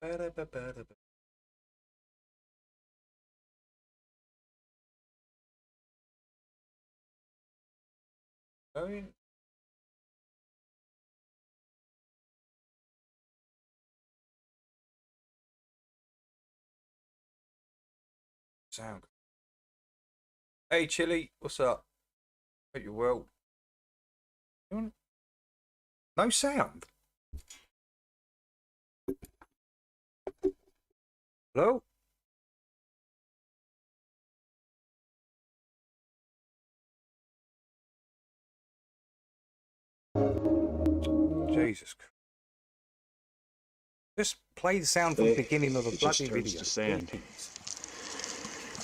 Going. Sound. Hey, Chili, what's up? Hope you're well. No sound. Hello? Jesus. Just play the sound from the beginning of the bloody video. To sand.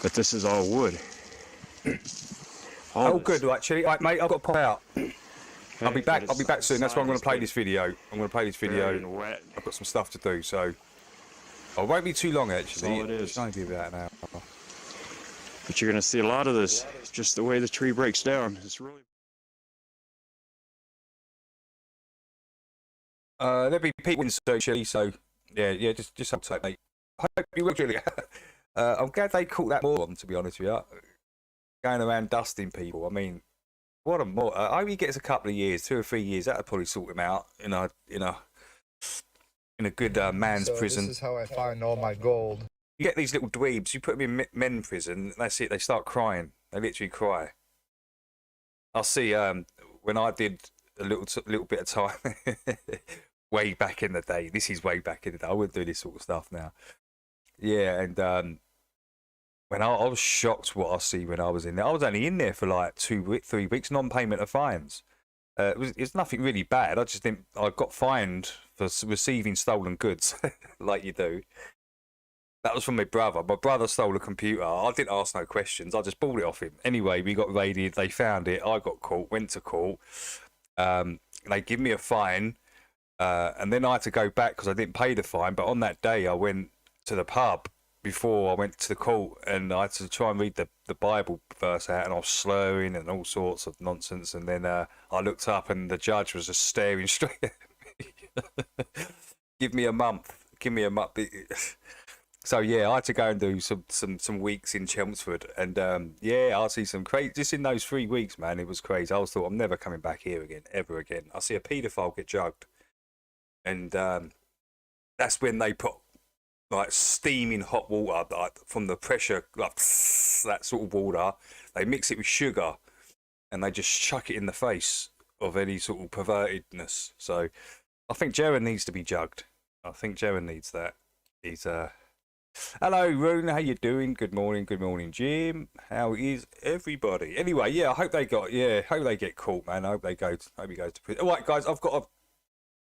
But this is all wood. Oh, good, actually. Right, mate, I've got to pop out. I'll be back. I'll be back soon. That's why I'm going to play this video. I'm going to play this video. I've got some stuff to do, so I won't be too long. Actually, all it is. It's going to be about an hour. But you're going to see a lot of this. Just the way the tree breaks down. It's really. There'll be people in so Chili. So yeah, just hold tight, mate. I hope you will, Chili. I'm glad they caught that moron. To be honest with you, going around dusting people. I mean. What a more! I hope he gets a couple of years, 2 or 3 years. That'll probably sort him out in a good man's prison. This is how I find all my gold. You get these little dweebs. You put them in men's prison. That's it. They start crying. They literally cry. I see. When I did a little bit of time way back in the day. This is way back in the day. I wouldn't do this sort of stuff now. Yeah, and when I was shocked what I see when I was in there. I was only in there for like 3 weeks, non-payment of fines. It's nothing really bad. I just didn't. I got fined for receiving stolen goods, like you do. That was from my brother. My brother stole a computer. I didn't ask no questions. I just bought it off him. Anyway, we got raided. They found it. I got caught. Went to court. They give me a fine, and then I had to go back because I didn't pay the fine. But on that day, I went to the pub before I went to the court, and I had to try and read the Bible verse out, and I was slurring and all sorts of nonsense. And then I looked up, and the judge was just staring straight at me. Give me a month. Give me a month. So yeah, I had to go and do some weeks in Chelmsford, and yeah, I see some crazy. Just in those 3 weeks, man, it was crazy. I thought I'm never coming back here again, ever again. I see a paedophile get jugged, and that's when they put like steaming hot water, like from the pressure, like that sort of water. They mix it with sugar, and they just chuck it in the face of any sort of pervertedness. So I think Jeren needs to be jugged. I think Jeren needs that. He's Hello, Rune. How you doing? Good morning, Jim. How is everybody? Anyway, yeah, I hope they get caught, man. I hope he goes to prison. All right, guys, I've got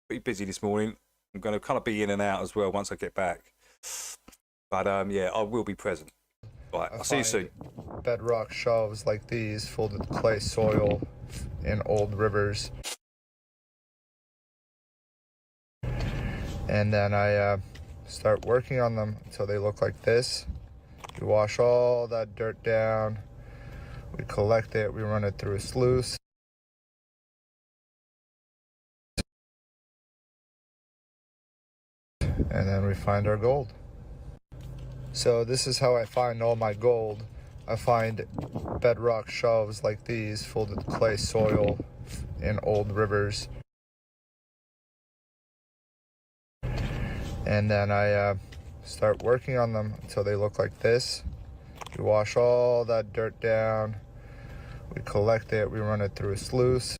pretty busy this morning. I'm going to kind of be in and out as well once I get back. But yeah, I will be present. Right, I'll see you soon. Bedrock shelves like these filled with clay soil in old rivers. And then I start working on them until they look like this. We wash all that dirt down, we collect it, we run it through a sluice, and then we find our gold. So this is how I find all my gold. I find bedrock shelves like these filled with clay soil in old rivers. And then I start working on them until they look like this. We wash all that dirt down, we collect it, we run it through a sluice.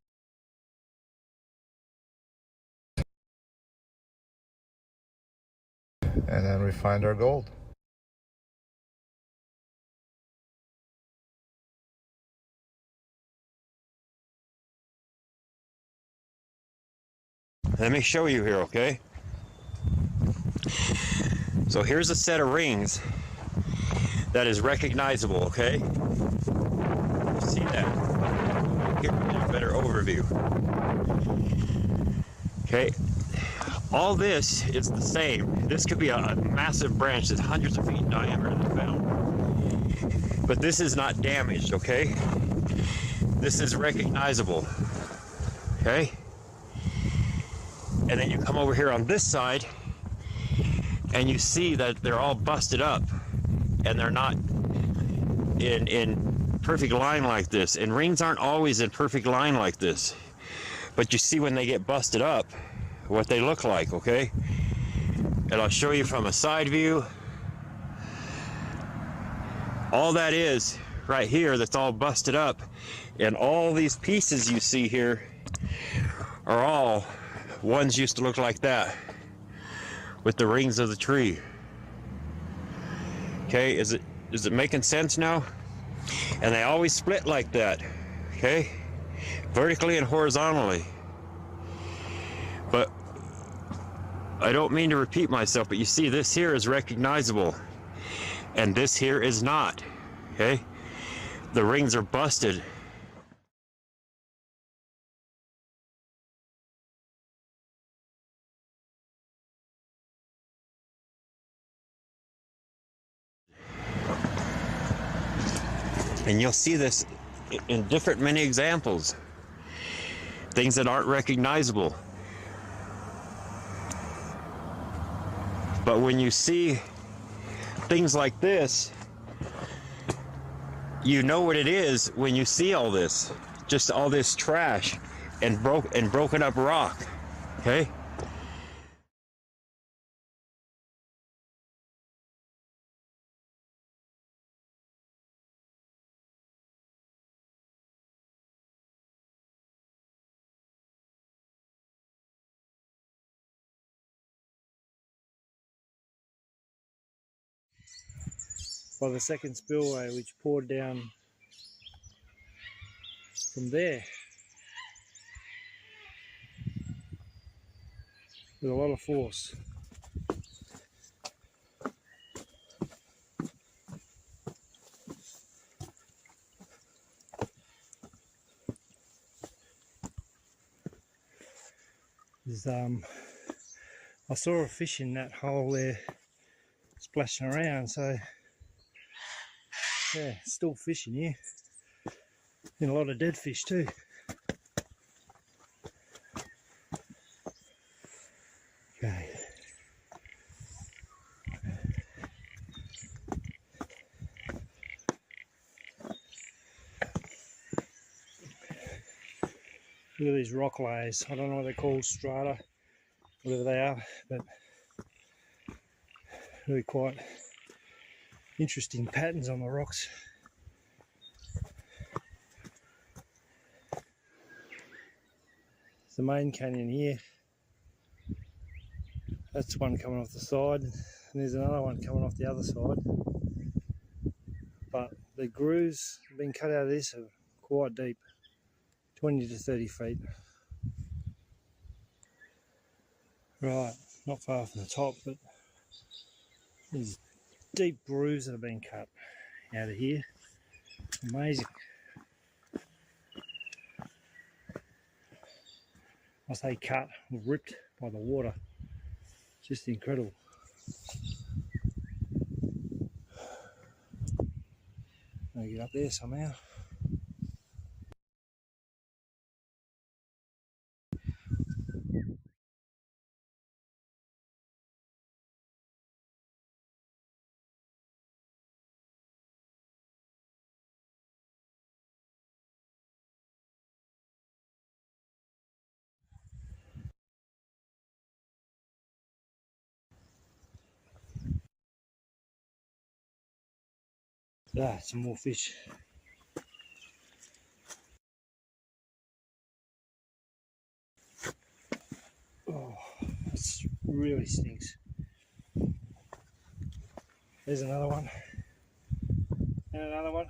And then we find our gold. Let me show you here, okay? So here's a set of rings that is recognizable, okay? You see that? Here, a better overview. Okay, all this is the same. This could be a massive branch that's hundreds of feet in diameter that's found. But this is not damaged, okay? This is recognizable, okay? And then you come over here on this side, and you see that they're all busted up and they're not in perfect line like this. And rings aren't always in perfect line like this, but you see when they get busted up what they look like, okay? And I'll show you from a side view. All that is right here that's all busted up, and all these pieces you see here are all ones used to look like that with the rings of the tree. Okay, is it making sense now? And they always split like that, okay? Vertically and horizontally. But I don't mean to repeat myself, but you see this here is recognizable and this here is not, okay? The rings are busted. And you'll see this in different many examples. Things that aren't recognizable. But when you see things like this, you know what it is when you see all this. Just all this trash and broken up rock. Okay? By the second spillway, which poured down from there with a lot of force. I saw a fish in that hole there splashing around, so yeah, still fishing here. And a lot of dead fish too. Okay. Look at these rock layers. I don't know what they're called, strata, whatever they are, but really quite interesting patterns on the rocks. The main canyon here, that's one coming off the side, and there's another one coming off the other side. But the grooves being cut out of this are quite deep, 20 to 30 feet. Right, not far from the top, but these deep grooves that have been cut out of here. Amazing. I say cut, or ripped by the water. Just incredible. I'll get up there somehow. Ah, some more fish. Oh, this really stinks. There's another one. And another one.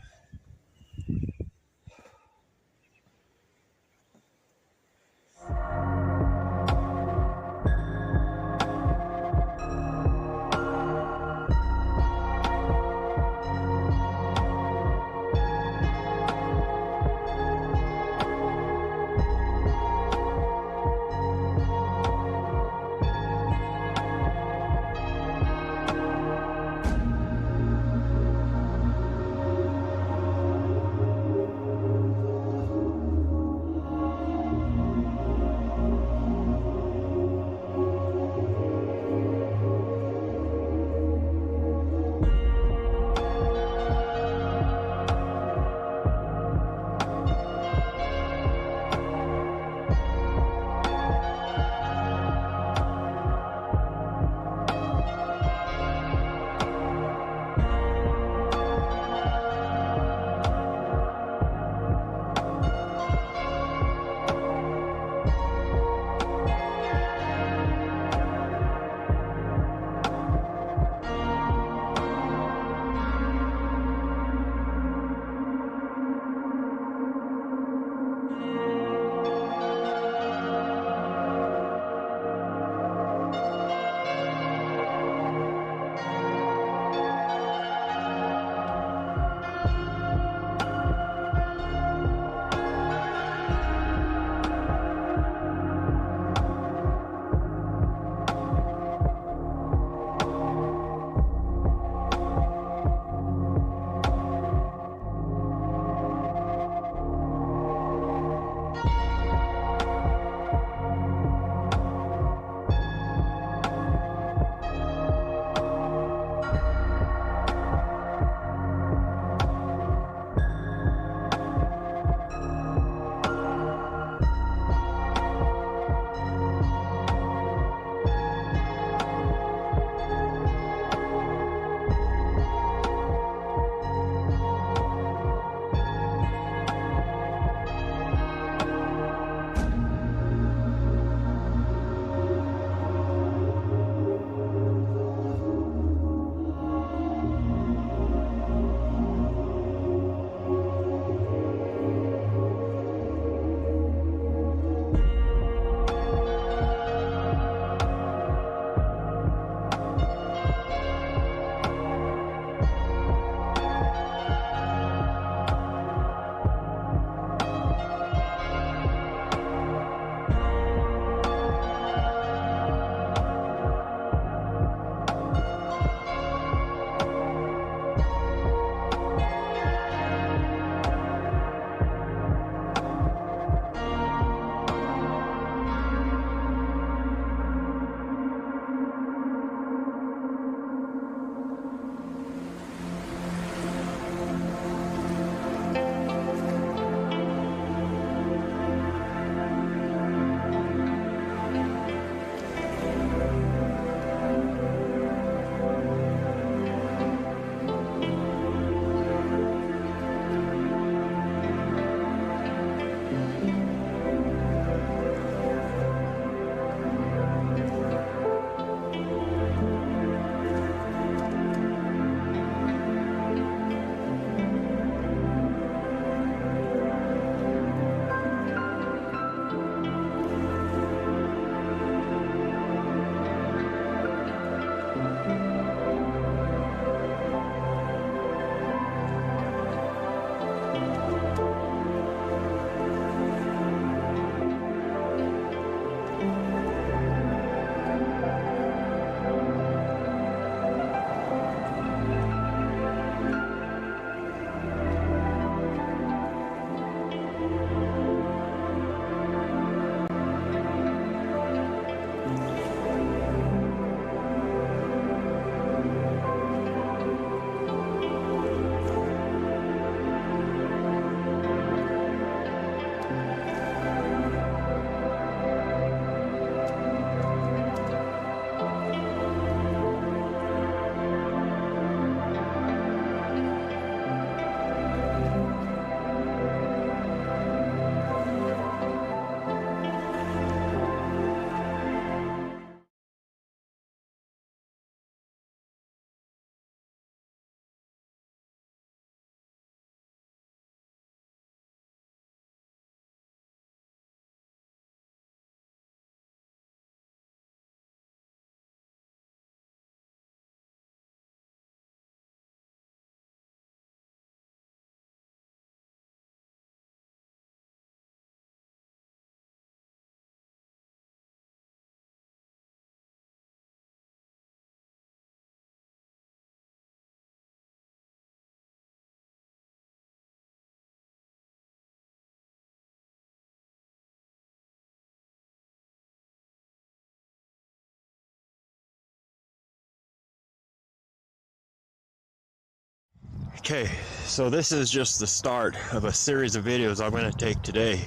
Okay, so this is just the start of a series of videos I'm going to take today.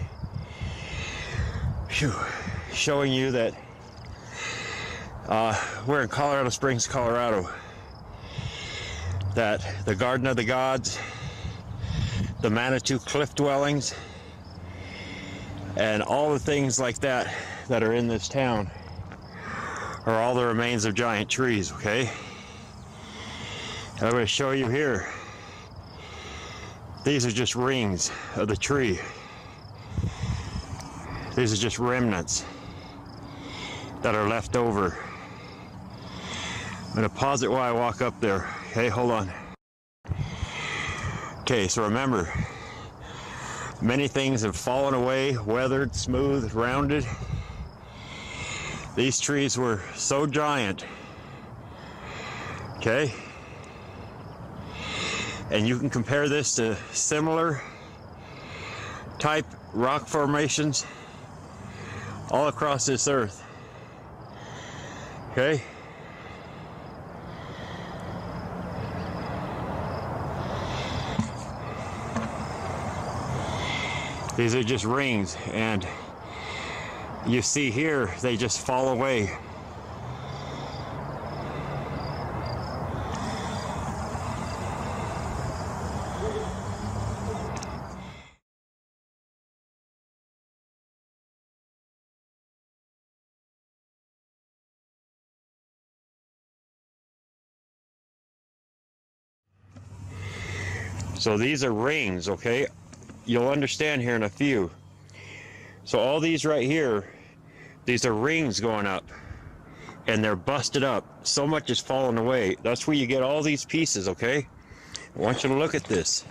Phew. Showing you that we're in Colorado Springs, Colorado. That the Garden of the Gods, the Manitou cliff dwellings, and all the things like that that are in this town are all the remains of giant trees, okay? And I'm going to show you here. These are just rings of the tree. These are just remnants that are left over. I'm going to pause it while I walk up there. Okay, hold on. Okay, so remember, many things have fallen away, weathered, smooth, rounded. These trees were so giant, okay? And you can compare this to similar type rock formations all across this earth, okay? These are just rings, and you see here, they just fall away. So these are rings, okay? You'll understand here in a few. So all these right here, these are rings going up, and they're busted up. So much is falling away. That's where you get all these pieces, okay? I want you to look at this.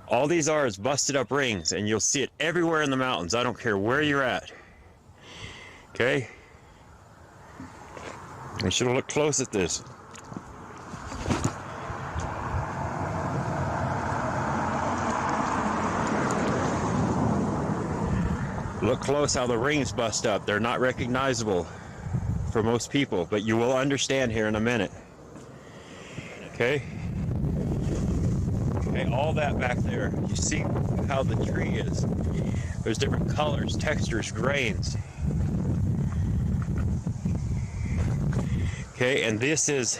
All these are is busted up rings, and you'll see it everywhere in the mountains. I don't care where you're at. Okay? I should look close at this. Look close how the rings bust up. They're not recognizable for most people, but you will understand here in a minute. Okay? Okay, all that back there. You see how the tree is. There's different colors, textures, grains. Okay, and this is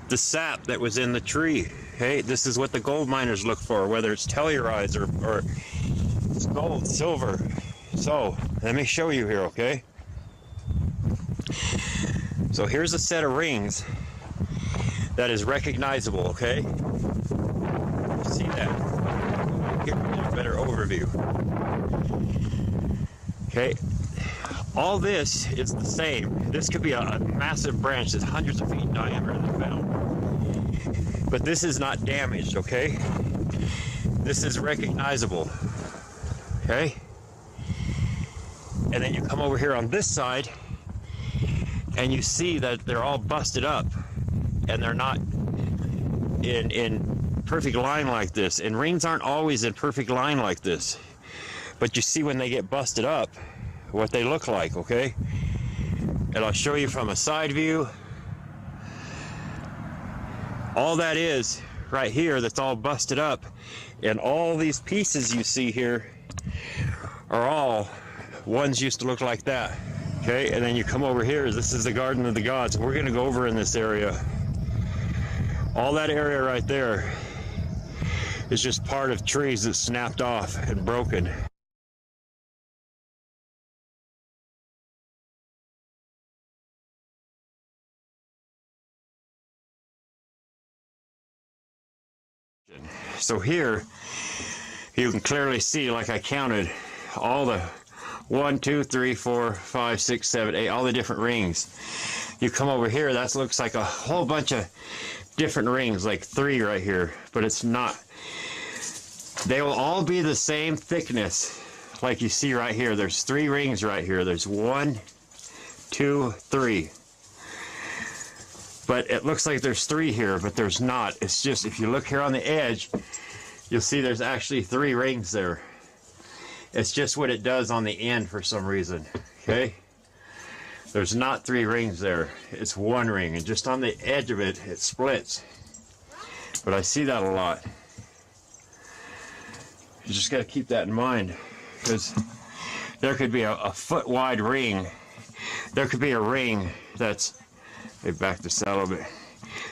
the sap that was in the tree. Okay, this is what the gold miners look for, whether it's telluride or it's gold, silver. So, let me show you here, okay? So here's a set of rings that is recognizable, okay? See that? Here, get a better overview. Okay, all this is the same. This could be a massive branch that's hundreds of feet in diameter that's found. But this is not damaged, okay? This is recognizable, okay? And then you come over here on this side and you see that they're all busted up and they're not in perfect line like this. And rings aren't always in perfect line like this. But you see when they get busted up, what they look like, okay? And I'll show you from a side view. All that is right here that's all busted up. And all these pieces you see here are all ones used to look like that, okay? And then you come over here, this is the Garden of the Gods. We're gonna go over in this area. All that area right there is just part of trees that snapped off and broken. So here, you can clearly see, like I counted, all the 1, 2, 3, 4, 5, 6, 7, 8, all the different rings. You come over here, that looks like a whole bunch of different rings, like 3 right here, but it's not. They will all be the same thickness, like you see right here. There's 3 rings right here. There's 1, 2, 3. But it looks like there's 3 here, but there's not. It's just, if you look here on the edge, you'll see there's actually 3 rings there. It's just what it does on the end for some reason, okay? There's not 3 rings there. It's 1 ring, and just on the edge of it, it splits. But I see that a lot. You just got to keep that in mind, because there could be a foot wide ring. There could be a ring that's, maybe back this out a little bit.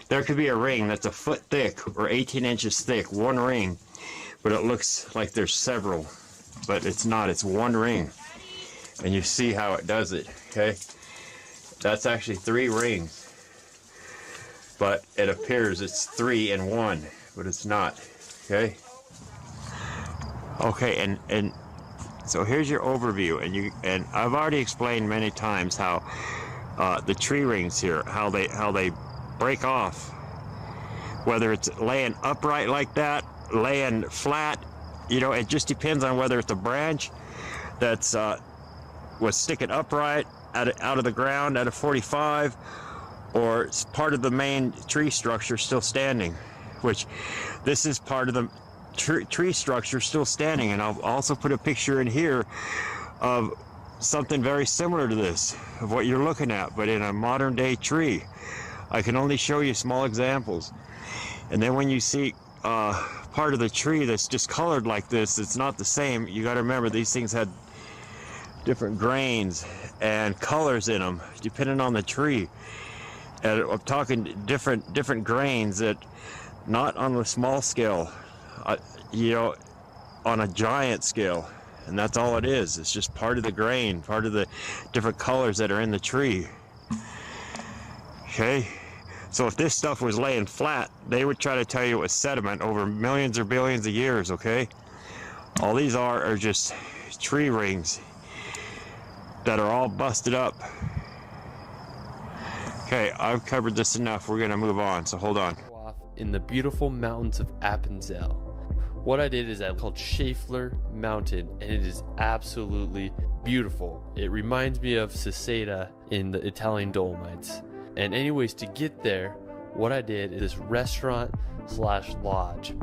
There could be a ring that's a foot thick or 18 inches thick, one ring, but it looks like there's several, but it's not, it's one ring. And you see how it does it, okay? That's actually 3 rings, but it appears it's 3 in 1, but it's not, okay? Okay, and so here's your overview, and I've already explained many times how the tree rings here, how they break off, whether it's laying upright like that, laying flat, you know, it just depends on whether it's a branch that's was sticking upright out of the ground at a 45, or it's part of the main tree structure still standing, which this is part of the tree structure still standing. And I'll also put a picture in here of something very similar to this, of what you're looking at, but in a modern day tree. I can only show you small examples. And then when you see part of the tree that's discolored like this, it's not the same. You got to remember, these things had different grains and colors in them depending on the tree. And I'm talking different grains, that not on the small scale, you know, on a giant scale. And that's all it is. It's just part of the grain, part of the different colors that are in the tree. Okay, so if this stuff was laying flat, they would try to tell you it was sediment over millions or billions of years. Okay, all these are just tree rings that are all busted up. Okay, I've covered this enough. We're gonna move on, so hold on. Off in the beautiful mountains of Appenzell. What I did is I called Schaeffler Mountain, and it is absolutely beautiful. It reminds me of Sasquatch in the Italian Dolomites. And anyways, to get there, what I did is this restaurant slash lodge,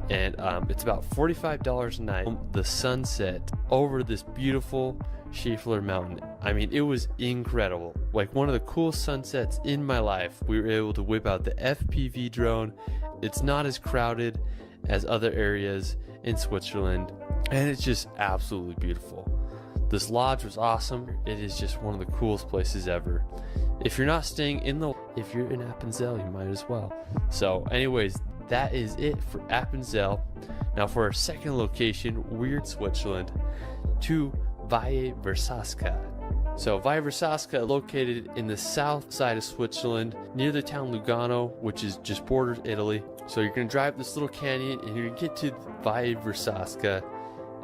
and it's about $45 a night. The sunset over this beautiful Schaeffler Mountain. I mean, it was incredible. Like one of the coolest sunsets in my life. We were able to whip out the FPV drone. It's not as crowded as other areas in Switzerland, and it's just absolutely beautiful. This lodge was awesome. It is just one of the coolest places ever. If you're not staying if you're in Appenzell, you might as well. So anyways, that is it for Appenzell. Now for our second location, weird Switzerland, to Valle Versasca. So Valle Versasca, located in the south side of Switzerland, near the town Lugano, which is just borders Italy. So you're gonna drive this little canyon and you're gonna get to Valle Versasca,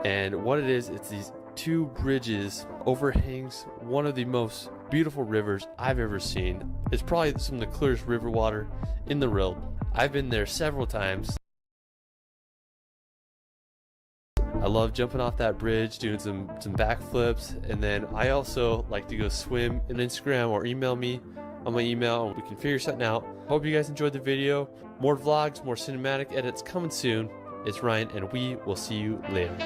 and what it is, it's these 2 bridges, overhangs one of the most beautiful rivers I've ever seen. It's probably some of the clearest river water in the world. I've been there several times. I love jumping off that bridge, doing some backflips, and then I also like to go swim on Instagram, or email me on my email, and we can figure something out. Hope you guys enjoyed the video. More vlogs, more cinematic edits coming soon. It's Ryan, and we will see you later.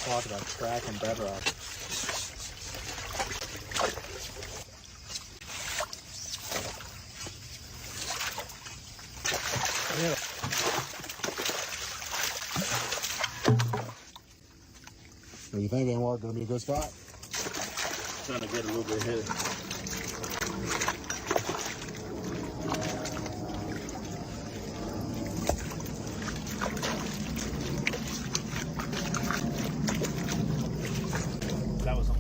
talk about track and bedrock. Yeah. What do you think, Anwar? Gonna be a good spot? Trying to get a little bit here. That was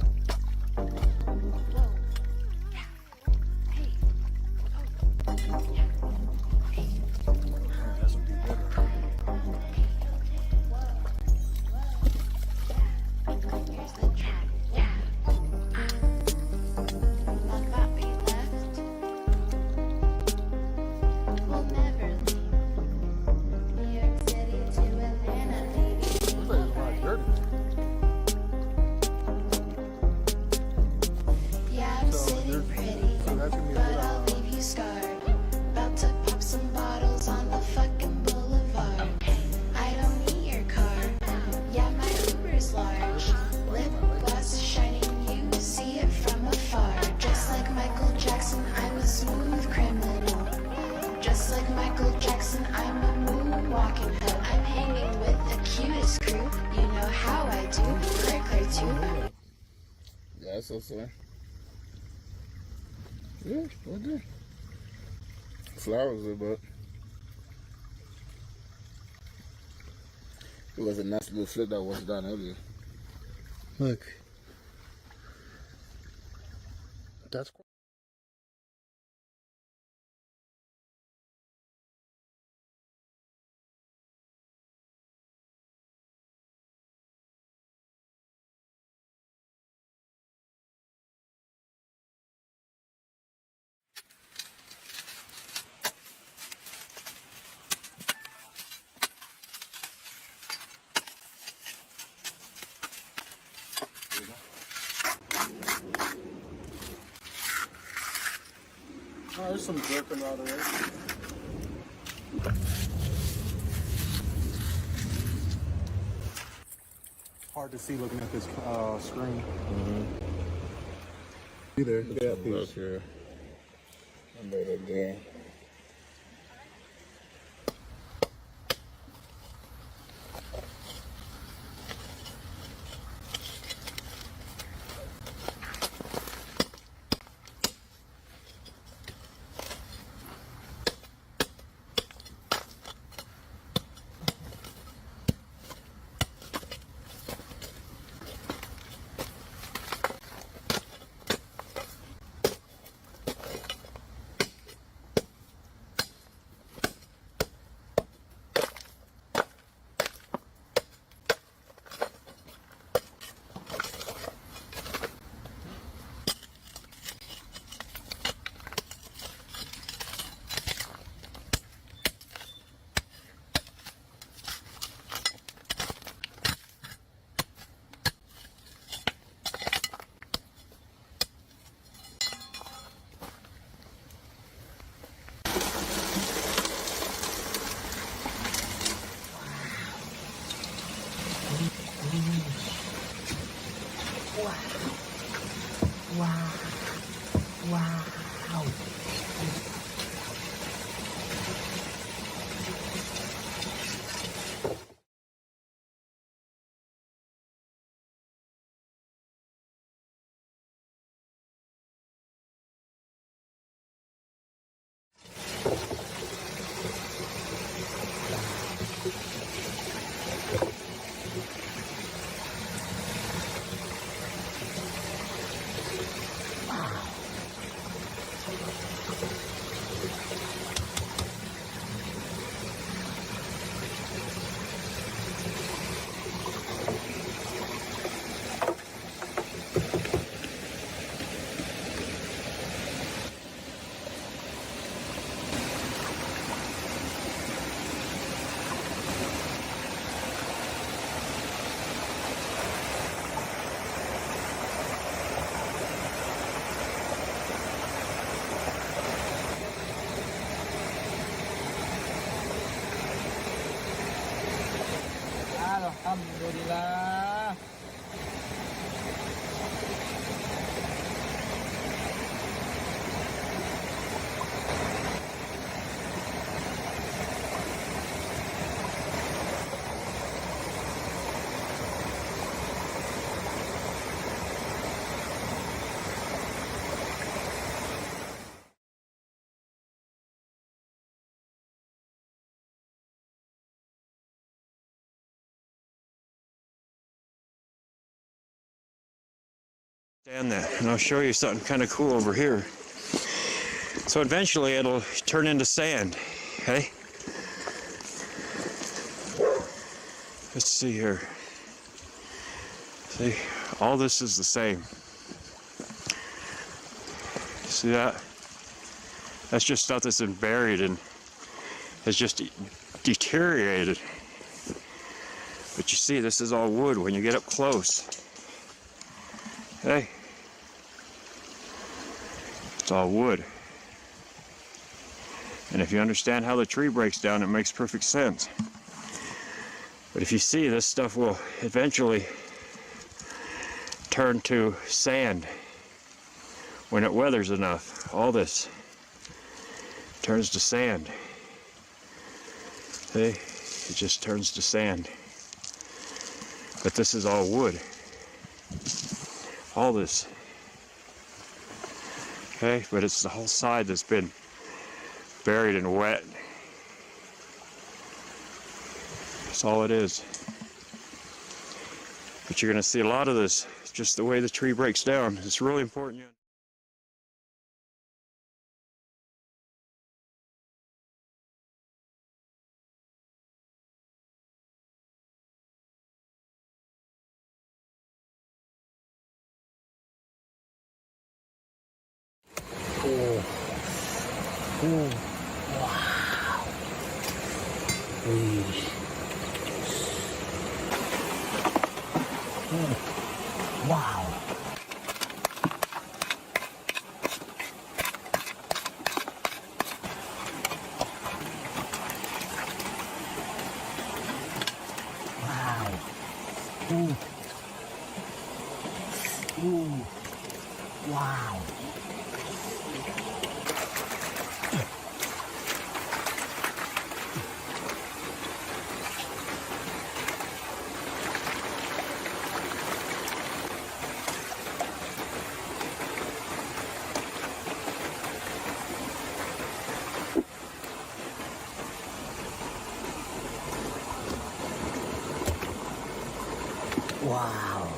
That's so sad. Yeah, right there. Flowers there, but it was a nice little flip that was done earlier. Look. That's cool. Oh, there's some dripping out of it. Hard to see looking at this screen. Either. Look at that piece. Here. And there. Alhamdulillah. Stand there, and I'll show you something kind of cool over here. So eventually it'll turn into sand, okay? Let's see here. See, all this is the same. See that? That's just stuff that's been buried and has just deteriorated. But you see, this is all wood when you get up close. Hey, it's all wood. And if you understand how the tree breaks down, it makes perfect sense. But if you see, this stuff will eventually turn to sand when it weathers enough. All this turns to sand. See, it just turns to sand. But this is all wood. All this. Okay, but it's the whole side that's been buried and wet. That's all it is. But you're going to see a lot of this, just the way the tree breaks down. It's really important. Wow. Wow. Ooh. Ooh. Wow. Wow.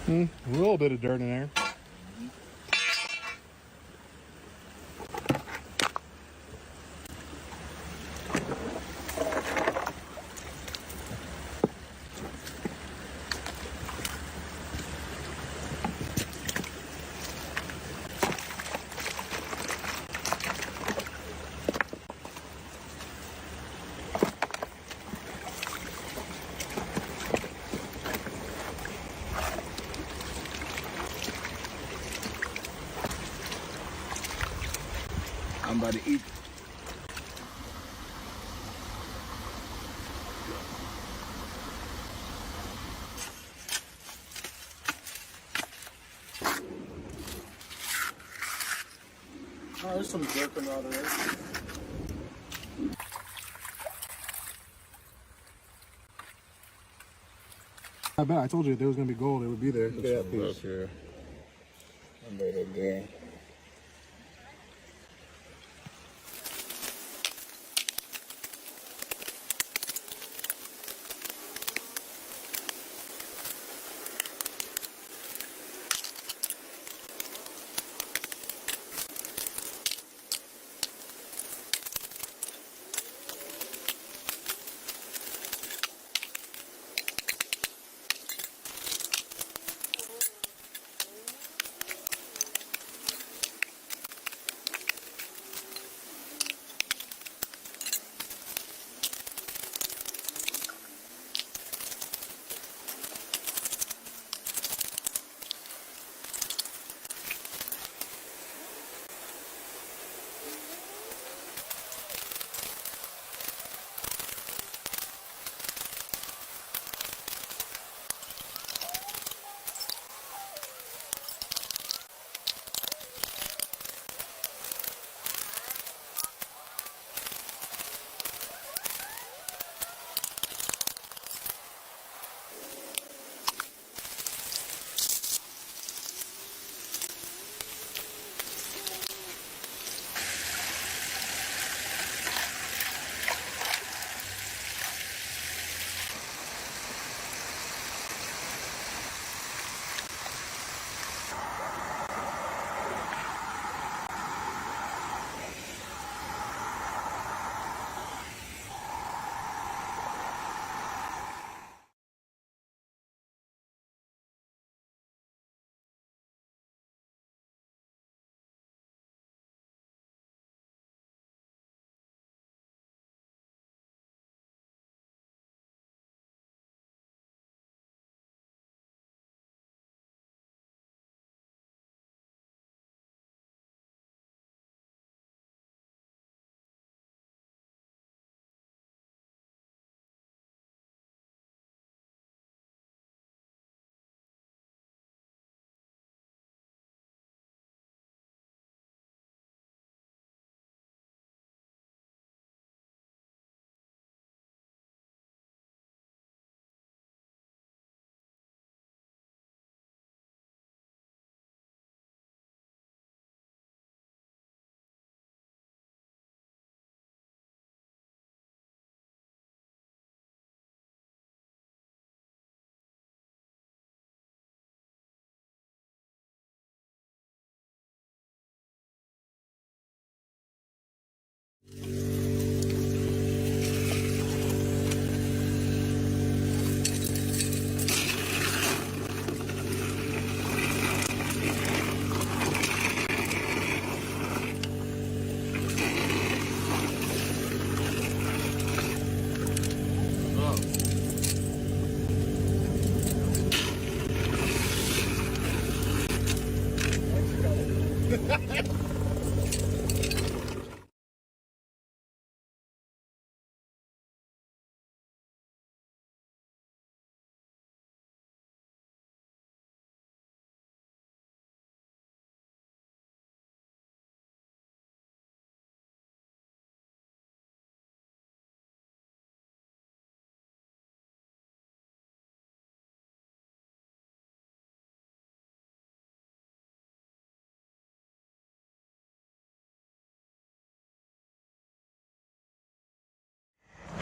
A little bit of dirt in there. I'm about to eat. Oh, there's some jerking out of there. I bet. I told you if there was going to be gold, it would be there. Look at that piece. Here. I'm right up there.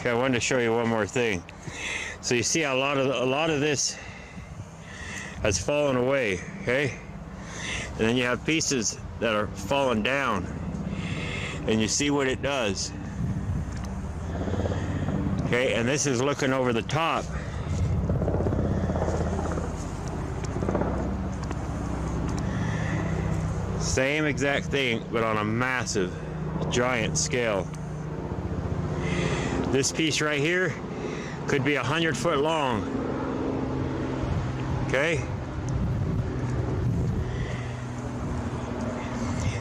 Okay, I wanted to show you one more thing. So you see a lot of this has fallen away, okay? And then you have pieces that are falling down, and you see what it does. Okay, and this is looking over the top. Same exact thing, but on a massive, giant scale. This piece right here could be 100 foot long. Okay?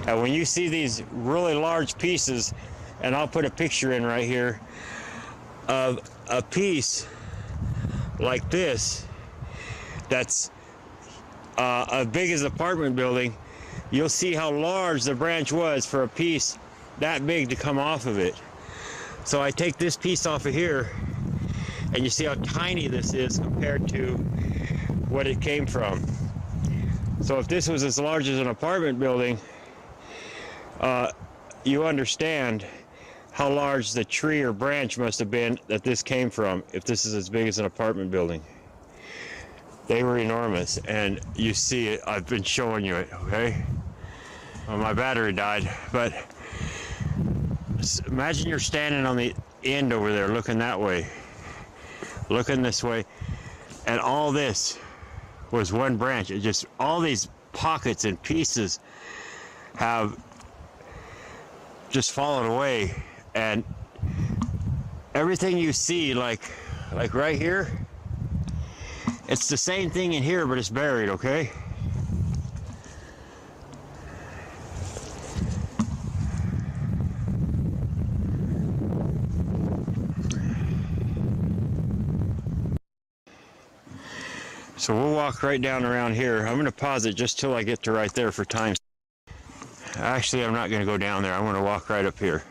And when you see these really large pieces, and I'll put a picture in right here of a piece like this that's as big as an apartment building, you'll see how large the branch was for a piece that big to come off of it. So I take this piece off of here, and you see how tiny this is compared to what it came from. So if this was as large as an apartment building, you understand how large the tree or branch must have been that this came from if this is as big as an apartment building. They were enormous, and you see it. I've been showing you it, okay? Well, my battery died, but imagine you're standing on the end over there looking that way, looking this way, and all this was one branch. It just, all these pockets and pieces have just fallen away, and everything you see, like right here, it's the same thing in here, but it's buried, okay? So we'll walk right down around here. I'm going to pause it just till I get to right there for time. Actually, I'm not going to go down there. I'm going to walk right up here.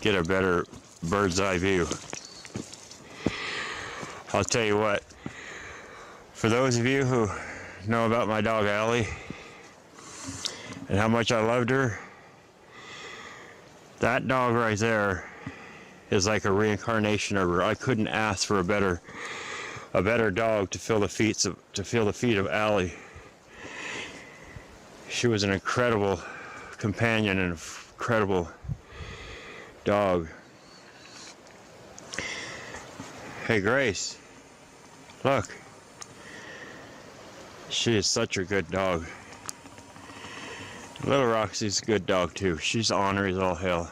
Get a better bird's eye view. I'll tell you what, for those of you who know about my dog Allie and how much I loved her, that dog right there is like a reincarnation of her. I couldn't ask for a better dog to feel the feet of Allie. She was an incredible companion and incredible dog. Hey Grace, look. She is such a good dog. Little Roxy's a good dog too. She's ornery as all hell.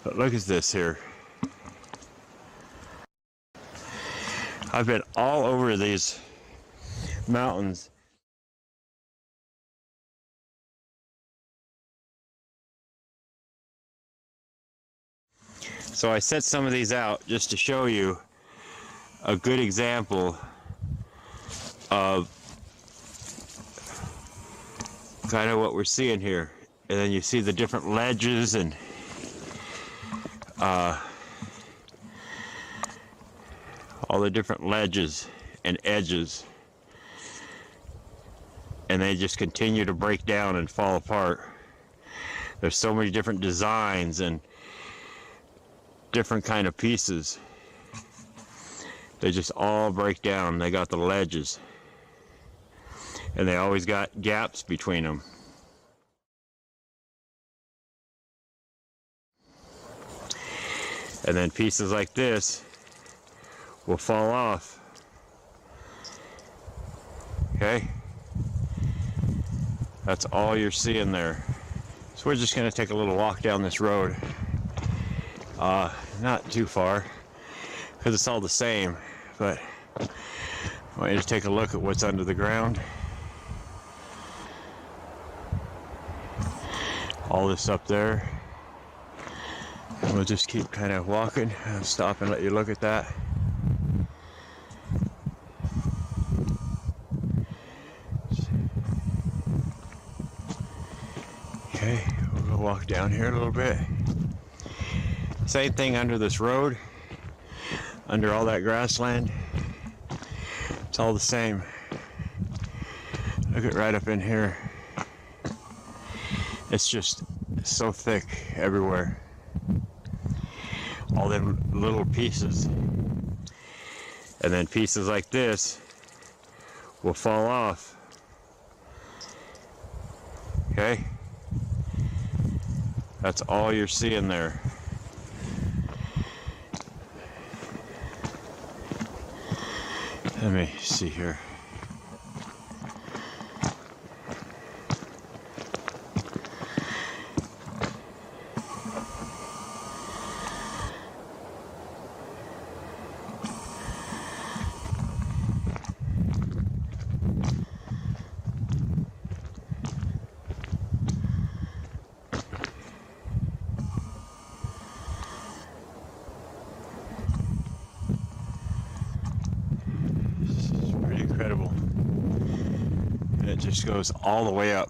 But look at this here. I've been all over these mountains. So I set some of these out just to show you a good example of kind of what we're seeing here. And then you see the different ledges and all the different ledges and edges, and they just continue to break down and fall apart. There's so many different designs and different kind of pieces. They just all break down. They got the ledges, and they always got gaps between them. And then pieces like this will fall off. Okay? That's all you're seeing there. So we're just going to take a little walk down this road. Not too far, because it's all the same, but I want you to take a look at what's under the ground. all this up there. And we'll just keep kind of walking. I'll stop and let you look at that. Okay, we'll go walk down here a little bit. Same thing under this road, under all that grassland. It's all the same. Look at right up in here. It's just so thick everywhere. All them little pieces. And then pieces like this will fall off. Okay? That's all you're seeing there. Let me see here. Incredible. And it just goes all the way up.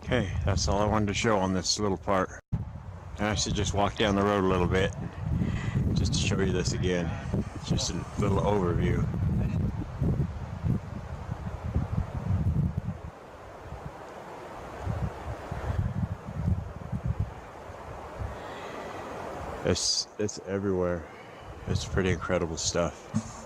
Okay, that's all I wanted to show on this little part. I actually just walk down the road a little bit just to show you this again. Just a little overview. It's everywhere. It's pretty incredible stuff.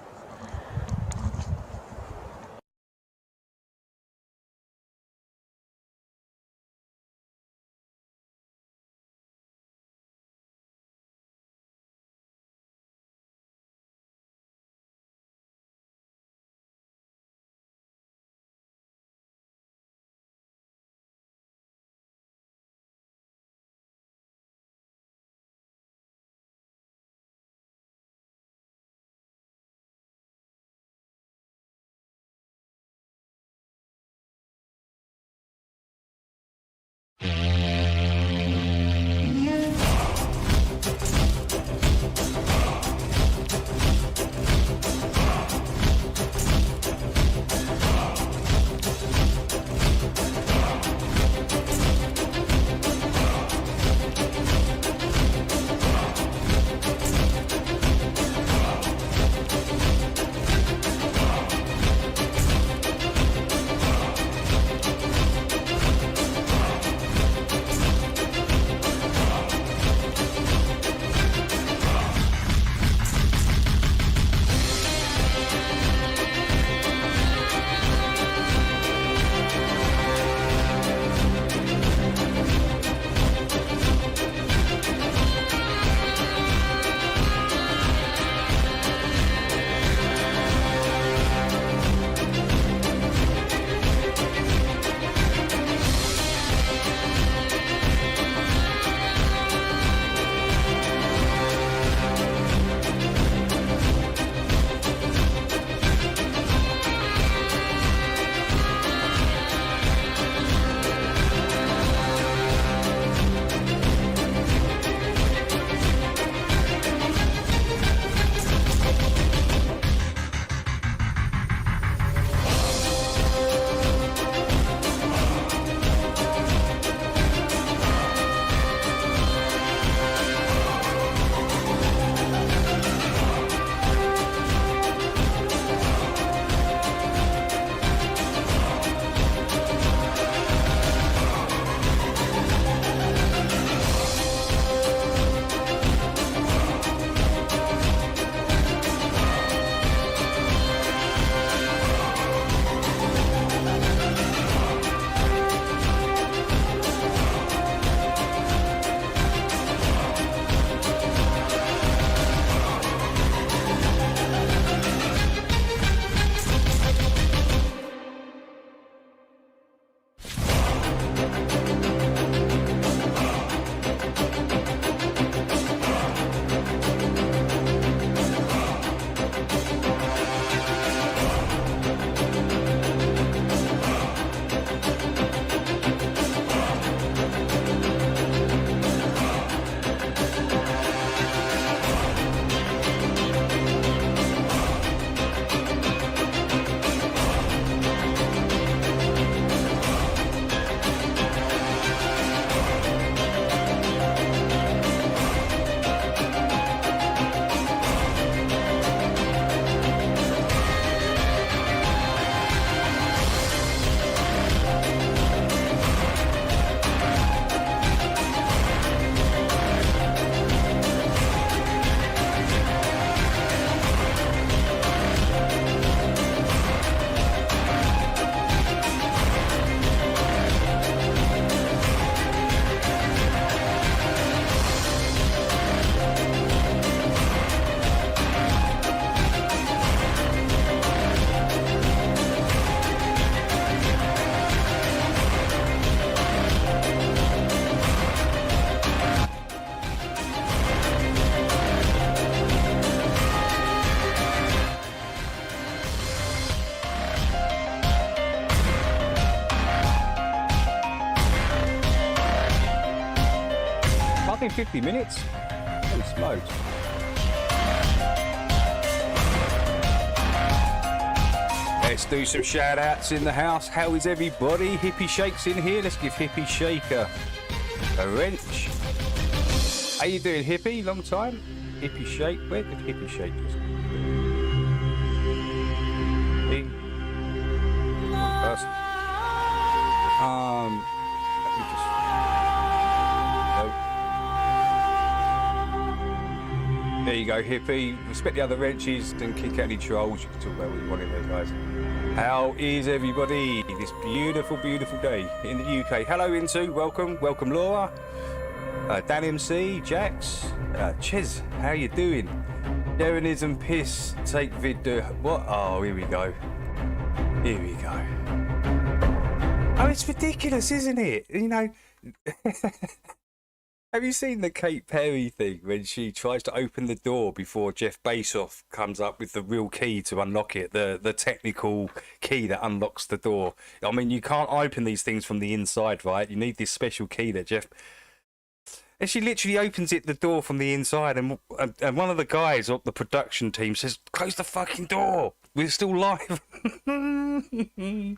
50 minutes? Holy smokes. Let's do some shout outs in the house. How is everybody? Hippie Shake's in here. Let's give Hippie Shake a wrench. How you doing, Hippie? Long time? Hippie Shake? Where did Hippie Shake go? First. Let me just... Nope. There you go, Hippie. Respect the other wrenches and kick out any trolls. You can talk about what you want in there, guys. How is everybody? This beautiful, beautiful day in the UK. Hello, Into. Welcome. Welcome, Laura. Dan MC, Jax. Chiz, how you doing? Jerenism piss. Take vid. What? Oh, here we go. Here we go. Oh, it's ridiculous, isn't it? You know... Have you seen the Kate Perry thing when she tries to open the door before Jeff Bezos comes up with the real key to unlock it, the technical key that unlocks the door? I mean, you can't open these things from the inside, right? You need this special key that Jeff... And she literally opens the door from the inside, and one of the guys of the production team says, "Close the fucking door. We're still live." And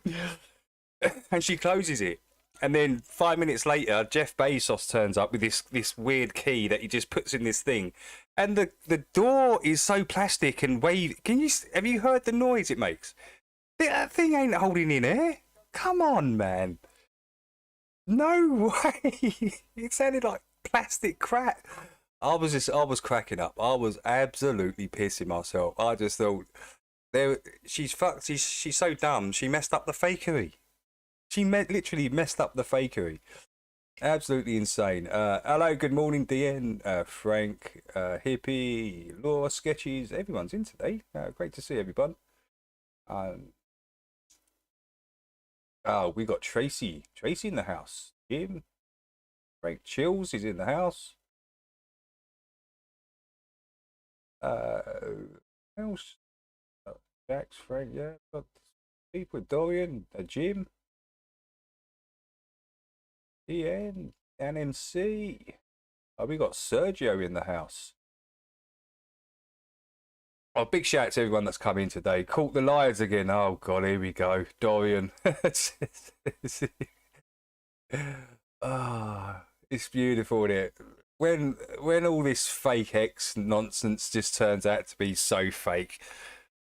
she closes it. And then 5 minutes later, Jeff Bezos turns up with this weird key that he just puts in this thing, and the door is so plastic and wave. Have you heard the noise it makes? That thing ain't holding in air. Come on, man. No way. It sounded like plastic crap. I was cracking up. I was absolutely pissing myself. I just thought, she's fucked. She's so dumb. She messed up the fakery. She literally messed up the fakery. Absolutely insane. Hello, good morning, DN, Frank, Hippie, Laura, Sketches. Everyone's in today. Great to see everyone. Oh, we got Tracy. Tracy in the house. Jim. Frank Chills is in the house. Else? Jax, Frank, yeah. Got people, Dorian, Jim. Ian, NMC. Oh, we got Sergio in the house. Oh, big shout out to everyone that's come in today. Caught the liars again. Oh, God, here we go. Dorian. Ah, it's beautiful, isn't it? When all this fake X nonsense just turns out to be so fake.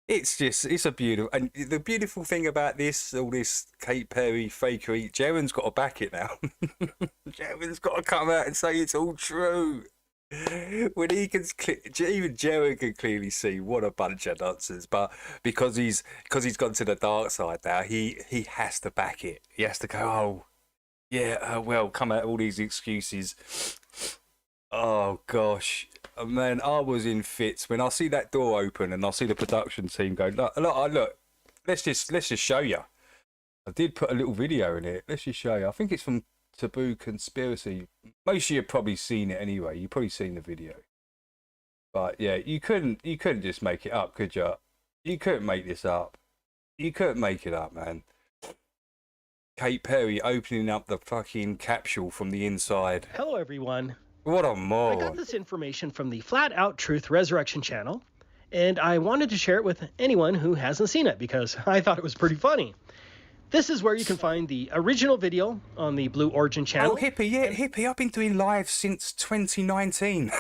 It's a beautiful, and the beautiful thing about all this Kate Perry fakery, Jeren's got to back it now. Jeren's got to come out and say it's all true. When he can, even Jeren can clearly see what a bunch of nonsense. But because he's gone to the dark side now, he has to back it. He has to go, oh yeah, well, come out all these excuses. Oh gosh. Man, I was in fits when I see that door open and I see the production team go, look, let's just show you. I did put a little video in it. Let's just show you. I think it's from Taboo Conspiracy. Most of you have probably seen it anyway. You've probably seen the video. But yeah, you couldn't just make it up, could you? You couldn't make this up. You couldn't make it up, man. Kate Perry opening up the fucking capsule from the inside. Hello, everyone. What a moron. I got this information from the Flat Out Truth Resurrection channel, and I wanted to share it with anyone who hasn't seen it because I thought it was pretty funny. This is where you can find the original video on the Blue Origin channel. Oh, Hippie, yeah, Hippie. I've been doing live since 2019.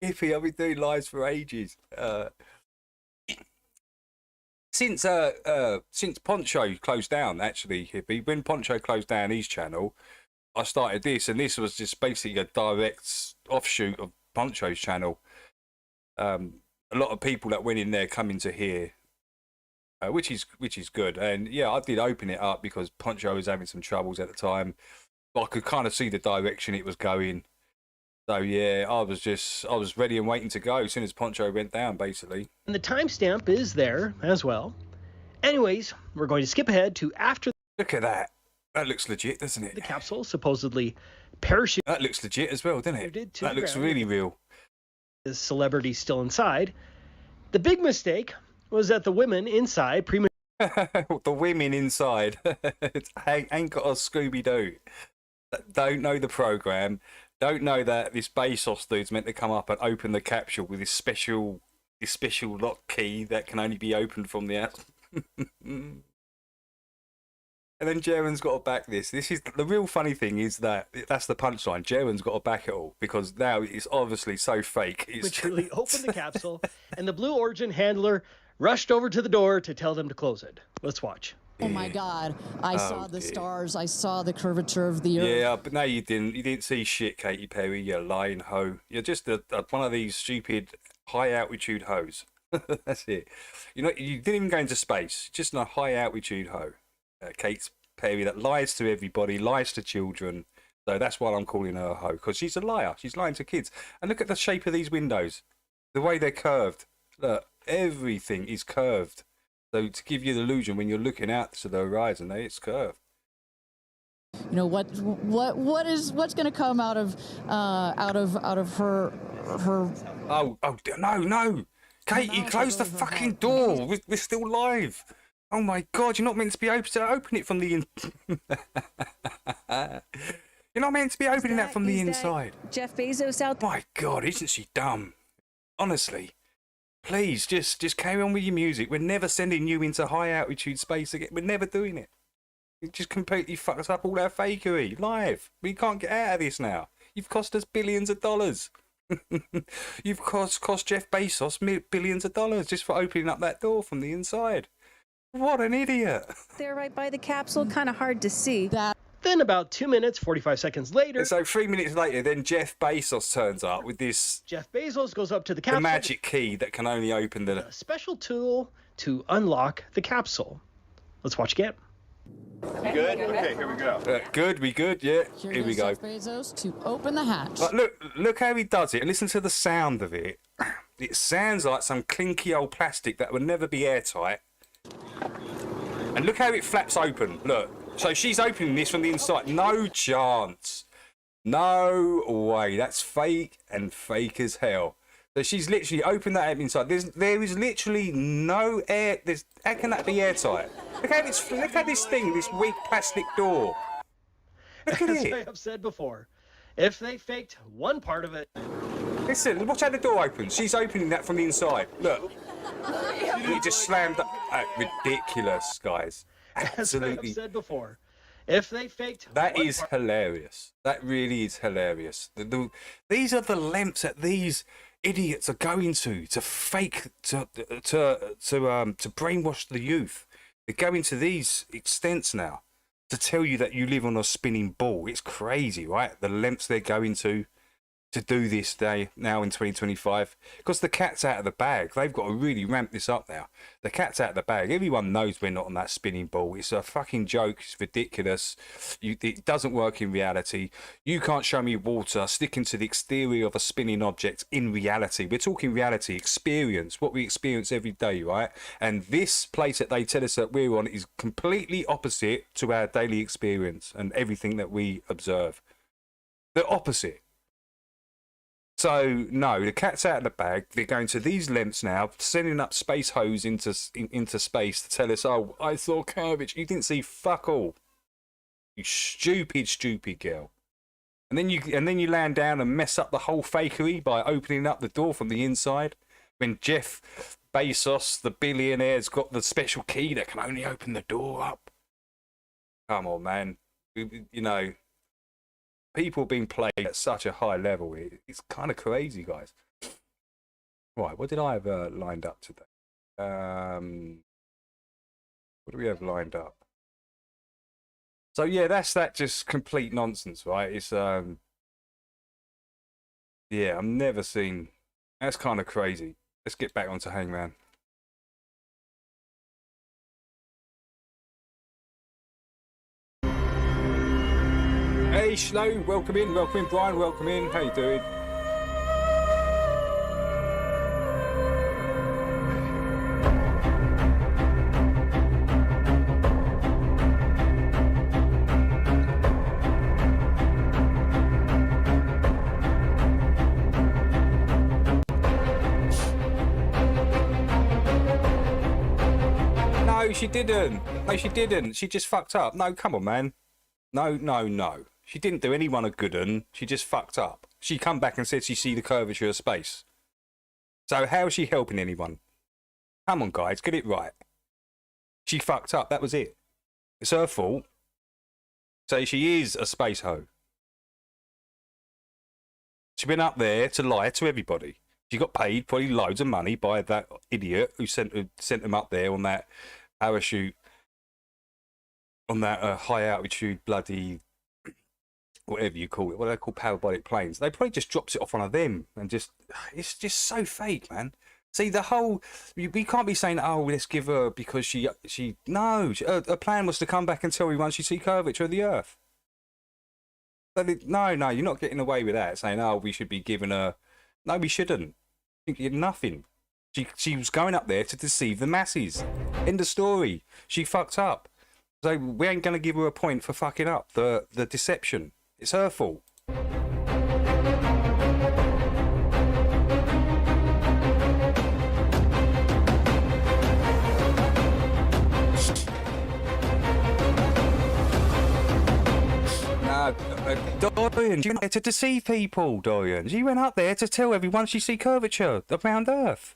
Hippie, I've been doing lives for ages. Since Poncho closed down, actually, Hippie. When Poncho closed down his channel, I started this, and this was just basically a direct offshoot of Poncho's channel. A lot of people that went in there come into here, which is good. And yeah, I did open it up because Poncho was having some troubles at the time, but I could kind of see the direction it was going. So yeah, I was ready and waiting to go as soon as Poncho went down, basically. And the timestamp is there as well. Anyways, we're going to skip ahead to after. Look at that. That looks legit, doesn't it? The capsule supposedly parachuted. That looks legit as well, doesn't it? That looks really real. The celebrity still inside. The big mistake was that the women inside the women inside ain't got a Scooby-Doo. don't know the program, don't know that this Bezos dude's meant to come up and open the capsule with this special lock key that can only be opened from the outside. And then Jeren's got to back this. This is the real funny thing, is that that's the punchline. Jeren's got to back it all because now it's obviously so fake. It's Literally opened the capsule, and the Blue Origin handler rushed over to the door to tell them to close it. Let's watch. Oh my God! I saw the stars. I saw the curvature of the Earth. Yeah, but no, you didn't. You didn't see shit, Katy Perry. You lying hoe. You're just one of these stupid high altitude hoes. That's it. You know, you didn't even go into space. Just a high altitude hoe. Katy Perry that lies to everybody, lies to children. So that's why I'm calling her a hoe, because she's a liar. She's lying to kids. And look at the shape of these windows, the way they're curved. Look, everything is curved. So to give you the illusion when you're looking out to the horizon, it's curved. You know what's going to come out of her. Oh no, Katie, close the fucking door. We're still live. Oh my God, you're not meant to be open it from the in. You're not meant to be opening that from the inside. Jeff Bezos out. My God, isn't she dumb? Honestly, please just carry on with your music. We're never sending you into high altitude space again. We're never doing it. It just completely fucks up all our fakery live. We can't get out of this now. You've cost us billions of dollars. You've cost Jeff Bezos billions of dollars just for opening up that door from the inside. What an idiot. There right by the capsule, kind of hard to see. Then about 2 minutes, 45 seconds later, So 3 minutes later, then Jeff Bezos turns up with this Jeff Bezos goes up to the the capsule. magic key that can only open the. A special tool to unlock the capsule. Let's watch again. Good? Okay, here we go. Good, we good, yeah. Here we go. Jeff Bezos to open the hatch. But look how he does it. And listen to the sound of it. It sounds like some clinky old plastic that would never be airtight. And look how it flaps open. Look. So she's opening this from the inside. No chance. No way. That's fake and fake as hell. So she's literally opened that up inside. There is literally no air. How can that be airtight? Look how this thing, this weak plastic door. Look at As it. I have said before, if they faked one part of it, Listen, watch how the door opens. She's opening that from the inside. Look. It just slammed up. Ridiculous, guys. as I have Absolutely. said before, if they faked That one is part, hilarious. That really is hilarious. These are the lengths that these idiots are going to fake, to brainwash the youth. They're going to these extents now to tell you that you live on a spinning ball. It's crazy, right? The lengths they're going to do this day now in 2025, because the cat's out of the bag. They've got to really ramp this up now. The cat's out of the bag. Everyone knows we're not on that spinning ball. It's a fucking joke. It's ridiculous. It doesn't work in reality. You can't show me water sticking to the exterior of a spinning object in reality. We're talking reality, experience, what we experience every day, right? And this place that they tell us that we're on is completely opposite to our daily experience and everything that we observe. The opposite. So no, the cat's out of the bag. They're going to these lengths now, sending up space hose into space to tell us, oh, I saw cabbage. You didn't see fuck all. You stupid girl. And then you land down and mess up the whole fakery by opening up the door from the inside. When Jeff Bezos, the billionaire's got the special key that can only open the door up. Come on, man. You know. People being played at such a high level, it's kind of crazy, guys. Right, what did I have lined up today? What do we have lined up? So yeah, that's just complete nonsense, right? It's yeah, I've never seen. That's kind of crazy. Let's get back onto Hangman. Hey Slow, welcome in, Brian, welcome in. How you doing? No, she didn't. No, she didn't. She just fucked up. No, come on, man. No. She didn't do anyone a good un. She just fucked up. She come back and said she see the curvature of space. So how is she helping anyone? Come on, guys, get it right. She fucked up. That was it. It's her fault. So she is a space hoe. She went up there to lie to everybody. She got paid probably loads of money by that idiot who sent them up there on that parachute, on that high altitude bloody, whatever you call it, what do they call parabolic planes? They probably just drops it off one of them and just, it's just so fake, man. See, the whole, we can't be saying, oh, let's give her because no, her plan was to come back and tell everyone she see curvature of the Earth. But no, you're not getting away with that, saying, oh, we should be giving her, no, we shouldn't. Nothing. She was going up there to deceive the masses. End of story. She fucked up. So we ain't going to give her a point for fucking up the deception. It's her fault. Dorian, she went there to deceive people, Dorian. She went up there to tell everyone she see curvature around Earth.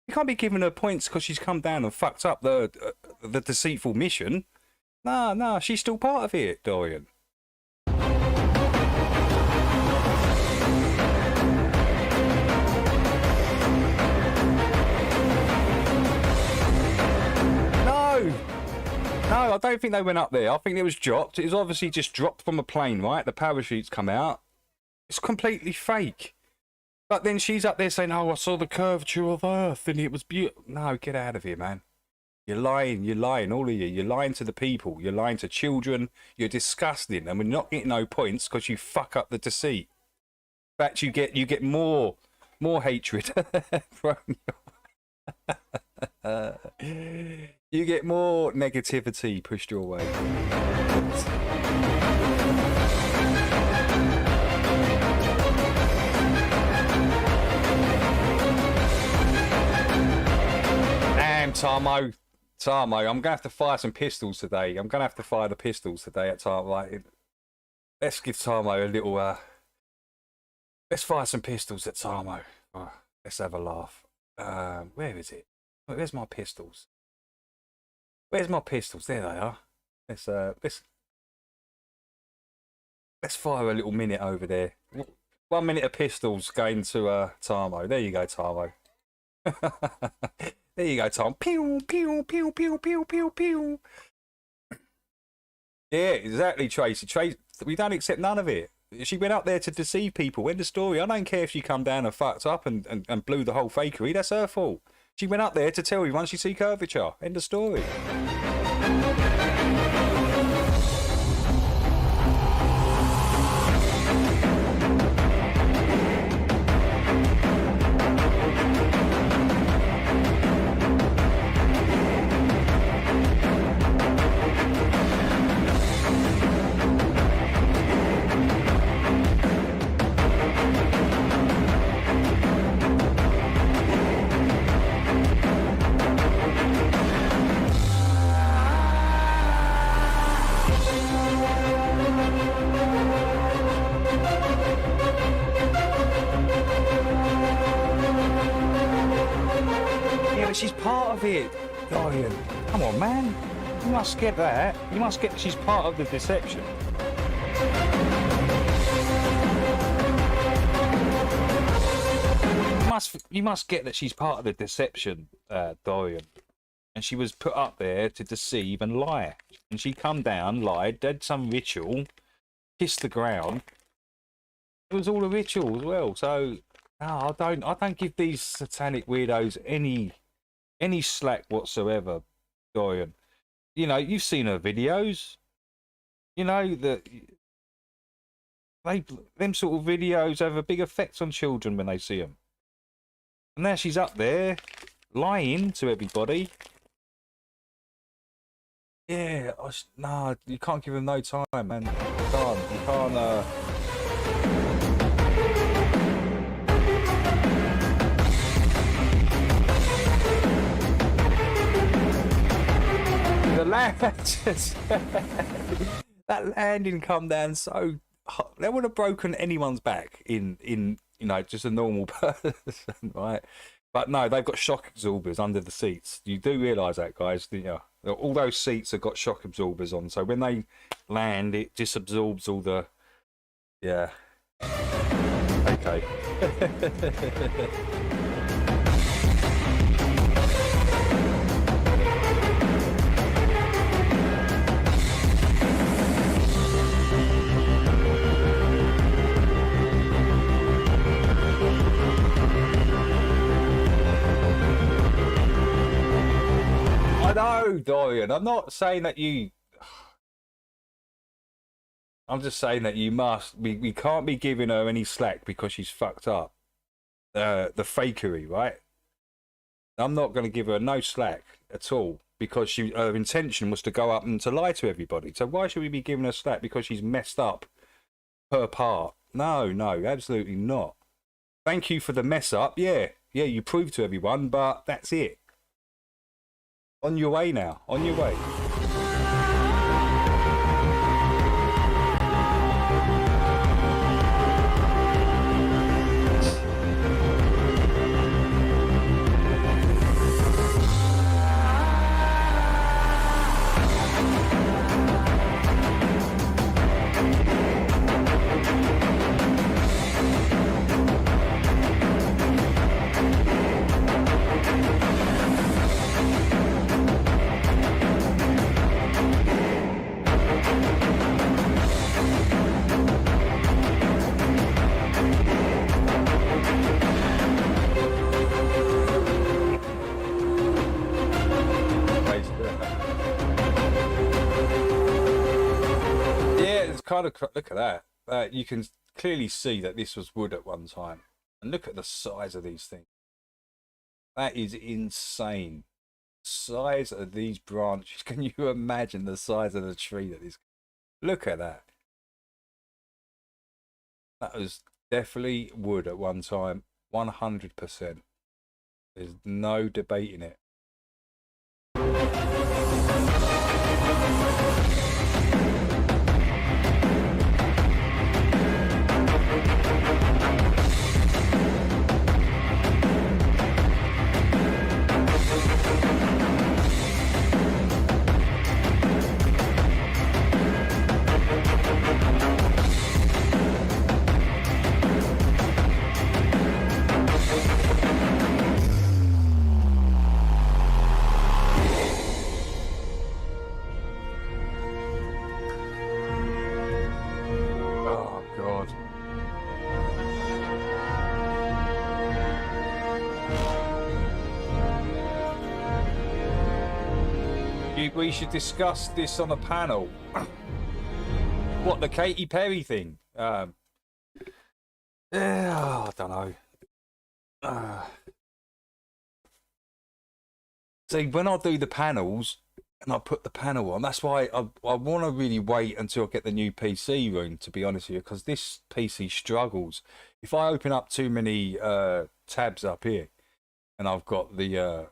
You can't be giving her points because she's come down and fucked up the deceitful mission. No, she's still part of it, Dorian. No, I don't think they went up there. I think it was dropped. It was obviously just dropped from a plane, right? The parachutes come out. It's completely fake. But then she's up there saying, oh, I saw the curvature of Earth and it was beautiful. No, get out of here, man. You're lying, all of you. You're lying to the people. You're lying to children. You're disgusting. And we're not getting no points because you fuck up the deceit. In fact, you get more hatred from you get more negativity pushed your way. Damn, Tarmo, I'm gonna have to fire some pistols today. I'm gonna have to fire the pistols today at Tarmo. Like, let's give Tarmo a little. Let's fire some pistols at Tarmo. Oh, let's have a laugh. Where is it? Where's my pistols? Where's my pistols? There they are. Let's fire a little minute over there. 1 minute of pistols going to Tarmo. There you go, Tarmo. There you go, Tom. Pew, pew, pew, pew, pew, pew, pew. Yeah, exactly, Tracy. We don't accept none of it. She went up there to deceive people. End of story. I don't care if she come down and fucked up and blew the whole fakery. That's her fault. She went up there to tell everyone she see curvature. End of story. She's part of it, Dorian. Come on, man. You must get that. You must get that she's part of the deception. You must get that she's part of the deception, Dorian. And she was put up there to deceive and lie. And she come down, lied, did some ritual, kissed the ground. It was all a ritual as well. So no, I don't give these satanic weirdos any slack whatsoever, Dorian. You know, you've seen her videos. You know that them sort of videos have a big effect on children when they see them. And now she's up there lying to everybody. Yeah, no, you can't give them no time, man. You can't. That landing come down so that would have broken anyone's back in you know, just a normal person, right? But no, they've got shock absorbers under the seats. You do realise that, guys? You know, all those seats have got shock absorbers on, so when they land, it just absorbs all the. Yeah. Okay. I know, Dorian. I'm not saying that you. I'm just saying that you must. We can't be giving her any slack because she's fucked up. The fakery, right? I'm not going to give her no slack at all because her intention was to go up and to lie to everybody. So why should we be giving her slack because she's messed up her part? No, absolutely not. Thank you for the mess up. Yeah, you proved to everyone, but that's it. On your way now. On your way. Kind of look at that. You can clearly see that this was wood at one time, and look at the size of these things. That is insane. Size of these branches. Can you imagine the size of the tree that is? Look at that. That was definitely wood at one time. 100%. There's no debating it. We should discuss this on a panel. What, the Katy Perry thing? I don't know. See, when I do the panels and I put the panel on, that's why I want to really wait until I get the new PC room, to be honest with you, because this PC struggles. If I open up too many tabs up here, and I've got the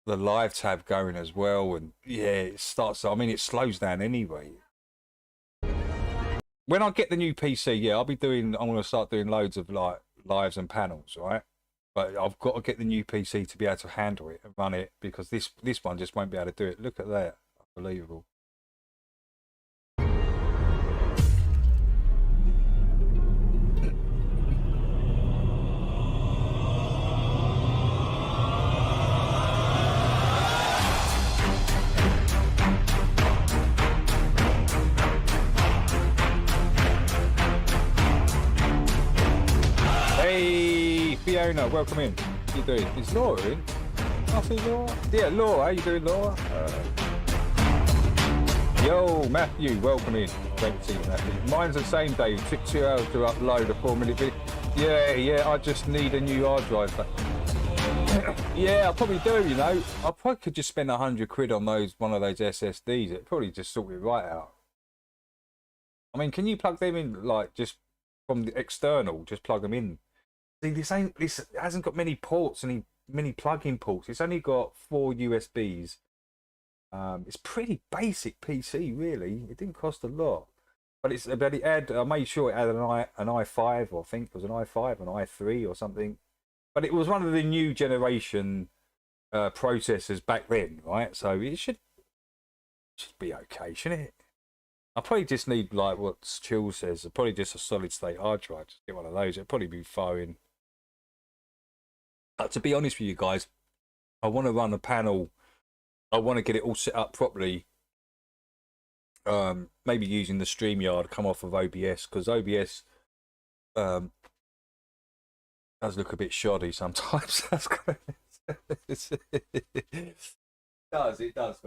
live tab going as well, and yeah, it starts. I mean, it slows down anyway. When I get the new PC, yeah, I'm going to start doing loads of like lives and panels, right? But I've got to get the new PC to be able to handle it and run it, because this one just won't be able to do it. Look at that, unbelievable. Fiona, welcome in. How you doing? Is Laura in? I see Laura. Yeah, Laura. How you doing, Laura? Yo, Matthew, welcome in. Great to see you, Matthew. Mine's the same, Dave. It took 2 hours to upload a 4-minute video. Yeah, I just need a new hard drive. Yeah, I probably do, you know. I probably could just spend 100 quid on one of those SSDs. It'd probably just sort it right out. I mean, can you plug them in, like, just from the external? Just plug them in. See, this hasn't got many ports, many plug-in ports. It's only got 4 USBs It's pretty basic PC, really. It didn't cost a lot, but it had. I made sure it had an i5, or I think it was an i5, an i3, or something. But it was one of the new generation processors back then, right? So it should be okay, shouldn't it? I probably just need, like what Chill says, probably just a solid state hard drive. Just get one of those. It'd probably be fine. To be honest with you guys, I want to run a panel. I want to get it all set up properly. Maybe using the StreamYard, come off of OBS, because OBS does look a bit shoddy sometimes. It does, guys.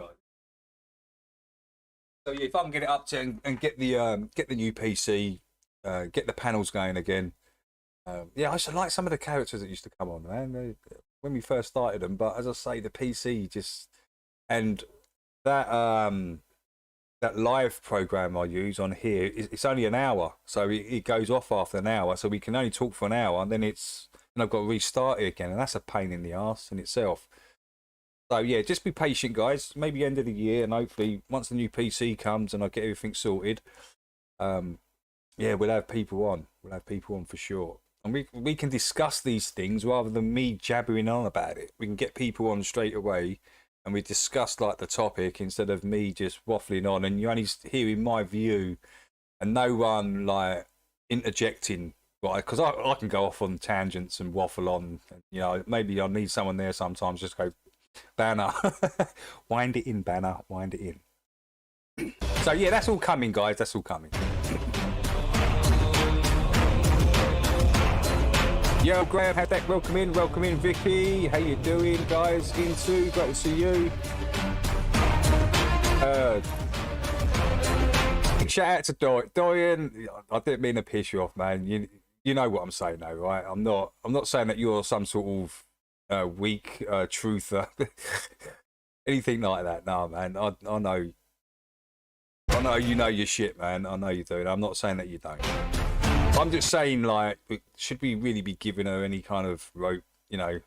So yeah, if I can get it up to and get the new PC, get the panels going again. Yeah, I used to like some of the characters that used to come on, man, when we first started them. But as I say, the PC just, and that that live program I use on here, it's only an hour, so it goes off after an hour, so we can only talk for an hour, and then I've got to restart it again, and that's a pain in the ass in itself. So yeah, just be patient, guys. Maybe end of the year, and hopefully once the new PC comes and I get everything sorted, yeah, we'll have people on. We'll have people on for sure, and we can discuss these things rather than me jabbering on about it. We can get people on straight away, and we discuss like the topic instead of me just waffling on, and you're only hearing my view and no one like interjecting, right? Because I can go off on tangents and waffle on. You know, maybe I need someone there sometimes. Just go, Banner, wind it in, Banner, wind it in. So yeah, that's all coming, guys. That's all coming. Yo, Graham, had that. Welcome in, Vicky. How you doing, guys? Insu, great to see you. Shout out to Dorian. I didn't mean to piss you off, man. You know what I'm saying, though, right? I'm not saying that you're some sort of weak truther, anything like that. No, man. I know you know your shit, man. I know you do. I'm not saying that you don't. I'm just saying, like, should we really be giving her any kind of rope, you know?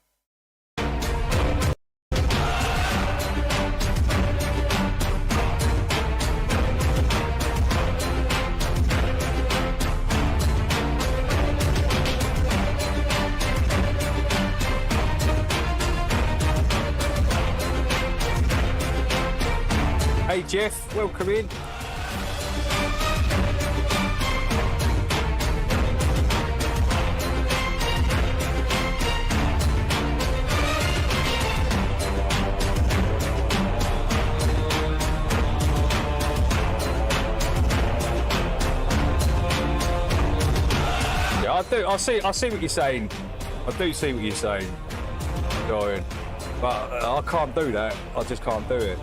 Hey Jeff, welcome in. I see what you're saying. I do see what you're saying, Dorian. But I can't do that. I just can't do it.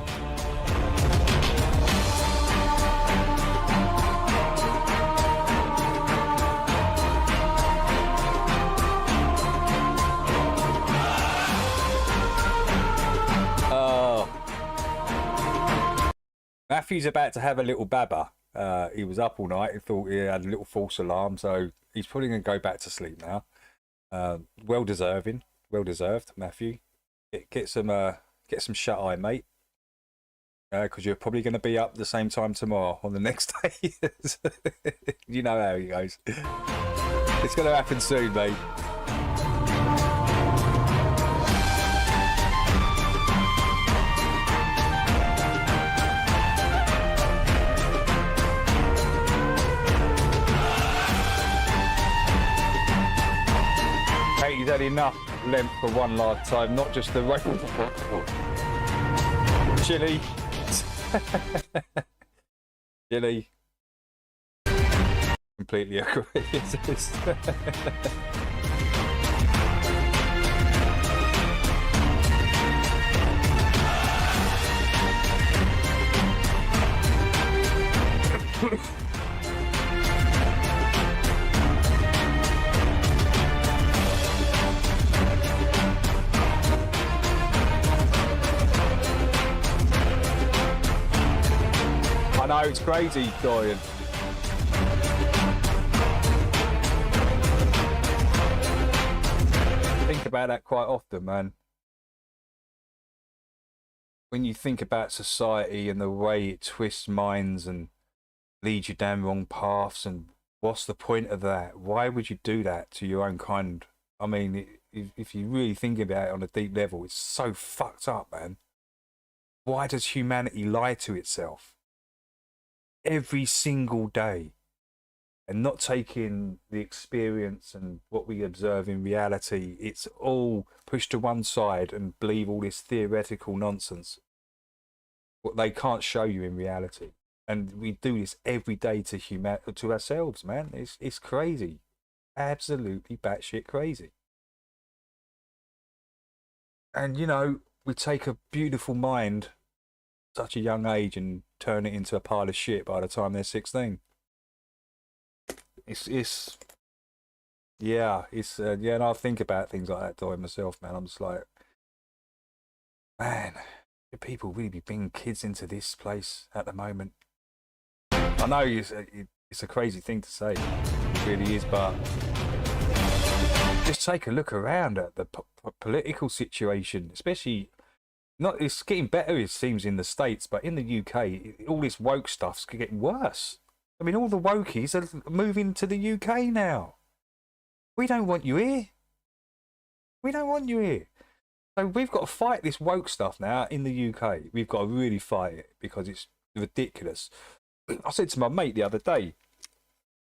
Matthew's about to have a little babber. He was up all night. He thought he had a little false alarm, so he's probably going to go back to sleep now. Well deserved, Matthew. Get some shut eye, mate. Because you're probably going to be up the same time tomorrow on the next day. You know how he goes. It's going to happen soon, mate. He's had enough length for one lifetime, not just the right. Chili. Chili. Completely agree. I know, it's crazy, Dorian. Think about that quite often, man. when you think about society and the way it twists minds and leads you down wrong paths, and what's the point of that? Why would you do that to your own kind? I mean, if you really think about it on a deep level, it's so fucked up, man. Why does humanity lie to itself every single day and not taking the experience and what we observe in reality? It's all pushed to one side and believe all this theoretical nonsense, what they can't show you in reality. And we do this every day to ourselves, man. It's crazy, absolutely batshit crazy. And you know, we take a beautiful mind at such a young age and turn it into a pile of shit by the time they're 16. Yeah, and I think about things like that to myself, man. I'm just like, man, do people really be bringing kids into this place at the moment? I know it's a crazy thing to say, it really is, but just take a look around at the political situation, especially. It's getting better, it seems, in the States, but in the UK, all this woke stuff's getting worse. I mean, all the wokies are moving to the UK now. We don't want you here. We don't want you here. So we've got to fight this woke stuff now in the UK. We've got to really fight it because it's ridiculous. I said to my mate the other day,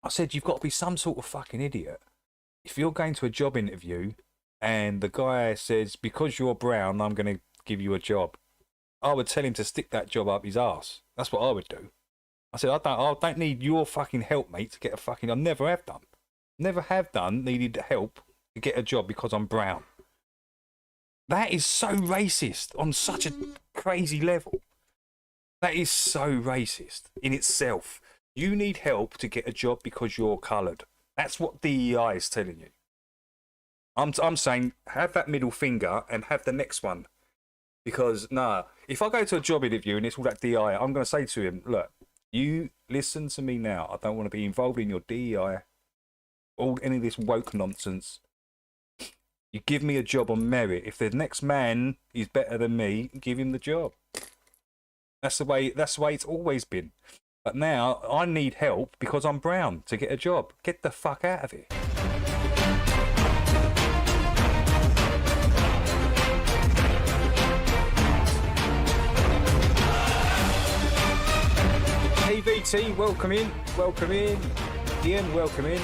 I said, you've got to be some sort of fucking idiot. If you're going to a job interview and the guy says, because you're brown, I'm going to give you a job, I would tell him to stick that job up his ass. That's what I would do. I said, I don't need your fucking help, mate, to get a fucking... I never have done. Never have done needed help to get a job because I'm brown. That is so racist on such a crazy level. That is so racist in itself. You need help to get a job because you're coloured. That's what DEI is telling you. I'm saying, have that middle finger and have the next one. Because, if I go to a job interview and it's all that DEI, I'm going to say to him, look, you listen to me now. I don't want to be involved in your DEI, any of this woke nonsense. You give me a job on merit. If the next man is better than me, give him the job. That's the way it's always been. But now I need help because I'm brown to get a job. Get the fuck out of here. Hey VT, welcome in. Welcome in. Ian, welcome in.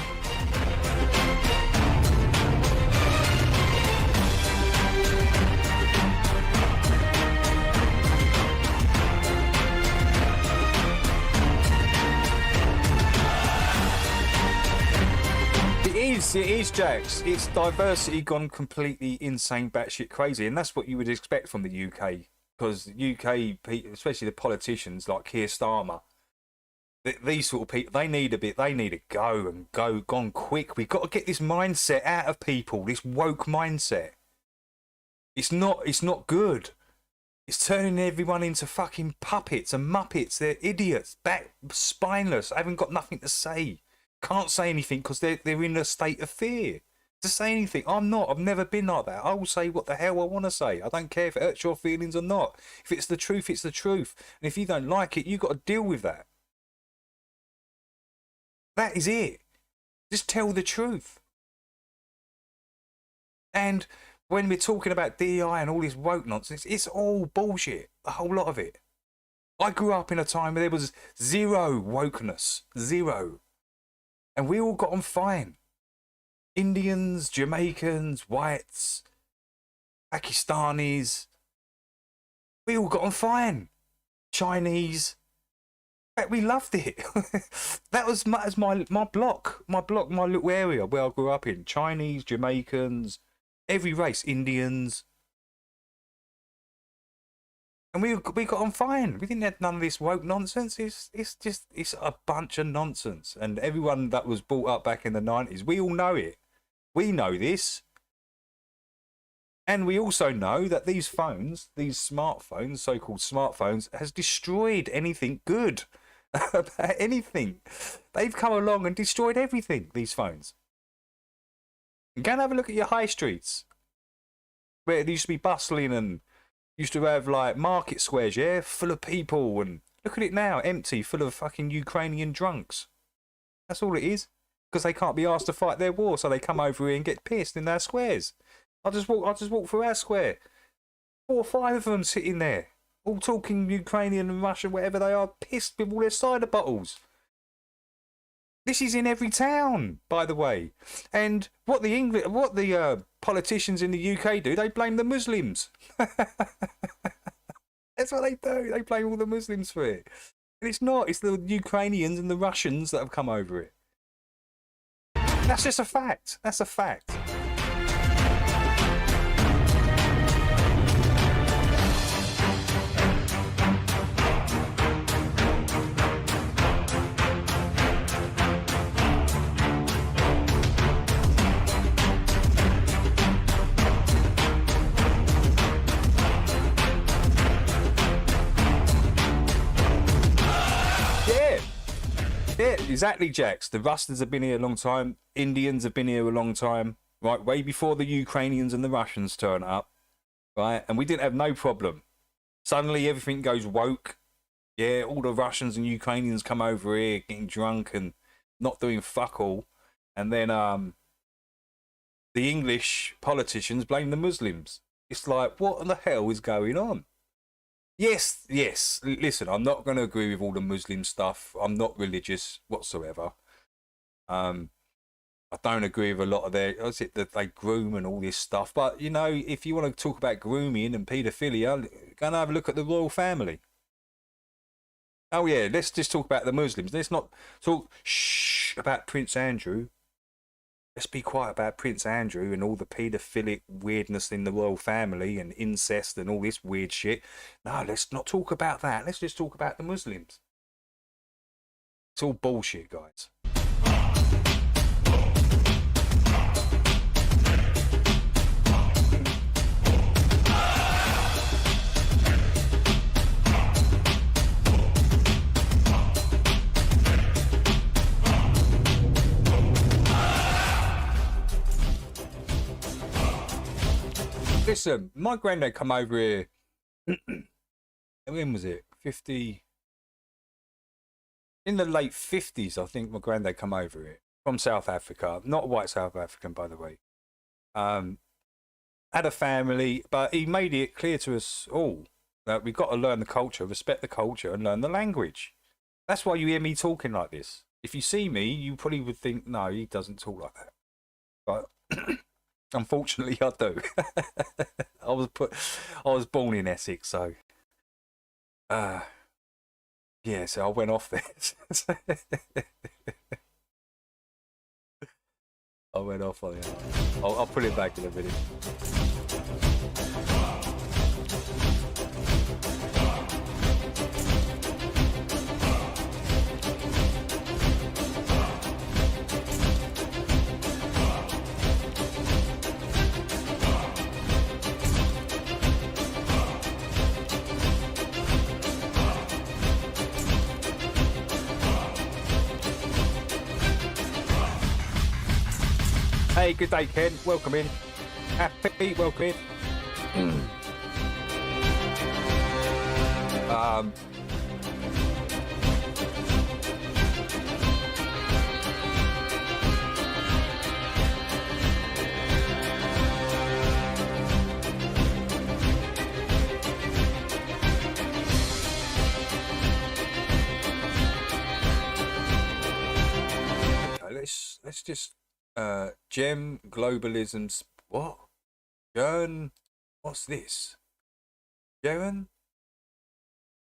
It is, Jax. It's diversity gone completely insane, batshit crazy, and that's what you would expect from the UK. Because the UK, especially the politicians like Keir Starmer, these sort of people, they need to go gone quick. We've got to get this mindset out of people, this woke mindset. It's not good. It's turning everyone into fucking puppets and muppets. They're idiots, spineless, haven't got nothing to say. Can't say anything because they're in a state of fear to say anything. I'm not. I've never been like that. I will say what the hell I want to say. I don't care if it hurts your feelings or not. If it's the truth, it's the truth. And if you don't like it, you've got to deal with that. That is it. Just tell the truth. And when we're talking about DEI and all this woke nonsense, it's all bullshit. A whole lot of it. I grew up in a time where there was zero wokeness. Zero. And we all got on fine. Indians, Jamaicans, whites, Pakistanis. We all got on fine. Chinese. We loved it. That was my block. My little area where I grew up in. Chinese, Jamaicans, every race, Indians. And we got on fine. We didn't have none of this woke nonsense. It's a bunch of nonsense. And everyone that was brought up back in the 90s, we all know it. We know this. And we also know that these phones, these smartphones, so-called smartphones, has destroyed anything good about anything. They've come along and destroyed everything, these phones. Go and have a look at your high streets, where it used to be bustling and Used to have like market squares, yeah, full of people, and look at it now, empty, full of fucking Ukrainian drunks. That's all it is. Because they can't be asked to fight their war, so they come over here and get pissed in their squares. I just walk through our square. 4 or 5 of them sitting there, all talking Ukrainian and Russian, whatever they are, pissed with all their cider bottles. This is in every town, by the way. And what the politicians in the UK do, they blame the Muslims. That's what they do. They blame all the Muslims for it. And it's not. It's the Ukrainians and the Russians that have come over it. That's just a fact. That's a fact. Yeah, exactly, Jax. The Russians have been here a long time. Indians have been here a long time, right? Way before the Ukrainians and the Russians turn up, right? And we didn't have no problem. Suddenly everything goes woke. Yeah, all the Russians and Ukrainians come over here getting drunk and not doing fuck all. And then the English politicians blame the Muslims. It's like, what the hell is going on? Yes. Listen, I'm not going to agree with all the Muslim stuff. I'm not religious whatsoever. I don't agree with a lot of that they groom and all this stuff. But, you know, if you want to talk about grooming and paedophilia, go and have a look at the royal family. Oh, yeah, let's just talk about the Muslims. Let's not talk about Prince Andrew. Let's be quiet about Prince Andrew and all the paedophilic weirdness in the royal family and incest and all this weird shit. No, let's not talk about that. Let's just talk about the Muslims. It's all bullshit, guys. Listen, my granddad come over here. When was it? 50. In the late 50s, I think my granddad come over here from South Africa. Not white South African, by the way. Had a family, but he made it clear to us all that we've got to learn the culture, respect the culture, and learn the language. That's why you hear me talking like this. If you see me, you probably would think, no, he doesn't talk like that. But unfortunately, I do. I was born in Essex, so yeah. So I went off there. I went off on it. I'll put it back in a minute. Hey, good day, Ken. Welcome in. Happy, welcome in. Let's just Gem globalism's what? Jeren, what's this? Jeren?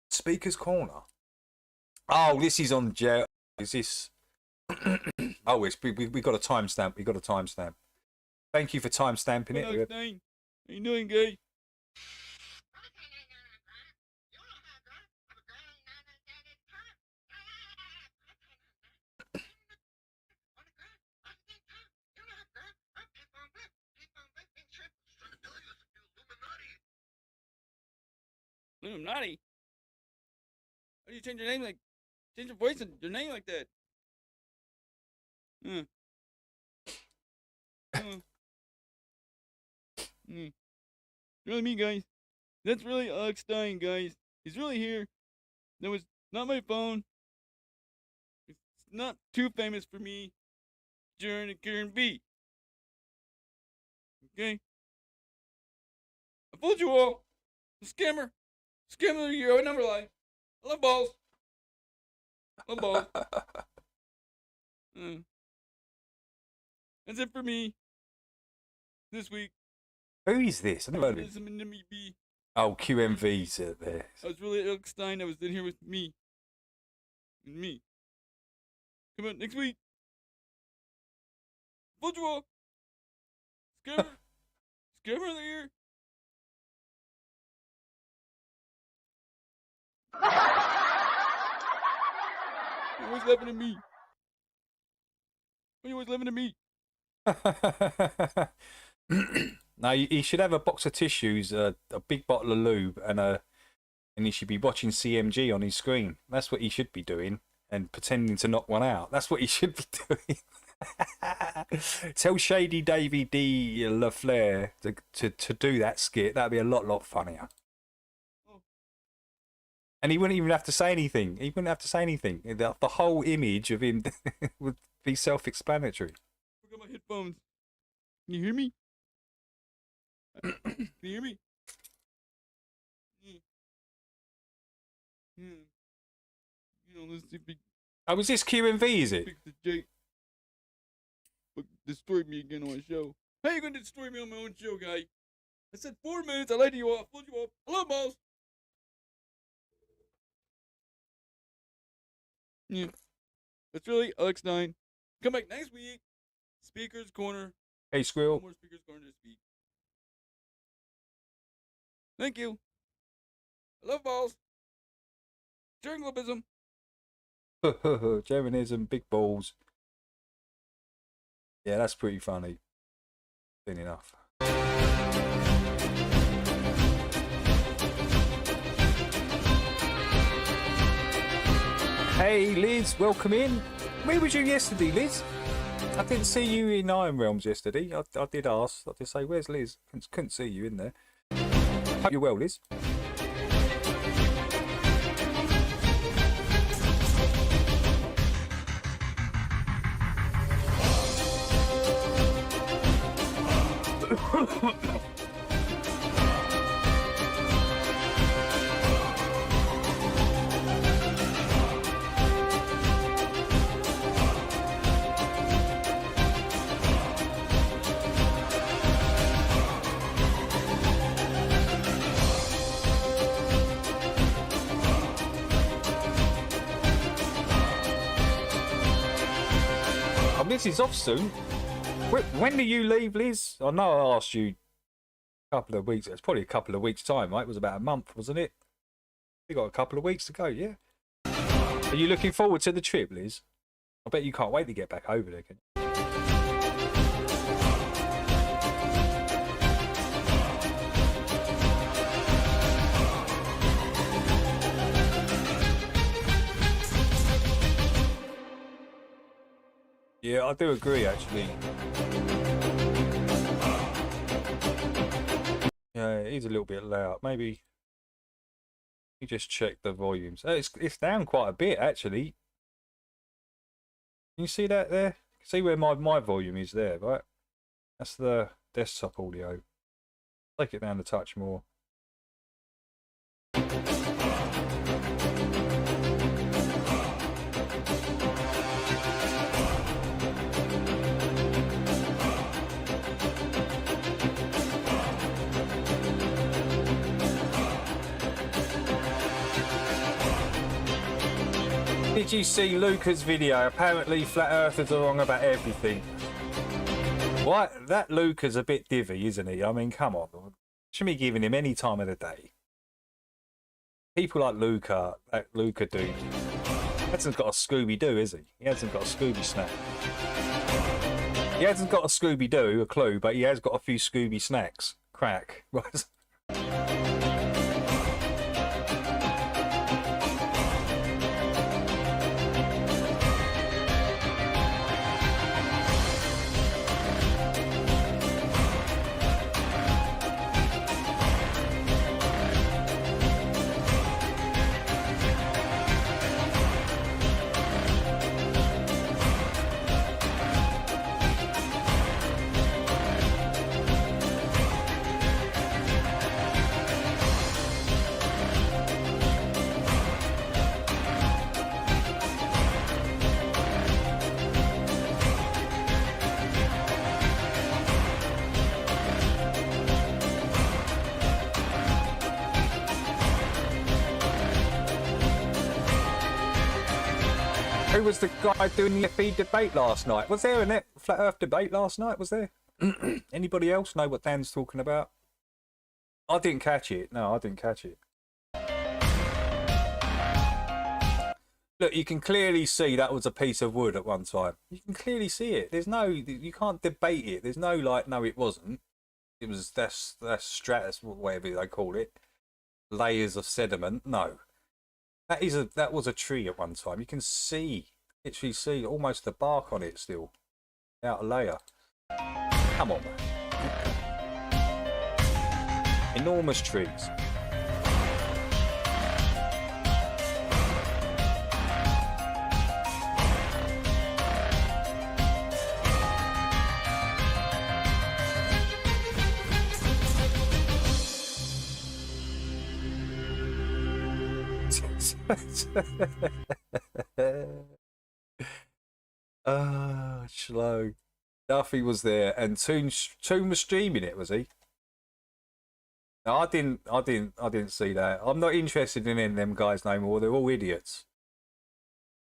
Speaker's Corner. Oh, this is on Jeren. Is this? Oh, we got a timestamp. We got a timestamp. Thank you for timestamping it. How you doing, guy? Illuminati? How do you change your name change your voice and your name like that? You know what I mean, guys? That's really Alex Stein, guys. He's really here. That was not my phone. It's not too famous for me. Jeren and Karen B. Okay? I fooled you all. I'm a scammer. Scammer of the year. I never lie. I love balls. Love balls. That's it for me. This week. Who is this? I never heard of him. Oh, QMV's there. I was really Alex Stein. I was in here with me. And me. Come on, next week. Fooled you all. Scammer. Scammer of the year. You're always laughing at me. Why are you always laughing at me? No, he should have a box of tissues, a big bottle of lube, and he should be watching CMG on his screen. That's what he should be doing, and pretending to knock one out. That's what he should be doing. Tell Shady Davy D. LaFleur to do that skit. That'd be a lot funnier. And he wouldn't even have to say anything. He wouldn't have to say anything. The whole image of him would be self-explanatory. I got my headphones. Can you hear me? Can you hear me? You know, let's see if he Oh, is this QMV, is it? fix the Jake. But destroyed me again on my show. How you gonna destroy me on my own show, guy? I said 4 minutes. I lied to you all. I fooled you all. I love balls. Yeah. That's really Alex Stein. Come back next week. Speaker's Corner. Hey, No Squirrel. more Speaker's Corner this week. Thank you. I love balls. Jeren Globism. Jerenism, big balls. Yeah, that's pretty funny. Soon enough. Hey, Liz, welcome in. Where was you yesterday, Liz? I didn't see you in Iron Realms yesterday. I did ask. I did say, where's Liz? Couldn't see you in there. Hope you're well, Liz. Liz is off soon. When do you leave, Liz? I know I asked you a couple of weeks. It's probably a couple of weeks' time, right? It was about a month, wasn't it? You got a couple of weeks to go, yeah? Are you looking forward to the trip, Liz? I bet you can't wait to get back over there, can you? Yeah, I do agree, actually. Yeah, it is a little bit loud. Maybe you just check the volumes. It's down quite a bit, actually. Can you see that there? See where my volume is there, right? That's the desktop audio. Take it down a touch more. Did you see Luca's video? Apparently flat earthers are wrong about everything. What? That Luca's a bit divvy, isn't he? I mean, come on. Shouldn't be giving him any time of the day. People like Luca, that Luca dude, hasn't got a Scooby-Doo, is he? He hasn't got a Scooby-Snack. He hasn't got a Scooby-Doo, a clue, but he has got a few Scooby-Snacks. Crack. Right? Who was the guy doing the FE debate last night? Was there a flat Earth debate last night? Was there? Anybody else know what Dan's talking about? I didn't catch it. No, I didn't catch it. Look, you can clearly see that was a piece of wood at one time. You can clearly see it. There's no, you can't debate it. There's no like, no, it wasn't. It was that's stratus, whatever they call it, layers of sediment. No, that was a tree at one time. You can see, literally see almost the bark on it still, outer layer. Come on, man. Enormous trees. Slow. Duffy was there, and Toon was streaming it, was he? No, I didn't see that. I'm not interested in any of them guys no more. They're all idiots.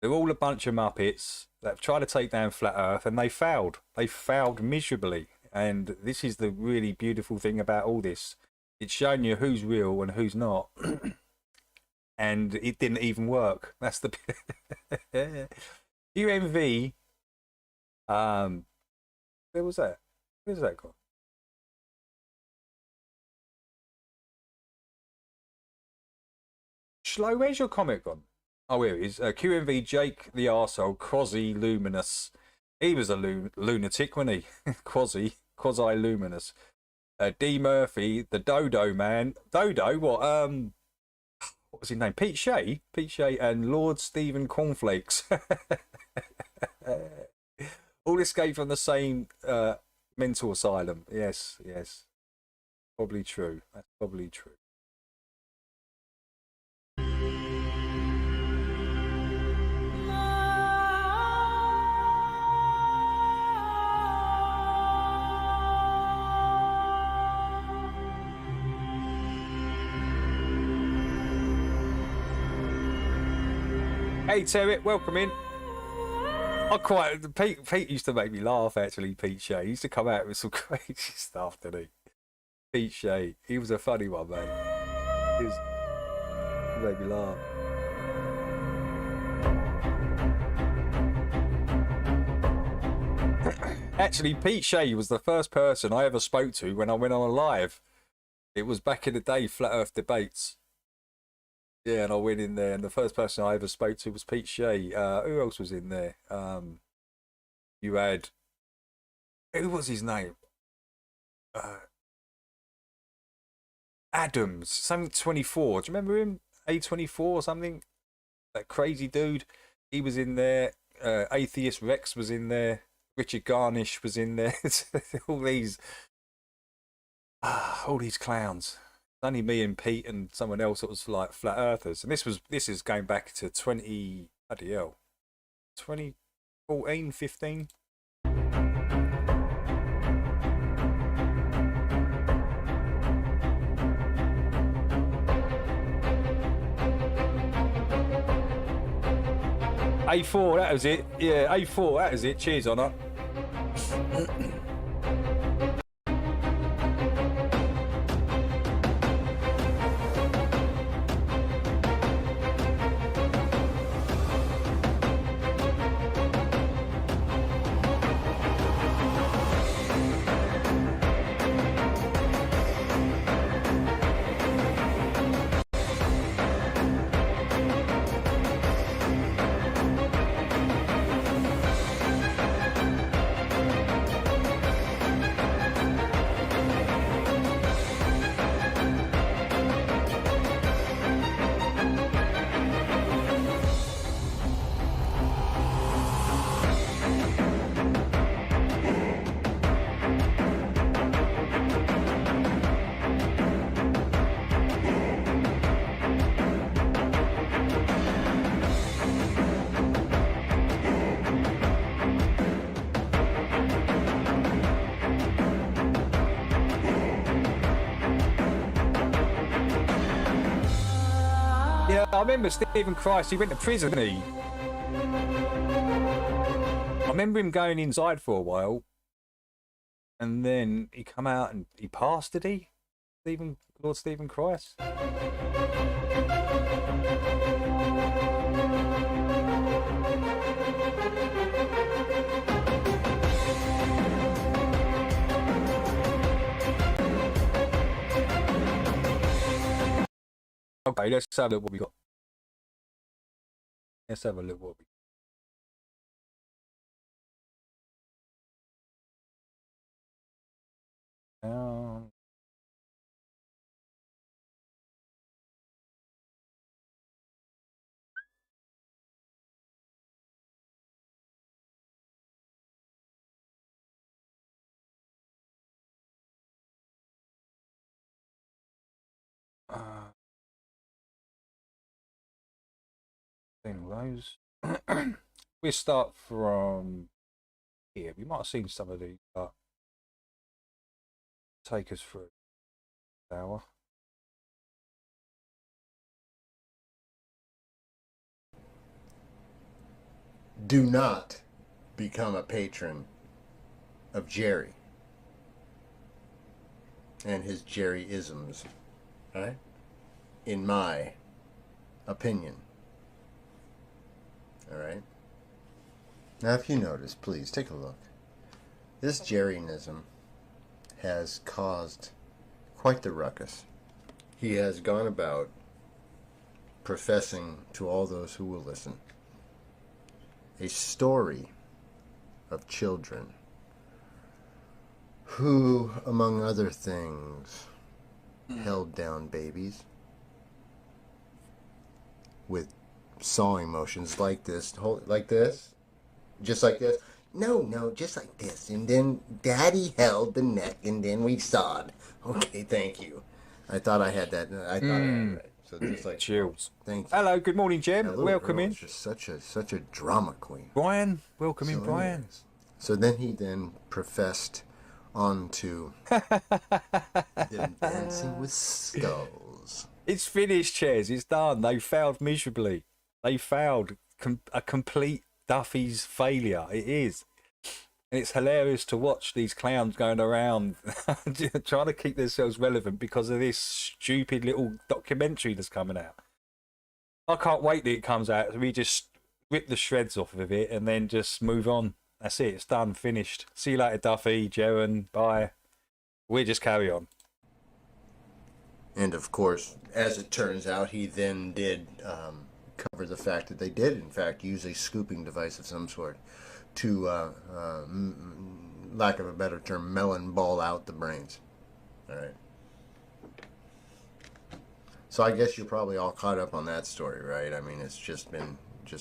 They're all a bunch of muppets that have tried to take down Flat Earth, and they failed. They failed miserably. And this is the really beautiful thing about all this. It's showing you who's real and who's not. And it didn't even work. That's the UMV. Where was that? Where's that gone? Slow, where's your comment gone? Oh, here it is. QMV Jake the arsehole, Quasi Luminous. He was a lunatic, wasn't he? Quasi Luminous. D Murphy, the Dodo man. Dodo, what? What was his name? Pete Shea, and Lord Stephen Cornflakes. All escaped from the same mental asylum. Yes. Probably true. That's probably true. Hey Terry, welcome in. Pete used to make me laugh actually, Pete Shea. He used to come out with some crazy stuff, didn't he? Pete Shea. He was a funny one, man. He made me laugh. Actually, Pete Shea was the first person I ever spoke to when I went on a live. It was back in the day, Flat Earth debates. Yeah, and I went in there, and the first person I ever spoke to was Pete Shea. Who else was in there? You had... Who was his name? Adams, something 24. Do you remember him? A24 or something? That crazy dude. He was in there. Atheist Rex was in there. Richard Garnish was in there. all these clowns. Only me and Pete and someone else that was like flat earthers, and this is going back to 2014, 15. A4, that was it. Yeah, A4, that was it. Cheers on it. I remember Stephen Christ, he went to prison, didn't he? remember him going inside for a while, and then he come out and he passed, did he? Lord Stephen Christ. Okay, let's have a look what we got. Let's have a look what we got. Those. We start from here. We might have seen some of these, but take us through an hour. Do not become a patron of Jerry and his Jerry-isms, right? In my opinion. All right? Now, if you notice, please take a look. This Jerryism has caused quite the ruckus. He has gone about professing to all those who will listen a story of children who, among other things, held down babies with sawing motions like this, like this, just like this. No, just like this. And then Daddy held the neck, and then we sawed. Okay, thank you. I thought I had that. I thought I had it right. So just like chills. Thank you. Hello, good morning, Jem. Welcome in. Just such a drama queen. Brian, welcome in, Brian. Anyways, so then he professed onto them dancing with skulls. It's finished, Ches. It's done. They failed miserably. They failed. A complete Duffy's failure. It is. And it's hilarious to watch these clowns going around trying to keep themselves relevant because of this stupid little documentary that's coming out. I can't wait till it comes out. We just rip the shreds off of it and then just move on. That's it. It's done. Finished. See you later, Duffy, Jeren. Bye. We just carry on. And of course, as it turns out, he then did cover the fact that they did, in fact, use a scooping device of some sort to, lack of a better term, melon ball out the brains. All right. So I guess you're probably all caught up on that story, right? I mean, it's just been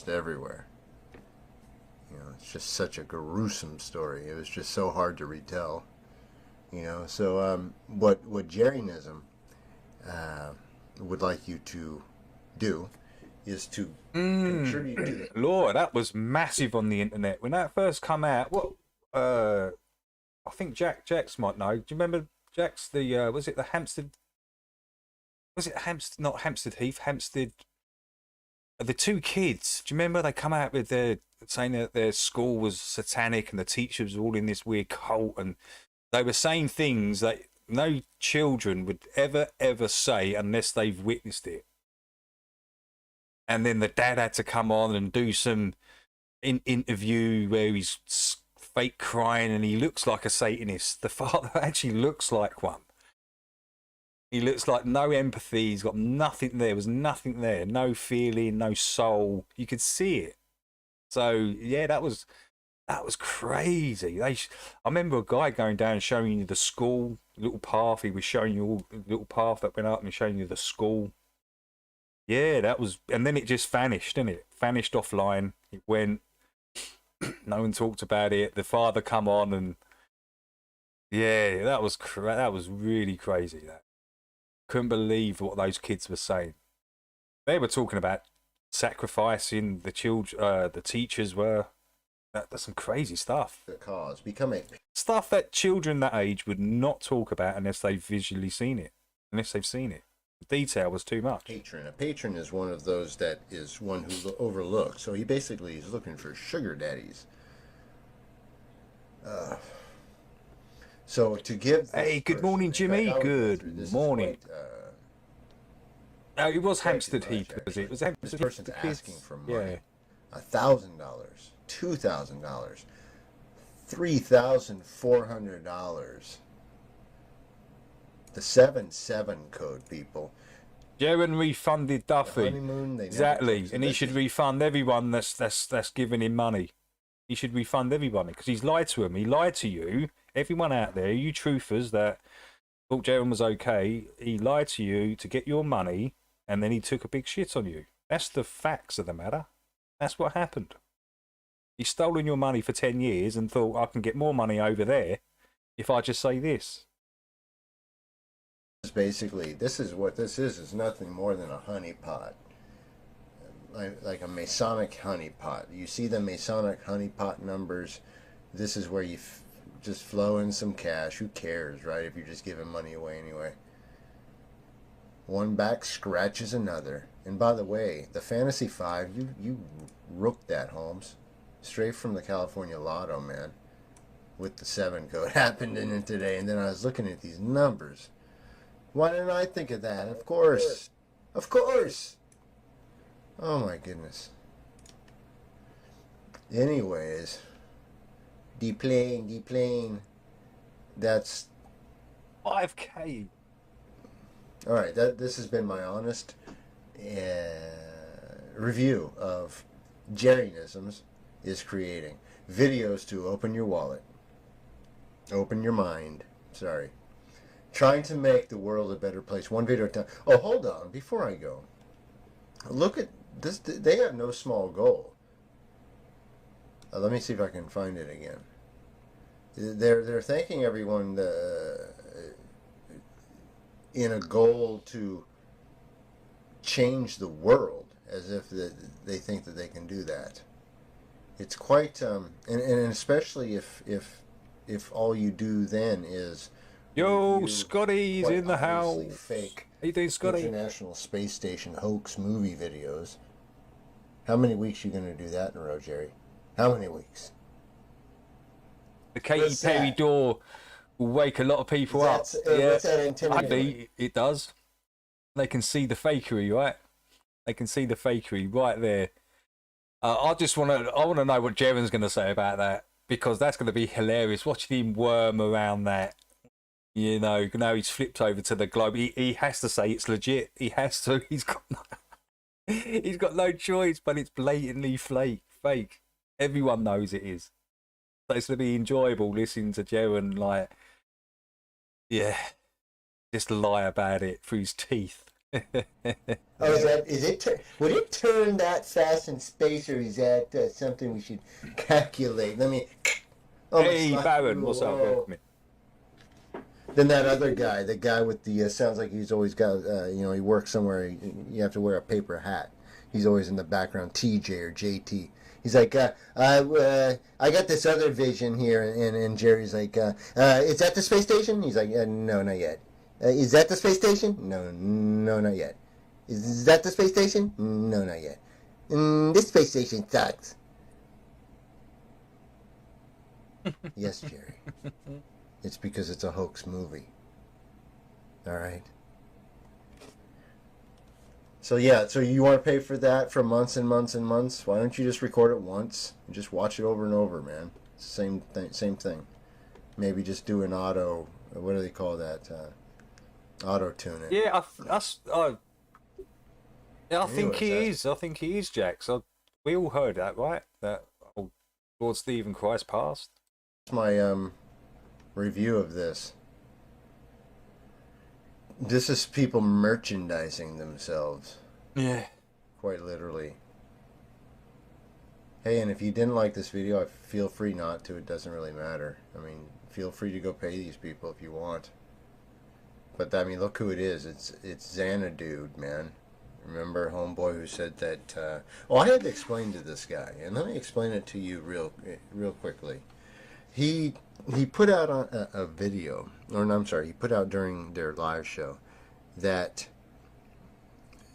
everywhere. You know, it's just such a gruesome story. It was just so hard to retell. You know, so what Jerianism would like you to do is to contribute to the... Lord, that was massive on the internet when that first come out. What? I think Jax might know. Do you remember Jax? The was it the Hampstead? Was it Hampstead? Not Hampstead Heath. Hampstead. The two kids. Do you remember they come out with their saying that their school was satanic and the teachers were all in this weird cult, and they were saying things that no children would ever say unless they've witnessed it. And then the dad had to come on and do some interview where he's fake crying and he looks like a Satanist. The father actually looks like one. He looks like no empathy. He's got nothing there. There was nothing there. No feeling, no soul. You could see it. So, yeah, that was crazy. I remember a guy going down and showing you the school, little path. He was showing you all the little path that went up and showing you the school. Yeah, that was, and then it just vanished, didn't it? Vanished offline. It went. No one talked about it. The father come on, and yeah, that was really crazy. That couldn't believe what those kids were saying. They were talking about sacrificing the children. The teachers were. That's some crazy stuff. The cause stuff that children that age would not talk about unless they've visually seen it, unless they've seen it. The detail was too much. A patron is one of those that is one who overlooks. So he basically is looking for sugar daddies So to give. Hey, good morning, Jimmy. Good morning. No, it was Hampstead Heath, was it? It was Hampstead This Heath. person's The kids? asking for money. Yeah. $1,000, $2,000, $3,400. The 7-7 code, people. Jeren refunded Duffy. Honeymoon, they Exactly, never and he should refund everyone that's giving him money. He should refund everyone because he's lied to him. He lied to you, everyone out there, you truthers that thought Jeren was okay. He lied to you to get your money, and then he took a big shit on you. That's the facts of the matter. That's what happened. He's stolen your money for 10 years and thought I can get more money over there if I just say this. Basically, this is what this is. It's nothing more than a honeypot, like a Masonic honeypot. You see the Masonic honeypot numbers. This is where you just flow in some cash. Who cares, right? If you're just giving money away anyway. One back scratches another. And by the way, the Fantasy 5, you rooked that, Holmes. Straight from the California Lotto, man. With the 7 code. Happened in it today. And then I was looking at these numbers. Why didn't I think of that? Of course. Of course. Oh my goodness. Anyways. Deplane. That's 5K. Alright, this has been my honest review of Jerenisms is creating. Videos to open your wallet. Open your mind. Sorry. Trying to make the world a better place. One video at a time. Oh, hold on. Before I go. Look at this. They have no small goal. Let me see if I can find it again. They're thanking everyone in a goal to change the world, as if they think that they can do that. It's quite and especially if all you do then is yo, Scotty's in the house. Fake. How you doing, Scotty? International Space Station hoax movie videos. How many weeks you going to do that in a row, Jerry? How many weeks? The Katy Perry door will wake a lot of people up. What's that intimidating? It does. They can see the fakery, right? They can see the fakery right there. I want to know what Jeren's going to say about that, because that's going to be hilarious. Watching him worm around that. You know, now he's flipped over to the globe. He has to say it's legit. He has to. He's got no choice, but it's blatantly fake. Everyone knows it is. So it's going to be enjoyable listening to Jeren, like, yeah, just lie about it through his teeth. Would it turn that fast in space, or is that something we should calculate? Let me. Hey, Baron, what's up? Welcome. Then that other guy, the guy with the sounds like he's always got, he works somewhere. You have to wear a paper hat. He's always in the background, TJ or JT. He's like, I got this other vision here, and Jerry's like, is that the space station? He's like, no, not yet. Is that the space station? No, not yet. Is that the space station? No, not yet. This space station sucks. Yes, Jerry. It's because it's a hoax movie. All right. So yeah, so you want to pay for that for months and months and months? Why don't you just record it once and just watch it over and over, man? Same thing. Maybe just do an auto. What do they call that? Auto tune it. Yeah, I think he is. I think he is, Jax. We all heard that, right? That Lord Stephen Christ passed. That's my review of this. This is people merchandising themselves. Yeah. Quite literally. Hey, and if you didn't like this video, feel free not to. It doesn't really matter. I mean, feel free to go pay these people if you want. But, I mean, look who it is. It's Xanadu, man. Remember homeboy who said that... I had to explain to this guy. And let me explain it to you real quickly. He put out a video, he put out during their live show that,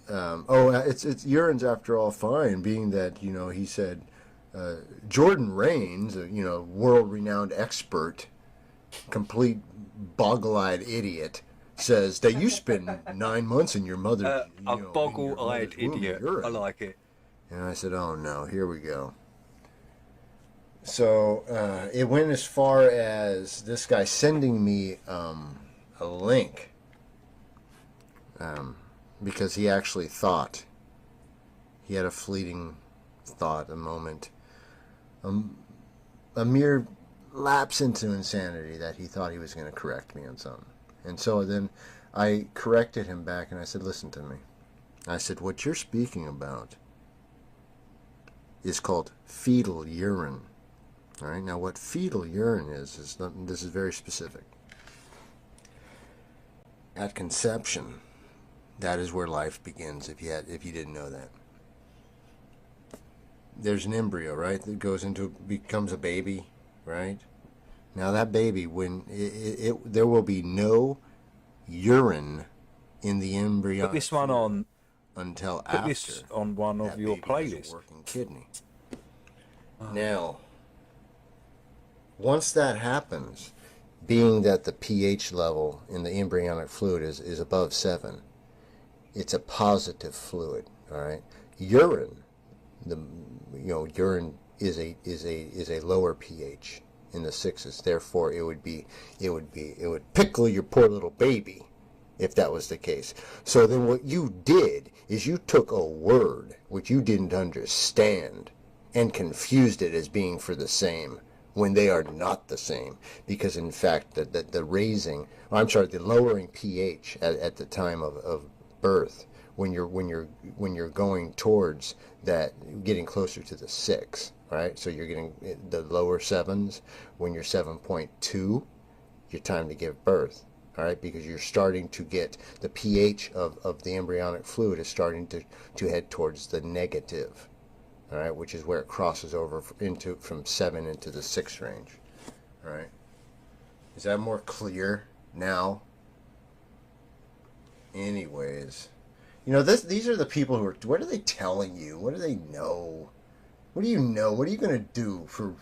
it's urines after all fine, being that, he said, Jordan Rains, a world-renowned expert, complete boggle-eyed idiot, says that you spend 9 months in your mother's, A boggle-eyed idiot. I like it. And I said, oh no, here we go. So it went as far as this guy sending me a link because he actually thought, he had a fleeting thought, a moment, a mere lapse into insanity that he thought he was going to correct me on something. And so then I corrected him back and I said, listen to me. I said, what you're speaking about is called fetal urine. All right. Now, what fetal urine is this is very specific. At conception, that is where life begins. If you didn't know that, there's an embryo, right, that goes becomes a baby, right? Now that baby, when there will be no urine in the embryo. Put this one on. Until Put this on one of your playlists. Working kidney. Now, once that happens, being that the pH level in the embryonic fluid is above 7, it's a positive fluid. All right, urine, urine is a lower pH in the 6s. Therefore, it would pickle your poor little baby if that was the case. So then what you did is you took a word which you didn't understand and confused it as being for the same when they are not the same, because in fact the lowering pH at the time of birth, when you're going towards that, getting closer to the 6, right? So you're getting the lower 7s. When you're 7.2, your time to give birth. All right, because you're starting to get the pH of the embryonic fluid is starting to head towards the negative. All right, which is where it crosses over from 7 into the 6 range. All right, is that more clear now? Anyways, these are the people who are. What are they telling you? What do they know? What do you know? What are you going to do for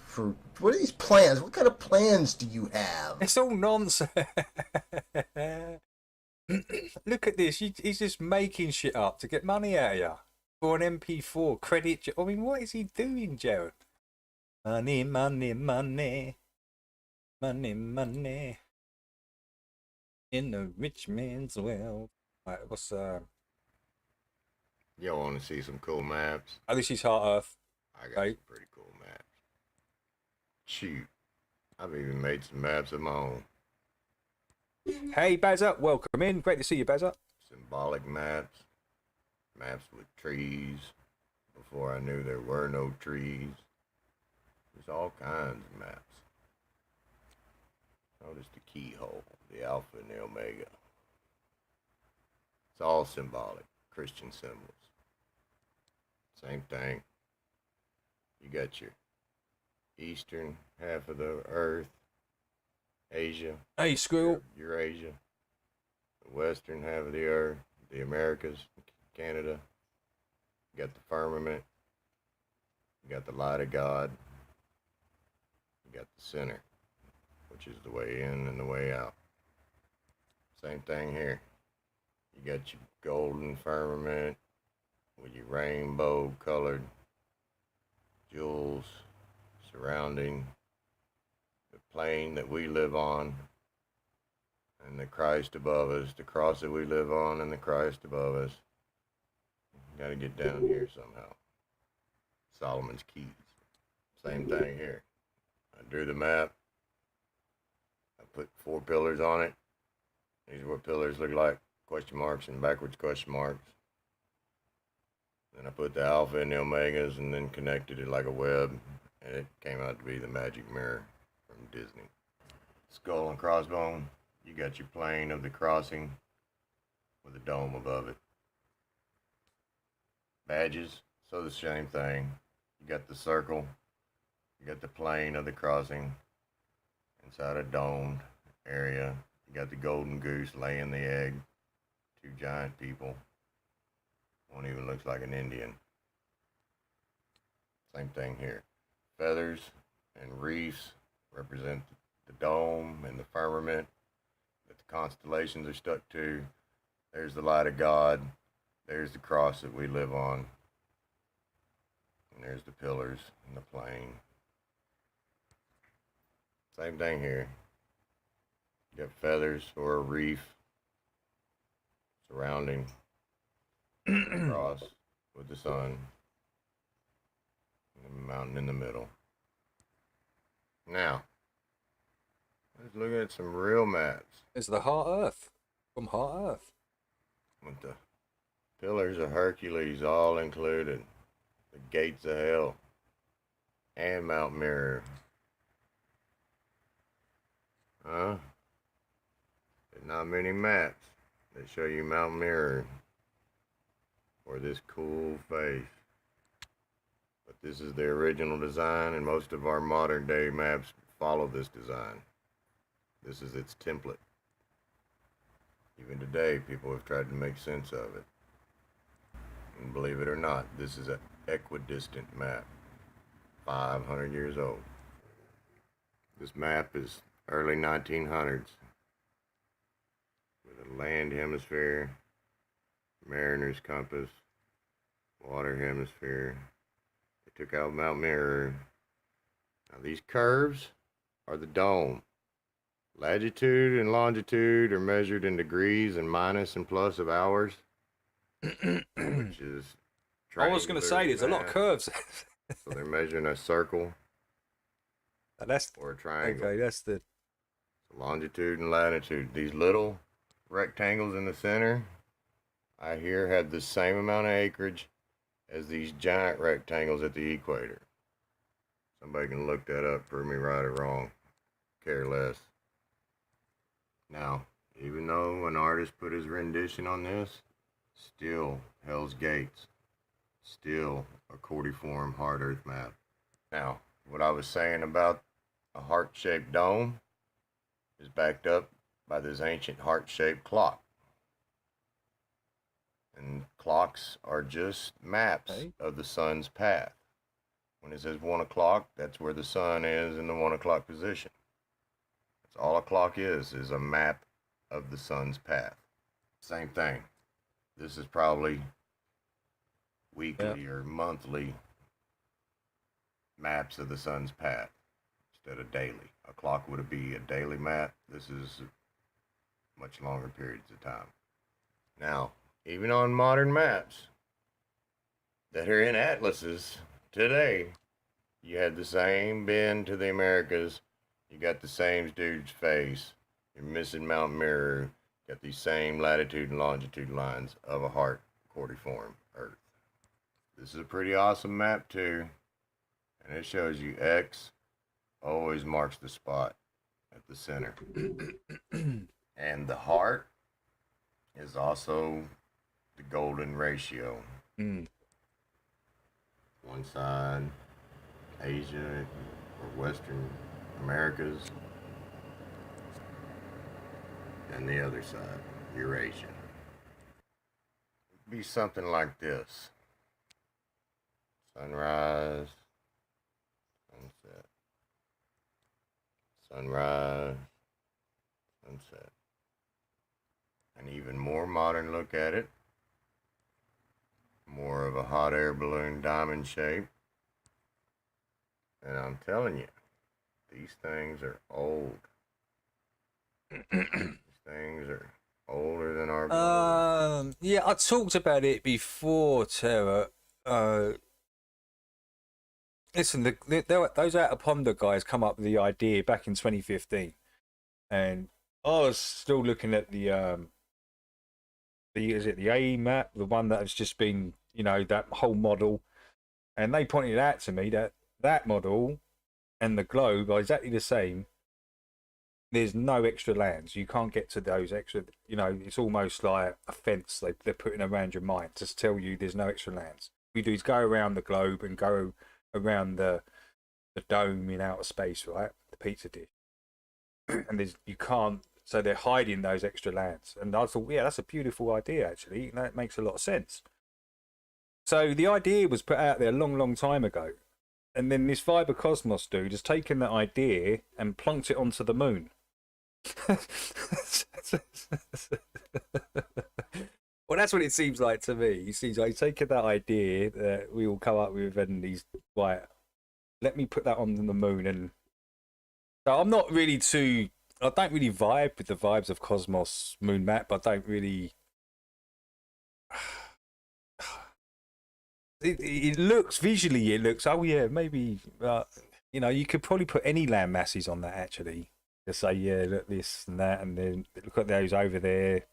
what are these plans? What kind of plans do you have? It's all nonsense. Look at this. He's just making shit up to get money out of you for an MP4 credit. I mean, what is he doing, Jeren? Money, money, money. Money, money. In the rich man's world. Right, what's Y'all want to see some cool maps? Oh, this is Heart Earth. I got some pretty cool maps. Shoot, I've even made some maps of my own. Hey, Bazza, welcome in. Great to see you, Bazza. Symbolic maps. Maps with trees. Before I knew there were no trees. There's all kinds of maps. Notice the keyhole, the Alpha and the Omega. It's all symbolic, Christian symbols. Same thing. You got your eastern half of the earth, Asia. Hey, Squirrel. Eurasia. The western half of the earth, the Americas, Canada. You got the firmament. You got the light of God. You got the center, which is the way in and the way out. Same thing here. You got your golden firmament with your rainbow colored jewels surrounding the plane that we live on, and the Christ above us, the cross that we live on, and the Christ above us. Got to get down here somehow. Solomon's Keys. Same thing here. I drew the map. I put 4 pillars on it. These are what pillars look like. Question marks and backwards question marks. Then I put the alpha and the omegas and then connected it like a web. And it came out to be the magic mirror from Disney. Skull and crossbone. You got your plane of the crossing with a dome above it. Badges. So the same thing. You got the circle. You got the plane of the crossing inside a domed area. You got the golden goose laying the egg. 2 giant people. One even looks like an Indian. Same thing here. feathers and reefs represent the dome and the firmament that the constellations are stuck to. There's the light of God. There's the cross that we live on. And there's the pillars and the plane. Same thing here. You got feathers for a reef surrounding the cross with the sun and the mountain in the middle. Now, let's look at some real maps. It's the Heart Earth. From Heart Earth. With the pillars of Hercules all included. The gates of hell. And Mount Mirror. Huh? There's not many maps that show you Mount Mirror or this cool face. But this is the original design, and most of our modern day maps follow this design. This is its template. Even today, people have tried to make sense of it. And believe it or not, this is an equidistant map, 500 years old. This map is early 1900s, with a land hemisphere, mariner's compass, water hemisphere. They took out Mount Mirror. Now these curves are the dome. Latitude and longitude are measured in degrees and minus and plus of hours, which is I was going to say, there's a lot of curves. So they're measuring a circle or a triangle. Okay, that's the longitude and latitude. These little rectangles in the center, I hear, have the same amount of acreage as these giant rectangles at the equator. Somebody can look that up, prove me right or wrong. Care less. Now, even though an artist put his rendition on this, still Hell's Gates. Still a cordiform hard earth map. Now, what I was saying about a heart-shaped dome is backed up by this ancient heart-shaped clock. And clocks are just maps of the sun's path. When it says 1 o'clock, that's where the sun is in the 1 o'clock position. That's all a clock is a map of the sun's path. Same thing. This is probably weekly or monthly maps of the sun's path instead of daily. A clock would be a daily map. This is much longer periods of time. Now, even on modern maps that are in atlases today, you had the same bend to the Americas. You got the same dude's face. You're missing Mount Mirror. Got these same latitude and longitude lines of a heart cordiform Earth. This is a pretty awesome map too. And it shows you X always marks the spot at the center. And the heart is also the golden ratio. One side, Asia or Western Americas, and the other side, Eurasia. It'd be something like this. Sunrise, sunset, sunrise, sunset. An even more modern look at it. More of a hot air balloon diamond shape. And I'm telling you, these things are old. These things are older than our balloons. Yeah, I talked about it before, Tara. Listen, those Out of Ponder guys come up with the idea back in 2015, and I was still looking at the A map, the one that has just been, that whole model, and they pointed out to me that model and the globe are exactly the same. There's no extra lands. You can't get to those extra. It's almost like a fence they're putting around your mind to tell you there's no extra lands. What we do is go around the globe and go around the dome in outer space, right? The pizza dish, and you can't. So they're hiding those extra lands. And I thought, yeah, that's a beautiful idea actually. That makes a lot of sense. So the idea was put out there a long, long time ago, And then this Fiber Cosmos dude has taken that idea and plunked it onto the moon. Well, that's what it seems like to me. He seems like he's taken that idea that we all come up with, and he's like, let me put that on the moon. And so I'm not really too, I don't really vibe with the vibes of Cosmos moon map. I don't really. It looks visually, it looks, oh yeah, maybe, you know, you could probably put any land masses on that actually. Just say, yeah, look this and that, and then look at those over there.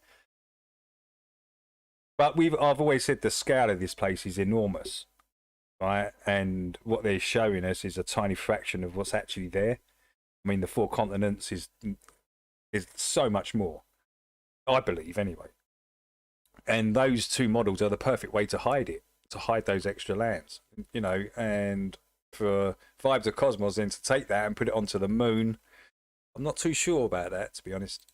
But I've always said the scale of this place is enormous, right? And what they're showing us is a tiny fraction of what's actually there. I mean, the 4 continents is so much more, I believe, anyway. And those 2 models are the perfect way to hide it, to hide those extra lands, you know. And for Vibes of Cosmos then to take that and put it onto the moon, I'm not too sure about that, to be honest.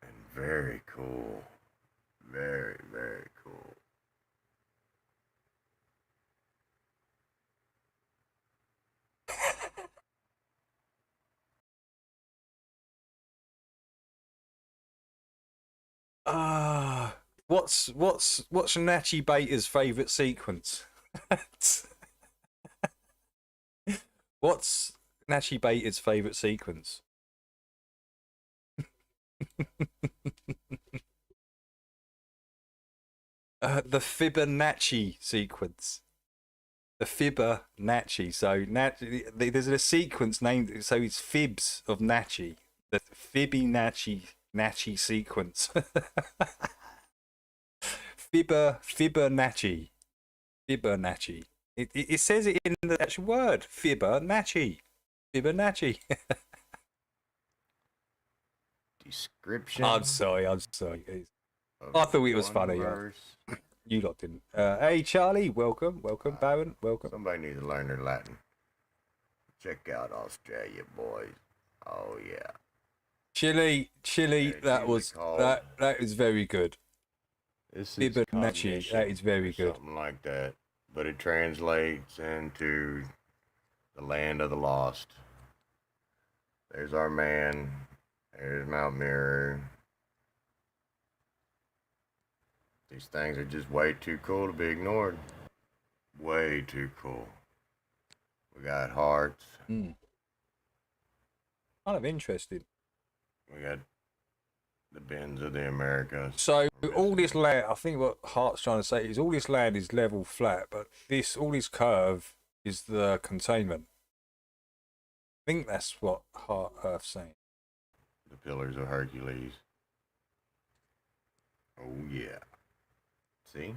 And very cool. Very, very cool. What's Nachi Beta's favourite sequence? What's Nachi Beta's favourite sequence? The Fibonacci sequence. The Fibonacci. So there's a sequence named, so it's Fibs of Nachi. The Fibonacci sequence. Fibonacci. Fibonacci. It says it in the actual word. Fibonacci. Fibonacci. Description. I'm sorry. I thought it was funny. You lot didn't. Hey, Charlie, welcome. Baron, welcome. Somebody needs to learn their Latin. Check out Australia, boys. Oh, yeah. Chile, that was very good. This is Fibonacci, that is very good. Something like that. But it translates into the land of the lost. There's our man. There's Mount Mirror. These things are just way too cool to be ignored. Way too cool. We got hearts. Kind of interesting. We got the bends of the Americas. So all this land, I think what Hart's trying to say is all this land is level flat, but all this curve is the containment. I think that's what Hart Earth's saying. The Pillars of Hercules. Oh yeah. See?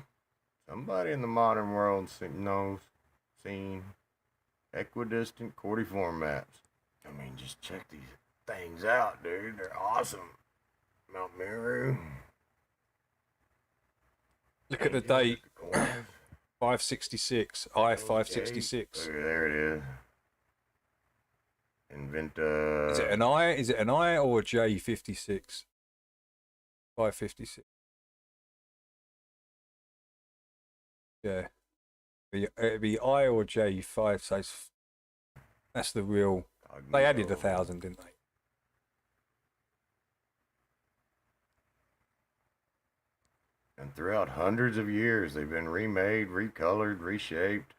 Somebody in the modern world knows, seen equidistant cortiform maps. I mean, just check these things out, dude. They're awesome. Mount Meru. Look at the date. 566. I-566. There it is. Inventa. Is it an I? Is it an I or a J56? 556. Yeah. It'd be I or J5. So that's the real. They added 1,000, didn't they? And throughout hundreds of years, they've been remade, recolored, reshaped.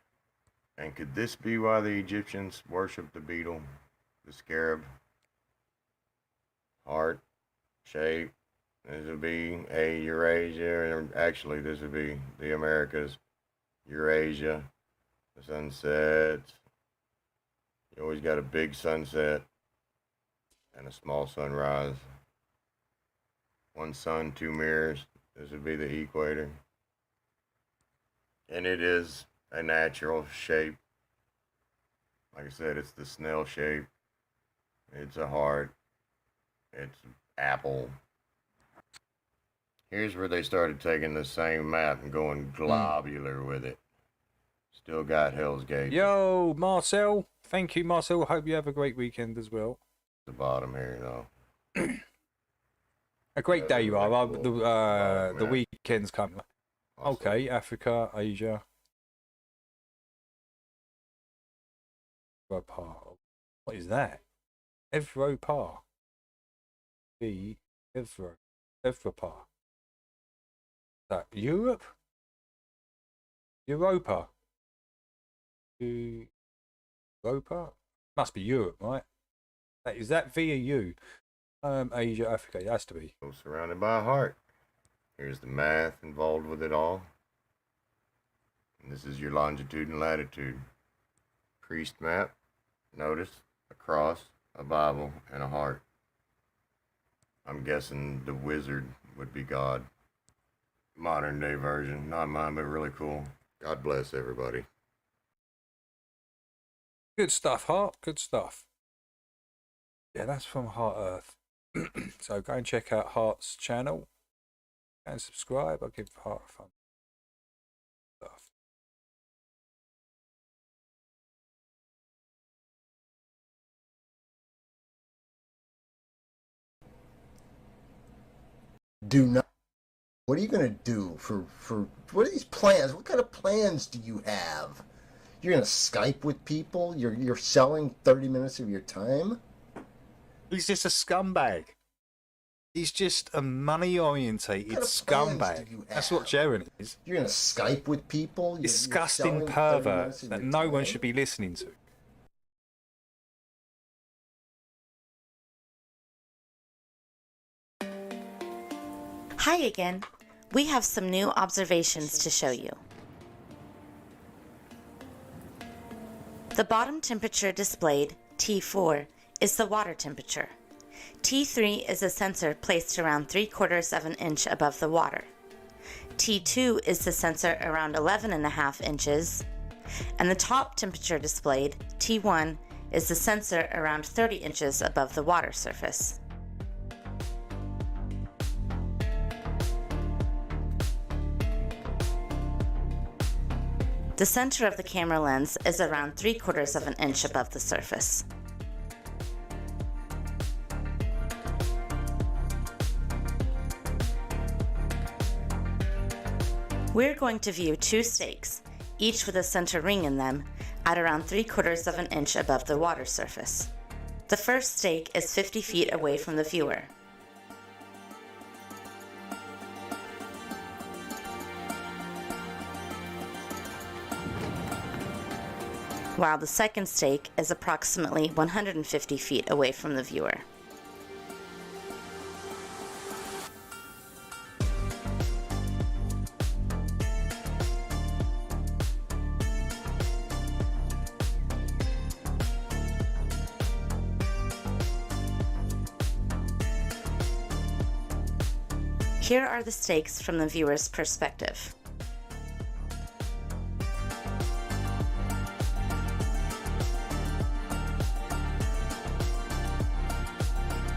And could this be why the Egyptians worshipped the beetle, the scarab? Heart, shape. This would be a Eurasia, or actually this would be the Americas. Eurasia, the sunsets. You always got a big sunset and a small sunrise. One sun, 2 mirrors. This would be the equator. And it is a natural shape. Like I said, it's the snail shape. It's a heart. It's apple. Here's where they started taking the same map and going globular with it. Still got Hell's Gate. Yo, Marcel. Thank you, Marcel. Hope you have a great weekend as well. The bottom here, though. A great day, you are. The weekend's coming. Okay, Africa, Asia. Evropar. What is that? Evropar. Evropar. That Europe? Europa. Europa? Must be Europe, right? Is that V or U? Asia, Africa, it has to be. Surrounded by a heart. Here's the math involved with it all. And this is your longitude and latitude. Priest map. Notice a cross, a Bible, and a heart. I'm guessing the wizard would be God. Modern day version. Not mine, but really cool. God bless everybody. Good stuff, Hart. Good stuff. Yeah, that's from Heart Earth. So go and check out Hart's channel and subscribe. I'll give Hart fun stuff. Do not. What are you going to do for what are these plans? What kind of plans do you have? You're going to Skype with people? You're selling 30 minutes of your time? He's just a scumbag. He's just a money-orientated scumbag. That's what Jeren is. You're going to Skype with people? Disgusting pervert that no one should be listening to. Hi again. We have some new observations to show you. The bottom temperature displayed, T4, is the water temperature. T3 is a sensor placed around 3/4 of an inch above the water. T2 is the sensor around 11.5 inches. And the top temperature displayed, T1, is the sensor around 30 inches above the water surface. The center of the camera lens is around 3/4 of an inch above the surface. We're going to view two stakes, each with a center ring in them, at around 3/4 of an inch above the water surface. The first stake is 50 feet away from the viewer. While the second stake is approximately 150 feet away from the viewer. Here are the stakes from the viewer's perspective.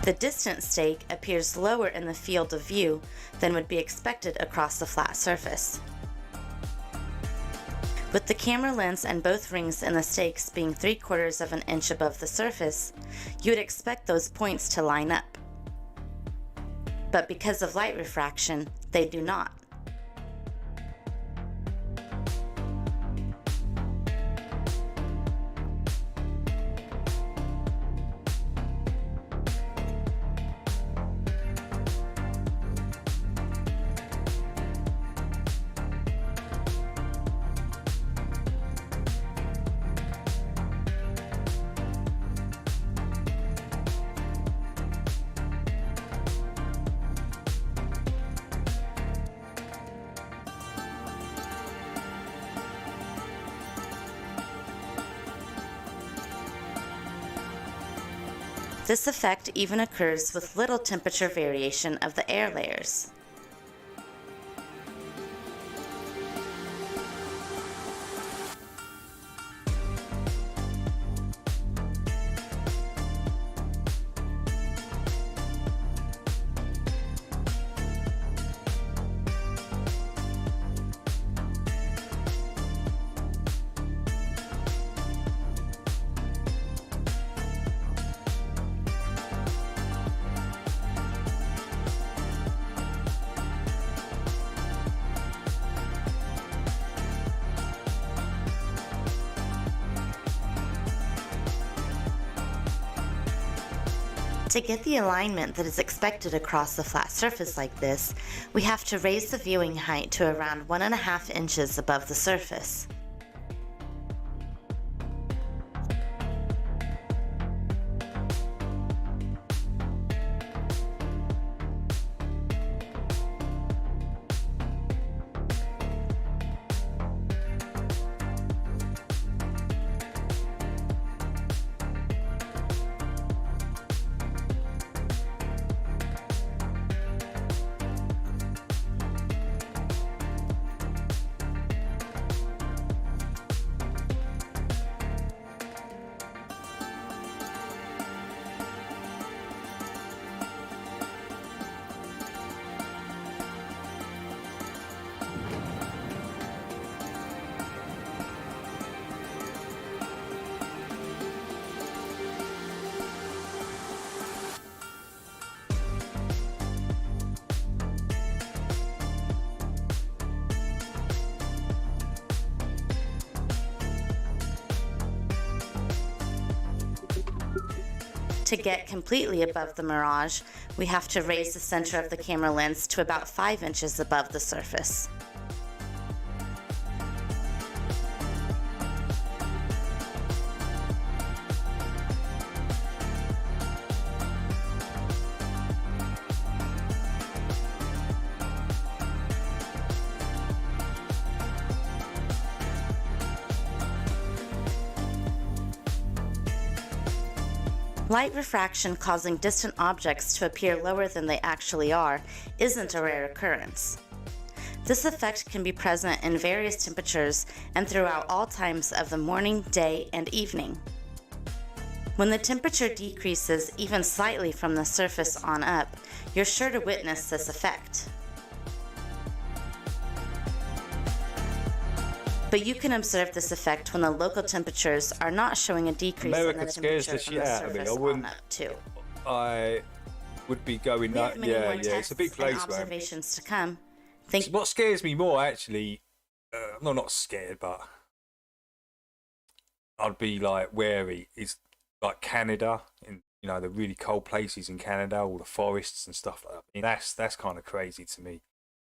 The distant stake appears lower in the field of view than would be expected across the flat surface. With the camera lens and both rings in the stakes being 3/4 of an inch above the surface, you would expect those points to line up. But because of light refraction, they do not. This effect even occurs with little temperature variation of the air layers. To get the alignment that is expected across a flat surface like this, we have to raise the viewing height to around 1.5 inches above the surface. To get completely above the mirage, we have to raise the center of the camera lens to about 5 inches above the surface. Light refraction causing distant objects to appear lower than they actually are isn't a rare occurrence. This effect can be present in various temperatures and throughout all times of the morning, day, and evening. When the temperature decreases even slightly from the surface on up, you're sure to witness this effect. But you can observe this effect when the local temperatures are not showing a decrease in the temperature from the surface on up too. I would be going that. Yeah, it's a big place, man. Observations to come. What scares me more, actually, no, not scared, but I'd be like wary. Is like Canada, in the really cold places in Canada, all the forests and stuff like that. I mean, that's kind of crazy to me.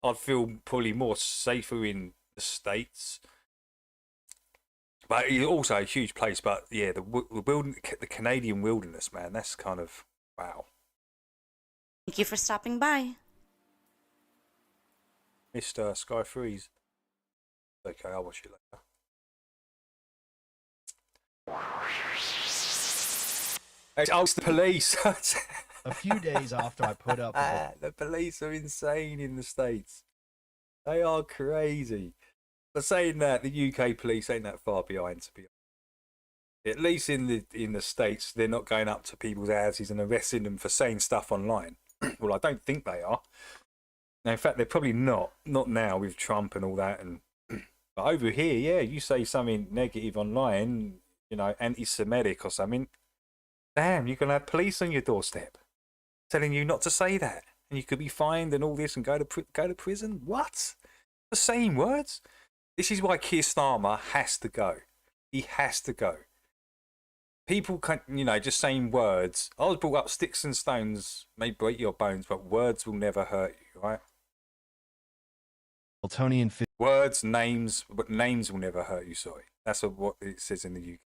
I'd feel probably more safer in the States. But it's also a huge place. But yeah, the Canadian wilderness, man, that's kind of wow. Thank you for stopping by. Mr. Sky Freeze. Okay, I'll watch it later. It's the police. A few days after I put up the police are insane in the States. They are crazy. But saying that, the UK police ain't that far behind, to be honest. At least in the States, they're not going up to people's houses and arresting them for saying stuff online. Well, I don't think they are. Now, in fact, they're probably not now with Trump and all that. And but over here, yeah, you say something negative online, anti-Semitic or something, damn, you're gonna have police on your doorstep telling you not to say that, and you could be fined and all this and go to prison. What? The same words? This is why Keir Starmer has to go. He has to go. People can't, just saying words. I was brought up, sticks and stones may break your bones, but words will never hurt you, right? Words, names, but names will never hurt you, sorry. That's what it says in the UK.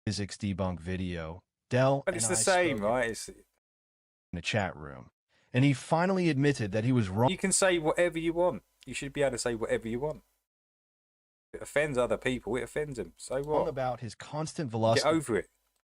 Physics debunk video. Dell but it's the same, right? It's in a chat room. And he finally admitted that he was wrong. You can say whatever you want. You should be able to say whatever you want. It offends other people. It offends him. So what? About his constant velocity. Get over it.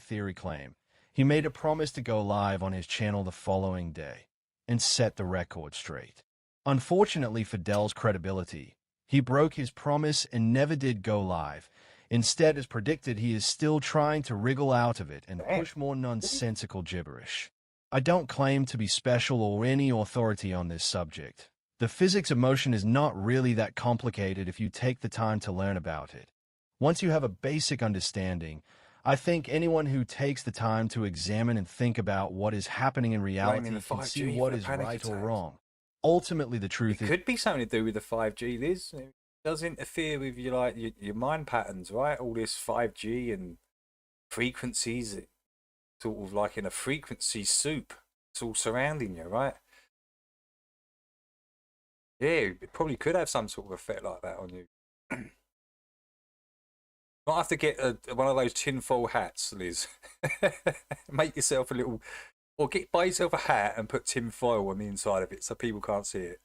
Theory claim. He made a promise to go live on his channel the following day and set the record straight. Unfortunately for Dell's credibility, he broke his promise and never did go live. Instead, as predicted, he is still trying to wriggle out of it and push more nonsensical gibberish. I don't claim to be special or any authority on this subject. The physics of motion is not really that complicated if you take the time to learn about it. Once you have a basic understanding, I think anyone who takes the time to examine and think about what is happening in reality can see what is right or wrong. Ultimately, the truth is... It could be something to do with the 5G, Liz. It does interfere with your mind patterns, right? All this 5G and frequencies. sort of like in a frequency soup. It's all surrounding you, right? Yeah, it probably could have some sort of effect like that on you. Might have to get one of those tinfoil hats, Liz. Make yourself a little, or buy yourself a hat and put tinfoil on the inside of it so people can't see it.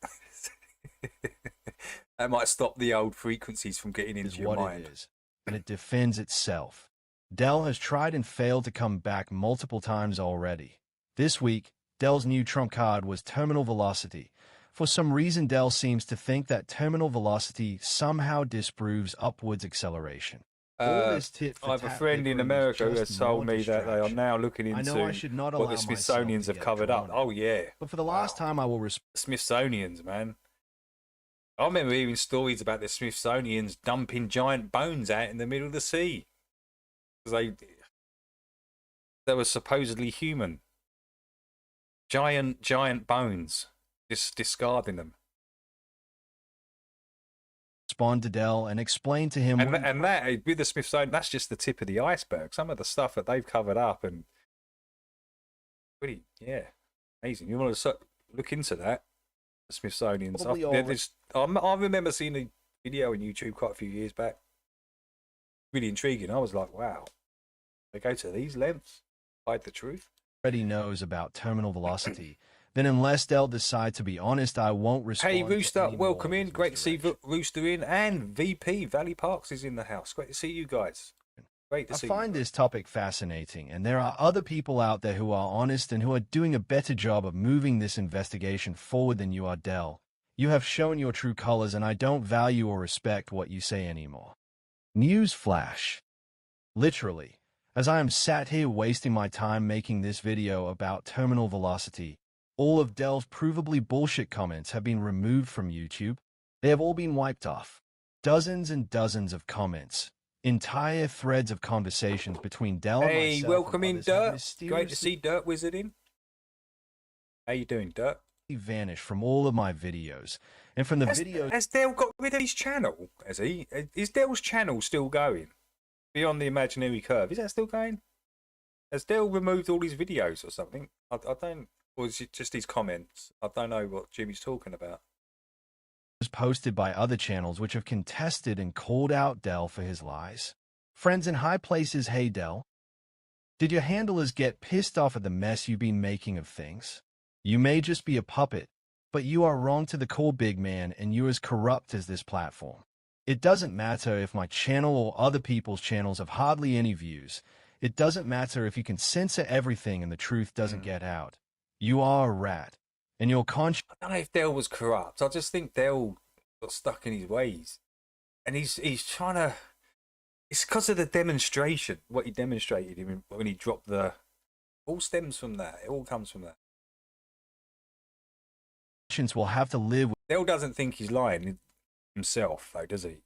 That might stop the old frequencies from getting into your mind. It is, and it defends itself. Dell has tried and failed to come back multiple times already. This week, Dell's new trump card was terminal velocity. For some reason, Dell seems to think that terminal velocity somehow disproves upwards acceleration. I have a friend in America who has told me that they are now looking into what the Smithsonians have covered up. Oh, yeah. But for the last time, I will Smithsonians, man. I remember hearing stories about the Smithsonians dumping giant bones out in the middle of the sea. Because they were supposedly human. Giant bones. Just discarding them. Respond to Dell and explain to him. And that, with the Smithsonian, that's just the tip of the iceberg. Some of the stuff that they've covered up and pretty, yeah, amazing. You want to look into that? The Smithsonians. I remember seeing a video on YouTube quite a few years back. Really intriguing. I was like, wow, they go to these lengths, hide the truth. Already knows about terminal velocity. Then unless Dell decide to be honest, I won't respond. Hey, Rooster, welcome in. Great to see Rooster in. And VP, Valley Parks is in the house. Great to see you guys. Great to see you. I find this topic fascinating, and there are other people out there who are honest and who are doing a better job of moving this investigation forward than you are, Dell. You have shown your true colors, and I don't value or respect what you say anymore. News flash. Literally, as I am sat here wasting my time making this video about terminal velocity, all of Dell's provably bullshit comments have been removed from YouTube. They have all been wiped off. Dozens and dozens of comments. Entire threads of conversations between Dell and myself. Hey, welcome in, Dirt. Great to see Dirt Wizarding. How you doing, Dirt? Vanished from all of my videos. And from the videos... Has Dell got rid of his channel? Has he? Is Dell's channel still going? Beyond the Imaginary Curve. Is that still going? Has Dell removed all his videos or something? I don't... Or is it just his comments? I don't know what Jimmy's talking about. Was posted by other channels which have contested and called out Dell for his lies. Friends in high places, hey Dell. Did your handlers get pissed off at the mess you've been making of things? You may just be a puppet, but you are wrong to the core big man and you're as corrupt as this platform. It doesn't matter if my channel or other people's channels have hardly any views. It doesn't matter if you can censor everything and the truth doesn't get out. You are a rat, and your conscience... I don't know if Dell was corrupt. I just think Dell got stuck in his ways. And he's trying to... It's because of the demonstration, what he demonstrated when he dropped the... It all stems from that. It all comes from that. Will have to live with... Dell doesn't think he's lying himself, though, does he?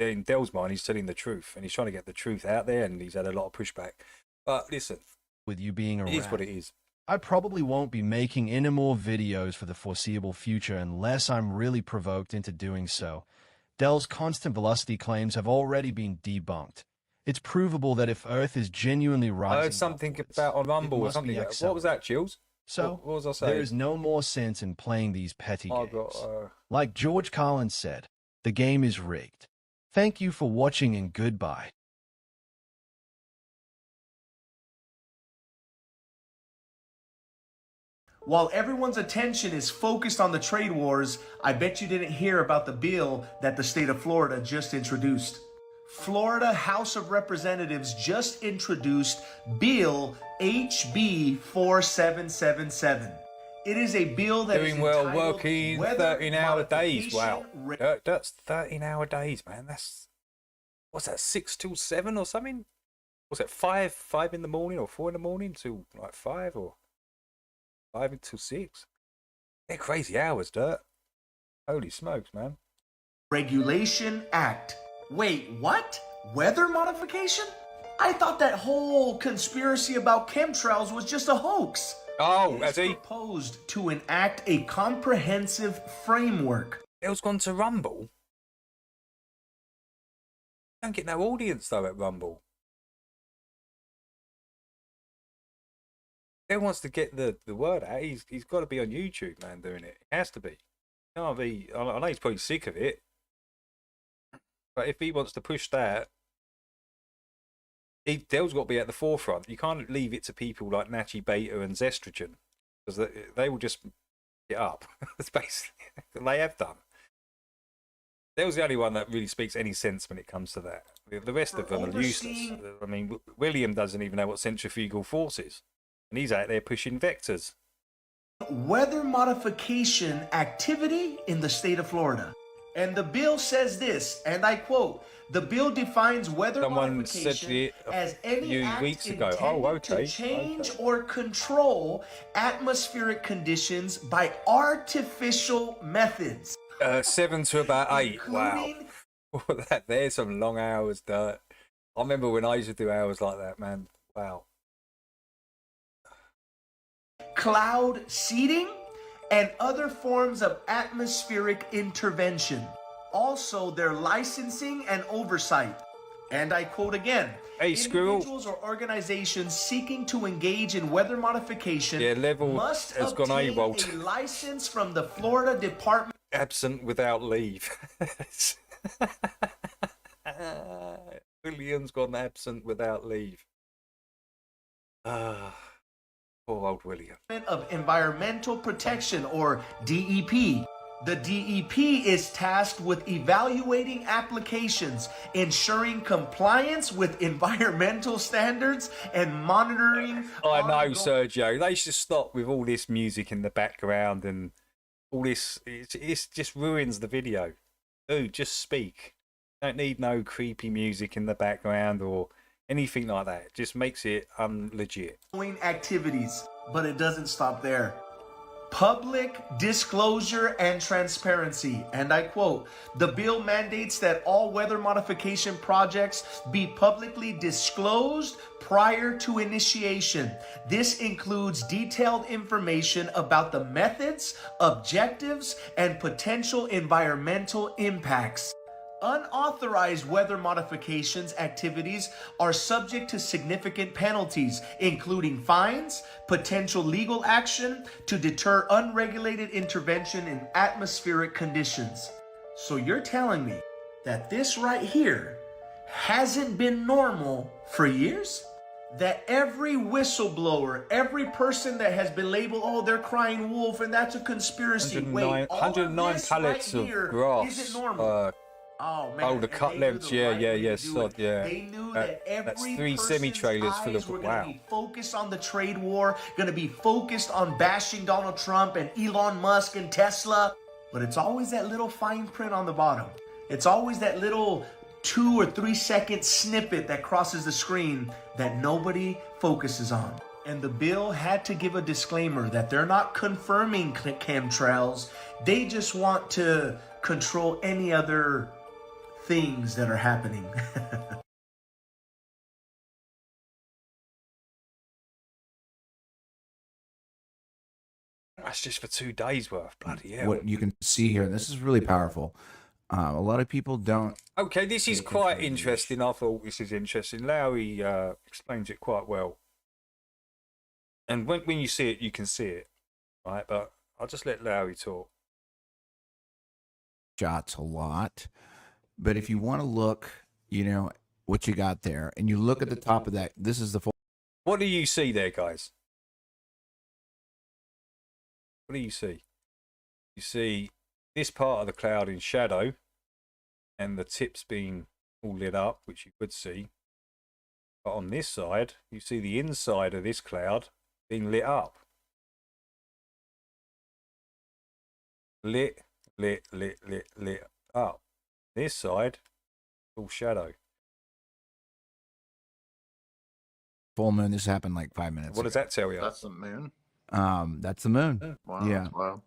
In Dell's mind, he's telling the truth, and he's trying to get the truth out there, and he's had a lot of pushback. But listen, with you being a rat, it is what it is. I probably won't be making any more videos for the foreseeable future unless I'm really provoked into doing so. Dell's constant velocity claims have already been debunked. It's provable that if Earth is genuinely rising I heard something upwards, about on Rumble or something. What was that, Chills? So, what was I saying? There is no more sense in playing these petty games. Got, Like George Carlin said, the game is rigged. Thank you for watching and goodbye. While everyone's attention is focused on the trade wars, I bet you didn't hear about the bill that the state of Florida just introduced. Florida House of Representatives just introduced Bill HB 4777. It is a bill that doing is well, working 13-hour days. Wow, that's 13-hour days, man. That's what's that? 6 till 7 or something? What's that? 5 in the morning or 4 in the morning till like 5 or 5 until 6. They're crazy hours, Dirt. Holy smokes, man. Regulation Act. Wait, what? Weather modification? I thought that whole conspiracy about chemtrails was just a house. Oh, has he proposed to enact a comprehensive framework? Bill's gone to Rumble. Don't get no audience though at Rumble. Who wants to get the word out? He's got to be on YouTube, man, doing it. It has to be. Can't be. I know he's probably sick of it, but if he wants to push that, Dell's got to be at the forefront. You can't leave it to people like Nachi Beta and Zestrogen, because they will just get up. That's basically they have done. Dell's the only one that really speaks any sense when it comes to that. The rest of them are useless. I mean, William doesn't even know what centrifugal force is, and he's out there pushing vectors. Weather modification activity in the state of Florida. And the bill says this, and I quote, the bill defines weather modification as any act intended to change or control atmospheric conditions by artificial methods. 7 to about 8. Wow. There's some long hours, Dirt. I remember when I used to do hours like that, man. Wow. Cloud seeding, and other forms of atmospheric intervention. Also, their licensing and oversight. And I quote again, hey, individuals or organizations seeking to engage in weather modification must obtain a license from the Florida Department. Absent without leave. William's gone absent without leave. Poor old William. Of Environmental Protection, or DEP. The DEP is tasked with evaluating applications, ensuring compliance with environmental standards, and monitoring. I know, Sergio. They should stop with all this music in the background and all this. It just ruins the video. Dude, just speak. Don't need no creepy music in the background or anything like that. It just makes it legit. Activities, but it doesn't stop there. Public disclosure and transparency, and I quote, the bill mandates that all weather modification projects be publicly disclosed prior to initiation. This includes detailed information about the methods, objectives, and potential environmental impacts. Unauthorized weather modifications activities are subject to significant penalties, including fines, potential legal action to deter unregulated intervention in atmospheric conditions. So you're telling me that this right here hasn't been normal for years? That every whistleblower, every person that has been labeled, oh, they're crying wolf and that's a conspiracy. 109 pallets of grass. Is it normal? Oh, man. Oh, the cut lengths, yeah. They knew that that's every 3 semi-trailers full of, were wow. going to be focused on the trade war, going to be focused on bashing Donald Trump and Elon Musk and Tesla. But it's always that little fine print on the bottom. It's always that little 2 or 3 second snippet that crosses the screen that nobody focuses on. And the bill had to give a disclaimer that they're not confirming chemtrails. They just want to control any other things that are happening. That's just for 2 days worth. Bloody hell. What you can see here, this is really powerful. A lot of people don't. Okay, this is quite interesting. I thought this is interesting. Lowry explains it quite well. And when you see it, you can see it. Right, but I'll just let Lowry talk. Shots a lot. But if you want to look, you know, what you got there, and you look at the top of that, this is the full. What do you see there, guys? What do you see? You see this part of the cloud in shadow and the tips being all lit up, which you could see. But on this side, you see the inside of this cloud being lit up. Lit up. This side, all shadow. Full moon. This happened like 5 minutes What does that tell you? That's the moon. That's the moon. Wow. Yeah. Wow.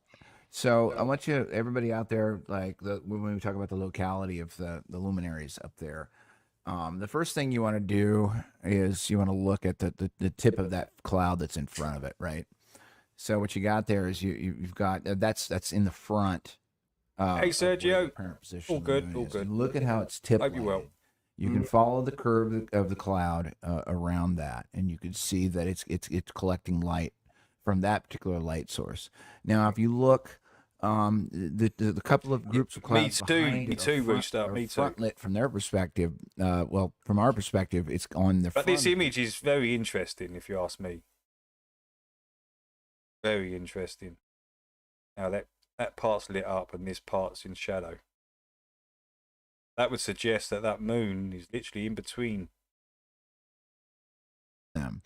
So I want you, everybody out there, like when we talk about the locality of the luminaries up there, the first thing you want to do is you want to look at the tip of that cloud that's in front of it, right? So what you got there is you've got that's in the front. Hey Sergio, apparent position all good. And look at how it's tipped. Hope you well. You can follow the curve of the cloud around that, and you can see that it's collecting light from that particular light source. Now, if you look, the couple of groups of clouds behind me too, Rooster, me too. front lit from their perspective. Well, from our perspective, it's on the But front. this image is very interesting, if you ask me. Very interesting. Now that part's lit up and this part's in shadow. That would suggest that that moon is literally in between them.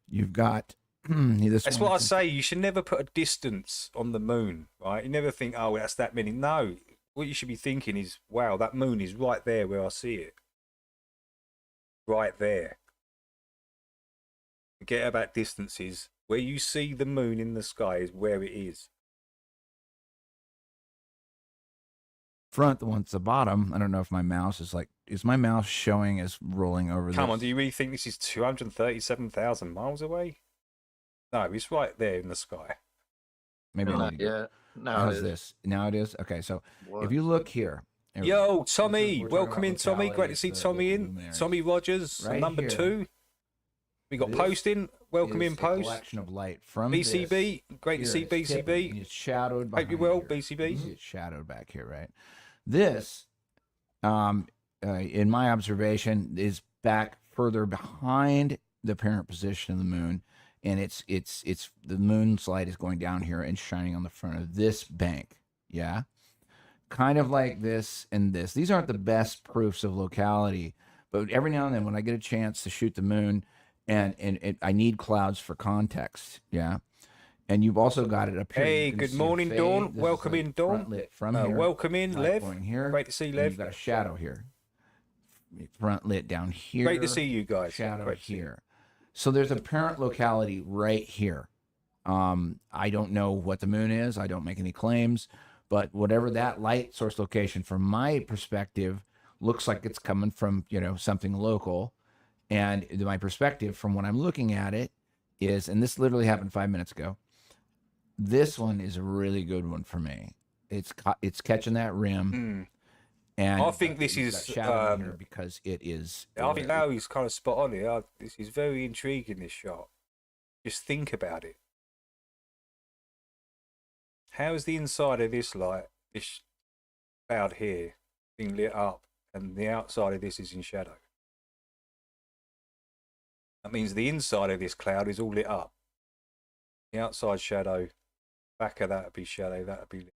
You've got this. That's what I say. You should never put a distance on the moon, right? You never think, oh, that's that many. No, what you should be thinking is, wow, that moon is right there where I see it. Right there. Forget about distances. Where you see the moon in the sky is where it is. Front, the one at the bottom. I don't know if my mouse is my mouse showing as rolling over. Come on, do you really think this is 237,000 miles away? No, it's right there in the sky. Maybe not yet. Now How's it is. this? Now it is. Okay, so What? if you look here. Yo, Tommy, we're talking welcome about in, Tommy. locality Great to of see the Tommy in. luminaries. Tommy Rogers, Right number here. 2. We got This posting. Welcome is in, a post. collection of light from BCB. this. Great to see Here, it's tipping, BCB. and it's shadowed. Hope you're behind well, here. BCB. You see it's shadowed back here, right? This, in my observation, is back further behind the apparent position of the moon, and it's the moon's light is going down here and shining on the front of this bank. Yeah, kind of like this and this. These aren't the best proofs of locality, but every now and then when I get a chance to shoot the moon, and I need clouds for context. Yeah. And you've also got it up here. Hey, You can good see a morning, fade. Dawn. This is Welcome like in, Dawn. front lit from here. Welcome in, Light Lev. going here. Great to see And Lev. You've got a shadow here. Front lit down here. Great to see you guys. Shadow Great to see you. here. So there's apparent locality right here. I don't know what the moon is. I don't make any claims, but whatever that light source location, from my perspective, looks like it's coming from something local. And my perspective from when I'm looking at it is, and this literally happened 5 minutes ago. This one is a really good one for me. It's catching that rim, and I think this you've is. got shadow in here because it is. I think now he's kind of spot on here. This is very intriguing, this shot. Just think about it. How is the inside of this light, this cloud here, being lit up, and the outside of this is in shadow? That means the inside of this cloud is all lit up. The outside shadow, back of that would be shadow, that would be lit.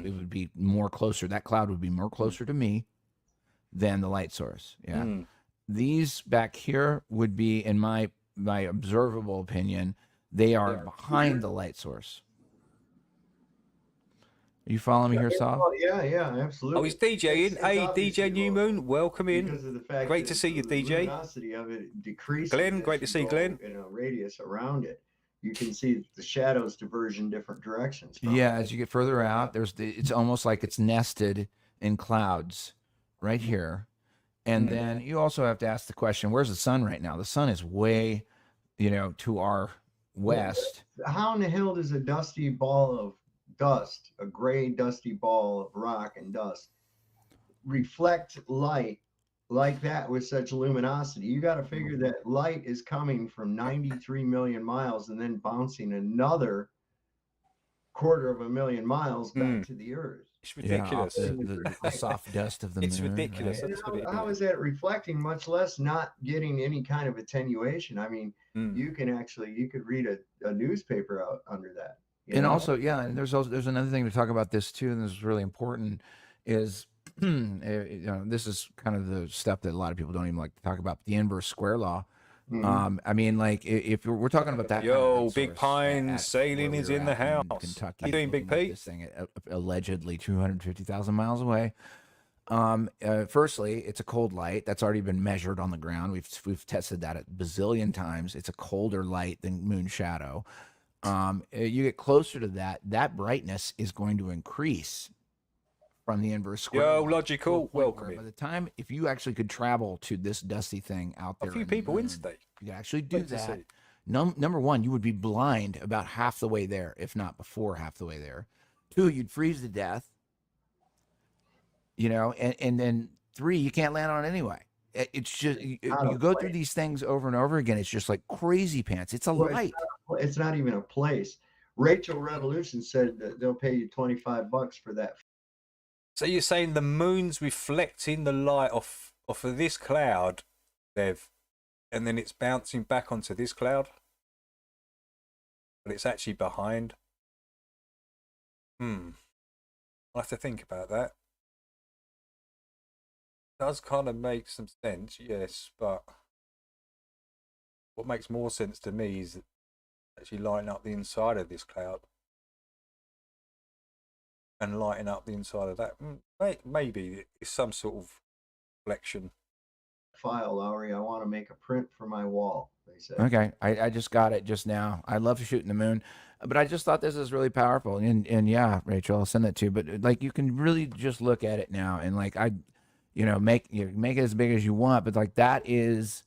It would be more closer. That cloud would be more closer to me than the light source. Yeah. These back here would be, in my observable opinion, they are behind the light source. Are you following me here, Saul? Yeah, absolutely. Oh, he's DJ in. It's Hey, obviously DJ New Moon, welcome in. because of the fact Great to that see you, the DJ. luminosity of it decreases Glenn, as great to you see go Glenn. in a radius around it. You can see the shadows diverge in different directions. from Yeah, it. as you get further out, it's almost like it's nested in clouds right here. And then you also have to ask the question, where's the sun right now? The sun is way, to our west. How in the hell does a dusty ball of dust, a gray dusty ball of rock and dust, reflect light like that with such luminosity? You got to figure that light is coming from 93 million miles and then bouncing another 250,000 miles back to the earth. It's ridiculous. Yeah, the soft dust of the It's moon. ridiculous. Right? That's what it How is. is that reflecting, much less not getting any kind of attenuation? I mean, Hmm. you could read a newspaper out under that. And also, yeah, and there's another thing to talk about this too, and this is really important, is this is kind of the stuff that a lot of people don't even like to talk about, the inverse square law. I mean, like if we're talking about that. Yo, Big Pine sailing is in the house. Kentucky, How you doing, Big Pete? This thing allegedly 250,000 miles away. Firstly, it's a cold light that's already been measured on the ground. We've tested that a bazillion times. It's a colder light than moon shadow. You get closer to that brightness is going to increase from the inverse square. Yo, law logical, to a point welcome where in. By the time, if you actually could travel to this dusty thing out there, A few in the people moon, in today. you could actually do Great to that. see. Number one, you would be blind about half the way there, if not before half the way there. Two, you'd freeze to death. and then 3, you can't land on it anyway. It's just you go through these things over and over again. It's just like crazy pants. It's a light. It's not even a place. Rachel Revolution said that they'll pay you $25 for that. So you're saying the moon's reflecting the light off of this cloud, Bev, and then it's bouncing back onto this cloud, but it's actually behind. I'll have to think about that. Does kind of make some sense, yes, but what makes more sense to me is actually lighting up the inside of this cloud and lighting up the inside of that. Maybe it's some sort of reflection. File, Lowry. I want to make a print for my wall, they said. Okay, I just got it just now. I love shooting the moon, but I just thought this is really powerful. And yeah, Rachel, I'll send that to you. But like, you can really just look at it now, and like make it as big as you want. But like that is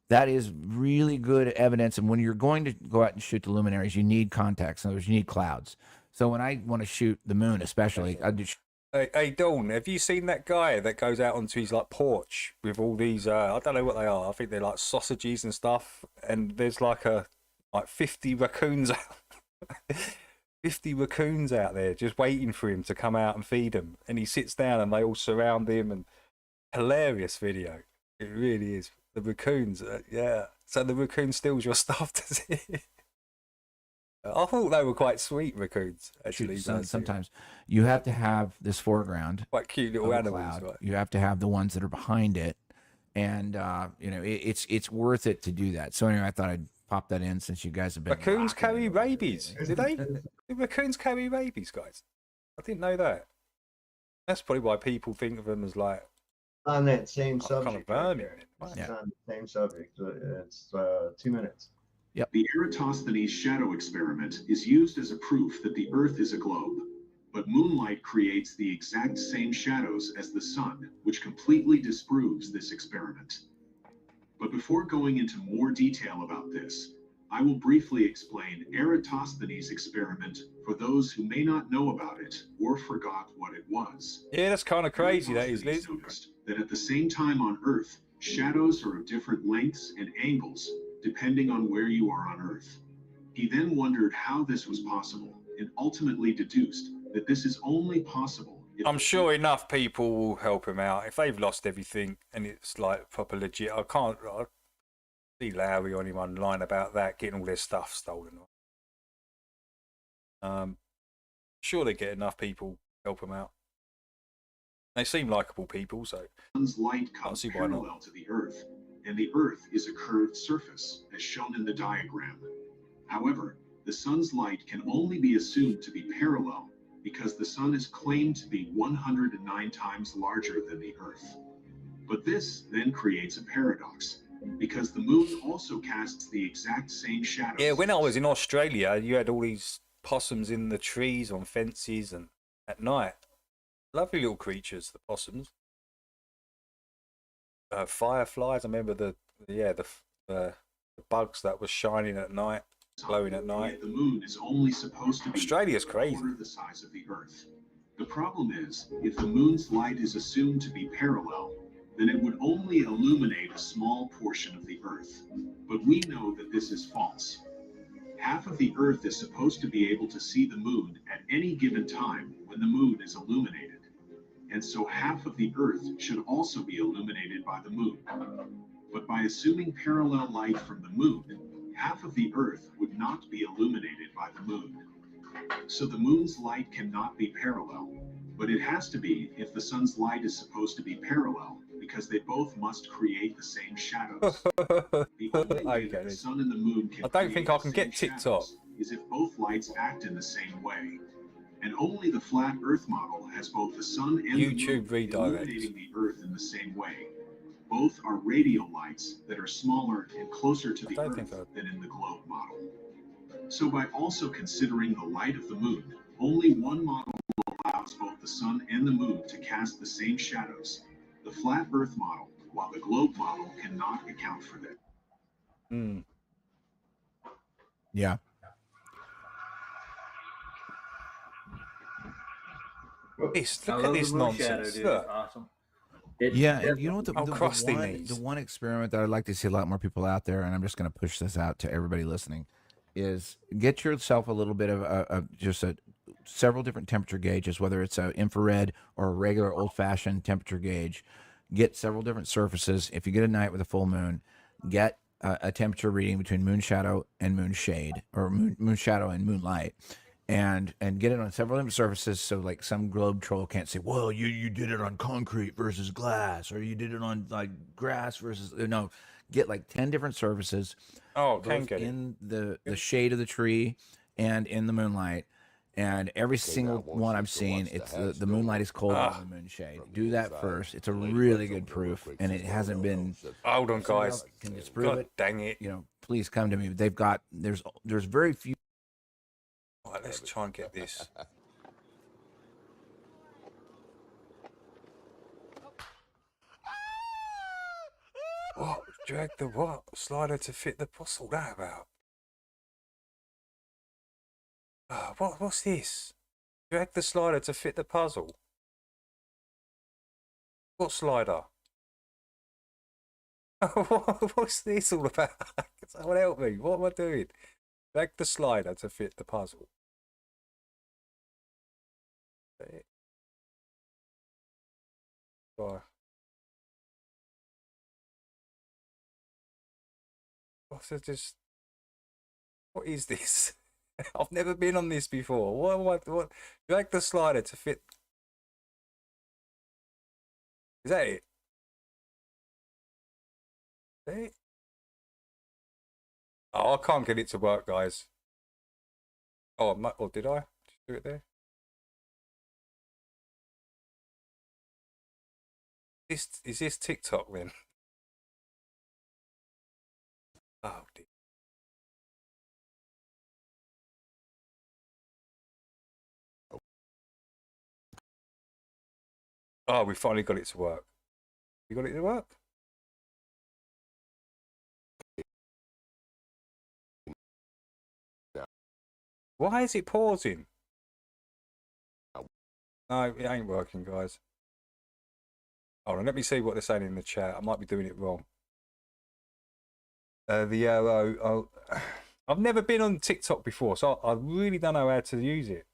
really good evidence. And when you're going to go out and shoot the luminaries, you need context. In other words, you need clouds. So when I want to shoot the moon, especially, I just. Hey Dawn, have you seen that guy that goes out onto his like porch with all these? I don't know what they are. I think they're like sausages and stuff. And there's like 50 raccoons, 50 raccoons out there just waiting for him to come out and feed them. And he sits down and they all surround him. And hilarious video. It really is. The raccoons, yeah. So the raccoon steals your stuff, does it? I thought they were quite sweet raccoons, actually. Sometimes you have to have this foreground. Quite cute little animals. Right? You have to have the ones that are behind it, and it's worth it to do that. So anyway, I thought I'd pop that in since you guys have been. Raccoons carry rabies. Do they? Do raccoons carry rabies, guys? I didn't know that. That's probably why people think of them as like on that same subject. Kind of vermin. It's on the same subject. It's 2 minutes. Yep. The Eratosthenes shadow experiment is used as a proof that the Earth is a globe, but moonlight creates the exact same shadows as the sun, which completely disproves this experiment. But before going into more detail about this, I will briefly explain Eratosthenes' experiment for those who may not know about it or forgot what it was. Yeah, that's kind of crazy, that is, Liz. Noticed that at the same time on Earth, shadows are of different lengths and angles depending on where you are on Earth. He then wondered how this was possible and ultimately deduced that this is only possible if I'm sure enough people will help him out. If they've lost everything and it's like proper legit, I see Lowry on him online about that, getting all their stuff stolen. Sure they get enough people help him out. They seem likable people, so sun's light comes parallel to the Earth, and the Earth is a curved surface, as shown in the diagram. However, the sun's light can only be assumed to be parallel because the sun is claimed to be 109 times larger than the Earth. But this then creates a paradox, because the moon also casts the exact same shadows. Yeah, when I was in Australia, you had all these possums in the trees, on fences, and at night. Lovely little creatures, the possums. Fireflies. I remember the bugs that were shining at night, glowing at night. The moon is only supposed to be Australia's crazy. the size of the Earth. The problem is, if the moon's light is assumed to be parallel, then it would only illuminate a small portion of the Earth. But we know that this is false. Half of the Earth is supposed to be able to see the moon at any given time when the moon is illuminated. And so half of the Earth should also be illuminated by the moon. But by assuming parallel light from the moon, half of the Earth would not be illuminated by the moon. So the moon's light cannot be parallel, but it has to be if the sun's light is supposed to be parallel, because they both must create the same shadows. The only way that the sun and the moon can I don't think I can get TikTok. is if both lights act in the same way. And only the flat Earth model has both the sun and YouTube the moon illuminating the Earth in the same way. Both are radial lights that are smaller and closer to the Earth than in the globe model. So by also considering the light of the moon, only one model allows both the sun and the moon to cast the same shadows, the flat Earth model, while the globe model cannot account for that. Yeah. This, I look at love this the moon shadow, nonsense. dude. Look. It's awesome. It Yeah, definitely- you know what? I'm crusty the knees. one experiment that I'd like to see a lot more people out there, and I'm just going to push this out to everybody listening, is get yourself a little bit of several different temperature gauges, whether it's an infrared or a regular old-fashioned temperature gauge. Get several different surfaces. If you get a night with a full moon, get a temperature reading between moon shadow and moon shade, or moon shadow and moonlight, and get it on several different surfaces, so like some globe troll can't say, well, you did it on concrete versus glass, or you did it on like grass versus no. Get like 10 different surfaces, can get in the shade of the tree and in the moonlight, and every single one I've seen, it's the moonlight is colder than the moon shade. Do that first. It's a really good proof, and it hasn't been. Hold on, guys. Can disprove God it? dang it! Please come to me. They've got there's very few. All right, let's try and get this. What? Drag the what? Slider to fit the what's all that about? What's this? Drag the slider to fit the puzzle. What slider? What's this all about? Someone help me. What am I doing? Drag the slider to fit the puzzle. Bye. What is this? I've never been on this before. What? Drag the slider to fit. Is that it? Is that it? Oh, I can't get it to work, guys. Oh, or did I? Just do it there. Is this TikTok then? Oh dear. Oh, we finally got it to work. You got it to work? Why is it pausing? No, it ain't working, guys. Hold on, let me see what they're saying in the chat. I might be doing it wrong. I've never been on TikTok before, so I really don't know how to use it.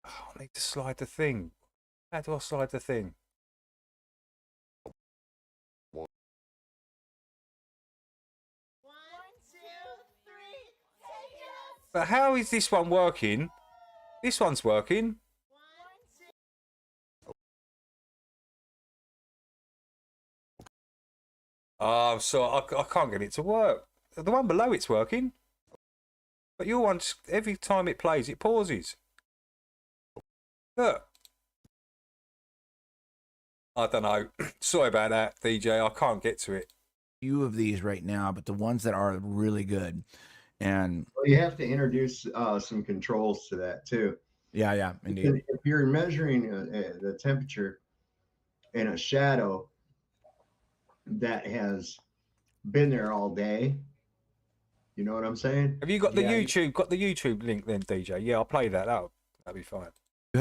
Oh, I need to slide the thing. How do I slide the thing? But how is this one working? This one's working. Oh, so I can't get it to work. The one below it's working. But your one, every time it plays, it pauses. Look. I don't know. Sorry about that, DJ. I can't get to it. Few of these right now, but the ones that are really good. And well, you have to introduce some controls to that too. Yeah, indeed. If you're measuring the temperature in a shadow that has been there all day, you know what I'm saying? Have you got the YouTube? Got the YouTube link then, DJ? Yeah, I'll play that. That'll be fine.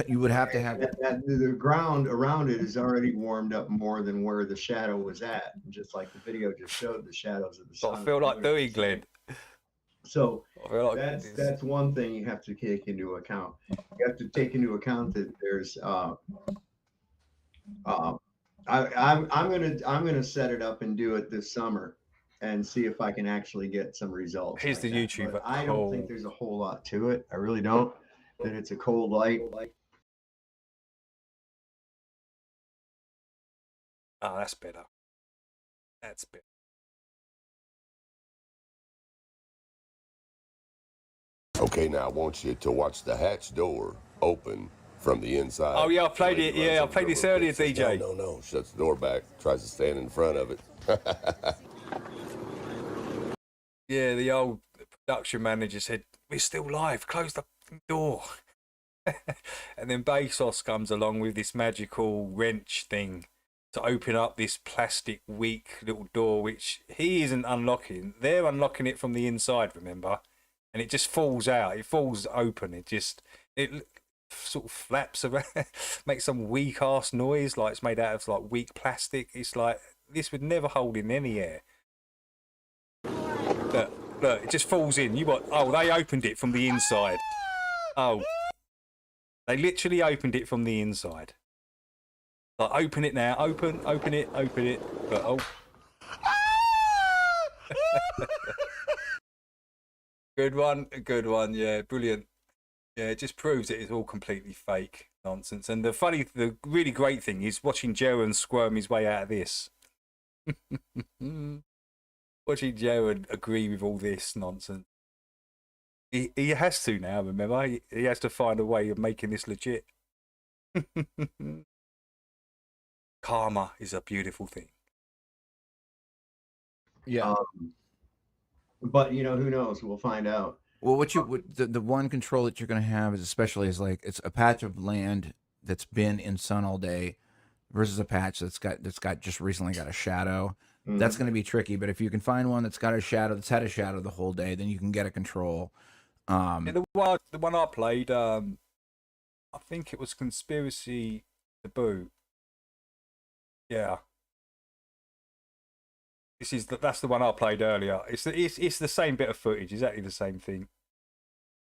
You would have to have the ground around it is already warmed up more than where the shadow was at, just like the video just showed the shadows of the sun. I feel like doing, Glenn. So that's one thing you have to take into account. You have to take into account that there's I'm gonna set it up and do it this summer and see if I can actually get some results. Here's the YouTube. But I don't think there's a whole lot to it. I really don't. That it's a cold light. Oh, that's better. That's better. Okay, now I want you to watch the hatch door open from the inside. Oh, yeah, I played it. Yeah, I played this earlier, DJ. No. Shuts the door back, tries to stand in front of it. Yeah, the old production manager said, "We're still live. Close the door." And then Bezos comes along with this magical wrench thing to open up this plastic weak little door, which he isn't unlocking. They're unlocking it from the inside, remember? and it just falls out. It falls open. It sort of flaps around, makes some weak ass noise, like it's made out of like weak plastic. It's like this would never hold in any air. Look, it just falls in. You what? Oh, they opened it from the inside. Oh, they literally opened it from the inside. Like, open it now. Open it. But, oh. Good one. Yeah, brilliant. Yeah, it just proves it is all completely fake nonsense. And the really great thing is watching Jeren squirm his way out of this. Watching Jeren agree with all this nonsense. He has to now, remember? He has to find a way of making this legit. Karma is a beautiful thing. Yeah. But you know, who knows? We'll find out. Well, the one control that you're going to have is especially is like it's a patch of land that's been in sun all day versus a patch that's got just recently got a shadow. Mm-hmm. That's going to be tricky. But if you can find one that's got a shadow, that's had a shadow the whole day, then you can get a control. Yeah, the one I played, I think it was Conspiracy Taboo. Yeah. That's the one I played earlier. It's the same bit of footage, exactly the same thing.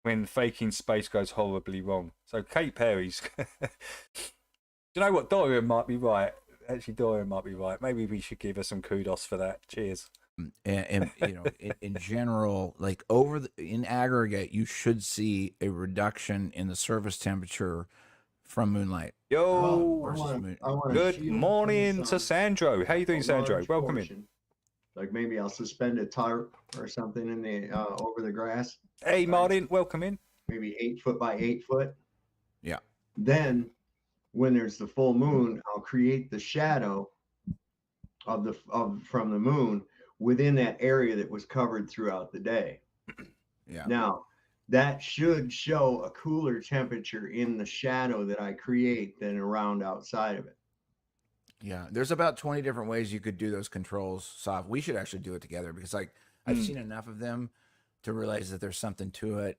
When faking space goes horribly wrong. So Kate Perry's. Do you know what? Dorian might be right. Actually, Dorian might be right. Maybe we should give her some kudos for that. Cheers. And you know, in general, like in aggregate, you should see a reduction in the surface temperature from moonlight. Yo, good morning to Sandro. How you doing, Sandro? Welcome in. Like maybe I'll suspend a tarp or something in the over the grass. Hey, Martin, welcome in. Maybe 8 foot by 8 foot. Yeah. Then, when there's the full moon, I'll create the shadow from the moon within that area that was covered throughout the day. Yeah. Now, that should show a cooler temperature in the shadow that I create than around outside of it. Yeah, there's about 20 different ways you could do those controls, Soft. We should actually do it together because, like, I've seen enough of them to realize that there's something to it.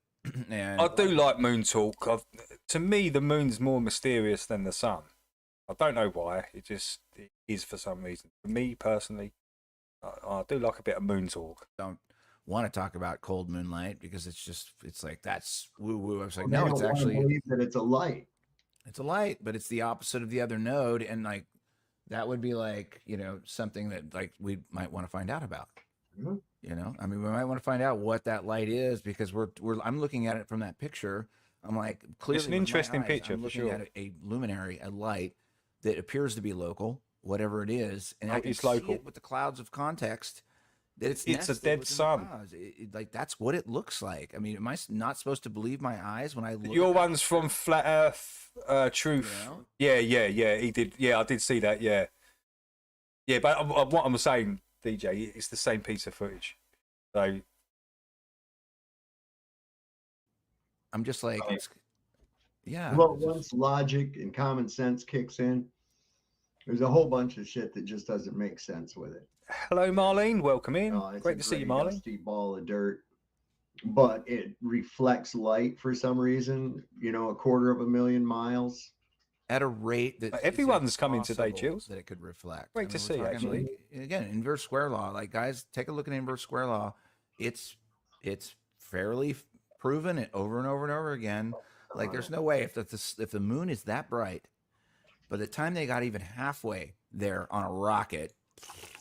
And I do like moon talk. To me, the moon's more mysterious than the sun. I don't know why. It is for some reason. For me personally, I do like a bit of moon talk. Don't want to talk about cold moonlight because it's like that's woo woo. I was like, Well, no, it's actually believe that it's a light. It's a light, but it's the opposite of the other node, and like that would be like, you know, something that like we might want to find out about. Mm-hmm. You know, I mean, we might want to find out what that light is because I'm looking at it from that picture. I'm like, clearly, it's an interesting picture. I'm for looking sure. at a luminary, a light that appears to be local, whatever it is, and I can it's see local it with the clouds of context. That it's a dead sun. Like that's what it looks like. I mean, am I not supposed to believe my eyes when I look? Your one's from Flat Earth Truth. You know? Yeah. He did. Yeah, I did see that. Yeah. But what I'm saying, DJ, it's the same piece of footage. So I'm just like, yeah. Well, once logic and common sense kicks in, there's a whole bunch of shit that just doesn't make sense with it. Hello, Marlene. Welcome in. It's Great to see you, Marlene. Dusty ball of dirt, but it reflects light for some reason. You know, 250,000 miles at a rate that everyone's coming today, Chills. That it could reflect. Great to see, actually. Like, again, inverse square law. Like, guys, take a look at inverse square law. It's fairly proven it over and over and over again. Like, there's no way if the moon is that bright, by the time they got even halfway there on a rocket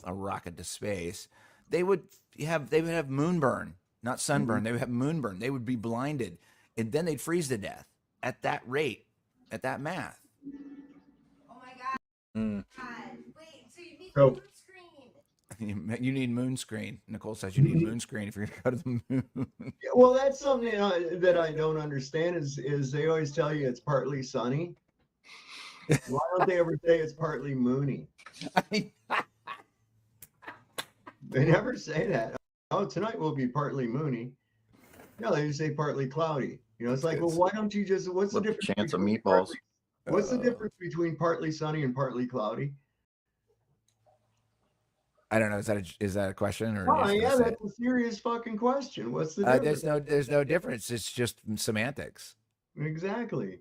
to space, they would have moonburn, not sunburn. They would have moonburn. They would be blinded, and then they'd freeze to death at that rate, at that math. Oh my God! Wait, so you need So- moon screen? You need moon screen. Nicole says you need moon screen if you're gonna go to the moon. Yeah, well, that's something that I don't understand. Is they always tell you it's partly sunny. Why don't they ever say it's partly moony? They never say that. Oh, tonight will be partly moony. No, they just say partly cloudy. You know, it's like, well, why don't you just? What's the difference? Chance of between meatballs. What's the difference between partly sunny and partly cloudy? I don't know. Is that a question or? Oh yeah, that's a serious fucking question. What's the difference? There's no difference. It's just semantics. Exactly.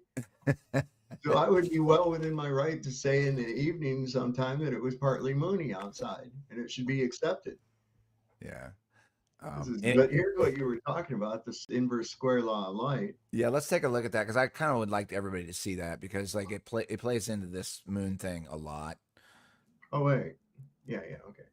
So I would be well within my right to say in the evening sometime that it was partly moony outside, and it should be accepted. Yeah. But here's what you were talking about: this inverse square law of light. Yeah, let's take a look at that because I kind of would like everybody to see that because like it plays into this moon thing a lot. Oh wait, yeah, okay.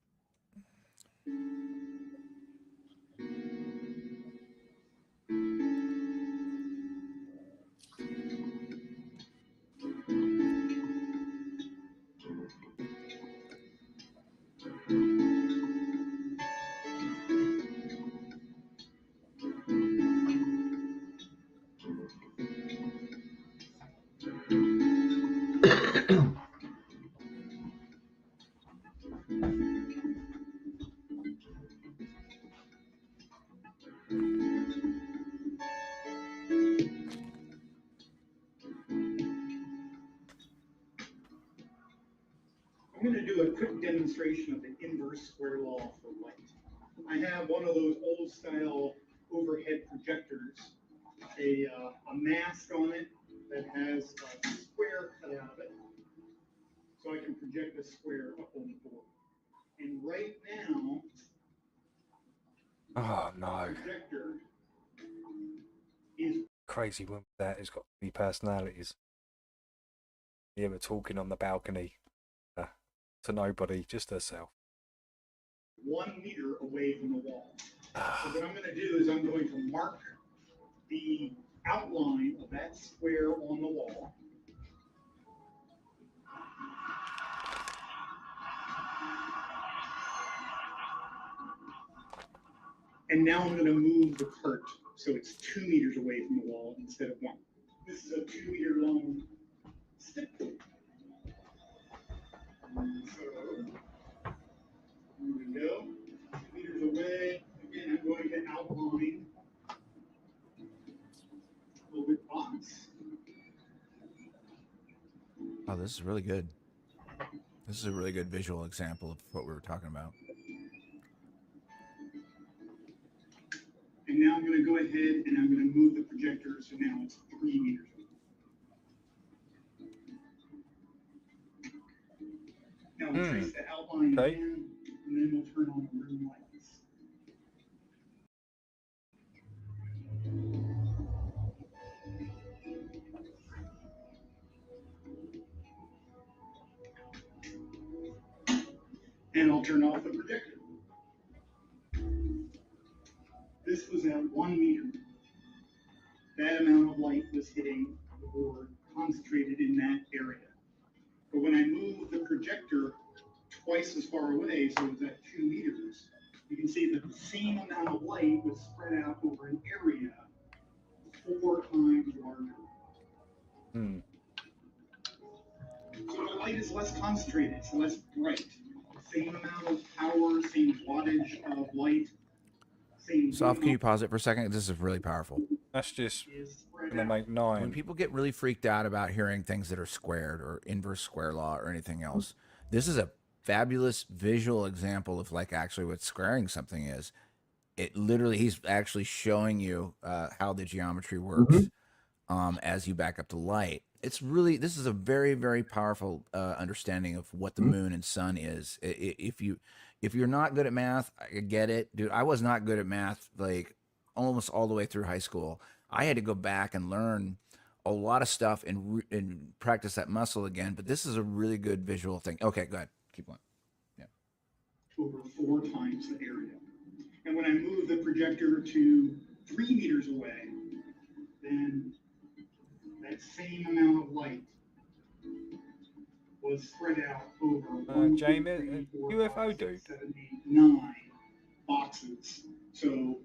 I'm going to do a quick demonstration of the inverse square law for light. I have one of those old style overhead projectors, a mask on it that has a square cut out of it, so I can project a square up on the board. And right now, Oh no. projector is Crazy woman that has got three personalities. Yeah, we're talking on the balcony to nobody, just herself. 1 meter away from the wall. So what I'm going to do is I'm going to mark the outline of that square on the wall. And now I'm going to move the cart so it's 2 meters away from the wall instead of 1. This is a 2 meter long stick. So, here we go. 2 meters away. Again, I'm going to outline a little bit box. Oh, this is really good. This is a really good visual example of what we were talking about. And now I'm going to go ahead and I'm going to move the projector so now it's 3 meters away. Now we'll trace the outline again, and then we'll turn on the room lights. And I'll turn off the projector. This was at 1 meter. That amount of light was hitting the board, concentrated in that area. But when I move the projector twice as far away, so it's at 2 meters, you can see that the same amount of light was spread out over an area 4 times larger. So the light is less concentrated, it's less bright. Same amount of power, same wattage of light, same. Soft, can you pause it for a second? This is really powerful. That's just gonna make 9. When people get really freaked out about hearing things that are squared or inverse square law or anything else, this is a fabulous visual example of like actually what squaring something is. It literally, he's actually showing you how the geometry works as you back up the light. It's really, this is a very, very powerful understanding of what the moon and sun is. If you're not good at math, I get it, dude. I was not good at math like almost all the way through high school. I had to go back and learn a lot of stuff and practice that muscle again. But this is a really good visual thing. Okay, go ahead, keep going. Yeah. Over 4 times the area. And when I move the projector to 3 meters away, then that same amount of light was spread out over 1, 2, 3, 4, UFO 5, 6, dude. 7, 8, 9 boxes. So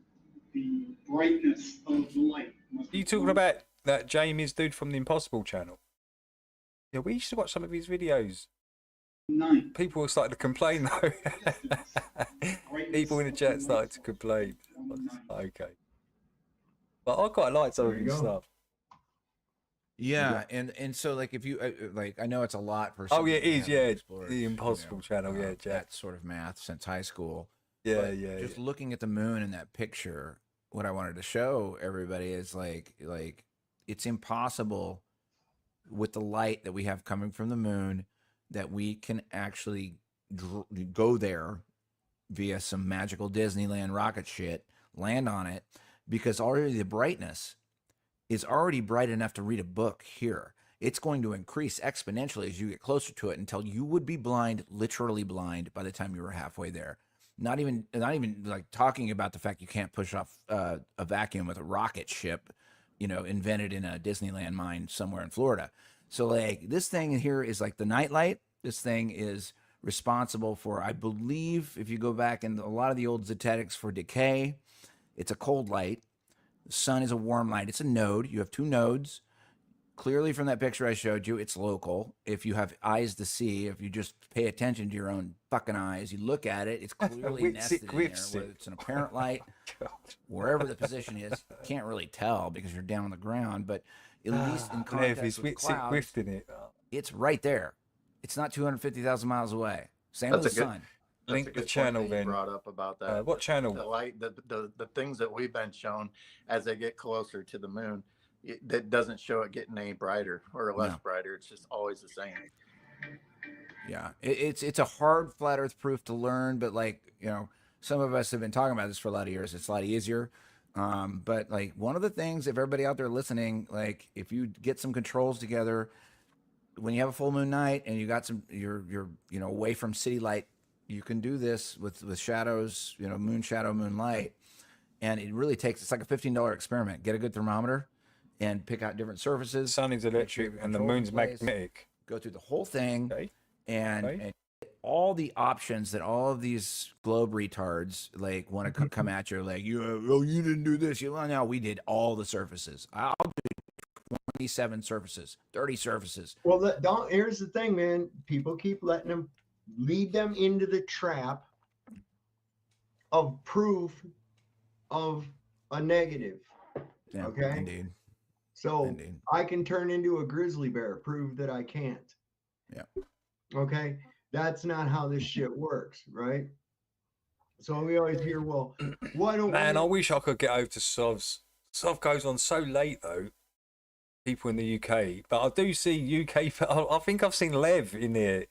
the brightness of the light must Are you talking about that Jamie's dude from the Impossible channel? Yeah, we used to watch some of his videos. 9. People were starting to complain though. People in the chat started to complain. Okay. But I quite like some of his stuff. Yeah, and so like if you like, I know it's a lot for. Oh yeah, someone it who is. hasn't Yeah, explored, the Impossible Channel. Yeah, Jack. that sort of math since high school. Yeah, But yeah. just looking at the moon in that picture, what I wanted to show everybody is like it's impossible with the light that we have coming from the moon that we can actually go there via some magical Disneyland rocket shit, land on it, because already the brightness is already bright enough to read a book here. It's going to increase exponentially as you get closer to it until you would be blind, literally blind, by the time you were halfway there. Not even like talking about the fact you can't push off a vacuum with a rocket ship, invented in a Disneyland mine somewhere in Florida. So like this thing here is like the nightlight. This thing is responsible for, I believe, if you go back in a lot of the old Zetetics for decay, it's a cold light. The sun is a warm light. It's a node. You have two nodes. Clearly from that picture I showed you, it's local. If you have eyes to see, if you just pay attention to your own fucking eyes, you look at it, it's clearly nested in there. Whether it's an apparent light, wherever the position is, can't really tell because you're down on the ground, but at least in context with clouds, it's right there. It's not 250,000 miles away. Same with the sun. Link the channel then. Brought up about that. What channel? The light, the things that we've been shown as they get closer to the moon, that doesn't show it getting any brighter or less brighter. It's just always the same. Yeah, it's a hard flat Earth proof to learn, but like some of us have been talking about this for a lot of years. It's a lot easier. But like one of the things, if everybody out there listening, like if you get some controls together, when you have a full moon night and you got you're away from city light, you can do this with shadows, moon shadow, moonlight, and it really takes. It's like a $15 experiment. Get a good thermometer and pick out different surfaces. Sun is electric and the moon's magnetic. Go through the whole thing and get all the options that all of these globe retards like want to come at you like you didn't do this. Well, no, we did all the surfaces. I'll do 27 surfaces, 30 surfaces. Well, here's the thing, man. People keep letting them lead them into the trap of proof of a negative. Yeah, okay. Indeed. So I can turn into a grizzly bear, prove that I can't. Yeah. Okay. That's not how this shit works, right? So we always hear, well, why don't I wish I could get over to Sov's. Sov goes on so late though. People in the UK, but I do see UK. I think I've seen Lev in there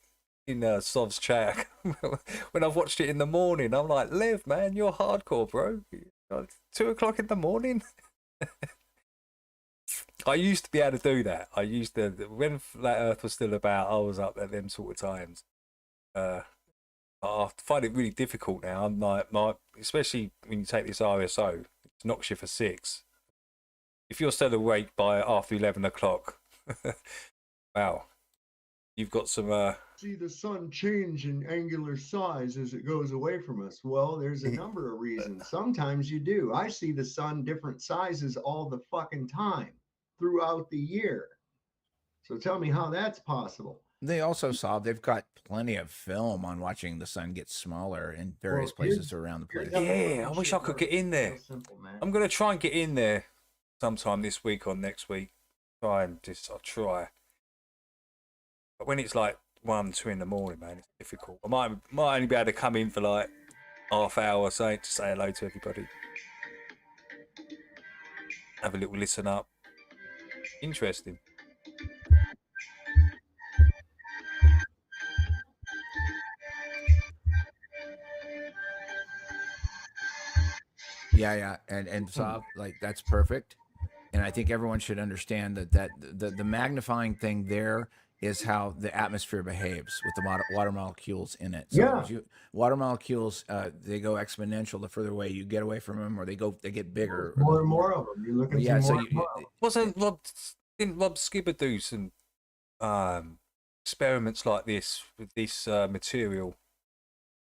in Sov's chat when I've watched it in the morning. I'm like, Lev, man, you're hardcore, bro. 2 o'clock in the morning. I used to be able to do that. I used to, when Flat Earth was still about, I was up at them sort of times. I find it really difficult now. I'm like, especially when you take this RSO, it knocks you for 6. If you're still awake by after 11 o'clock, wow, you've got some. See the sun change in angular size as it goes away from us. Well, there's a number of reasons. Sometimes you do. I see the sun different sizes all the fucking time throughout the year. So tell me how that's possible. They've got plenty of film on watching the sun get smaller in various places around the place. Yeah, I wish I could get in there. Simple, I'm going to try and get in there sometime this week or next week. I'll try. But when it's like 1, 2 in the morning, man, it's difficult. I might only be able to come in for like half hour or so to say hello to everybody. Have a little listen up. Interesting. Yeah, and so like that's perfect, and I think everyone should understand that the magnifying thing there is how the atmosphere behaves with the water molecules in it. So water molecules they go exponential the further away you get away from them, or they get bigger. More and more of them. You're looking Didn't Rob Skipper do some experiments like this with this material?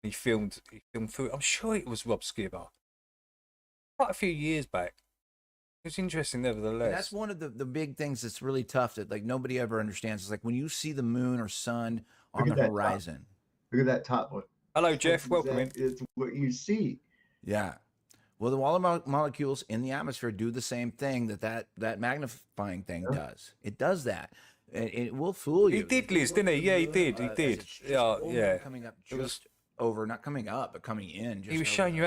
He filmed through it. I'm sure it was Rob Skipper. Quite a few years back. It's interesting, nevertheless. And that's one of the big things that's really tough that like nobody ever understands. It's like when you see the moon or sun on the horizon. Look at that top one. Hello, Jeff. Welcome in. It's what you see. Yeah. Well, the water molecules in the atmosphere do the same thing that magnifying thing does. It does that. It will fool you. He did, Liz, didn't he? Yeah, he did. He did. Yeah. Coming up just over, not coming up, but coming in. He was showing you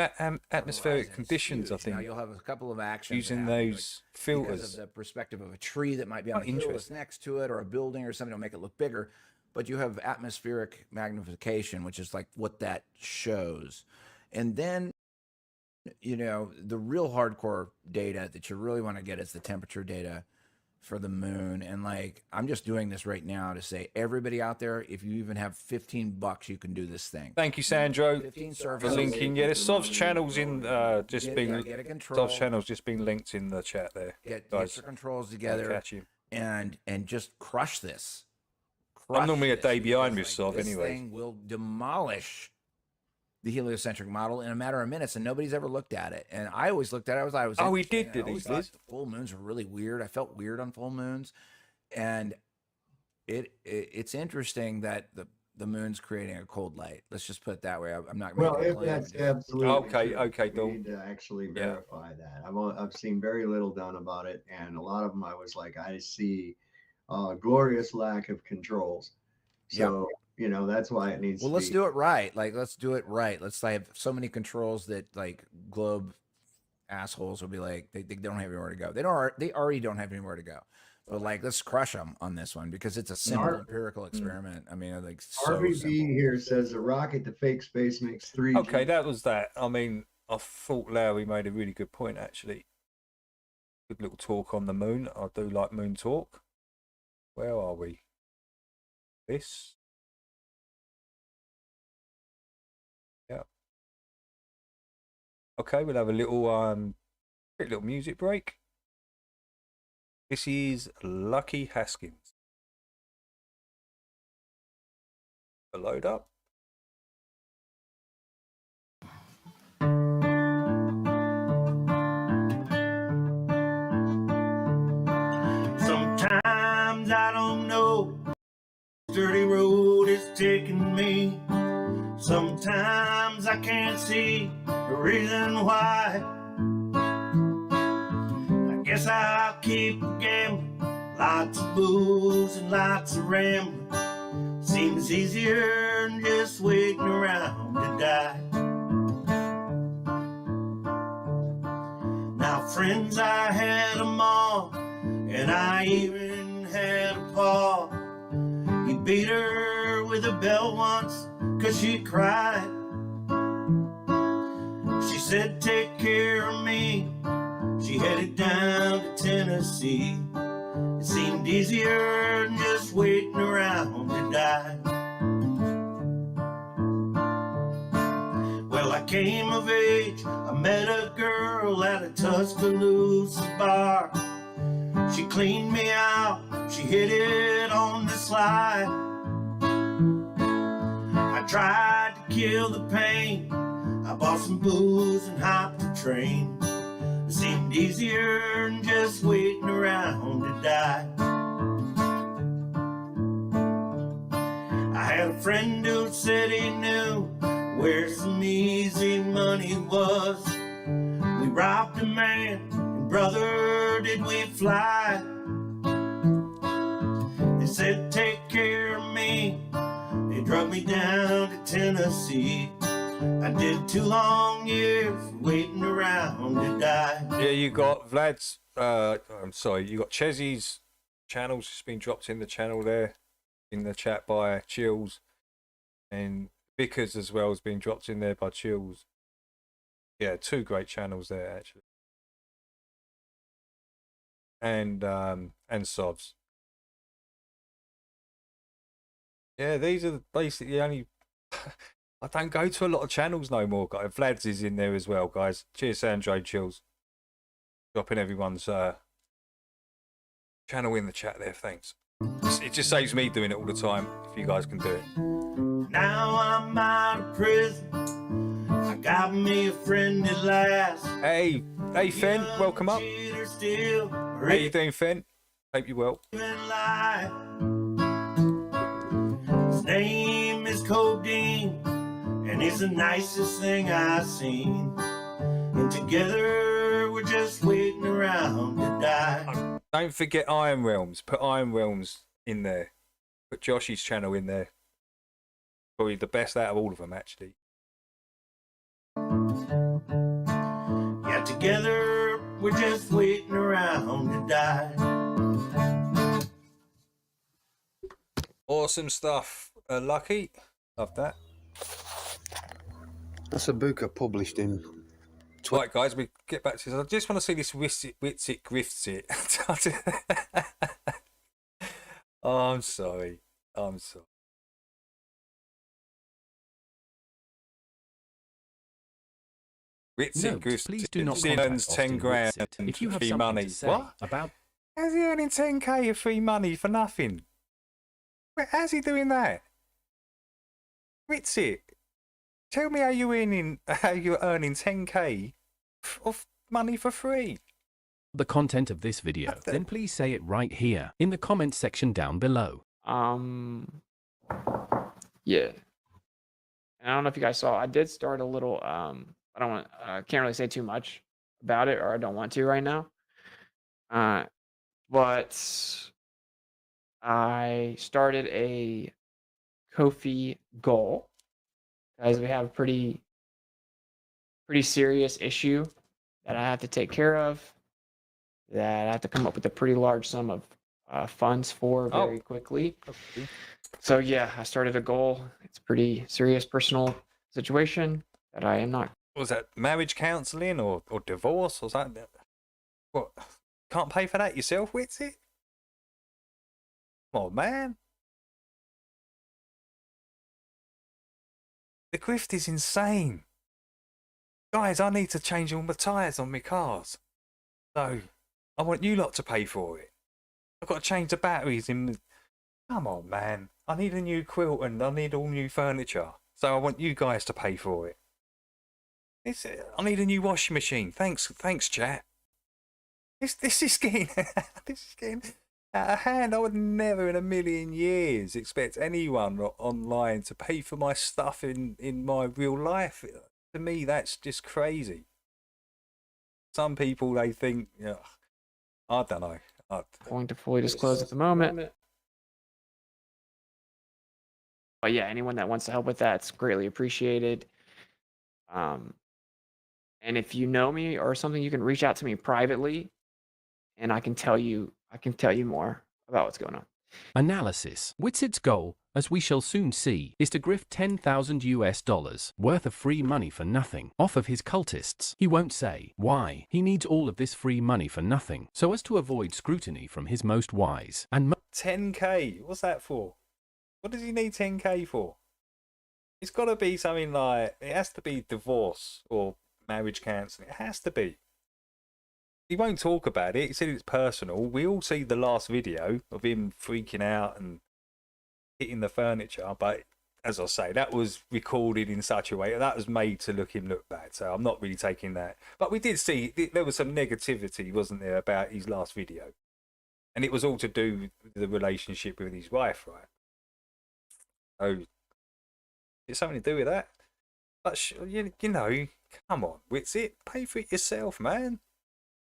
atmospheric conditions, I think. Now you'll have a couple of actions using those filters. Because of the perspective of a tree that might be on the hill that's next to it, or a building or something to make it look bigger. But you have atmospheric magnification, which is like what that shows. And then, you know, the real hardcore data that you really want to get is the temperature data for the moon. And like, I'm just doing this right now to say, everybody out there, if you even have $15, you can do this thing. Thank you, Sandro, for linking. Yeah, there's Sov's channels in Sov's channels just been linked in the chat there. Get your controls together and just crush this. I'm normally a day behind with Sov anyway. This thing will demolish the heliocentric model in a matter of minutes, and nobody's ever looked at it. And I always looked at it. I was he did he? Full moons were really weird. I felt weird on full moons, and it's interesting that the moon's creating a cold light. Let's just put it that way. I'm not. Well, if that's absolutely okay, we need to actually verify that. I've seen very little done about it, and a lot of them I was like, I see glorious lack of controls. So. You know, that's why it needs to let's do it right. Like, let's do it right. Let's have so many controls that like globe assholes will be like, they don't have anywhere to go. They already don't have anywhere to go. But like, let's crush them on this one because it's a simple empirical experiment. I mean, like, so RVB simple. here says a rocket to fake space makes 3. Okay, that was that. I mean, I thought Larry made a really good point, actually. Good little talk on the moon. I do like moon talk. Where are we? This. Yeah. Okay, we'll have a little quick little music break. This is Lucky Haskins. Load up. Sometimes I don't know. Dirty road is taking me. Sometimes I can't see the reason why. I guess I'll keep gambling. Lots of booze and lots of rambling. Seems easier than just waiting around to die. Now friends, I had them all, and I even had a paw. He beat her with a belt once 'cause she cried. She said, take care of me. She headed down to Tennessee. It seemed easier than just waiting around to die. Well, I came of age. I met a girl at a Tuscaloosa bar. She cleaned me out. She hit it on the slide. I tried to kill the pain. I bought some booze and hopped the train. It seemed easier than just waiting around to die. I had a friend who said he knew where some easy money was. We robbed a man, and brother, did we fly. They said, take care of me. They drug me down to Tennessee. I did 2 long years waiting around to die. Yeah, you got Vlad's, I'm sorry, you got Chezzy's channels just been dropped in the channel there, in the chat by Chills. And Vickers as well has been dropped in there by Chills. Yeah, 2 great channels there, actually. And Sovs. Yeah, these are basically only... I don't go to a lot of channels no more, guys. Vlad's is in there as well, guys. Cheers, Sandro, Chills. Dropping everyone's channel in the chat there, thanks. It just saves me doing it all the time, if you guys can do it. Now I'm out of prison. I got me a friend at last. Hey, Fen, welcome up. How you doing, Fen? Hope you're well. His name is Codeine, and he's the nicest thing I've seen. and together we're just waiting around to die. Don't forget Iron Realms. Put Iron Realms in there. Put Josh's channel in there. Probably the best out of all of them, actually. Yeah, together we're just waiting around to die. Awesome stuff. Lucky. Love that. That's a book I published in. Right, guys, we get back to this. I just want to see this Witsit grifts it. Oh, I'm sorry. I'm sorry. Witsit Note, grifts please do not it. Earns contact 10 Austin grand Witsit if you have free something money. to say What? about. How's he earning 10k of free money for nothing? How's he doing that? Witsit, tell me how you're earning 10k of money for free. The content of this video, then please say it right here in the comment section down below. Yeah. And I don't know if you guys saw, I did start a little, can't really say too much about it, or I don't want to right now. But I started a Ko-fi goal because we have a pretty serious issue that I have to take care of, that I have to come up with a pretty large sum of funds for very quickly. Okay. So yeah, I started a goal. It's a pretty serious personal situation that I am not. Was that marriage counselling or divorce or something? What? Can't pay for that yourself, Witsit? Come on, man. The grift is insane. Guys, I need to change all my tyres on my cars. So, I want you lot to pay for it. I've got to change the batteries in the... Come on, man. I need a new quilt and I need all new furniture. So I want you guys to pay for it. I need a new washing machine. Thanks, chat. This is getting out of hand. I would never in a million years expect anyone online to pay for my stuff in my real life. To me, that's just crazy. Some people, they think, I don't know. Going to fully disclose at the moment. But yeah, anyone that wants to help with that's greatly appreciated. And if you know me or something, you can reach out to me privately, and I can tell you more about what's going on. Analysis. Witsit's goal, as we shall soon see, is to grift $10,000 worth of free money for nothing off of his cultists. He won't say why he needs all of this free money for nothing, so as to avoid scrutiny from his most wise and 10k? What's that for? What does he need 10k for? It's got to be something like, it has to be divorce or marriage counselling. It has to be. He won't talk about it. He said it's personal. We all see the last video of him freaking out and hitting the furniture, but as I say, that was recorded in such a way that was made to him look bad. So I'm not really taking that. But we did see there was some negativity, wasn't there, about his last video, and it was all to do with the relationship with his wife, right? So it's something to do with that. But you know, come on, Witsit, pay for it yourself, man.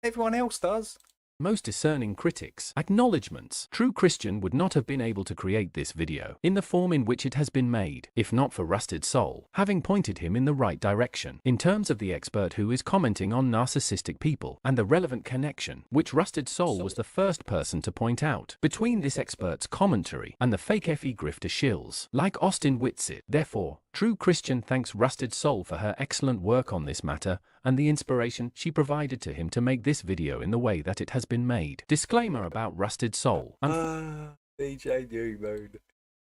Everyone else does. most discerning critics' acknowledgements. True Christian would not have been able to create this video in the form in which it has been made, if not for Rusted Soul having pointed him in the right direction, in terms of the expert who is commenting on narcissistic people, and the relevant connection, which Rusted Soul was the first person to point out, between this expert's commentary and the fake FE grifter shills, like Austin Witsit. Therefore, True Christian thanks Rusted Soul for her excellent work on this matter, and the inspiration she provided to him to make this video in the way that it has been made. Disclaimer about Rusted Soul. DJ New Moon.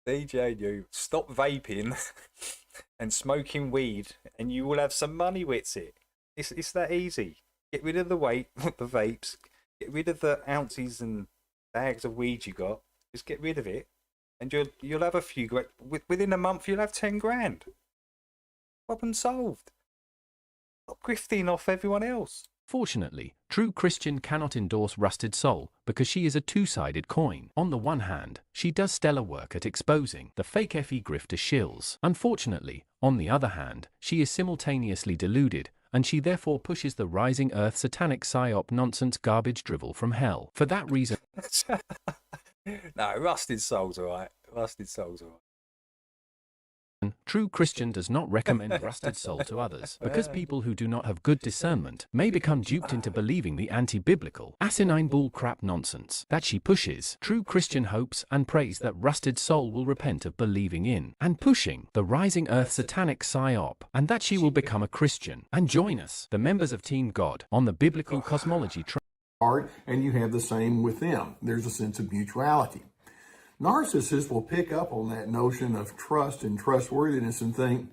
DJ New. Stop vaping and smoking weed and you will have some money, Witsit. It's that easy. Get rid of the weight, the vapes. Get rid of the ounces and bags of weed you got. Just get rid of it. And you'll have a few, within a month you'll have 10 grand. Problem solved. Stop grifting off everyone else. Fortunately, True Christian cannot endorse Rusted Soul because she is a two-sided coin. On the one hand, she does stellar work at exposing the fake FE grifter shills. Unfortunately, on the other hand, she is simultaneously deluded and she therefore pushes the rising earth satanic psyop nonsense garbage drivel from hell. For that reason... No, Rusted Soul's alright. Rusted Soul's alright. True Christian does not recommend Rusted Soul to others, because people who do not have good discernment may become duped into believing the anti-biblical, asinine bull-crap nonsense that she pushes. True Christian hopes and prays that Rusted Soul will repent of believing in and pushing the rising earth satanic psyop, and that she will become a Christian and join us, the members of Team God, on the biblical cosmology train. And you have the same with them. There's a sense of mutuality. Narcissists will pick up on that notion of trust and trustworthiness and think,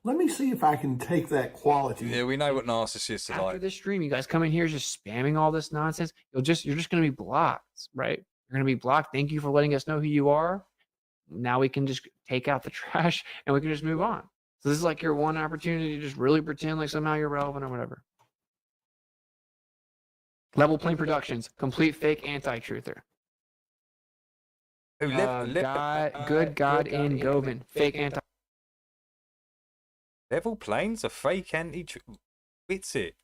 let me see if I can take that quality. Yeah, we know what narcissists are like. After this stream, you guys come in here just spamming all this nonsense. You're just going to be blocked, right? You're going to be blocked. Thank you for letting us know who you are. Now we can just take out the trash and we can just move on. So this is like your one opportunity to just really pretend like somehow you're relevant or whatever. Level Plane Productions, complete fake anti-truther. Good God in Govan, fake anti. Level Plane's a fake What's it?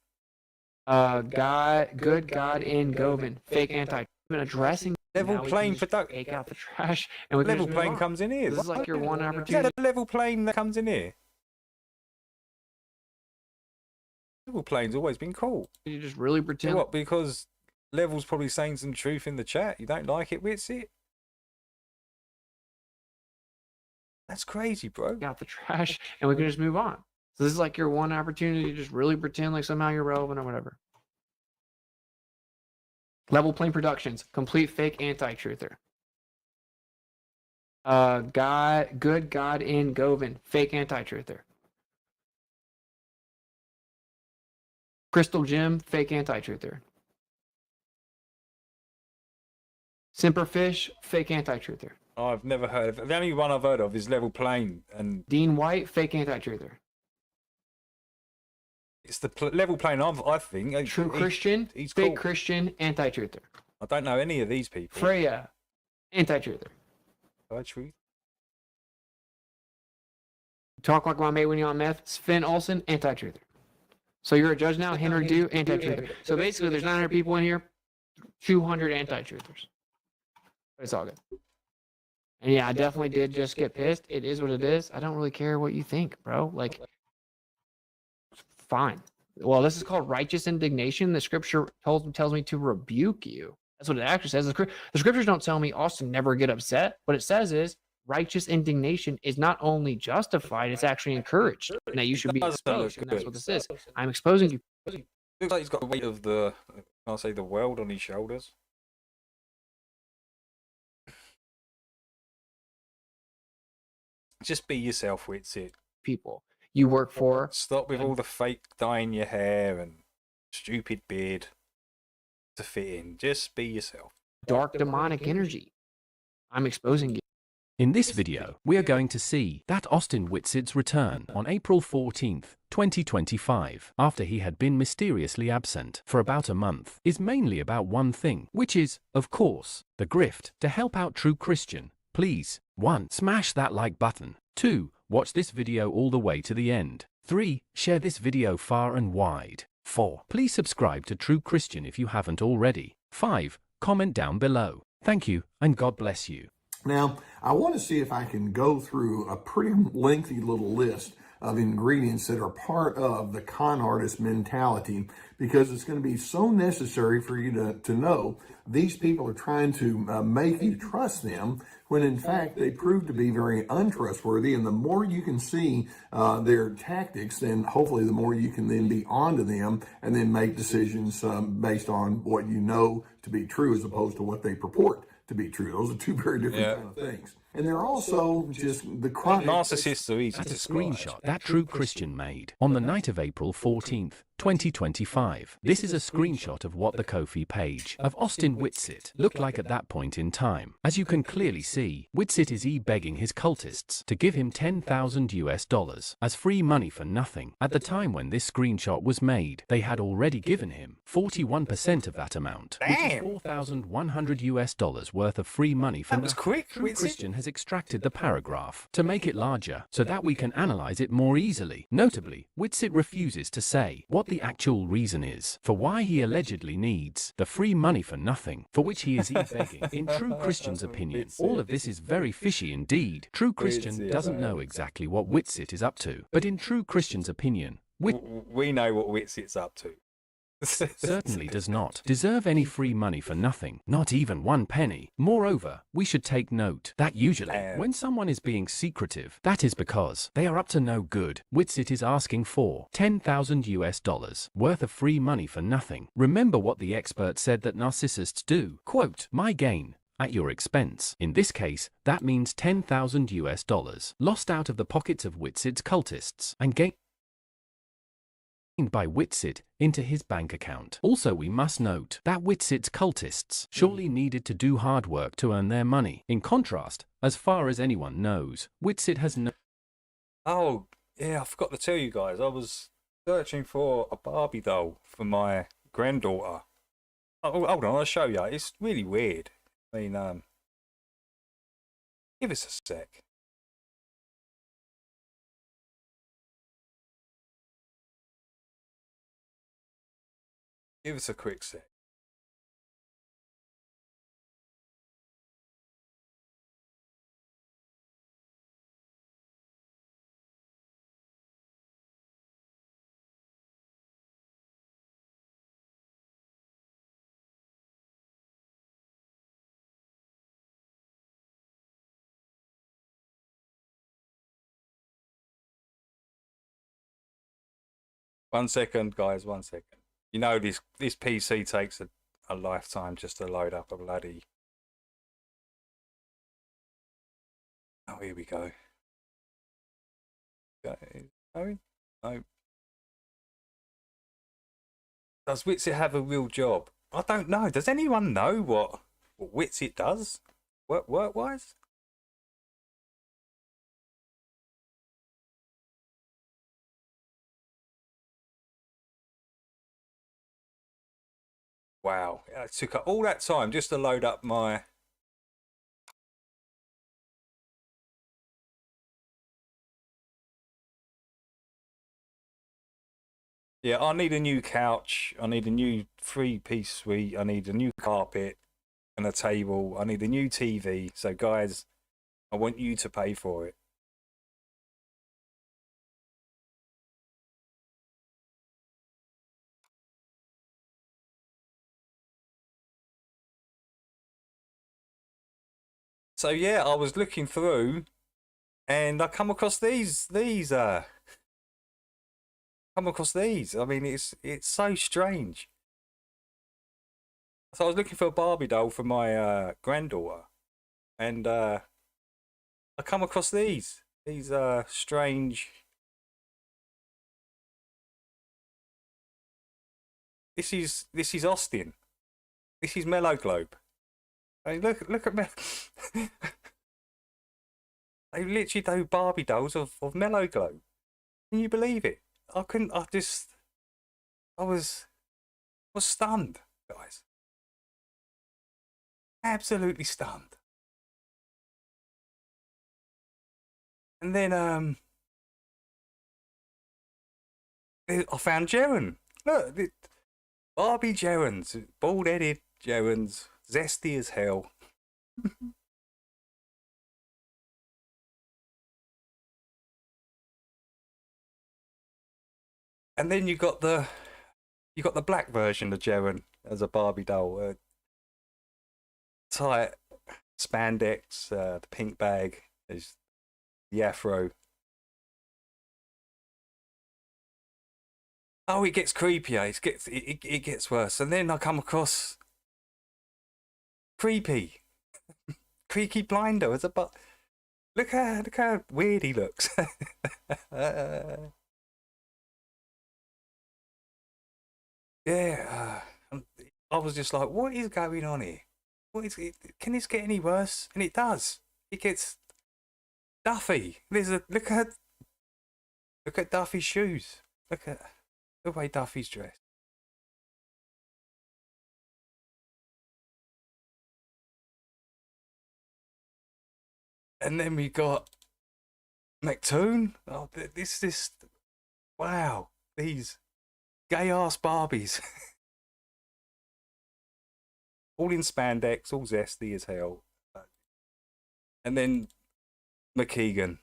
Good God in Govan, fake anti. Been addressing Level Plane Production. Take out the trash and we can Level Plane comes in here. This is like your one opportunity. Is that a Level Plane that comes in here? Level Plane's always been cool. You just really pretend. What? Because Level's probably saying some truth in the chat. You don't like it, What's it? That's crazy, bro. Out the trash and we can just move on. So this is like your one opportunity to just really pretend like somehow you're relevant or whatever. Level Plane Productions, complete fake anti-truther. Good God in Govan, fake anti-truther. Crystal Gem, fake anti-truther. Simperfish, fake anti-truther. Oh, I've never heard of. The only one I've heard of is Level Plane and Dean White, fake anti-truther. It's the Level Plane. I think True Christian, he's fake cool. Christian, anti-truther. I don't know any of these people. Freya, anti-truther. True. Talk like my mate when you're on meth. Sven Olsen, anti-truther. So you're a judge now. Henry Dew, anti-truther. So basically, there's 900 people in here. 200 anti-truthers. But it's all good. And yeah, I definitely did just get pissed. It is what it is. I don't really care what you think, bro. Like, fine. Well, this is called righteous indignation. The scripture tells me to rebuke you. That's what it actually says. The scriptures don't tell me, Austin, never get upset. What it says is righteous indignation is not only justified, it's actually encouraged. And that you should be exposed. And that's what this is. I'm exposing you. Looks like he's got the weight of the, I'll say, the world on his shoulders. Just be yourself, What's it? People you work for. Stop with all the fake dyeing your hair and stupid beard to fit in. Just be yourself. Dark demonic energy. I'm exposing you. In this video, we are going to see that Austin Whitsid's return on April 14th, 2025, after he had been mysteriously absent for about a month, is mainly about one thing, which is, of course, the grift. To help out True Christian, please, 1. Smash that like button. 2. Watch this video all the way to the end. 3. Share this video far and wide. 4. Please subscribe to True Christian if you haven't already. 5. Comment down below. Thank you, and God bless you. Now, I want to see if I can go through a pretty lengthy little list of ingredients that are part of the con artist mentality, because it's going to be so necessary for you to know these people are trying to make you trust them, when in fact they prove to be very untrustworthy. And the more you can see their tactics, then hopefully the more you can then be onto them and then make decisions based on what you know to be true as opposed to what they purport to be true. Those are two very different kind of things. And they're also just the chronic... Narcissists are easy That's to a describe. screenshot that True Christian made on the night of April 14th, 2025. This is a screenshot of what the Ko-fi page of Austin Whitsit looked like at that point in time. As you can clearly see, Whitsit is begging his cultists to give him $10,000 as free money for nothing. At the time when this screenshot was made, they had already given him 41% of that amount, which is $4,100 worth of free money for That was quick. True Christian has has extracted the paragraph to make it larger so that we can analyze it more easily. Notably, Whitsitt refuses to say what the actual reason is for why he allegedly needs the free money for nothing, for which he is begging. In true Christian's opinion, all of this is very fishy indeed. True Christian doesn't know exactly what Whitsitt is up to, but in true Christian's opinion, we know what Whitsitt's up to. Certainly does not deserve any free money for nothing, not even 1 penny. Moreover, we should take note that usually when someone is being secretive, that is because they are up to no good. Whitsitt is asking for $10,000 worth of free money for nothing. Remember what the expert said that narcissists do. Quote, my gain at your expense. In this case, that means $10,000 lost out of the pockets of Whitsitt's cultists and gained by Whitsitt into his bank account. Also, we must note that Whitsitt's cultists surely needed to do hard work to earn their money. In contrast, as far as anyone knows, Whitsitt has no... Oh, yeah, I forgot to tell you guys, I was searching for a Barbie doll for my granddaughter. Oh, hold on, I'll show you. It's really weird. I mean, give us a sec. Give us a quick sec. One second, guys, 1 second. You know this PC takes a lifetime just to load up a bloody... Oh, here we go. Going? No. Does Whitsitt have a real job? I don't know. Does anyone know what Whitsitt does? Work-wise? Wow, it took all that time just to load up my... Yeah, I need a new couch. I need a new 3-piece suite. I need a new carpet and a table. I need a new TV. So, guys, I want you to pay for it. So yeah, I was looking through, and I come across these. I mean, it's so strange. So I was looking for a Barbie doll for my granddaughter, and I come across these strange. This is Austin. This is Mellow Globe. Hey, look at me. They literally do Barbie dolls of Mellow Globe. Can you believe it? I couldn't. I was stunned, guys. Absolutely stunned. And then I found Jeren. Look, Barbie Jerens, bald-headed Jerens, zesty as hell. And then you got the black version of Jeren as a Barbie doll. Tight spandex, the pink bag, is the afro. Oh, it gets creepier. It gets worse. And then I come across Creepy Blinder as a look how weird he looks. Yeah, I was just like, what is going on here? What is it? Can this get any worse? And it does. It gets Duffy. Look at Duffy's shoes. Look at the way Duffy's dressed. And then we got McToon. Oh, this, wow, these gay ass Barbies. All in spandex, all zesty as hell. And then McKeegan.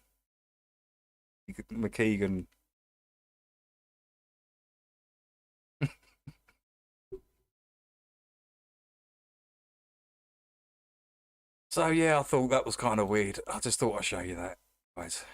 So yeah, I thought that was kind of weird. I just thought I'd show you that, guys.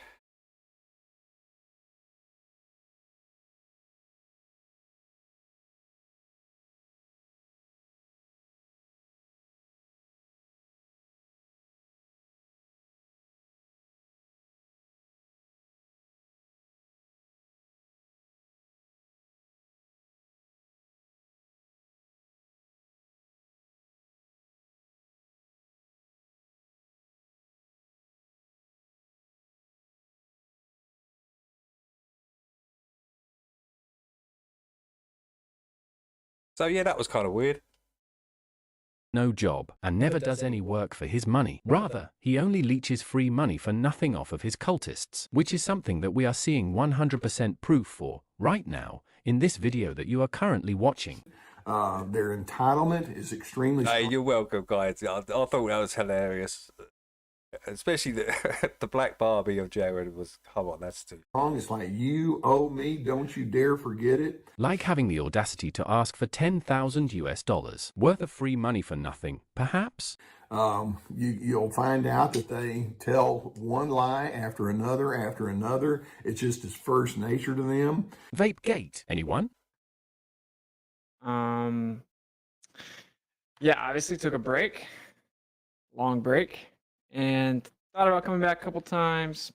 So yeah, that was kind of weird. No job, and never does any work for his money. Rather, he only leeches free money for nothing off of his cultists, which is something that we are seeing 100% proof for, right now, in this video that you are currently watching. Their entitlement is extremely strong. Hey, you're welcome, guys. I thought that was hilarious. Especially the black Barbie of Jeren was, come on, that's too strong. It's like, you owe me, don't you dare forget it. Like having the audacity to ask for $10,000 worth of free money for nothing, perhaps? You'll find out that they tell one lie after another. It's just as first nature to them. Vape Gate, anyone? Yeah, obviously took a break, long break, and thought about coming back a couple times.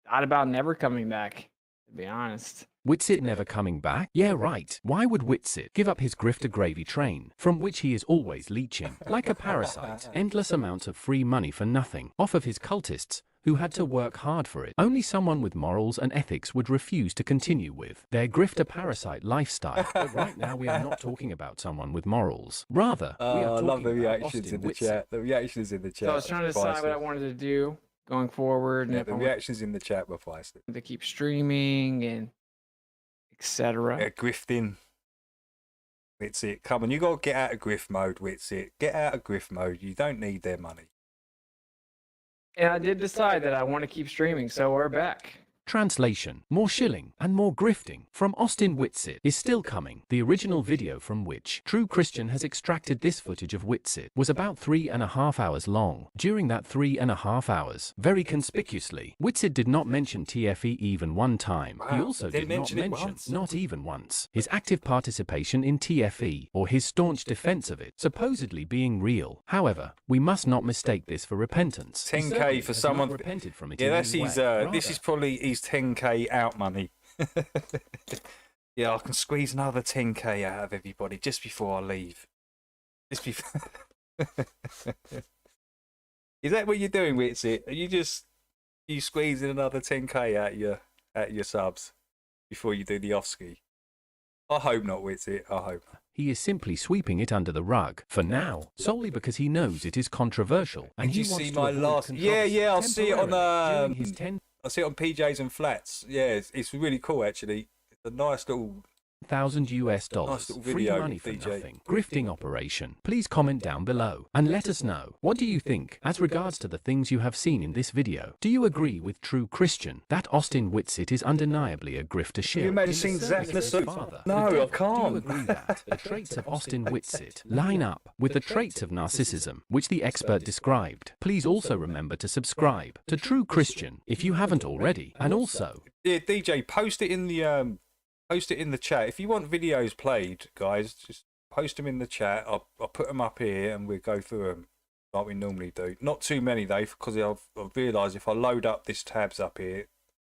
Thought about never coming back, to be honest. Witsit never coming back? Yeah, right. Why would Witsit give up his grifter gravy train, from which he is always leeching, like a parasite, endless amounts of free money for nothing, off of his cultists, who had to work hard for it? Only someone with morals and ethics would refuse to continue with their grifter parasite lifestyle. But right now we are not talking about someone with morals. Rather, we are talking I love the about reactions Austin in the Witsit. chat. The reactions in the chat. So I was trying to decide what I wanted to do going forward. Yeah, and the reactions in the chat were feisty. To keep streaming and etc. Yeah, grifting. Witsit, come on, you got to get out of grift mode, Witsit. Get out of grift mode. You don't need their money. And I did decide that I want to keep streaming, so we're back. Translation, more shilling and more grifting from Austin Witsit is still coming. The original video from which True Christian has extracted this footage of Witsit was about 3.5 hours long. During that 3.5 hours, very conspicuously, Witsit did not mention TFE even one time. Wow, He also did not mention, once. not even once, his active participation in TFE or his staunch defense of it, supposedly being real. However, we must not mistake this for repentance. 10k for someone. Repented from it. Yeah, in that's any his. way. This is probably his 10k out money. Yeah, I can squeeze another 10k out of everybody just before I leave. Just before. Is that what you're doing, Witsit? Are you squeezing another 10k out your subs before you do the off ski? I hope not, Witsit. I hope. He is simply sweeping it under the rug for now, solely because he knows it is controversial. And Did you he wants see to my avoid last? Yeah, I see it on during his 10 I see it on PJs and Flats. Yeah, it's really cool actually. It's a nice little $1,000 Nice little free video, money for DJ. nothing grifting operation. Please comment down below and let us know, what do you think as regards to the things you have seen in this video? Do you agree with True Christian that Austin Witsit is undeniably a grifter shit? you imagine seeing Zach Nassau? No, I can't. Do you agree that the traits of Austin Witsit line up with the traits of narcissism which the expert described? Please also remember to subscribe to True Christian if you haven't already, and also Yeah, DJ, post it in the chat. If you want videos played, guys, just post them in the chat. I'll put them up here and we'll go through them like we normally do. Not too many though, because I've realised if I load up this tabs up here, it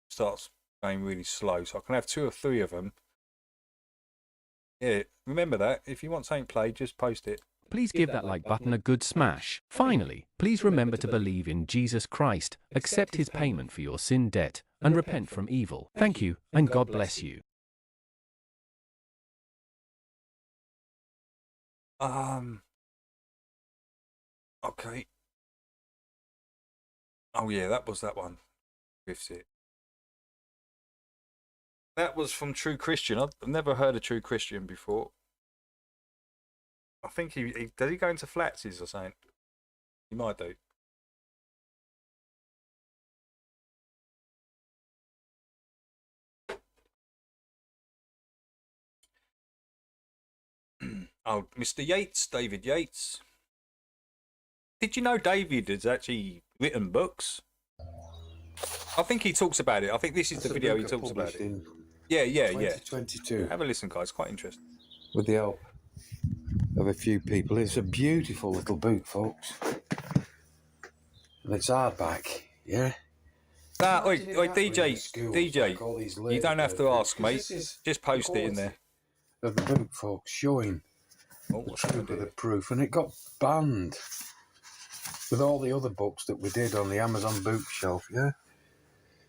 starts going really slow. So I can have 2 or 3 of them. Yeah, remember that. If you want something played, just post it. please give that like button a good smash. Finally, please remember to believe in Jesus Christ, accept his payment for your sin debt, and repent from evil. Thank you, and God bless you. Okay. Oh yeah, that was that one. Riffs it. That was from True Christian. I've never heard of True Christian before. I think he does he go into flats or something? He might do. Oh, Mr. Yates, David Yates. Did you know David has actually written books? I think he talks about it. I think this is the video he talks about it. Yeah. 2022. Have a listen, guys. Quite interesting. With the help of a few people. It's a beautiful little book, folks. And it's hardback, yeah? Nah, oi, DJ, you don't have to ask, mate. Just post it in there. Of the book, folks, showing the truth of the proof. And it got banned with all the other books that we did on the Amazon bookshelf, yeah?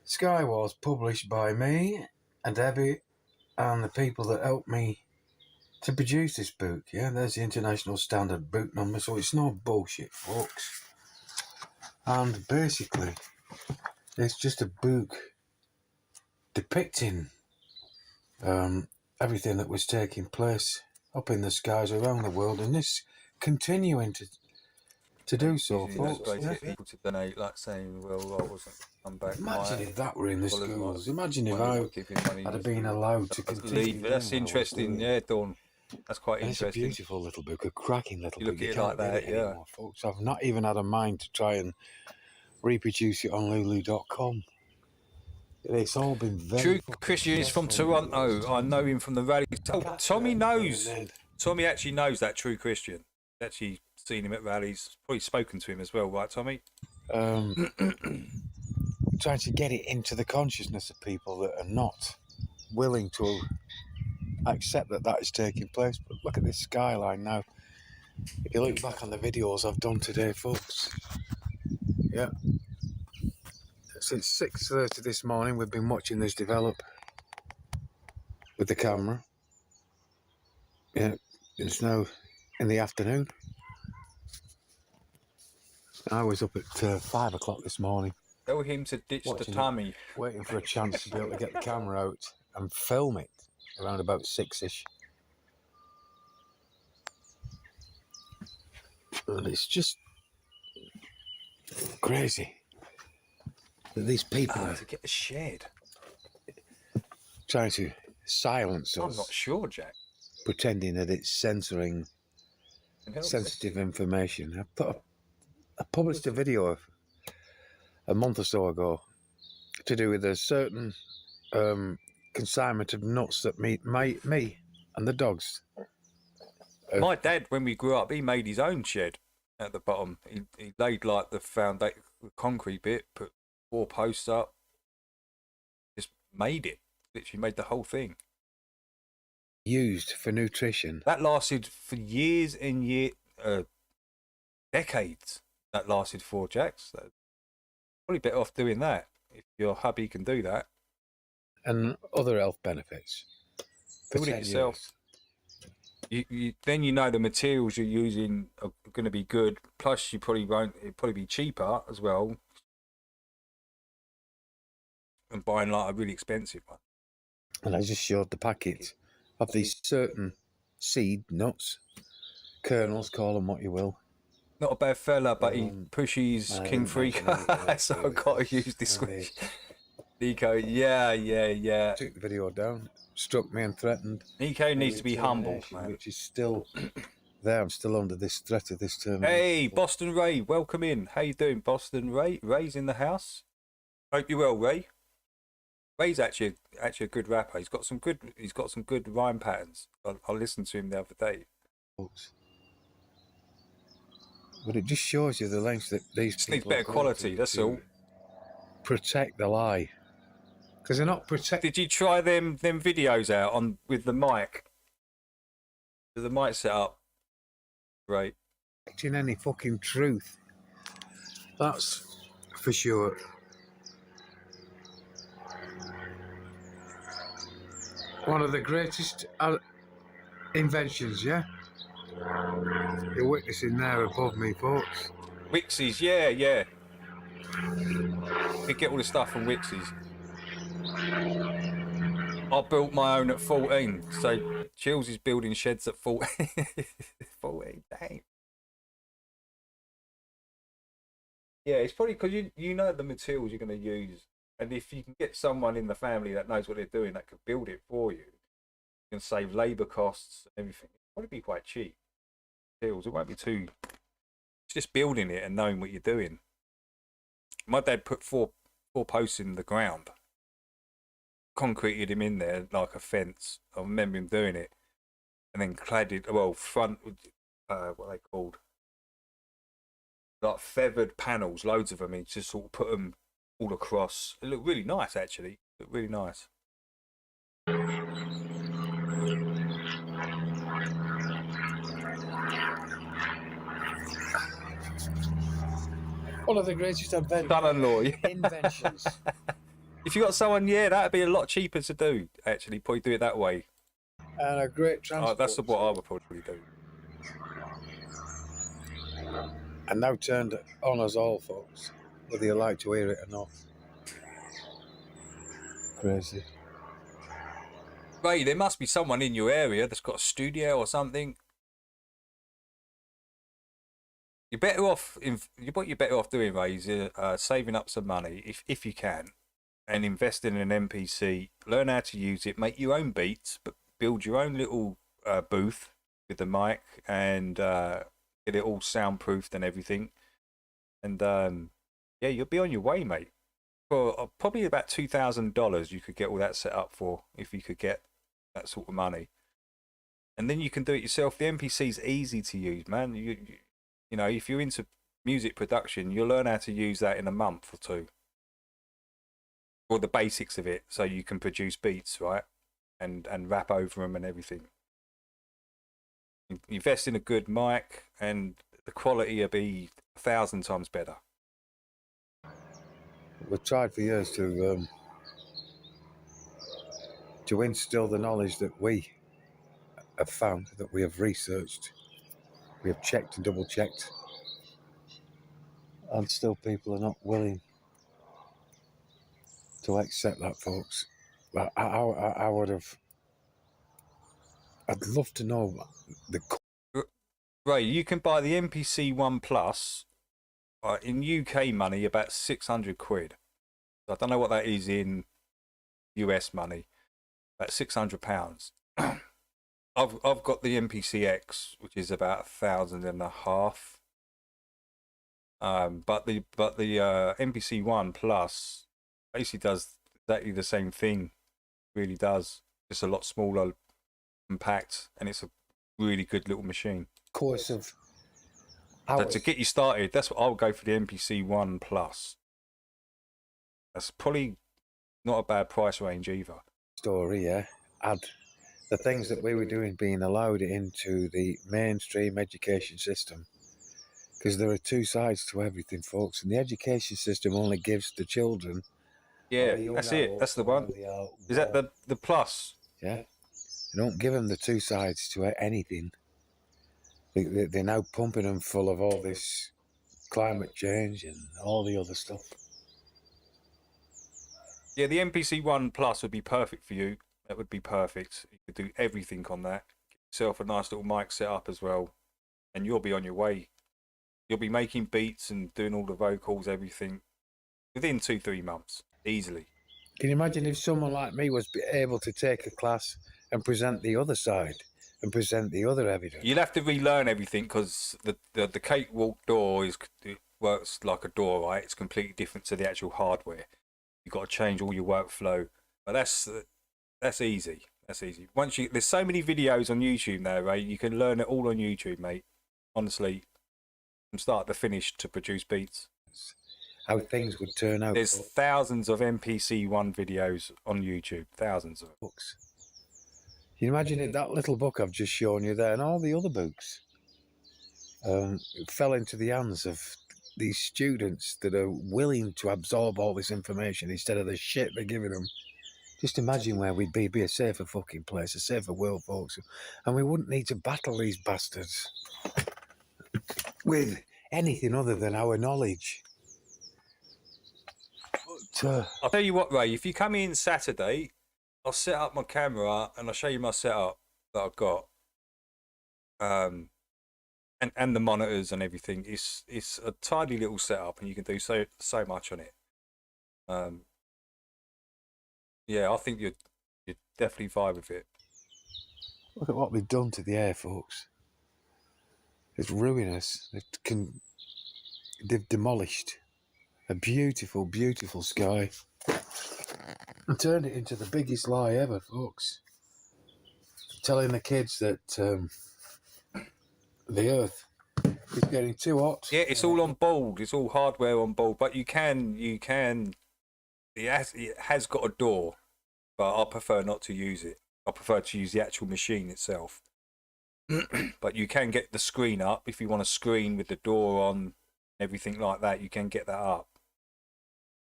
Sky was published by me and Debbie and the people that helped me to produce this book, yeah? There's the international standard book number, so it's no bullshit, folks. And basically, it's just a book depicting everything that was taking place up in the skies around the world, and this continuing to do so, folks. Yeah? People to donate, like saying, "Well, I wasn't come back." Imagine if that were in the schools. Imagine if I had been allowed to continue. That's interesting, yeah, Dawn. That's quite and interesting. It's a beautiful little book, a cracking little you book. Look at it like that, yeah. Anymore, folks. I've not even had a mind to try and reproduce it on Lulu.com. It's all been very... True Christian is from Toronto. I know him from the rally. Oh, Tommy knows. Tommy actually knows that True Christian. Actually seen him at rallies. Probably spoken to him as well, right, Tommy? Trying to get it into the consciousness of people that are not willing to accept that that is taking place. But look at this skyline now. If you look back on the videos I've done today, folks, yeah, since 6:30 this morning we've been watching this develop with the camera. Yeah, it's now in the afternoon. I was up at 5 o'clock this morning. Tell him to ditch the tummy. Waiting for a chance to be able to get the camera out and film it around about 6-ish. And it's just crazy that these people are to get the shed. Trying to silence us. I'm not sure, Jack. Pretending that it's censoring sensitive information. I published a video a month or so ago to do with a certain consignment of nuts that me and the dogs. My dad, when we grew up, he made his own shed at the bottom. He laid like the foundation, the concrete bit, put 4 posts up, just made it. Literally made the whole thing. Used for nutrition. That lasted for years and years, decades. That lasted for, Jacks. Probably better off doing that if your hubby can do that. And other health benefits. Build it yourself. Then you know the materials you're using are going to be good. Plus, you probably won't. It'll probably be cheaper as well than buying like a really expensive one. And I just showed the packet of these certain seed nuts, kernels, call them what you will. Not a bad fella, but he pushes King Freaker, so I've got to use this squish. Nico, yeah. Took the video down, struck me and threatened. Nico needs to be humble, man. Which is still there. I'm still under this threat of this term. Hey, Boston Ray, welcome in. How you doing, Boston Ray? Ray's in the house. Hope you're well, Ray. Ray's actually a good rapper. He's got some good rhyme patterns. I listened to him the other day. But it just shows you the lengths that these just people need better quality. That's all. Protect the lie, because they're not protect. Did you try them videos out on with the mic? With the mic set up, right? Protecting any fucking truth. That's for sure. One of the greatest inventions, yeah? You're witnessing there above me, folks. Wixies, yeah. We get all the stuff from Wixies. I built my own at 14, so Chills is building sheds at 14. 14, dang. Yeah, it's probably because you know the materials you're going to use, and if you can get someone in the family that knows what they're doing that could build it for you, you can save labour costs and everything. It'll probably be quite cheap. Materials, it won't be too. It's just building it and knowing what you're doing. My dad put four posts in the ground, concreted him in there like a fence. I remember him doing it, and then cladded, well, front, what are they called? Like feathered panels, loads of them. He just sort of put them all across. It looked really nice, actually. It looked really nice. One of the greatest son-in-law, inventions. If you got someone, yeah, that'd be a lot cheaper to do. Actually, probably do it that way. And a great transport. That's what I would probably do. And now turned on us all, folks, whether you like to hear it or not. Crazy. Ray, there must be someone in your area that's got a studio or something. You're better off. What you're better off doing, Ray, is saving up some money if you can, and invest in an MPC. Learn how to use it. Make your own beats, but build your own little booth with the mic and get it all soundproofed and everything. And yeah, you'll be on your way, mate. For probably about $2,000, you could get all that set up for, if you could get that sort of money. And then you can do it yourself. The MPC's easy to use, man. You know, if you're into music production, you'll learn how to use that in a month or two. Or the basics of it, so you can produce beats, right? And rap over them and everything. Invest in a good mic, and the quality will be 1,000 times better. We've tried for years to instill the knowledge that we have found, that we have researched, we have checked and double checked, and still people are not willing to accept that, folks. But I would have. I'd love to know the. Ray, you can buy the MPC 1 Plus in UK money about 600 quid. I don't know what that is in US money. About £600. I've got the MPC X, which is about 1,500. But the MPC 1 Plus basically does exactly the same thing. Really does. Just a lot smaller, compact, and it's a really good little machine. Course of so to get you started, that's what I'll go for, the MPC 1 Plus. That's probably not a bad price range either. Story, yeah. Add the things that we were doing being allowed into the mainstream education system. Because there are two sides to everything, folks, and the education system only gives the children. Yeah, that's it. That's the one. Is that the plus? Yeah. They don't give them the two sides to anything. They're now pumping them full of all this climate change and all the other stuff. Yeah, the MPC 1 Plus would be perfect for you. That would be perfect. You could do everything on that. Get yourself a nice little mic set up as well, and you'll be on your way. You'll be making beats and doing all the vocals, everything, within 2-3 months, easily. Can you imagine if someone like me was able to take a class and present the other side and present the other evidence? You'd have to relearn everything, because the cakewalk door it works like a door, right? It's completely different to the actual hardware. You've got to change all your workflow, but that's easy. That's easy. There's so many videos on YouTube now, right? You can learn it all on YouTube, mate. Honestly, from start to finish to produce beats. How things would turn out. There's thousands of MPC 1 videos on YouTube. Thousands of books. Can you imagine it? That little book I've just shown you there, and all the other books, fell into the hands of these students that are willing to absorb all this information instead of the shit they're giving them. Just imagine where we'd be a safer fucking place, a safer world, folks. And we wouldn't need to battle these bastards with anything other than our knowledge. I'll tell you what, Ray. If you come in Saturday, I'll set up my camera and I'll show you my setup that I've got. And the monitors and everything. It's a tidy little setup, and you can do so much on it. Yeah, I think you'd definitely vibe with it. Look at what they've done to the air, folks. It's ruinous. They've demolished a beautiful, beautiful sky and turned it into the biggest lie ever, folks. Telling the kids that the Earth is getting too hot. Yeah, it's all on board. It's all hardware on board, but you can. It has got a door, but I prefer not to use it. I prefer to use the actual machine itself. But you can get the screen up if you want a screen with the door on, everything like that. You can get that up.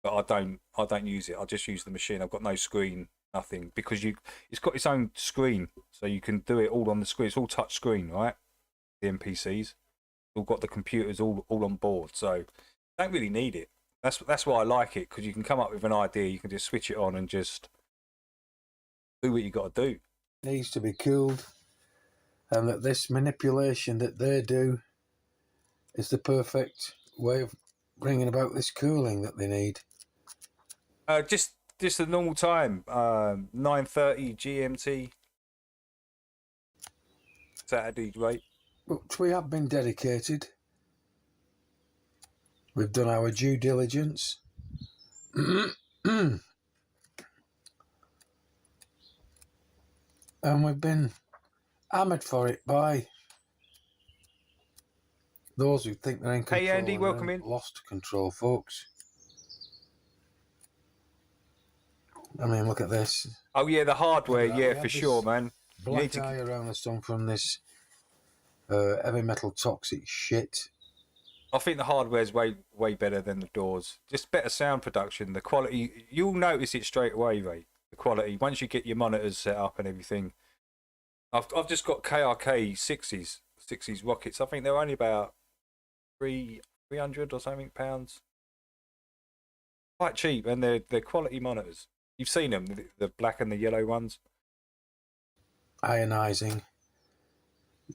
But I don't use it. I just use the machine. I've got no screen, nothing, because it's got its own screen, so you can do it all on the screen. It's all touch screen, right? The NPCs, all got the computers all on board, so don't really need it. That's why I like it, because you can come up with an idea, you can just switch it on and just do what you got to do. Needs to be cooled, and that this manipulation that they do is the perfect way of bringing about this cooling that they need. Just the normal time, 9:30 GMT, Saturday, right? But we have been dedicated. We've done our due diligence. And we've been hammered for it by those who think they're in control. Hey Andy, welcome in. Lost control, folks. I mean, look at this. Oh yeah, the hardware, yeah, for sure, man. Black eye around the sun from this heavy metal toxic shit. I think the hardware's way better than the doors. Just better sound production. The quality, you'll notice it straight away, Ray. The quality, once you get your monitors set up and everything. I've just got KRK 60s rockets. I think they're only about 300 or something pounds. Quite cheap, and they're quality monitors. You've seen them, the black and the yellow ones. Ionizing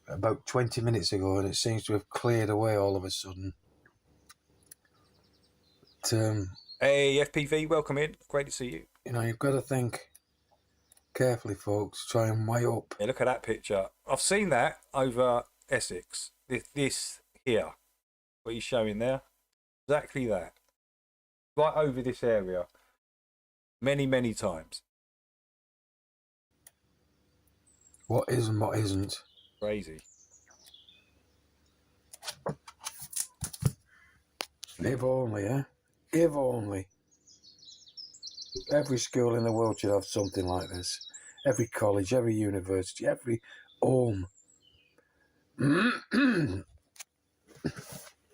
about 20 minutes ago, and it seems to have cleared away all of a sudden. But, hey FPV, welcome in. Great to see you. You know, you've got to think carefully, folks. Try and weigh up. Yeah, look at that picture. I've seen that over Essex. This here, what you're showing there, exactly that. Right over this area, many times. What is and what isn't. Crazy. If only, eh? If only. Every school in the world should have something like this. Every college, every university, every home.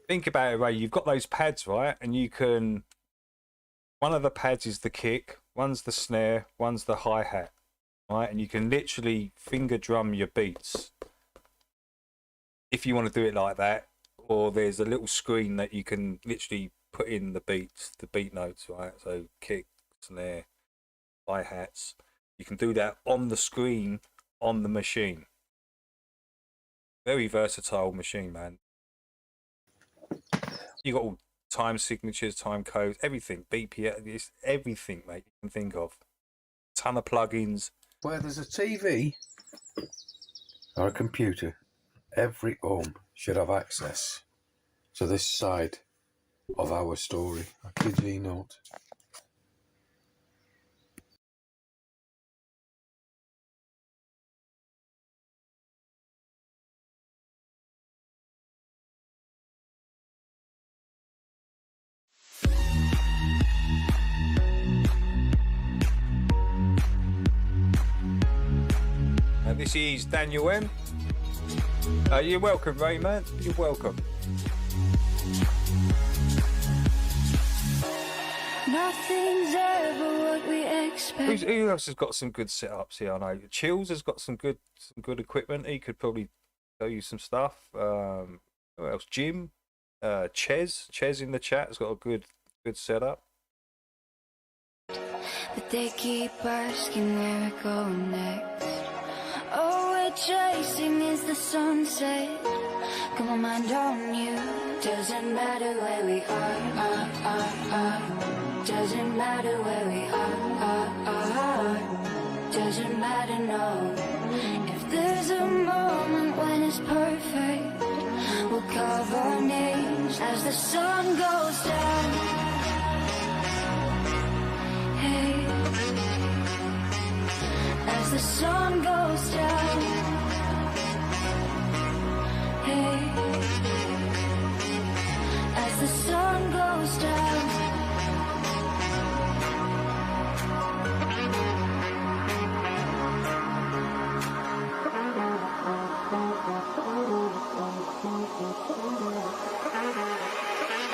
Think about it, Ray. You've got those pads, right? And you can... One of the pads is the kick, one's the snare, one's the hi-hat, right? And you can literally finger drum your beats if you want to do it like that. Or there's a little screen that you can literally put in the beats, the beat notes, right? So kick, snare, hi-hats. You can do that on the screen, on the machine. Very versatile machine, man. You got all time signatures, time codes, everything, BPM, it's everything, mate, you can think of. Ton of plugins. Where there's a TV or a computer, every home should have access to this side of our story. I kid you not. And this is Daniel M. You're welcome, Ray, man. You're welcome. Nothing's ever what we expect. Who else has got some good setups here? I know Chills has got some good equipment. He could probably show you some stuff. Who else? Jim, Ches in the chat has got a good setup. but they keep asking where we're going next. All we're chasing is the sunset. Got my mind on you. Doesn't matter where we are. Doesn't matter where we are. Doesn't matter, no. If there's a moment when it's perfect, we'll carve our names as the sun goes down. Hey, as the sun goes down. Hey, as the sun goes down.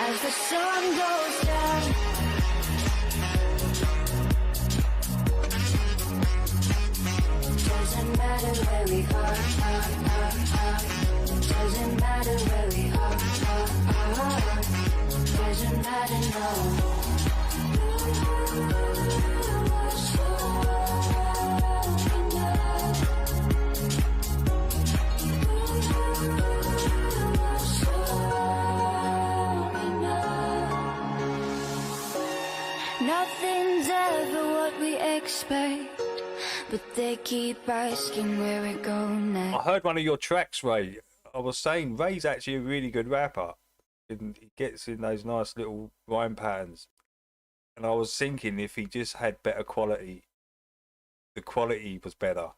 As the sun goes down. Doesn't matter where we are. Doesn't matter where we are. Doesn't matter, no. Nothing's ever what we expect, but they keep asking where we're going next. I heard one of your tracks, Ray. I was saying Ray's actually a really good rapper. And he gets in those nice little rhyme patterns. And I was thinking if he just had better quality, the quality was better,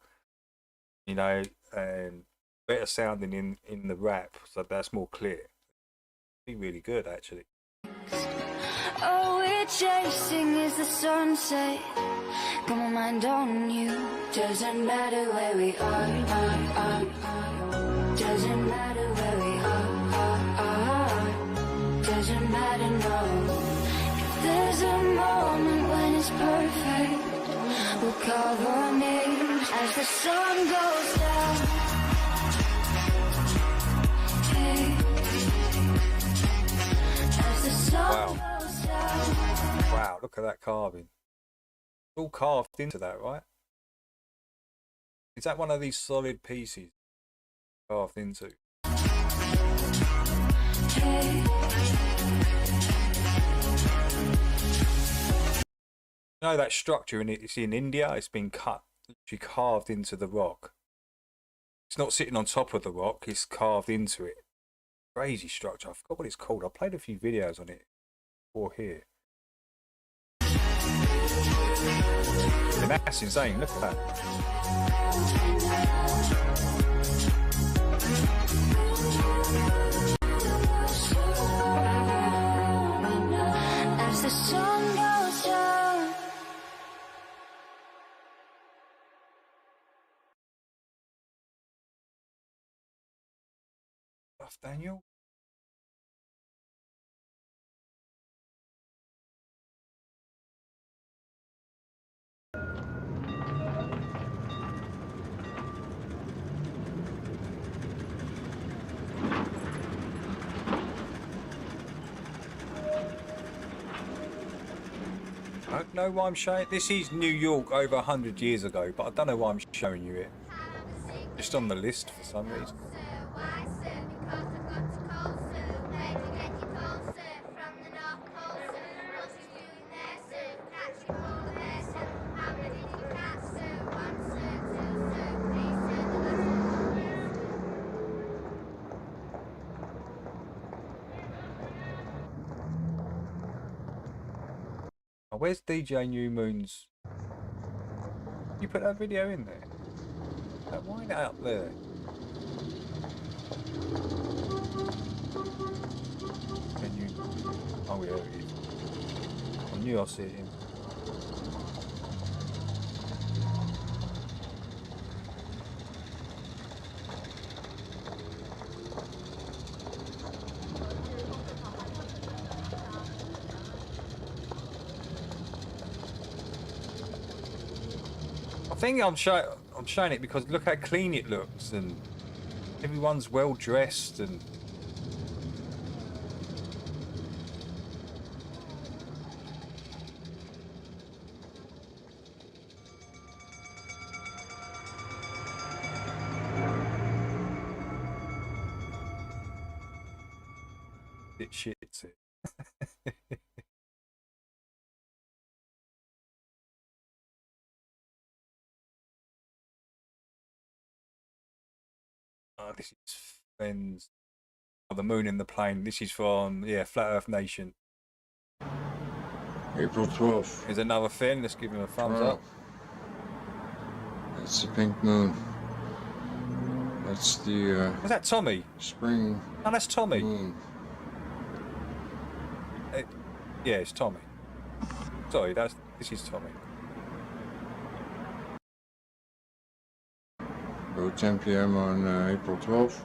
you know, and better sounding in the rap, so that's more clear. Be really good, actually. All we're chasing is the sunset. Got my mind on you. Doesn't matter where we are. Doesn't matter where we are. Doesn't matter, no. If there's a moment when it's perfect, we'll carve our names as the sun goes down. Hey, as the sun goes down. Wow, look at that carving. It's all carved into that, right? Is that one of these solid pieces carved into? Hey. You know that structure, it's in India, it's been cut, literally carved into the rock. It's not sitting on top of the rock, it's carved into it. Crazy structure, I forgot what it's called. I played a few videos on it before here. And that's insane, look at that. As the sun goes down. Daniel. I don't know why I'm showing it. This is New York over 100 years ago, but I don't know why I'm showing you it. Just on the list for some reason. Oh, where's DJ New Moon's? You put that video in there? Why not up there? Can you? Oh yeah, it is. I knew I'd see it in. I think I'm showing it because look how clean it looks and everyone's well dressed and Oh, this is friends. Oh, the moon and the plane. This is from Flat Earth Nation. April 12th. Here's another fin. Let's give him a thumbs up. That's the pink moon. That's the is that Tommy? Spring. No, that's Tommy. Moon. Yeah, it's Tommy. Sorry, this is Tommy. About 10 p.m. on April 12th.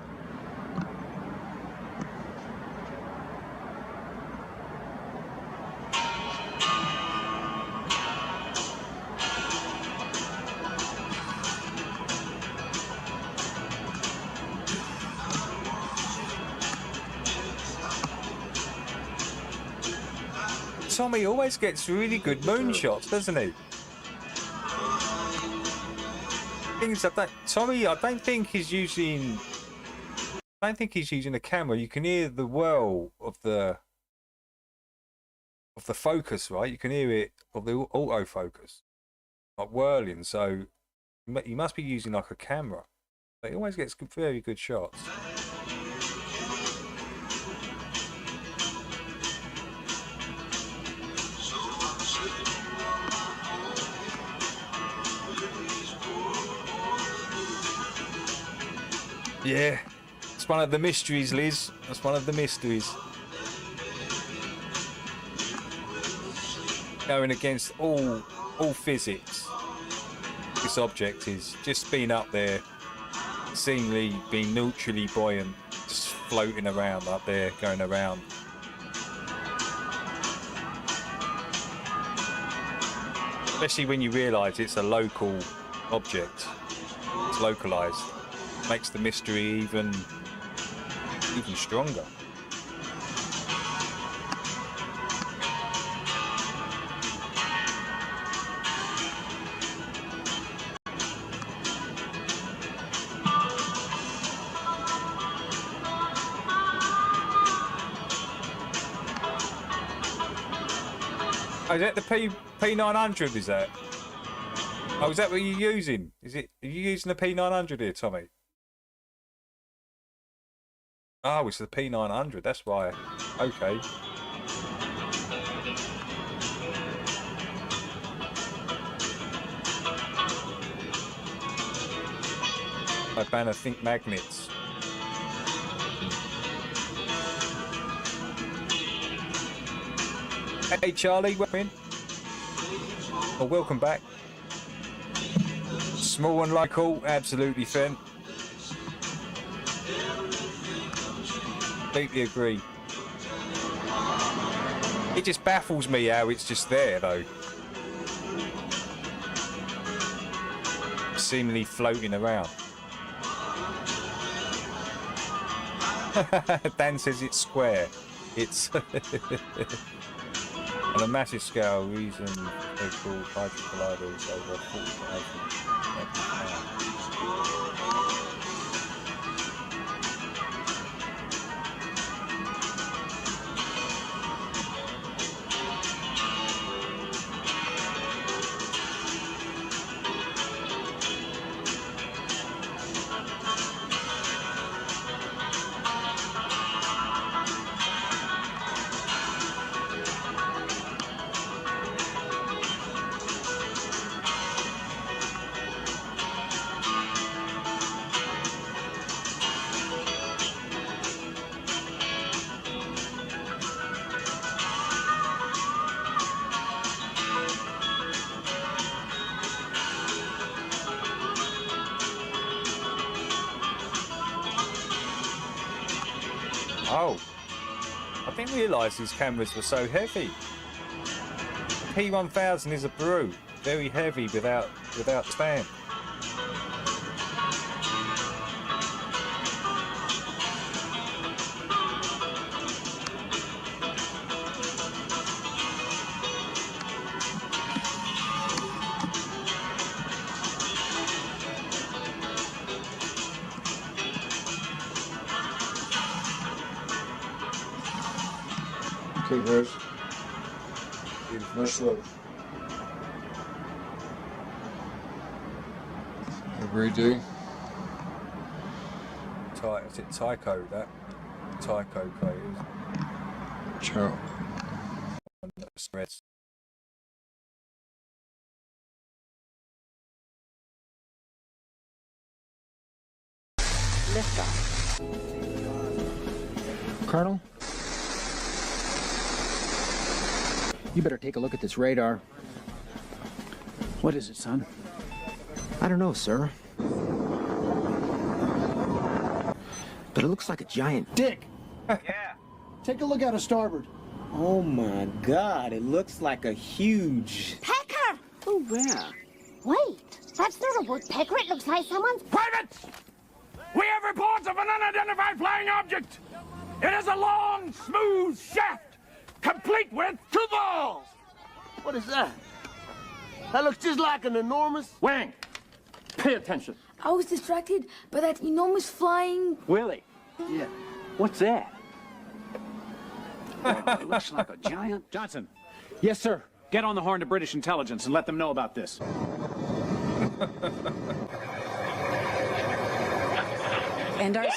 Tommy always gets really good moon shots, doesn't he? Tommy, I don't think he's using a camera. You can hear the whirl of the focus, right? You can hear it of the autofocus, like whirling. So he must be using like a camera. But he always gets very good shots. Yeah, it's one of the mysteries, Liz. That's one of the mysteries. Going against all physics. This object is just been up there, seemingly being neutrally buoyant, just floating around up there, going around. Especially when you realise it's a local object. It's localised. Makes the mystery even stronger. Oh, is that the P900? Is that? Oh, is that what you're using? Are you using the P900 here, Tommy? Oh, it's the P900, that's why. Okay. I ban think magnets. Hey Charlie, welcome in. Oh, welcome back. Small and local, absolutely Fen. Completely agree. It just baffles me how it's just there though. Seemingly floating around. Dan says it's square. It's on a massive scale, reason they call hydrogen colliders over 40,000. Oh, I didn't realise these cameras were so heavy. The P1000 is a brew, very heavy without stand. Okay, guys. Much love. Have a great day. Is it Tycho? That Tycho creators. Sure. Spreads. Liftoff. Colonel? You better take a look at this radar. What is it, son? I don't know, sir. But it looks like a giant dick. Yeah. Take a look out of starboard. Oh my God, it looks like a huge... Pecker! Oh, where? Wait, that's not a woodpecker. It looks like someone's... Privates! We have reports of an unidentified flying object. It is a long, smooth shaft, complete with 2 balls. What is that? That looks just like an enormous... Wang, pay attention. I was distracted by that enormous flying... Willie? Yeah. What's that? It looks like a giant... Johnson. Yes, sir. Get on the horn to British intelligence and let them know about this. And there you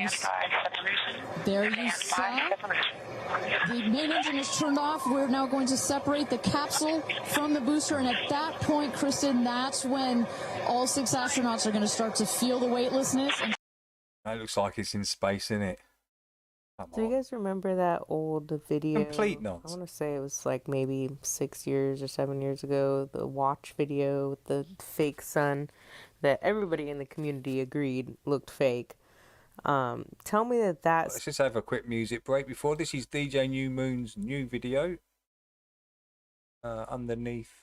saw. The main engine is turned off. We're now going to separate the capsule from the booster, and at that point, Kristen, that's when all 6 astronauts are going to start to feel the weightlessness. It looks like it's in space, innit? Do you guys remember that old video? Complete nonsense. I want to say it was like maybe 6 years or 7 years ago. The watch video with the fake sun that everybody in the community agreed looked fake. Tell me that that's... Let's just have a quick music break before this. Is DJ New Moon's new video. Underneath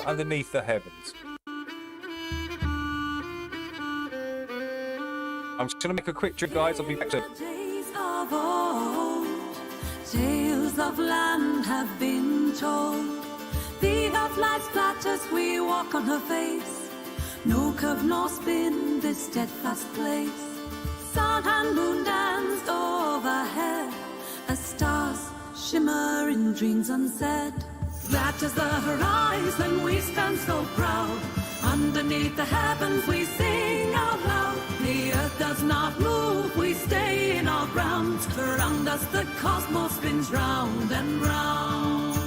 the Heavens. I'm just going to make a quick trip, guys. I'll be back soon. Of old, tales of land have been told. The earth lies flat as we walk on her face. No curve nor spin, this steadfast place. Sun and moon danced overhead as stars shimmer in dreams unsaid. That is the horizon we stand so proud. Underneath the heavens we sing out loud. The earth does not move, we stay in our grounds. Around us the cosmos spins round and round.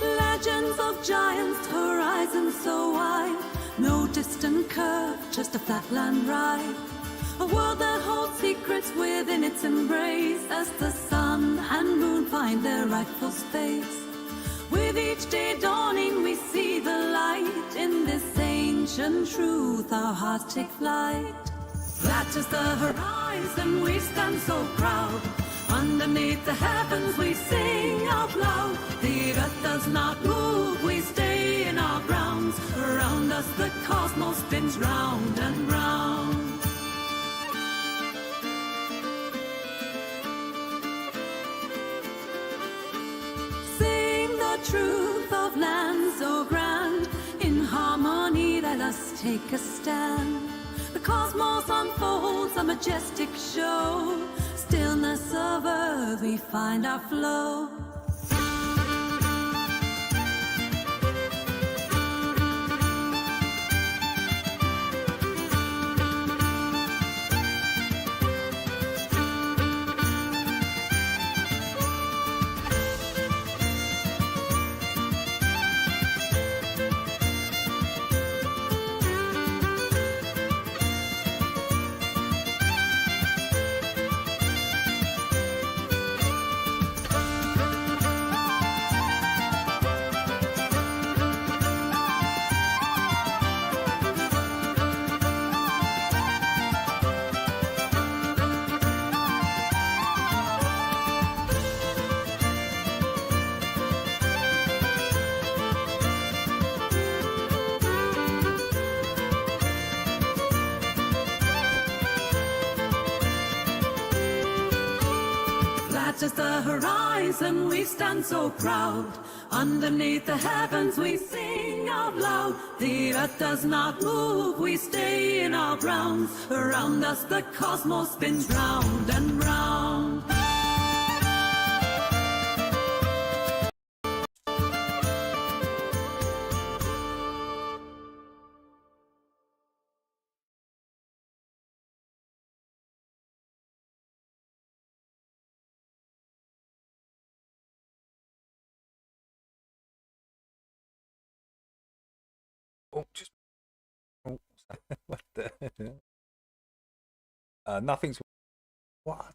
Legends of giants, horizons so wide. No distant curve, just a flatland ride. A world that holds secrets within its embrace. As the sun and moon find their rightful space. With each day dawning we see the light. In this ancient truth our hearts take flight. That is the horizon we stand so proud. Underneath the heavens we sing out loud. The earth does not move, we stay in our grounds. Around us the cosmos spins round and round. Sing the truth of land so grand. In harmony let us take a stand. The cosmos unfolds a majestic show. Stillness of earth we find our flow. As the horizon we stand so proud. Underneath the heavens we sing out loud. The earth does not move, we stay in our grounds. Around us the cosmos spins round and round. Oh, just. Oh, what the? Nothing's. What?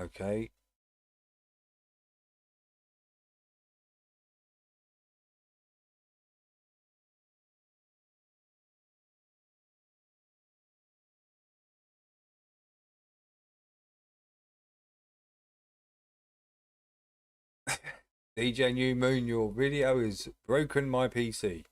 Okay. DJ New Moon, your video has broken my PC.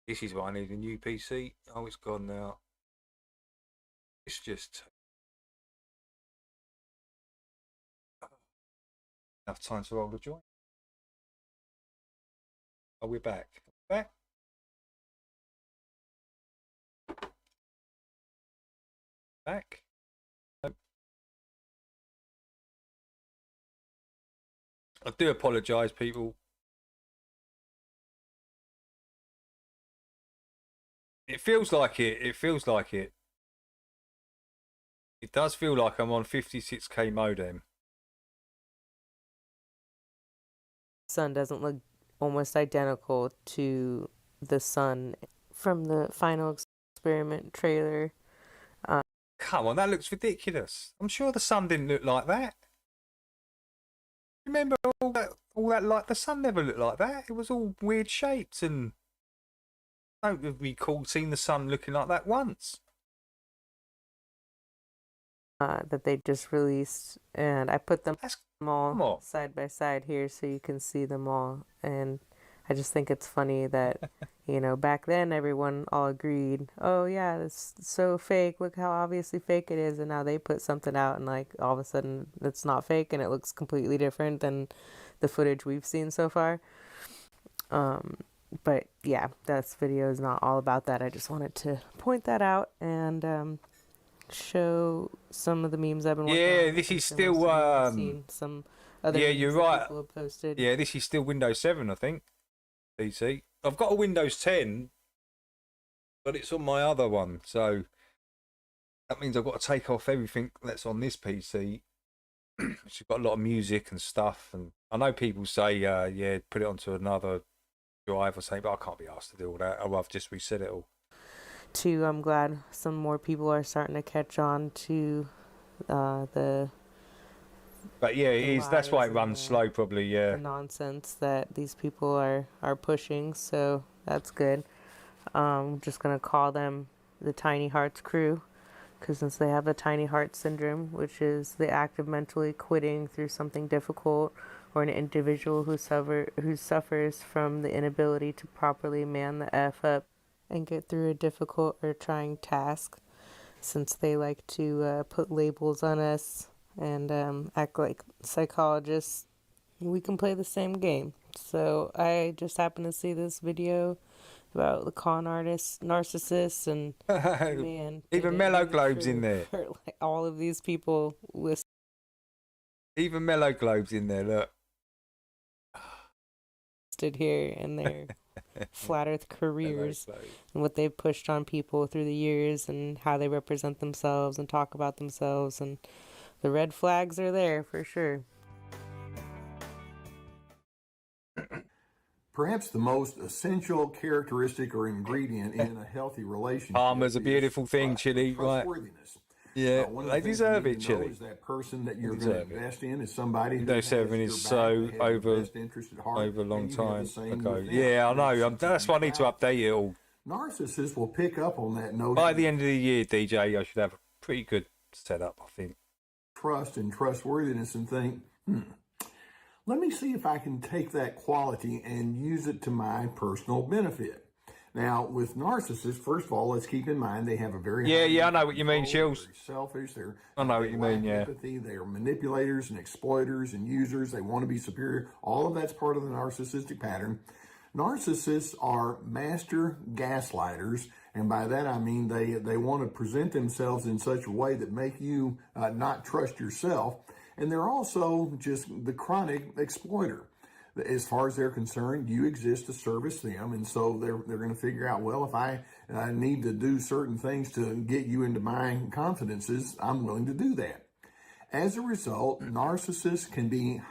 This is why I need a new PC. Oh, it's gone now. It's just enough time to roll the joint. Oh, we're back. Back. Back. Nope. I do apologise, people. It feels like it. It feels like it. It does feel like I'm on 56k modem. Sun doesn't look almost identical to the sun from the final experiment trailer. Come on, that looks ridiculous. I'm sure the sun didn't look like that. Remember all that like the sun never looked like that. It was all weird shapes, and I don't recall seeing the sun looking like that once. That they just released, and I put them all side by side here so you can see them all. And I just think it's funny that, you know, back then everyone all agreed, oh yeah, it's so fake, look how obviously fake it is, and now they put something out and like all of a sudden it's not fake and it looks completely different than the footage we've seen so far. But yeah, this video is not all about that. I just wanted to point that out and show some of the memes I've been working on. Yeah, this is still seen some other yeah, memes you're that right. people have posted. Yeah, this is still Windows 7, I think. PC. I've got a Windows 10, but it's on my other one, so that means I've got to take off everything that's on this PC. It's got a lot of music and stuff, and I know people say, yeah, put it onto another drive or something, but I can't be asked to do all that. I've just reset it all. Too, I'm glad some more people are starting to catch on to the. But yeah, it is. That's why it runs slow, probably. Yeah. The nonsense that these people are pushing, so that's good. I'm just gonna call them the Tiny Hearts crew, because since they have the Tiny Heart syndrome, which is the act of mentally quitting through something difficult, or an individual who suffers from the inability to properly man the F up and get through a difficult or trying task, since they like to put labels on us and act like psychologists, we can play the same game. So I just happened to see this video about the con artist, narcissists, and man, even Mellow Globe's in there. Like all of these people listed. Even Mellow Globe's in there. Look. Here and their flat earth careers and what they've pushed on people through the years and how they represent themselves and talk about themselves, and the red flags are there for sure. Perhaps the most essential characteristic or ingredient in a healthy relationship. Karma's a beautiful thing, Chili, right? Yeah, they deserve it, Chili. Is that person that you're going to invest in is somebody who Windows 7 is so over a long time ago. Yeah, I know. That's why I need to update it all. Narcissists will pick up on that notion. By the end of the year, DJ, I should have a pretty good setup, I think. Trust and trustworthiness and think, let me see if I can take that quality and use it to my personal benefit. Now, with narcissists, first of all, let's keep in mind they have a very I know what you mean, Shields. Selfish. I know what you mean. Yeah. Empathy. They are manipulators and exploiters and users. They want to be superior. All of that's part of the narcissistic pattern. Narcissists are master gaslighters, and by that I mean they want to present themselves in such a way that make you not trust yourself. And they're also just the chronic exploiter. As far as they're concerned, you exist to service them, and so they're going to figure out, well, if I need to do certain things to get you into my confidences, I'm willing to do that. As a result, narcissists can be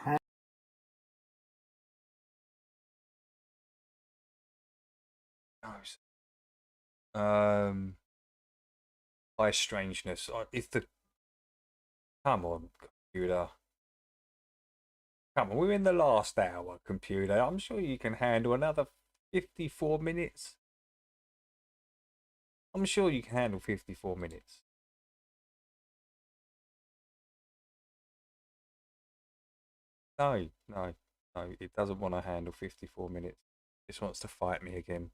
by strangeness. If the come on, computer. Come on, we're in the last hour, computer. I'm sure you can handle another 54 minutes. I'm sure you can handle 54 minutes. No, it doesn't want to handle 54 minutes. It just wants to fight me again.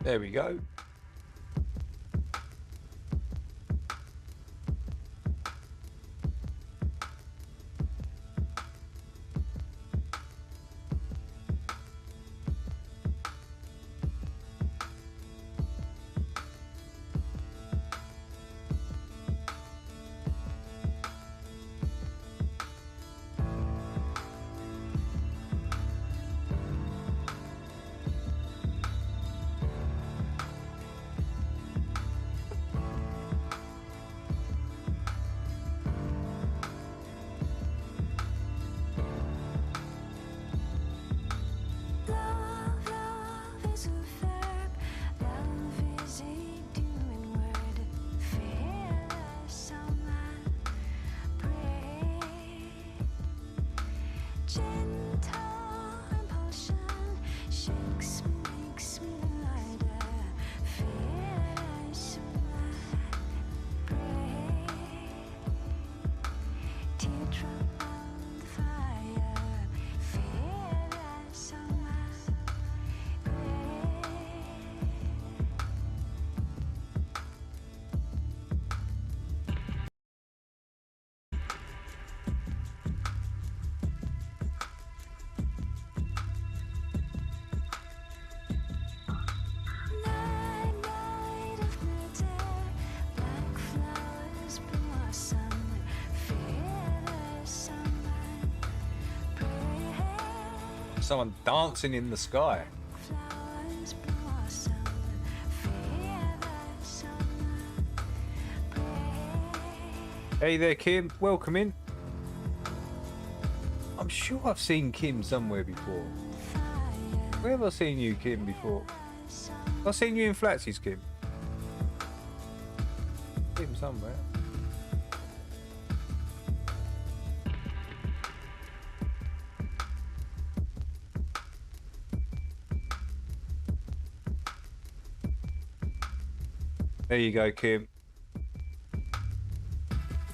There we go. Someone dancing in the sky. Hey there, Kim. Welcome in. I'm sure I've seen Kim somewhere before. Where have I seen you, Kim, before? Have I seen you in Flatsies, Kim? Kim somewhere. There you go, Kim.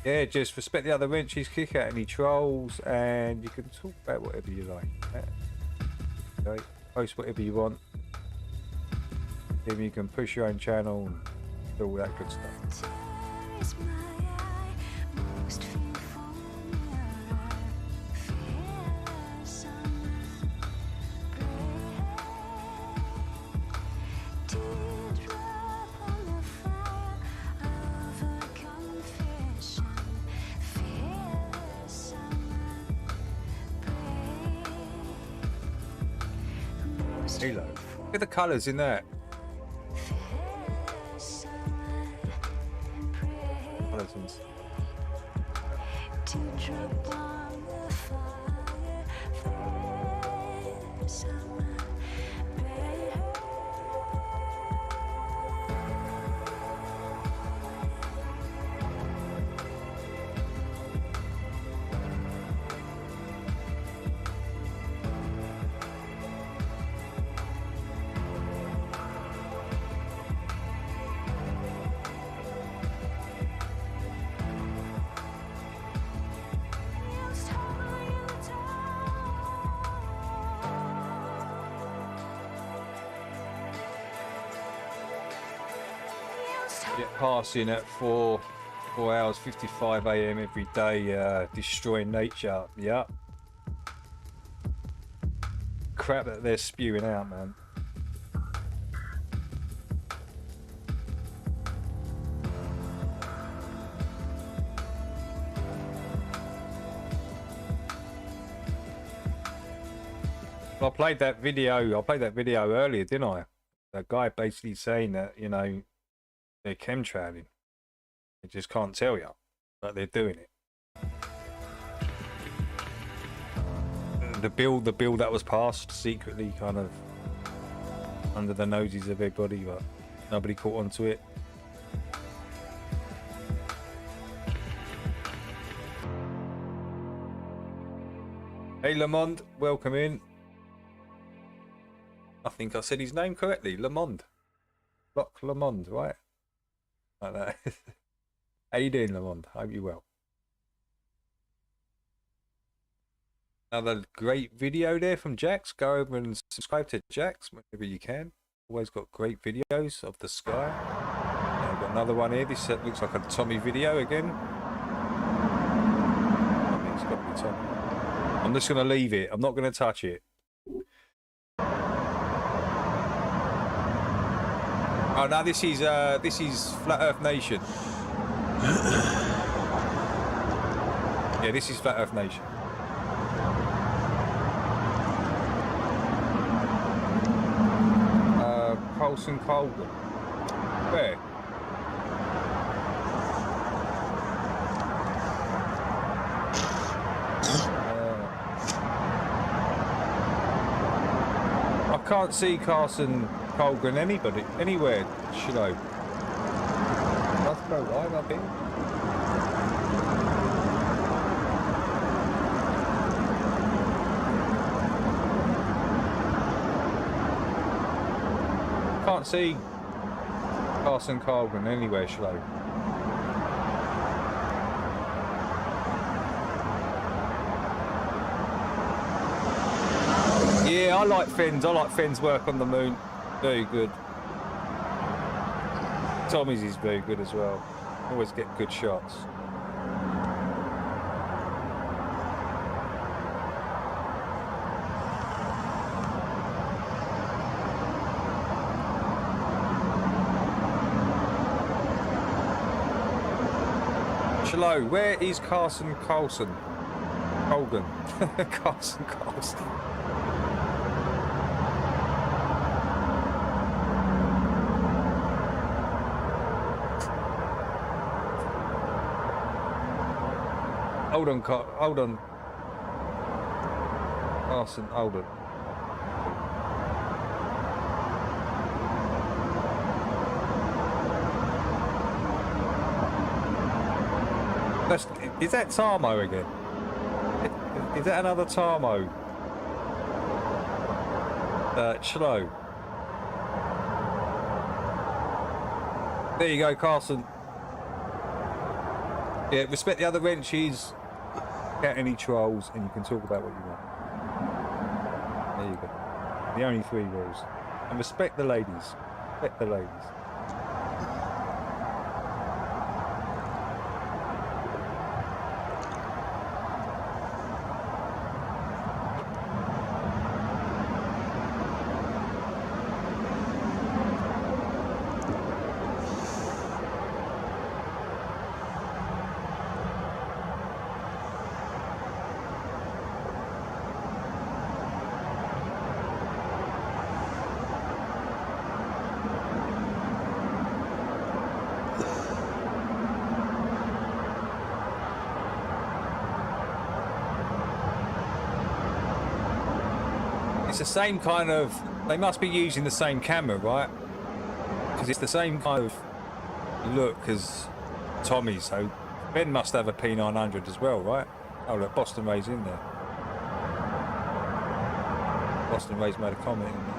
Yeah, just respect the other wrenches, kick out any trolls, and you can talk about whatever you like. Okay. Post whatever you want. Then you can push your own channel and do all that good stuff. Halo. Look at the colours in that. Colours. Get passing at 4 hours 55 AM every day, destroying nature. Yeah. Crap that they're spewing out, man. I played that video earlier, didn't I? That guy basically saying that, you know, they're chemtrailing. They just can't tell you, but they're doing it. The bill that was passed secretly, kind of under the noses of everybody, but nobody caught on to it. Hey Lamond, welcome in. I think I said his name correctly, Lamond. Loch Lamond, right? Like that. How you doing, Lamond? Hope you're well. Another great video there from Jax. Go over and subscribe to Jax whenever you can. Always got great videos of the sky. I've got another one here. This looks like a Tommy video again. I think it's got to be Tommy. I'm just going to leave it. I'm not going to touch it. Oh no, this is Flat Earth Nation. Yeah, this is Flat Earth Nation. Colson Colgan. Where? I can't see Carson Colgan anywhere, should I? Let's go live up here. Can't see Carson Colgan anywhere, should I? Yeah, I like Fenn's. I like Fenn's work on the moon. Very good. Tommy's is very good as well. Always get good shots. Hello, where is Carson Colgan? Carson Colson. Hold on, Carson, hold on. Is that Tarmo again? Is that another Tarmo? Chlo. There you go, Carson. Yeah, respect the other wrenches, get any trolls, and you can talk about what you want. There you go. The only 3 rules. And respect the ladies. Respect the ladies. It's the same kind of... They must be using the same camera, right? Because it's the same kind of look as Tommy's, so Ben must have a P900 as well, right? Oh, look, Boston Ray's in there. Boston Ray's made a comment in there.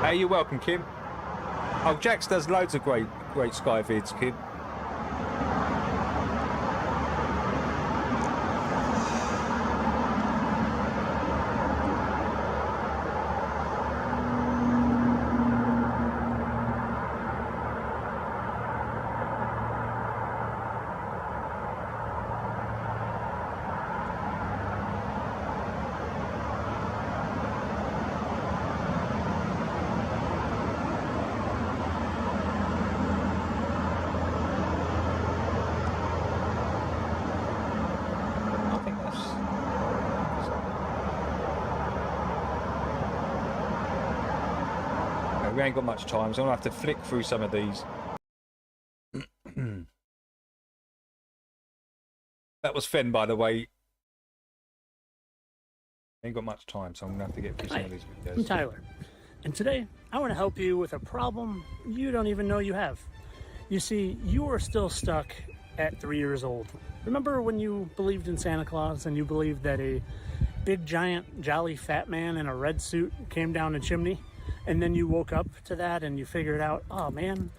Hey, you're welcome, Kim. Oh, Jax does loads of great sky vids, kid. We ain't got much time, so I'm gonna have to flick through some of these. That was Fen, by the way. Ain't got much time, so I'm gonna have to get through some of these videos. I'm Tyler, and today I want to help you with a problem you don't even know you have. You see, you are still stuck at 3 years old. Remember when you believed in Santa Claus and you believed that a big, giant, jolly, fat man in a red suit came down a chimney? And then you woke up to that and you figured out, oh man,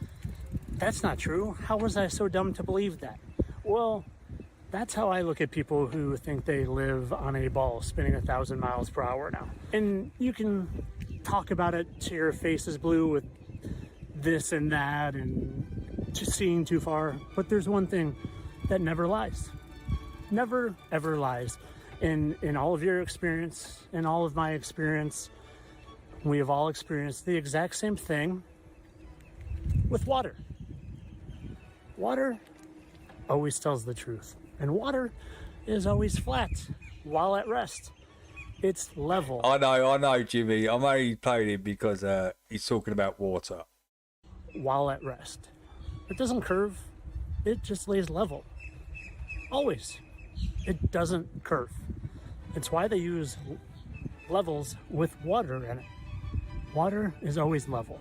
that's not true. How was I so dumb to believe that? Well, that's how I look at people who think they live on a ball spinning 1,000 miles per hour now. And you can talk about it till your face is blue with this and that and just seeing too far. But there's one thing that never lies. Never, ever lies. In all of your experience, in all of my experience, we have all experienced the exact same thing with water. Water always tells the truth, and water is always flat while at rest. It's level. I know, Jimmy. I'm only playing him because he's talking about water. While at rest. It doesn't curve, it just lays level. Always. It doesn't curve. It's why they use levels with water in it. Water is always level.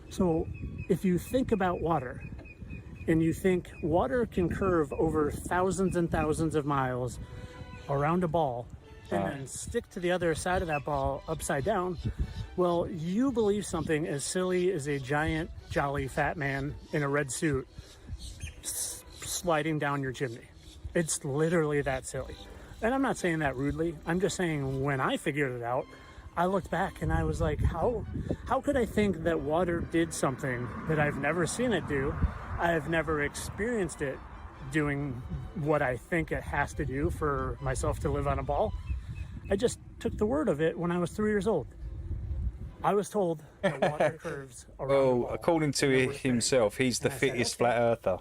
So if you think about water and you think water can curve over thousands and thousands of miles around a ball and then stick to the other side of that ball upside down, well, you believe something as silly as a giant, jolly, fat man in a red suit sliding down your chimney. It's literally that silly. And I'm not saying that rudely. I'm just saying when I figured it out, I looked back and I was like, how could I think that water did something that I've never seen it do? I've never experienced it doing what I think it has to do for myself to live on a ball. I just took the word of it when I was 3 years old. I was told that water curves around a ball. According to himself, he's the fittest flat earther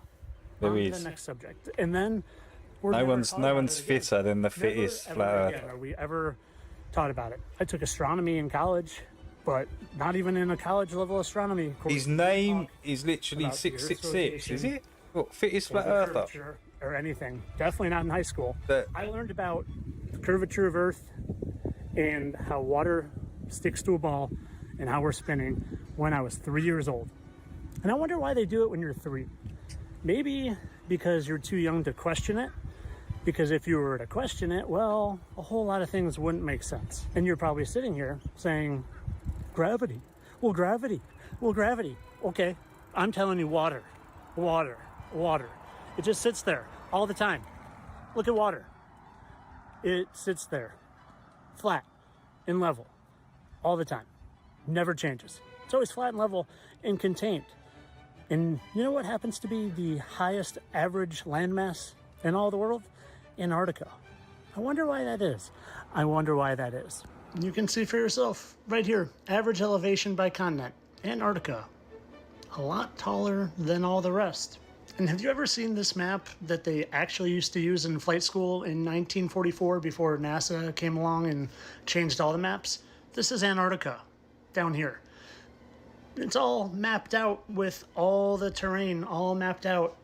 there is. The next subject. And then no one's fitter than the fittest flat earther. Are we ever taught about it? I took astronomy in college, but not even in a college level astronomy course. His name is literally 666, is it? What, fittest flat earther? Or anything. Definitely not in high school. I learned about the curvature of Earth and how water sticks to a ball and how we're spinning when I was 3 years old. And I wonder why they do it when you're 3. Maybe because you're too young to question it. Because if you were to question it, well, a whole lot of things wouldn't make sense. And you're probably sitting here saying, gravity. Well, gravity. Well, gravity. Okay, I'm telling you, water. Water. Water. It just sits there all the time. Look at water. It sits there, flat and level, all the time. Never changes. It's always flat and level and contained. And you know what happens to be the highest average landmass in all the world? Antarctica. I wonder why that is. I wonder why that is. You can see for yourself right here. Average elevation by continent. Antarctica. A lot taller than all the rest. And have you ever seen this map that they actually used to use in flight school in 1944 before NASA came along and changed all the maps? This is Antarctica down here. it's all mapped out with all the terrain all mapped out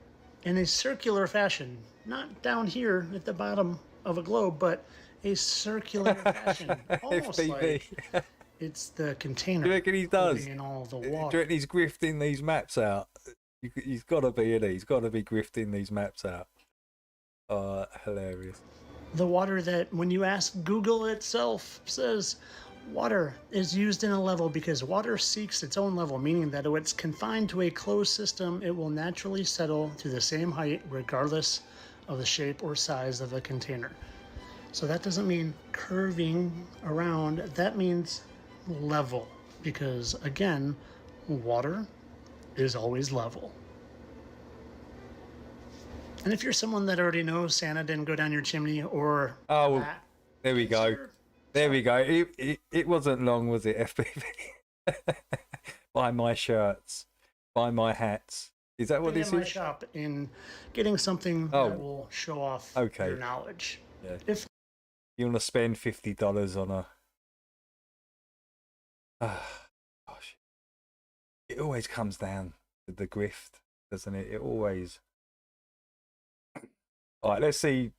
in a circular fashion. Not down here at the bottom of a globe, but a circular fashion. Almost FPV. like it's the container. Do you reckon he does? holding in all the Do you water. reckon he's grifting these maps out? He's got to be, isn't he? He's got to be grifting these maps out. Oh, hilarious. The water that, when you ask Google itself, says water is used in a level because water seeks its own level, meaning that if it's confined to a closed system, it will naturally settle to the same height regardless of the shape or size of the container. So that doesn't mean curving around, that means level, because again, water is always level. And if you're someone that already knows Santa didn't go down your chimney or that, there we go. There we go. It wasn't long, was it, FPV? Buy my shirts. Buy my hats. Is that what this in my is? shop in getting something that will show off your knowledge. Yeah. If you want to spend $50 on a... gosh. It always comes down to the grift, doesn't it? It always... All right, let's see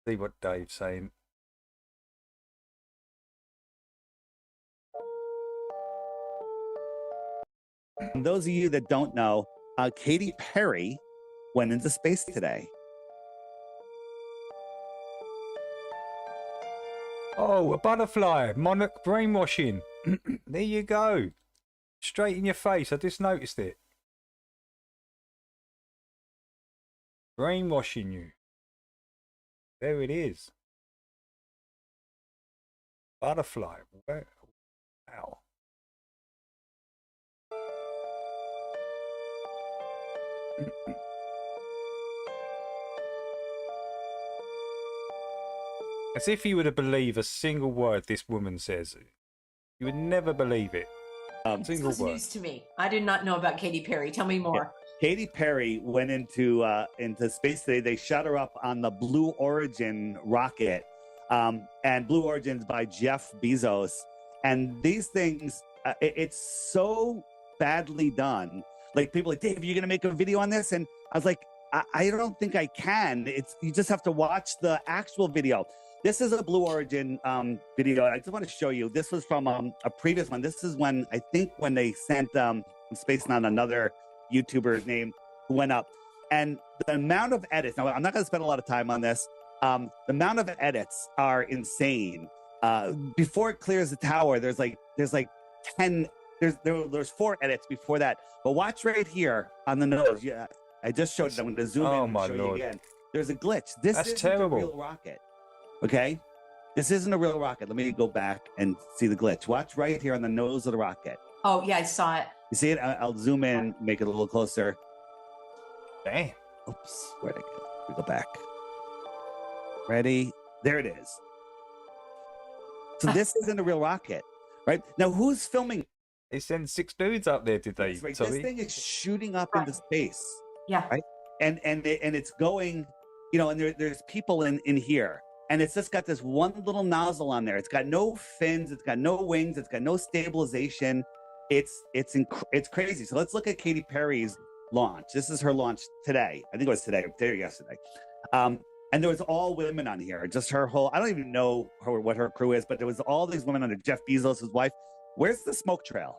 what Dave's saying. And those of you that don't know, Katy Perry went into space today. Oh, a butterfly. Monarch brainwashing. There you go. Straight in your face. I just noticed it. Brainwashing you. There it is. Butterfly. Wow. As if you were to believe a single word this woman says. You would never believe it. Single This was word. news to me. I did not know about Katy Perry. Tell me more. Katy Perry went into space today. They shot her up on the Blue Origin rocket, and Blue Origin's by Jeff Bezos. And these things, it's so badly done. Like people are like, Dave, you're gonna make a video on this? And I was like, I don't think I can. You just have to watch the actual video. This is a Blue Origin video. I just want to show you. This was from a previous one. This is when they sent space on another YouTuber's name who went up, and the amount of edits. Now, I'm not going to spend a lot of time on this. The amount of edits are insane. Before it clears the tower, there's like 10. There's 4 edits before that. But watch right here on the nose. Yeah, I just showed it. I'm going to zoom in and show you again. There's a glitch. That's terrible. A real rocket. Okay, this isn't a real rocket. Let me go back and see the glitch. Watch right here on the nose of the rocket. Oh, yeah, I saw it. You see it? I'll zoom in, make it a little closer. Dang. Oops. Where'd I go? We go back. Ready? There it is. So this isn't a real rocket, right? Now, who's filming? They sent 6 dudes up there, did they? That's right. This thing is shooting up into space. Yeah. Right? And it's going, and there's people in here. And it's just got this one little nozzle on there. It's got no fins. It's got no wings. It's got no stabilization. It's crazy. So let's look at Katy Perry's launch. This is her launch today. I think it was today or yesterday. And there was all women on here. Just her whole. I don't even know what her crew is, but there was all these women under Jeff Bezos' wife. Where's the smoke trail?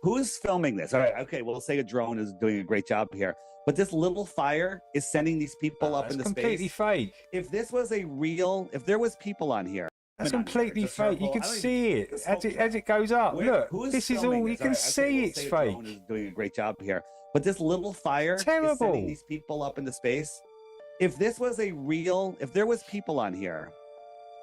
Who's filming this? All right. Okay. We'll say a drone is doing a great job here. But this little fire is sending these people up into space. Completely fake. If this was if there was people on here. That's completely fake. You can see it as it goes up. Look, this is all you can see. It's fake. Is doing a great job here. But this little fire is sending these people up into space. If this was if there was people on here,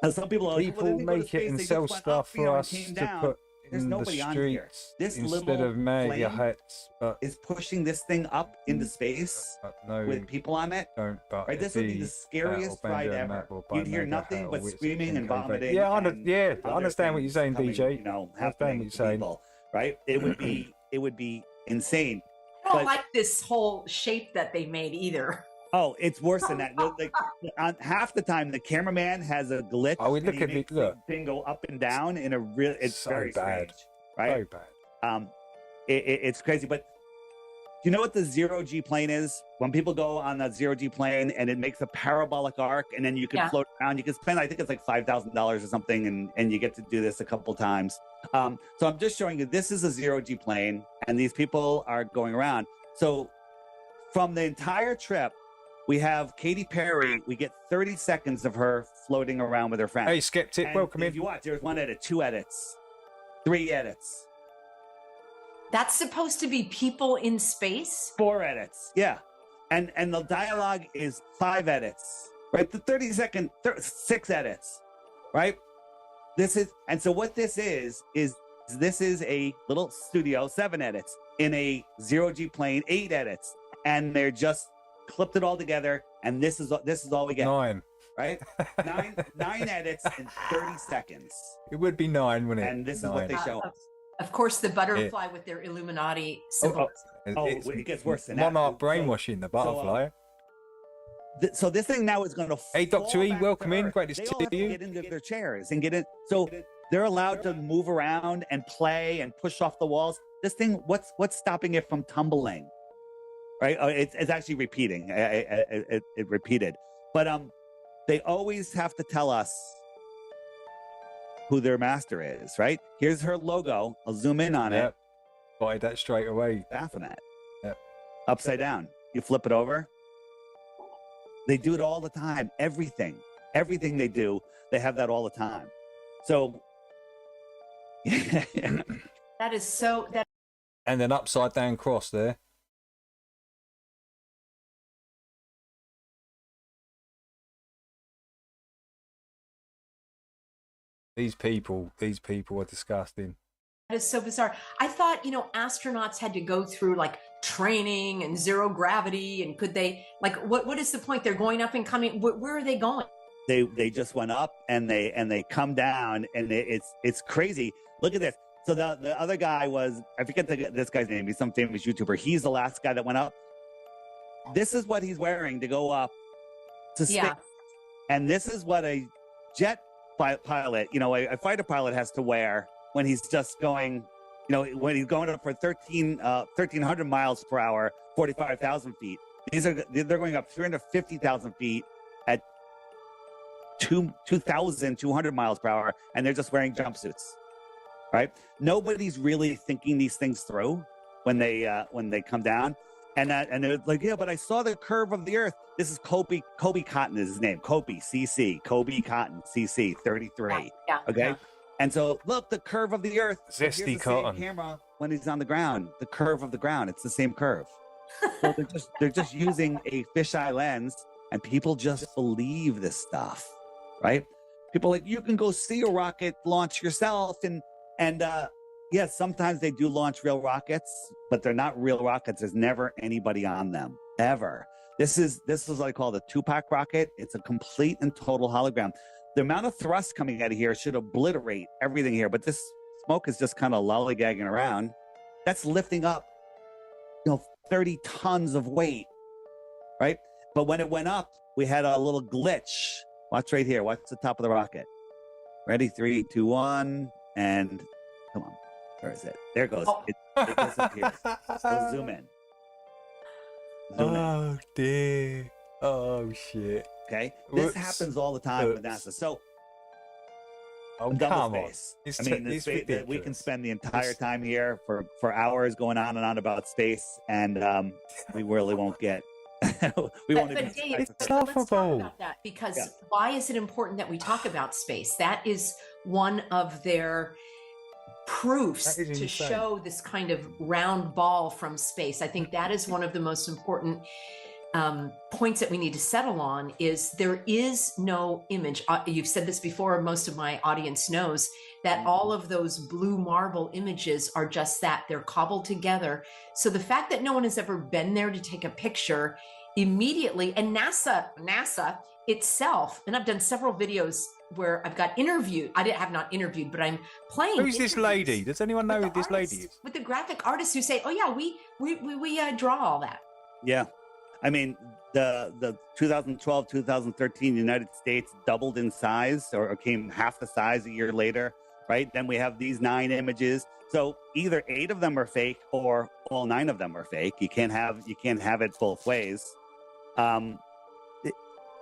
and some people are make it and sell stuff for us to put in the streets instead of mega huts, but is pushing this thing up into space with people on it. Right, this would be the scariest ride ever. You'd hear nothing but screaming and vomiting. Yeah, I understand what you're saying, DJ. I understand what you're saying. Right, it would be insane. I don't like this whole shape that they made either. Oh, it's worse than that. Like, half the time, the cameraman has a glitch. Oh, look at the thing go up and down in a real. It's so very bad, strange, right? So bad. it's crazy. But do you know what the zero-G plane is? When people go on that zero-G plane and it makes a parabolic arc, and then you can float around, you can spend, I think it's like $5,000 or something, and you get to do this a couple times. So I'm just showing you, this is a zero-G plane, and these people are going around. So from the entire trip, we have Katy Perry. We get 30 seconds of her floating around with her friend. Hey, Skeptic, and welcome in. If you watch, there's 1 edit, 2 edits, 3 edits. That's supposed to be people in space? 4 edits, yeah. And the dialogue is 5 edits, right? The 30-second, 6 edits, right? So what this is this is a little studio, 7 edits, in a zero-G plane, 8 edits, and they're just clipped it all together, and this is all we get. 9. Right? 9 edits in 30 seconds. It would be 9, wouldn't it? And this is what they show us. Of course, the butterfly with their Illuminati symbols. It gets worse than that. Monarch brainwashing the butterfly. So this thing now is going to. Hey, Dr. E, welcome in. Great to see you. Get into their chairs and get in. So they're allowed to move around and play and push off the walls. This thing, what's stopping it from tumbling? Right? It's actually repeating. It repeated, but they always have to tell us who their master is, right? Here's her logo. I'll zoom in on it. Spotted that straight away. Baphomet. Yep. Upside down. You flip it over. They do it all the time. Everything they do, they have that all the time. So that is so. And then upside down cross there. These people are disgusting. That is so bizarre. I thought, astronauts had to go through like training and zero gravity, and could they, like, what is the point? They're going up and coming. Where are they going? They just went up and they come down, and it's crazy. Look at this. So the other guy was, I forget this guy's name. He's some famous YouTuber. He's the last guy that went up. This is what he's wearing to go up to space. Yeah. And this is what a jet pilot, a fighter pilot has to wear when he's just going, when he's going up for 1,300 miles per hour, 45,000 feet. They're going up 350,000 feet at 2,200 miles per hour, and they're just wearing jumpsuits, right? Nobody's really thinking these things through when they come down, and they're like, yeah, but I saw the curve of the Earth. This is Kobe Cotton is his name. Kobe Cotton CC 33. Yeah. Okay. Yeah. And so look, the curve of the Earth. Zesty Cotton. Same camera when he's on the ground. The curve of the ground. It's the same curve. So they're just using a fisheye lens, and people just believe this stuff, right? People are like, you can go see a rocket launch yourself, and yes, sometimes they do launch real rockets, but they're not real rockets. There's never anybody on them ever. This is what I call the Tupac rocket. It's a complete and total hologram. The amount of thrust coming out of here should obliterate everything here, but this smoke is just kind of lollygagging around. That's lifting up, 30 tons of weight, right? But when it went up, we had a little glitch. Watch right here. Watch the top of the rocket. Ready? 3, 2, 1, and come on. Where is it? There it goes. Oh. It disappears. So zoom in. Oh dear. Oh shit. Okay. Whoops. This happens all the time with NASA. So come space. On. I mean, we can spend the entire time here for hours going on and on about space, and we really won't get. we won't even. Dave, it's let's talk laughable. about that, because why is it important that we talk about space? That is one of their proofs to show this kind of round ball from space. I think that is one of the most important points that we need to settle on. Is there is no image. You've said this before. Most of my audience knows that all of those blue marble images are just that. They're cobbled together. So the fact that no one has ever been there to take a picture immediately, and NASA itself, and I've done several videos where I've got interviewed. I have not interviewed, but I'm playing. Who's this lady? Does anyone know who this lady is? With the graphic artists who say, "Oh yeah, we draw all that." Yeah, I mean the 2012, 2013 United States doubled in size, or came half the size a year later. right? Then we have these 9 images. So either 8 of them are fake or all 9 of them are fake. You can't have it both ways.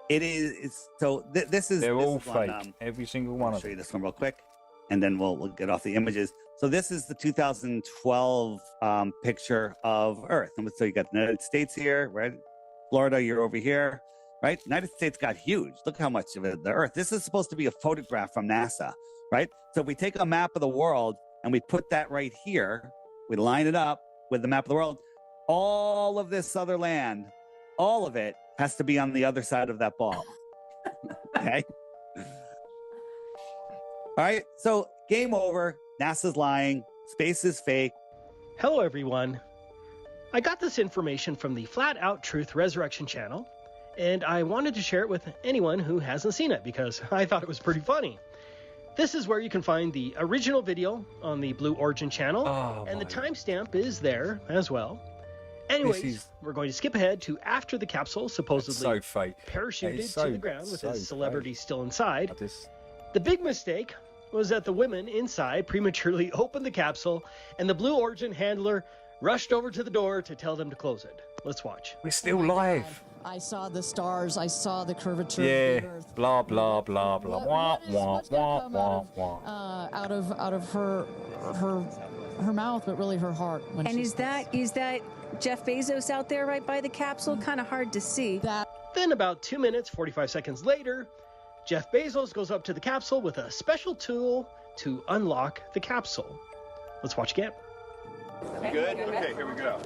It is so. This is they're all fake. Every single one. I'll show you this one real quick, and then we'll get off the images. So this is the 2012 picture of Earth. And so you got the United States here, right? Florida, you're over here, right? United States got huge. Look how much of it, the Earth. This is supposed to be a photograph from NASA, right? So if we take a map of the world and we put that right here, we line it up with the map of the world, all of this other land, all of it has to be on the other side of that ball. Okay? All right, so game over. NASA's lying. Space is fake. Hello, everyone. I got this information from the Flat Out Truth Resurrection channel, and I wanted to share it with anyone who hasn't seen it because I thought it was pretty funny. This is where you can find the original video on the Blue Origin channel, and the timestamp is there as well. Anyways, we're going to skip ahead to after the capsule supposedly parachuted to the ground with his celebrity still inside. The big mistake was that the women inside prematurely opened the capsule, and the Blue Origin handler rushed over to the door to tell them to close it. Let's watch. We're still live. I saw the stars. I saw the curvature Yeah. of the Earth. Blah blah blah blah. What's gonna come out of her mouth, but really her heart. When and is that Jeff Bezos out there right by the capsule? Kind of hard to see. Then about 2 minutes, 45 seconds later, Jeff Bezos goes up to the capsule with a special tool to unlock the capsule. Let's watch again. Good? Okay, here we go.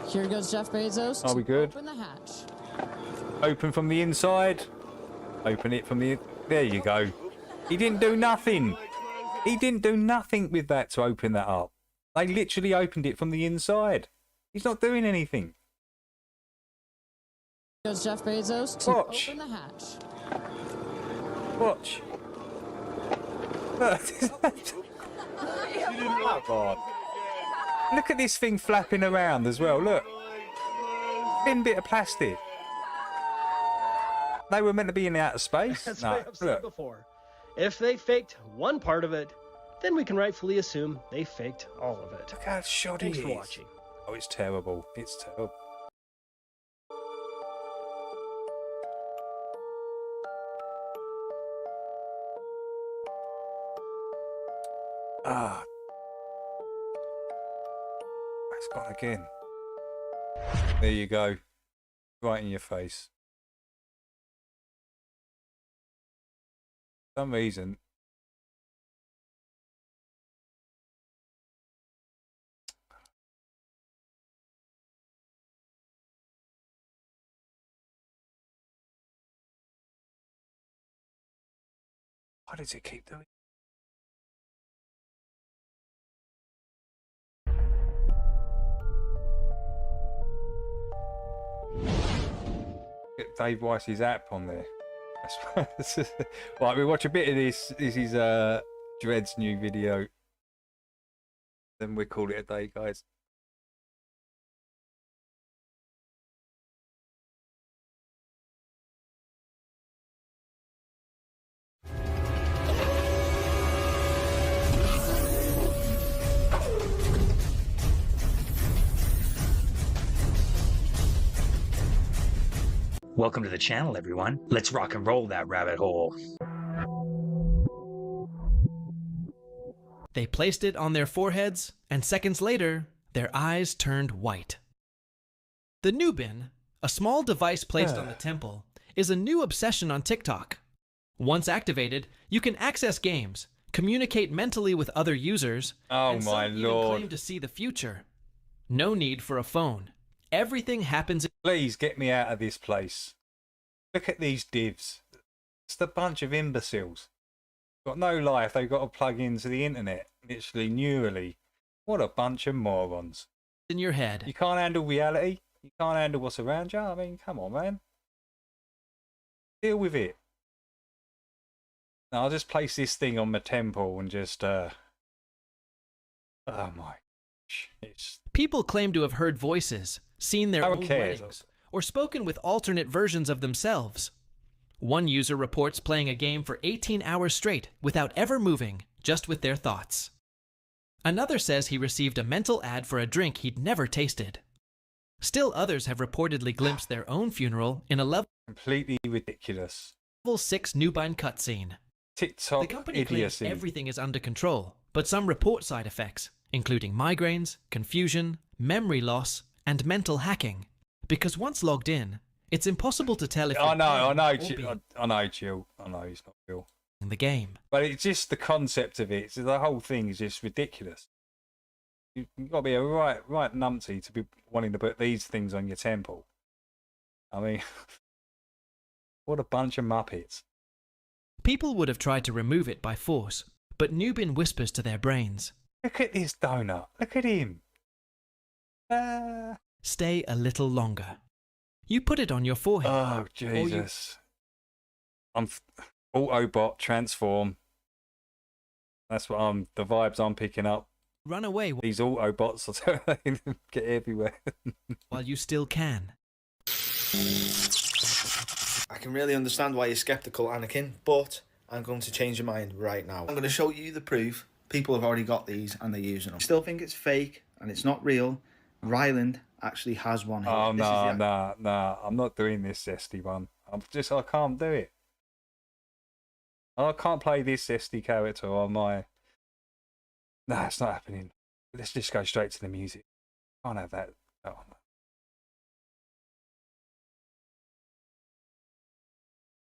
Here goes Jeff Bezos. Are we good? Open the hatch. Open from the inside. Open it from the... There you go. He didn't do nothing. He didn't do nothing with that to open that up. They literally opened it from the inside. He's not doing anything. Here goes Jeff Bezos to open the hatch. Watch. Oh, God. Look at this thing flapping around as well. Look. Thin bit of plastic. They were meant to be in outer space. As No, I have said look. before, if they faked one part of it, then we can rightfully assume they faked all of it. Look how shoddy Thanks it for is. watching. Oh, it's terrible. It's terrible. Ah. It's gone again. There you go. Right in your face. For some reason. Why does it keep doing? Get Dave Weiss's app on there. Right, we watch a bit of this. This is Dred's new video. Then we call it a day, guys. Welcome to the channel, everyone. Let's rock and roll that rabbit hole. They placed it on their foreheads, and seconds later, their eyes turned white. The Nubin, a small device placed on the temple, is a new obsession on TikTok. Once activated, you can access games, communicate mentally with other users, and my some even Lord. claim to see the future. No need for a phone. Everything happens. Please get me out of this place. Look at these divs. It's a bunch of imbeciles. Got no life. They've got to plug into the internet. Literally, neurally. What a bunch of morons. In your head. You can't handle reality. You can't handle what's around you. I mean, come on, man. Deal with it. Now, I'll just place this thing on my temple and just, oh my. It's... People claim to have heard voices, seen their No one own cares. weddings, or spoken with alternate versions of themselves. One user reports playing a game for 18 hours straight without ever moving, just with their thoughts. Another says he received a mental ad for a drink he'd never tasted. Still others have reportedly glimpsed their own funeral in a level Completely ridiculous. 6 newborn cutscene. TikTok The company claims idiocy. everything is under control, but some report side effects, including migraines, confusion, memory loss, and mental hacking. Because once logged in, it's impossible to tell if I you're know, playing I know, or Jill. being I know, Jill. I know he's not real. in the game. But it's just the concept of it. So the whole thing is just ridiculous. You've got to be a right numpty to be wanting to put these things on your temple. I mean, what a bunch of muppets. People would have tried to remove it by force, but Nubin whispers to their brains, Look at this donut. Look at him. stay a little longer. You put it on your forehead. Oh, Jesus. Autobot transform. That's what the vibes I'm picking up. Run away These Autobots will get everywhere. while you still can. I can really understand why you're skeptical, Anakin, but I'm going to change your mind right now. I'm going to show you the proof. People have already got these and they're using them. Still think it's fake and it's not real. Ryland actually has one here. Oh, no. I'm not doing this zesty one. I can't do it. I can't play this zesty character on my... No, it's not happening. Let's just go straight to the music. Can't have that. Oh, no.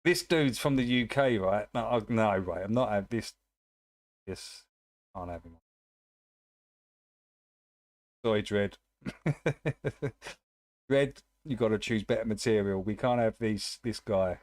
This dude's from the UK, right? No, right. I'm not having this. Yes, can't have him. Sorry, Dread. Dread, you got to choose better material. We can't have this guy.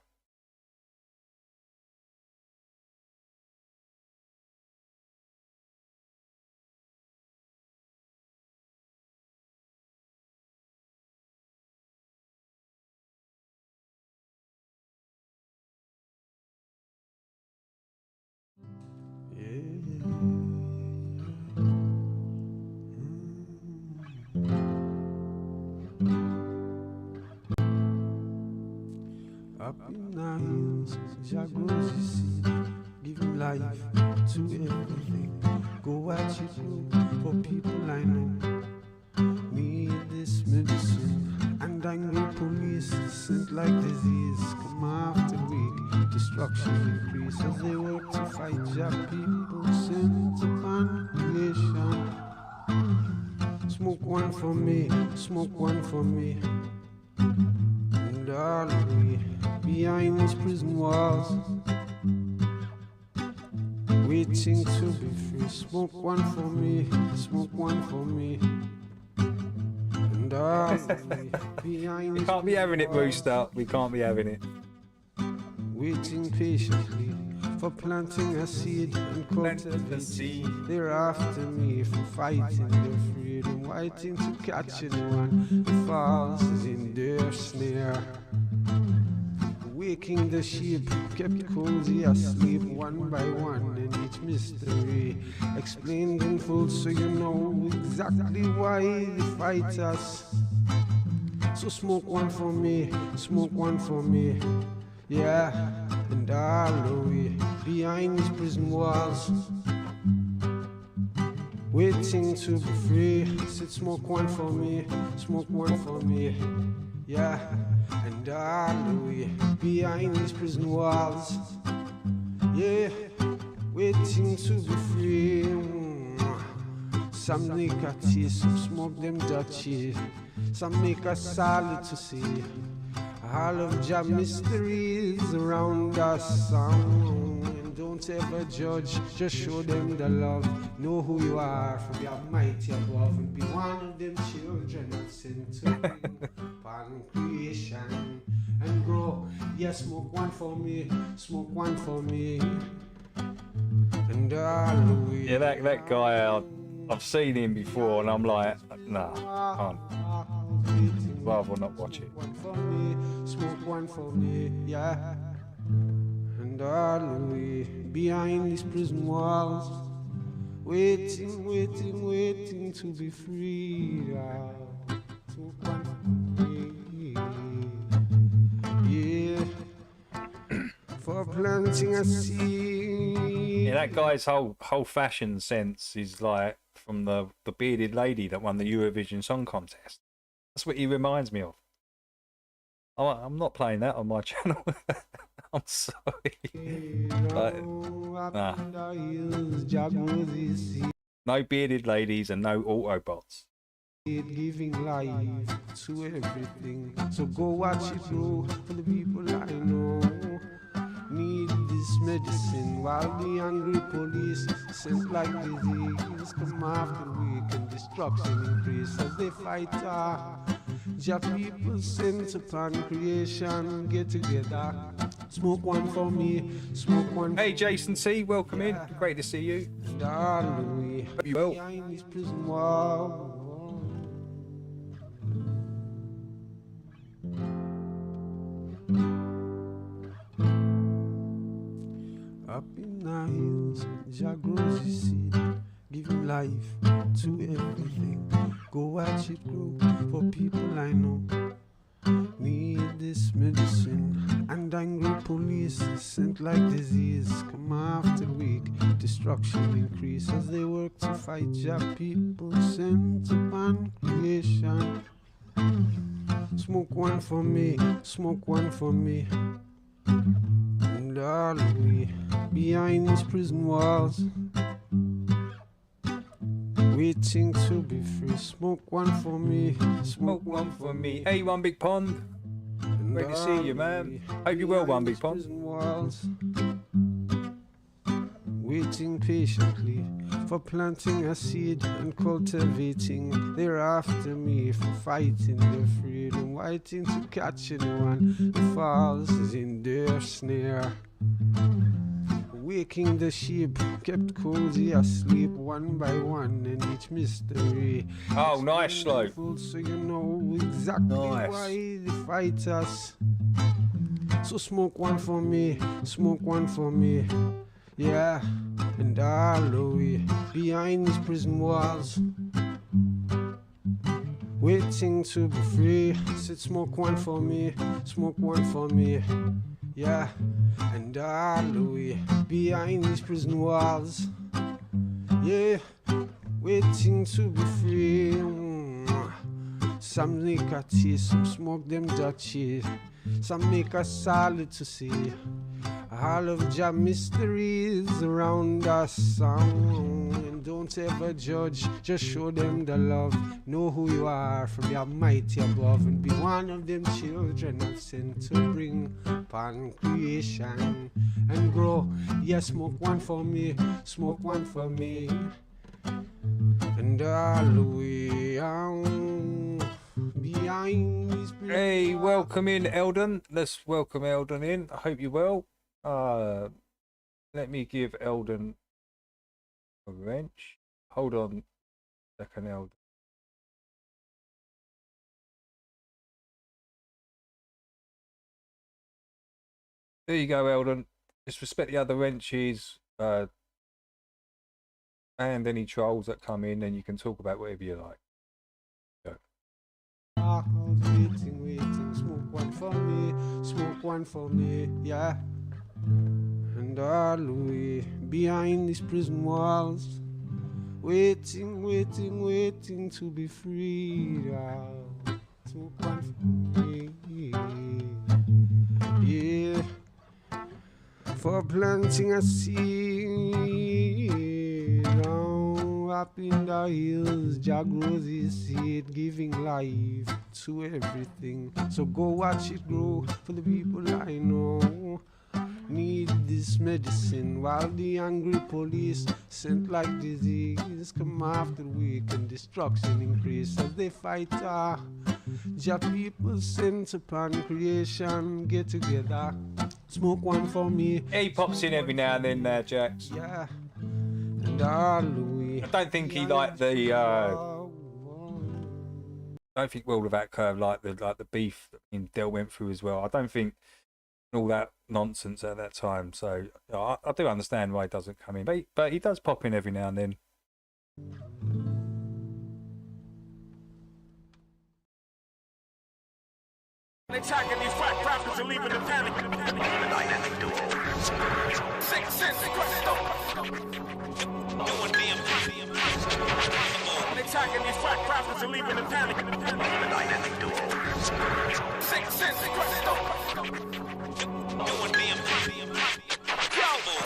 Up in eyes, Jaguars you see, giving life to everything. Go watch it grow for people I know. Need this medicine, and angry police sent like disease. Come after week, destruction increase as they work to fight job people sent to manipulation. Smoke one for me, smoke one for me. And all the way behind these prison walls, waiting to be free. Smoke one for me, smoke one for me. And all the way behind We can't be having it, Rooster. We can't be having it. waiting patiently for planting a seed and cultivating. They're after me for fighting their freedom, waiting to catch anyone who falls in their snare. Waking the sheep, kept cozy asleep one by one, and each mystery explained in full so you know exactly why they fight us. So smoke one for me, smoke one for me, yeah, and all the way behind these prison walls, waiting to be free. I said smoke one for me, smoke one for me, yeah, and all the way behind these prison walls, yeah, waiting to be free. Some make a taste, some smoke them Dutchies, some make a solid to see. All of your mysteries around us, and don't ever judge, just show them the love. Know who you are from the Almighty above, and be one of them children that's sent to bring upon creation and grow. Yes, smoke one for me, smoke one for me, and all the way. Yeah, that guy, I've seen him before, and I'm like, nah, can't. Rather not watch it. One for me, smoke one for me, yeah. And all the way behind these prison walls, waiting, waiting, waiting to be free. Smoke one for me, yeah. planting a seed. Yeah, that guy's whole fashion sense is like from the bearded lady that won the Eurovision Song Contest. That's what he reminds me of. I'm not playing that on my channel. I'm sorry. But, nah. No bearded ladies and no Autobots. Giving life to everything. So go watch it grow for the people I know. Need this medicine while the angry police sent like disease come after week and destruction increase as they fight. Just people sent upon creation get together. Smoke one for me, smoke one. Hey Jason C, welcome in. Great to see you. Darling, hope you well. Behind this prison wall. Up in the hills, Jah grows his seed, giving life to everything. Go watch it grow for people I know. Need this medicine, and angry police sent like disease come after week. Destruction increase as they work to fight Jah people sent upon creation. Smoke one for me, smoke one for me. And all the way behind these prison walls, waiting to be free. Smoke one for me, smoke one for me. Hey, One Big Pond. Great to see you, man. Hope you're well, One Big Pond. Walls, waiting patiently for planting a seed and cultivating. They're after me for fighting their freedom, waiting to catch anyone who falls in their snare. Waking the sheep, kept cozy asleep one by one, and each mystery. Oh, nice, Slow. So you know exactly why they fight us. So smoke one for me, smoke one for me. Yeah, and all the way behind these prison walls, waiting to be free. Said smoke one for me, smoke one for me. Yeah, and all the way behind these prison walls, yeah, waiting to be free. Some make a taste, some smoke them Dutchies, some make a solid to see. All of Jah mysteries around us, and don't ever judge, just show them the love. Know who you are from your mighty above, and be one of them children I've sent to bring upon creation and grow. Yes, smoke one for me, smoke one for me, and all the way behind these. Hey, welcome in, Eldon. Let's welcome Eldon in. I hope you're well. Let me give Eldon a wrench. Hold on a second, Eldon. There you go, Eldon. Just respect the other wrenches and any trolls that come in, and you can talk about whatever you like. Go. Waiting, smoke one for me, smoke one for me, yeah. And all the way behind these prison walls, waiting, waiting, waiting to be free. Smoke one for me, yeah. For planting a seed, up in the hills, Jah grows his seed, giving life to everything. So go watch it grow for the people I know. Need this medicine while the angry police sent like disease come after week and destruction increase as they fight. Jah people sent upon creation get together. Smoke one for me. He pops in every now and then there, Jax. Yeah. And all the way. I don't think he liked the I don't think World Without Curve like the beef that Del went through as well. I don't think all that nonsense at that time. So I do understand why he doesn't come in, but he does pop in every now and then. Attacking these fat rappers and leaving the panic. Dynamic duo. Attacking these flat crafters and leaving the panic. Dynamic duo. 6 cents.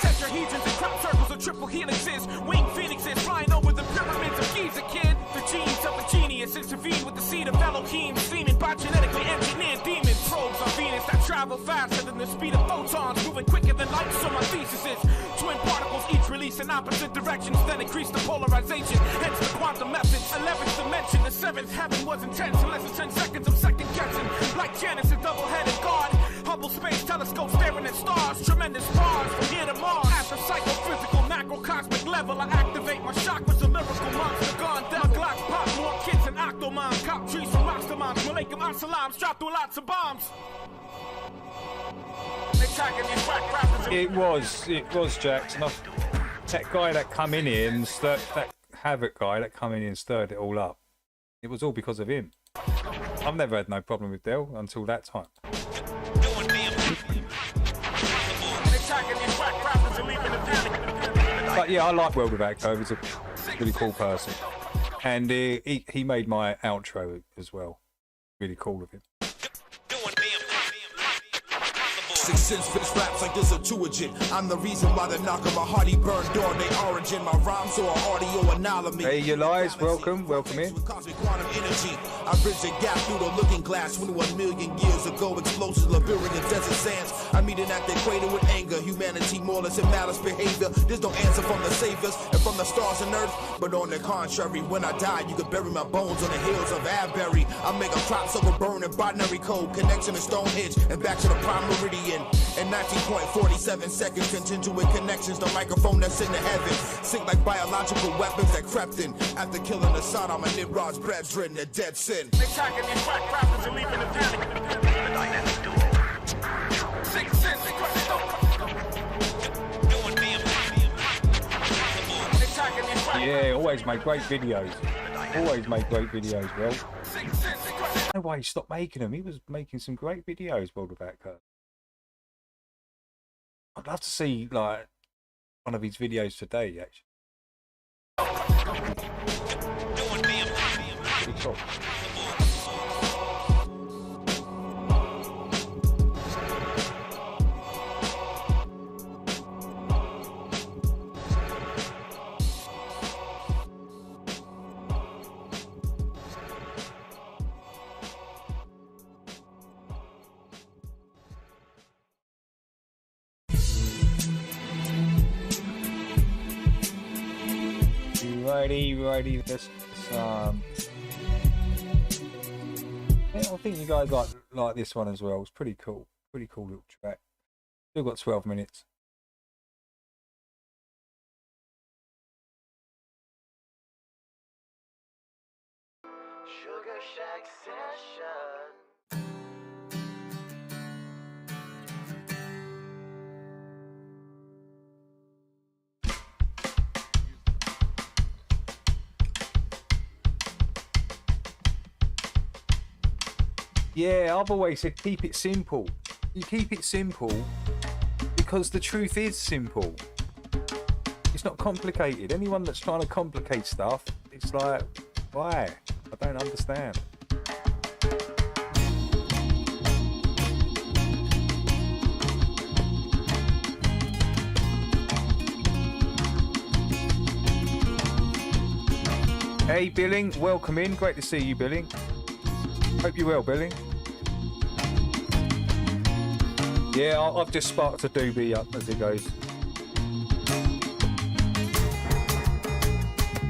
Tetrahedrons and crop circles of triple helixes. Winged phoenixes flying over the pyramids of Giza, kid. The genes of a genius intervene with the seed of Elohim, seeming by genetically engineered demons. Probes on Venus that travel faster than the speed of photons, moving quicker than light. So my thesis is twin particles each release in opposite directions, then increase the polarization. Hence the quantum method. 11th dimension, the 7th heaven was intense in less than 10 seconds of second guessing. Like Janus, a double-headed god. Hubble Space Telescope staring at stars. Tremendous bars from here to Mars. At the psychophysical macrocosmic level, I activate my chakras, a lyrical monster gone down. My Glocks pop more kids than Octomom. Cop trees from Masterminds. Malaikum Assalams drop through lots of bombs. It was Jackson. That guy that come in here and that Havoc guy that come in here and stirred it all up. It was all because of him. I've never had no problem with Dell until that time. But yeah, I like World Without Code. He's a really cool person, and he made my outro as well. Really cool of him. 6 cents for this raps like this a Tuagin. I'm the reason why the knock of my hearty burned on they origin. My rhymes or audio anomaly. Hey, you lies, welcome in. Cosmic quantum energy. I bridge the gap through the looking glass 21 million years ago. Explosives, Liberian desert sands. I meet it at the equator with anger. Humanity, more or less, and malice behavior. There's no answer from the saviors and from the stars and earth. But on the contrary, when I die, you could bury my bones on the hills of Abberry. I make a crop circle burn in binary code. Connection to Stonehenge and back to the prime meridian. In 19.47 seconds, contingent connections, the microphone that's in the heaven. Sync like biological weapons that crept in. After killing the son, I'm a Nimrod's brethren, a dead sin. Attacking these flat crafters and leaving the panic. Dynamic duo. 6 cents. Yeah, always make great videos. Always make great videos, bro. No way he stopped making them. He was making some great videos, World Without Code. I'd love to see like one of his videos today, actually. Pretty cool. Righty, this I think you guys like this one as well. It's pretty cool little track. Still got 12 minutes. Sugar Shack Session. Yeah, I've always said keep it simple. You keep it simple because the truth is simple. It's not complicated. Anyone that's trying to complicate stuff, it's like, why? I don't understand. Hey Billing, welcome in. Great to see you, Billing. Hope you're well, Billing. Yeah, I've just sparked a doobie up as it goes.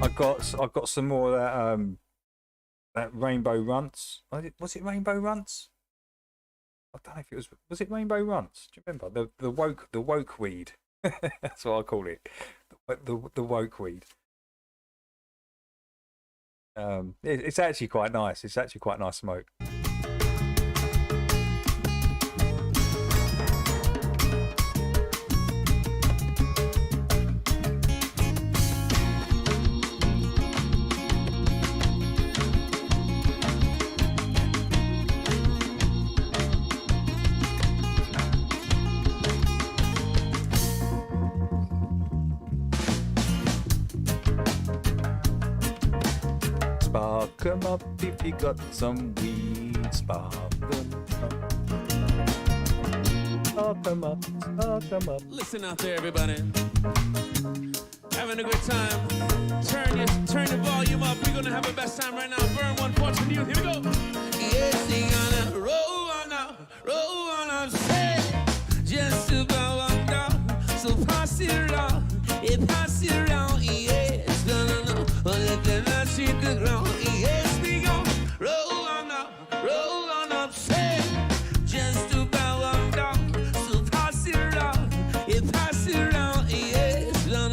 I've got some more of that Rainbow Runts. Was it Rainbow Runts? I don't know if it was it Rainbow Runts? Do you remember the woke weed? That's what I call it. The woke weed. It's actually quite nice. It's actually quite nice smoke. Spark 'em up if you got some weed. Spark 'em up. Spark 'em up. Spark 'em up. Listen out there, everybody. Having a good time. Turn your volume up. We're gonna have the best time right now. Burn one Portsmouth youth. Here we go. Yes, we gonna roll on up, say, just about one down. So pass it around, pass it around, yes, no, let them not hit the ground, yes, we gonna roll on up, say, just about one down. So pass it around, yes, no,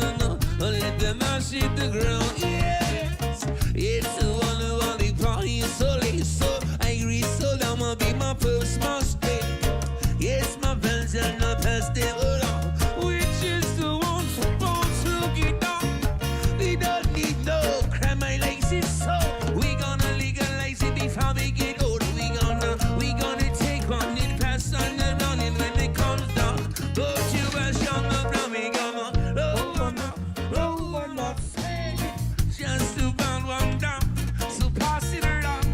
let them not hit the ground, yes, it's the one who only party so late, so angry, so down, I'll be my first mistake. Yes, my friends are not past them along. Which is the ones supposed to get down. We don't need no crime, my lazy soul. We gonna legalize it before we get old. We gonna take on it, pass on the running when it comes down. Don't you rush on the ground, we gonna roll on up, just about one down. So pass it around,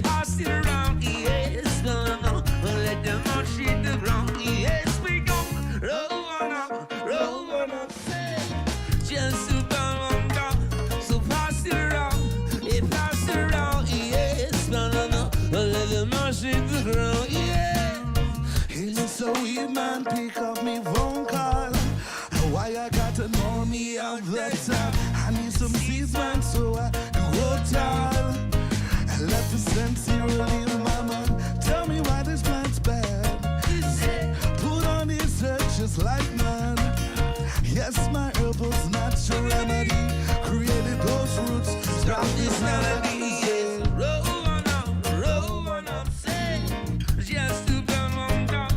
pass it around, yes, no, let them all shit the ground, yes, we gon' roll on up, just about one down. So pass it around, yes, no, let them all shit the ground, yeah. It looks so weird, man, pick up me phone call. Why I got to know me out that time? I need some seeds, man, so I can go tall. I left the sense here in my mind. Tell me why this man's bad. Put on his head just like mine. Yes, my herbal's natural remedy. Created those roots. Stop this melody. Roll on up, say, just about one down.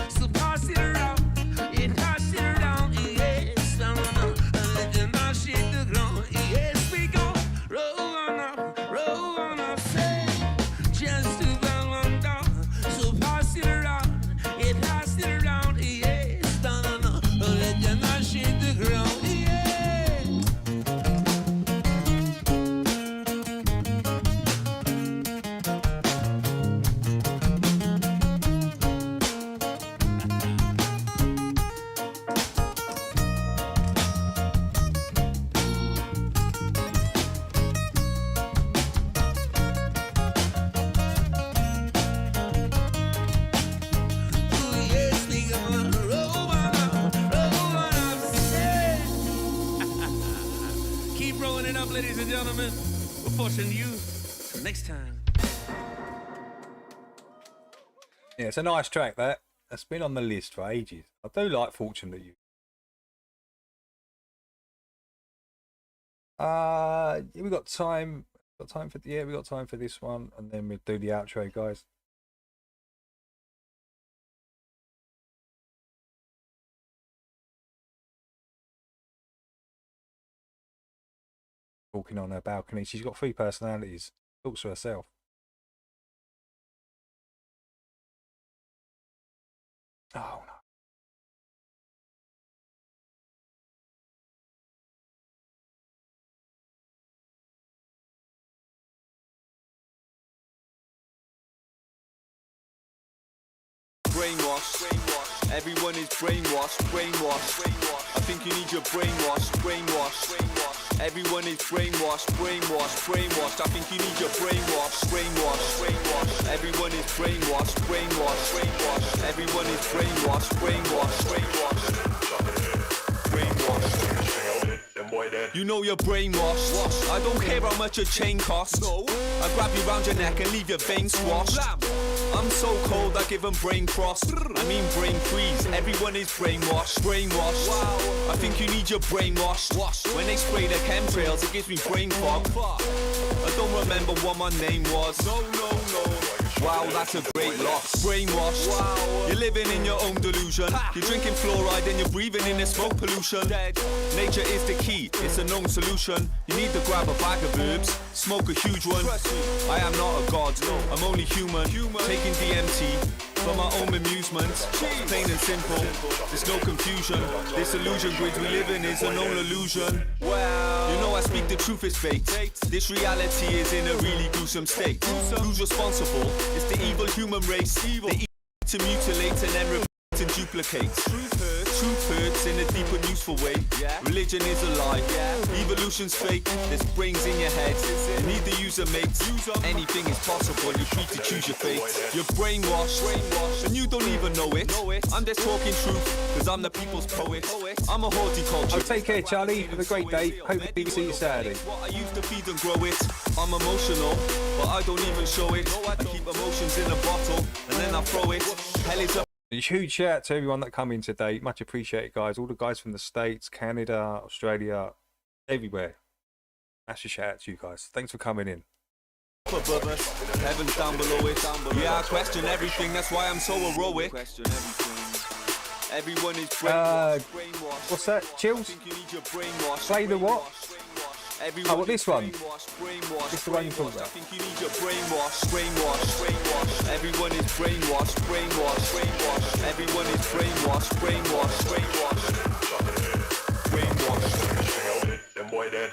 So pass it around, pass it around, yes, let them not shit the ground, yes, we go. Roll on up, say, just about one down. So pass it around, yes, let them not shit the ground, yeah. Yes, we gonna roll on up, say. Keep rolling it up, ladies and gentlemen. We're fortunate you. Till next time. Yeah, it's a nice track, that. That's been on the list for ages. I do like Fortunate You. We got time. We got time for this one, and then we'll do the outro, guys. Walking on her balcony. She's got 3 personalities. Talks to herself. Oh no. Brainwash, everyone is brainwashed. I think you need your brainwash. Everyone is brainwashed. I think you need your brainwash. Everyone is brainwashed. Everyone is brainwashed. You know you're brainwashed. I don't care how much a chain costs. I grab you round your neck and leave your veins squashed. I'm so cold I give them brain frost. I mean brain freeze. Everyone is brainwashed. I think you need your brainwash. When they spray their chemtrails, it gives me brain fog. I don't remember what my name was. No. Wow, that's a great loss. Brainwashed. Wow. You're living in your own delusion. You're drinking fluoride and you're breathing in the smoke pollution. Nature is the key, it's a known solution. You need to grab a bag of herbs, smoke a huge one. I am not a god, I'm only human. Taking DMT for my own amusement. Plain and simple, there's no confusion. This illusion grid we live in is a known illusion. Wow. You know I speak the truth is fake. This reality is in a really gruesome state. Who's responsible? It's the evil human race. The evil to mutilate and then repeat and duplicate. Truth hurts in a deep and useful way. Religion is a lie. Evolution's fake. There's brains in your head. You need the user mates. Anything is possible. You're free to choose your fate. You're brainwashed, and you don't even know it. I'm just talking truth, cause I'm the people's poet. I'm a horticulture. Oh, take care, Charlie. Have a great day. Hopefully see you Saturday. I used to feed and grow it. I'm emotional, but I don't even show it. I keep emotions in a bottle, and then I throw it. Hell is a huge shout out to everyone that come in today. Much appreciated, guys. All the guys from the States, Canada, Australia, everywhere. Massive shout out to you guys. Thanks for coming in. Heaven's down below it. Yeah, I question everything. That's why I'm so heroic. Everyone is brainwashed. What's that? Chills? Play the what? Oh, what, this one? This is the one you talk about. You need your brainwash. Everyone is brainwashed. Everyone is brainwashed.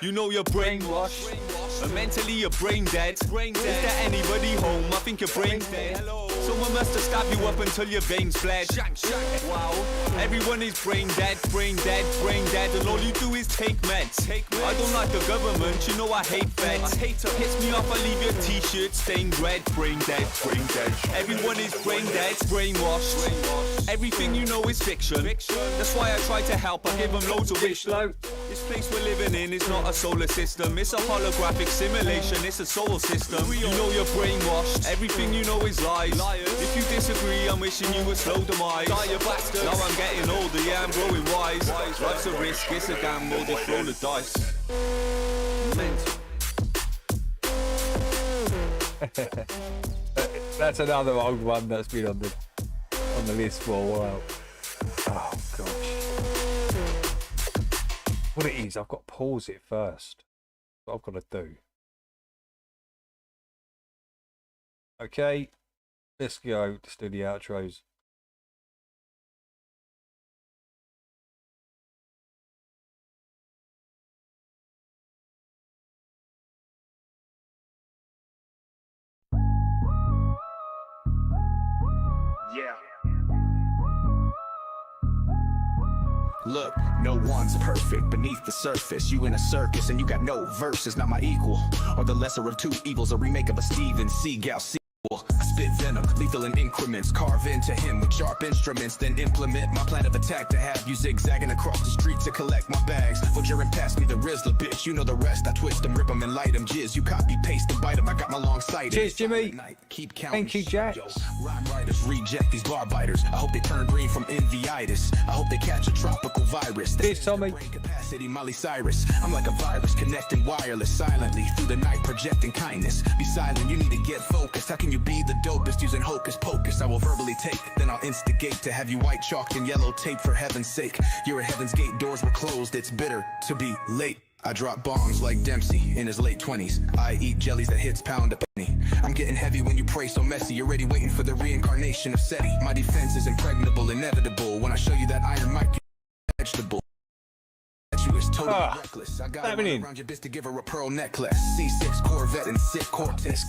You know you're brainwashed. But mentally you're brain dead. Is there anybody home? I think your brain's dead. Someone must have stabbed you up until your veins bled. Wow. Everyone is brain dead. And all you do is take meds. I don't like the government, you know I hate feds. Hits me off, I leave your t-shirt stained red. Brain dead. Everyone is brain dead, brainwashed. Everything you know is fiction. That's why I try to help, I give them loads of wish. This place we're living in is not a solar system. It's a holographic simulation, it's a solar system. You know you're brainwashed, everything you know is lies. If you disagree, I'm wishing you a slow demise. Now I'm getting older, yeah, I'm growing wise. Life's a risk, it's a gamble, just roll the dice. That's another old one that's been on the list for a while. Oh gosh. What it is, I've got to pause it first. What I've got to do. Okay, let's go. Let's do the outros. Yeah. Look, no one's perfect beneath the surface. You in a circus and you got no verses, not my equal. Or the lesser of two evils, a remake of a Steven Seagal sequel. I spit venom, lethal in increments, carve into him with sharp instruments, then implement my plan of attack to have you zigzagging across the street to collect my bags. For Jeren passed me the Rizzler, bitch, you know the rest. I twist them, rip them, and light them. Jizz, you copy, paste, and bite them. I got my long sight. Cheers, Jimmy. Keep counting. Thank you, Jack. Rhyme writers reject these bar biters. I hope they turn green from envyitis. I hope they catch a tropical virus. Cheers, Tommy. Capacity, Molly Cyrus. I'm like a virus connecting wireless silently through the night, projecting kindness. Be silent, you need to get focused. How can you be the dopest using hocus pocus? I will verbally take, then I'll instigate to have you white chalked and yellow tape for heaven's sake. You're at heaven's gate, doors were closed, it's bitter to be late. I drop bombs like Dempsey in his late 20s. I eat jellies that hits pound a penny. I'm getting heavy when you pray so messy. You're already waiting for the reincarnation of SETI. My defense is impregnable, inevitable. When I show you that iron mic, you're vegetable. Totally reckless. I got around your bitch to give her a pearl necklace. C6 Corvette and sick Cortex.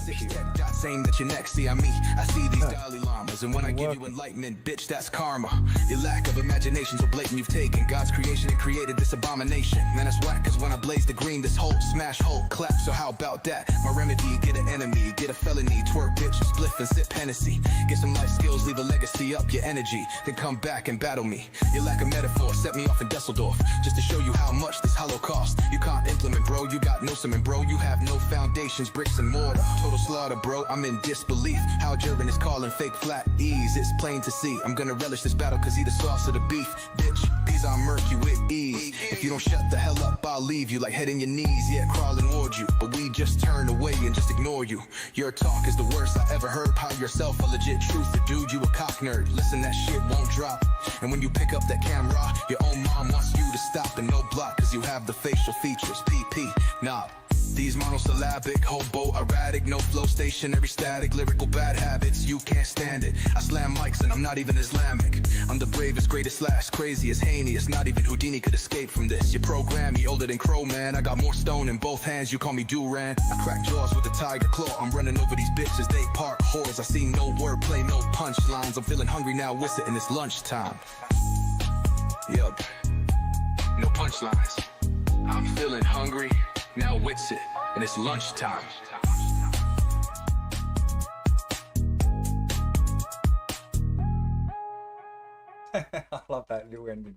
Got saying that you're next. See, I see these Dalai Lamas, and when I give you enlightenment, bitch, that's karma. Your lack of imagination so blatant you've taken God's creation and created this abomination. Man, it's whack, cause when I blaze the green, this whole smash hole clap. So how about that? My remedy, get an enemy, get a felony, twerk bitch, spliff and sip Hennessy. Get some life skills, leave a legacy, up your energy, then come back and battle me. Your lack of metaphor set me off in Dusseldorf, just to show you how much this Holocaust you can't implement, bro. You got no cement, bro. You have no foundations, bricks and mortar. Total slaughter, bro. I'm in disbelief. How Jeren is calling fake flat ease. It's plain to see. I'm gonna relish this battle cause he the sauce of the beef. Bitch, these are murky with ease. If you don't shut the hell up, I'll leave you like head in your knees. Yeah, crawling towards you. But we just turn away and just ignore you. Your talk is the worst I ever heard. Pile yourself a legit truth. Dude, you a cock nerd. Listen, that shit won't drop. And when you pick up that camera, your own mom wants you to stop and no block. Cause you have the facial features, PP, nah. These monosyllabic, hobo, erratic, no flow, stationary, static, lyrical bad habits, you can't stand it. I slam mics and I'm not even Islamic. I'm the bravest, greatest, slash, craziest, heinous. Not even Houdini could escape from this. You program me older than Crow, man. I got more stone in both hands, you call me Duran. I crack jaws with a tiger claw. I'm running over these bitches, they park whores. I see no wordplay, no punchlines. I'm feeling hungry now, what's it, and it's lunchtime. Yup, no punchlines. I'm feeling hungry, now wits it, and it's lunchtime. I love that little ending.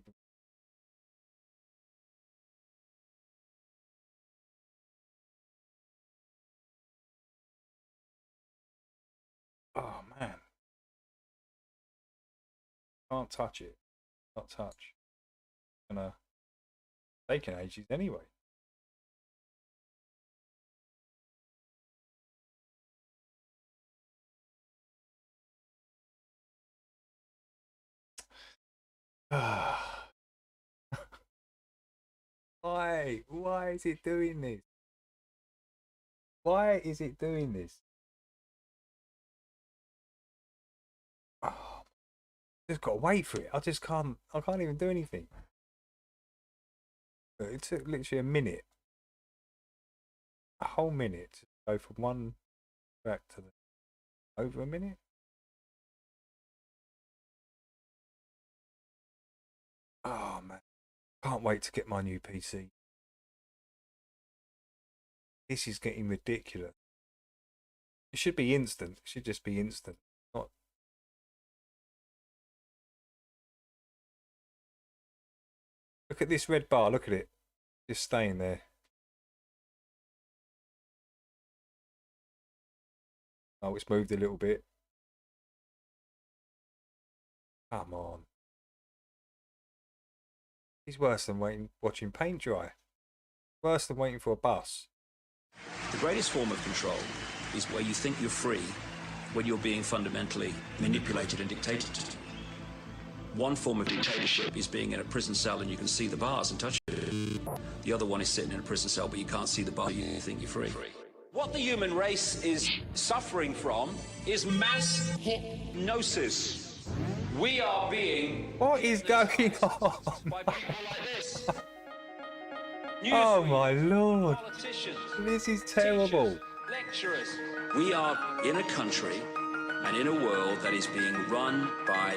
Oh man, can't touch it. Not touch. Gonna taking ages anyway. Why is it doing this? Why is it doing this? Oh, just gotta wait for it. I can't even do anything. It took literally a minute. A whole minute to go from one track to the over a minute. Oh man, can't wait to get my new PC. This is getting ridiculous. It should be instant. It should just be instant. Not. Look at this red bar. Look at it. Just staying there. Oh, it's moved a little bit. Come on. It's worse than watching paint dry. Worse than waiting for a bus. The greatest form of control is where you think you're free when you're being fundamentally manipulated and dictated. One form of dictatorship is being in a prison cell and you can see the bars and touch it. The other one is sitting in a prison cell but you can't see the bar, you think you're free. What the human race is suffering from is mass hypnosis. We are being... What is going on? By people like this. Oh my lord. Politicians, this is terrible. Teachers, lecturers. We are in a country and in a world that is being run by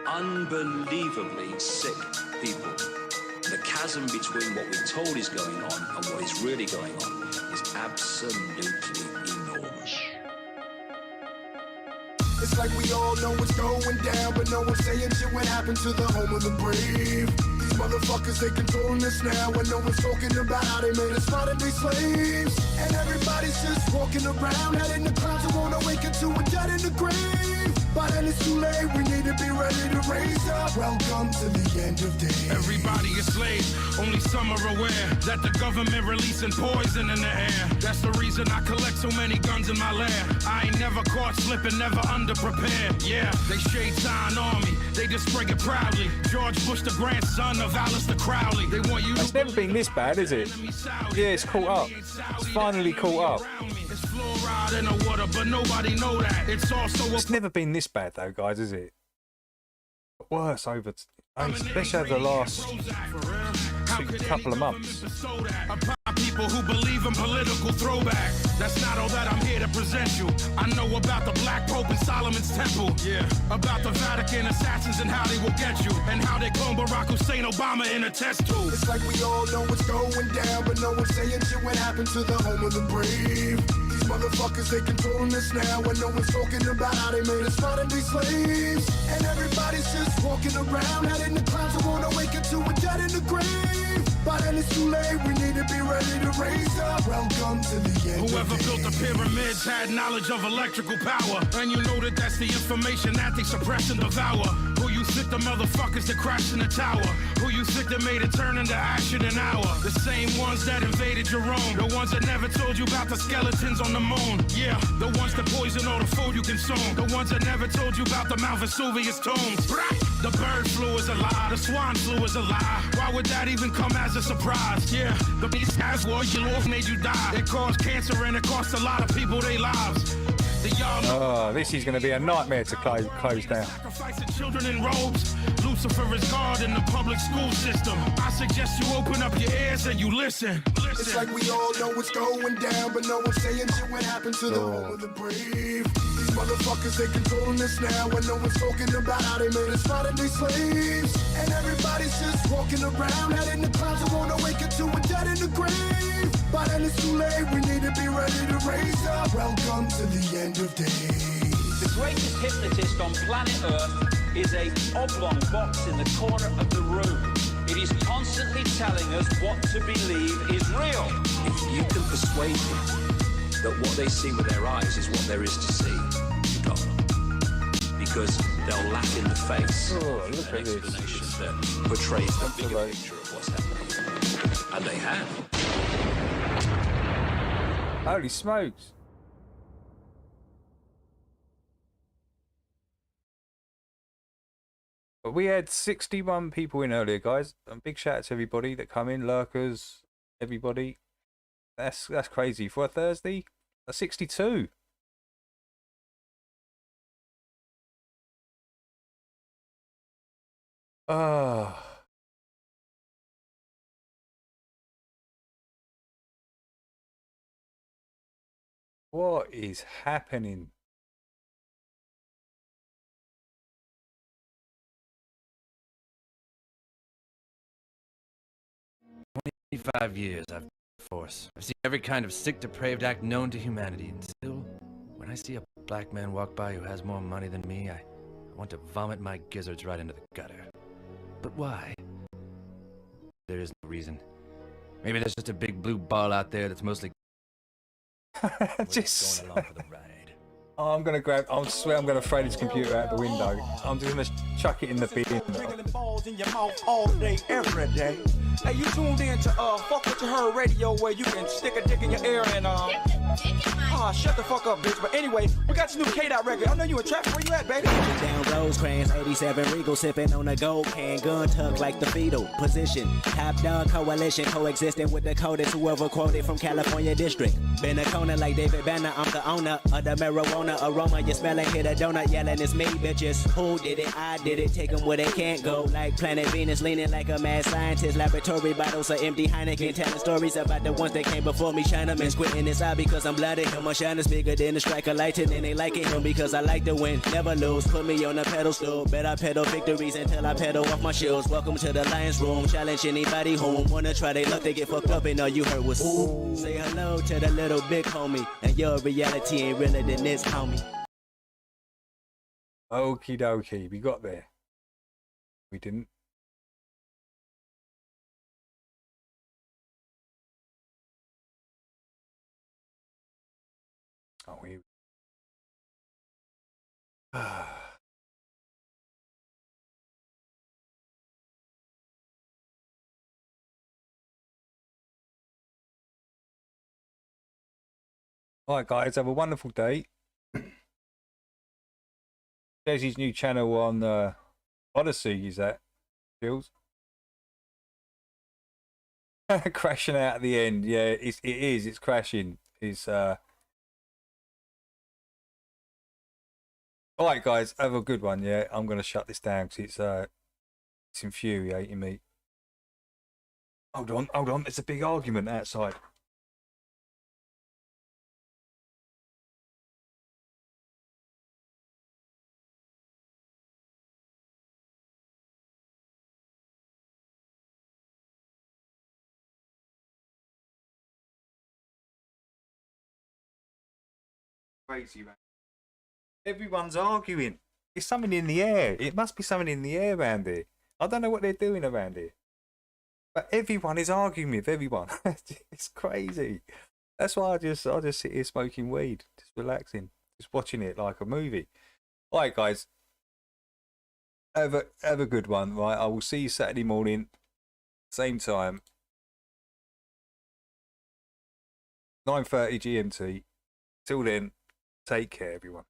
unbelievably sick people. The chasm between what we're told is going on and what is really going on is absolutely enormous. It's like we all know what's going down, but no one's saying shit what happened to the home of the brave. These motherfuckers, they controlling us now, and no one's talking about how they made us modern day slaves. And everybody's just walking around, heading the clouds and wanna wake up to a dead in the grave. But then it's too late, we need to be ready to raise up. Welcome to the end of days. Everybody is slaves, only some are aware that the government releasing poison in the air. That's the reason I collect so many guns in my lab. I ain't never caught slipping, never underprepared. Yeah, they shade sign on me, they just spray it proudly. George Bush, the grandson of Alistair Crowley. They want you. It's never been this bad, is it? Yeah, it's caught up. It's finally caught up. It's fluoride in the water, but nobody know that. It's also. It's never been this bad though, guys, is it? Worse over, especially over the last couple of months. People who believe in political throwback. That's not all that I'm here to present you. I know about the Black Pope and Solomon's Temple. Yeah. About the Vatican assassins and how they will get you. And how they clone Barack Hussein Obama in a test tube. It's like we all know what's going down, but no one's saying shit what happened to the home of the brave. These motherfuckers, they controlling us now, and no one's talking about how they made us modern day slaves. And everybody's just walking around, heading the clouds and wanna wake up to a dead in the grave. But then it's too late, we need to be ready to raise up. Welcome to the end. Whoever built the pyramids had knowledge of electrical power. And you know that that's the information that they suppress and devour. Who you think the motherfuckers that crashed in the tower? Who you think that made it turn into ash in an hour? The same ones that invaded your own. The ones that never told you about the skeletons on the moon. Yeah, the ones that poison all the food you consume. The ones that never told you about the Mount Vesuvius tombs. The bird flu is a lie. The swan flu is a lie. Why would that even come as a surprise? Yeah, the beast has war, your Lord made you die. It caused cancer and it cost a lot of people their lives. Oh, this is going to be a nightmare to close down. Sacrificing children in robes. Lucifer is God in the public school system. I suggest you open up your ears and you listen. It's like we all know what's going down, but no one's saying shit what happened to the home of the brave. These motherfuckers, they controlling us now, and no one's talking about how they made us modern day slaves. And everybody's just walking around, head in the clouds, and won't awaken to a dead in the grave. But then it's too late, we need to be ready to raise up. Welcome to the end of days. The greatest hypnotist on planet Earth is a oblong box in the corner of the room. It is constantly telling us what to believe is real. If you can persuade them that what they see with their eyes is what there is to see, you got them. Because they'll laugh in the face an explanation that portrays the bigger picture of what's happening. And they have. Holy smokes. But we had 61 people in earlier, guys. And big shout out to everybody that come in, lurkers, everybody. That's crazy for a Thursday. That's 62. Ah. What is happening? Years I've been in the force. I've seen every kind of sick, depraved act known to humanity, and still, when I see a black man walk by who has more money than me, I want to vomit my gizzards right into the gutter. But why? There is no reason. Maybe there's just a big blue ball out there that's mostly just going along for the ride. Oh, I swear I'm gonna throw this computer out the window. I'm just gonna chuck it in the bin. Balls in your mouth all day, every day. Hey, you tuned in to Fuck What You Heard Radio, where you can stick a dick in your ear and shut the fuck up, bitch. But anyway, we got your new K-Dot record. I know you in traffic. Where you at, baby? Down Rosecrans, 87 Regal, sipping on a gold can, gun tucked like the fetal position. Top dog coalition, coexisting with the coldest whoever quoted from California district. Been a corner like David Banner, I'm the owner of the marijuana aroma. You smelling, hit a donut, yelling, it's me, bitches. Who did it? I did it. Take them where they can't go. Like planet Venus, leaning like a mad scientist. Laboratory bottles of empty Heineken, telling stories about the ones that came before me. Chinamen squinting this eye because I'm blooded. Come on, shine is bigger than a strike of lightning. And they like it him because I like to win. Never lose, put me on a pedestal. Bet I pedal victories until I pedal off my shoes. Welcome to the Lion's Room. Challenge anybody home. Wanna try they luck, they get fucked up and all you heard was ooh. Say hello to the little big homie. And your reality ain't realer than this, homie. Okie dokie, we got there. We didn't. Oh, we. All right, guys, have a wonderful day. There's his new channel on Odyssey, is that, Jules? Crashing out at the end, yeah, it is, it's crashing. It's Alright guys, have a good one, yeah. I'm gonna shut this down because it's infuriating me. Hold on, there's a big argument outside. Crazy, man. Everyone's arguing. There's something in the air. It must be something in the air around here. I don't know what they're doing around here. But everyone is arguing with everyone. It's crazy. That's why I just sit here smoking weed, just relaxing, just watching it like a movie. Alright guys, Have a good one, right? I will see you Saturday morning, same time, 9:30 GMT. Till then, take care, everyone.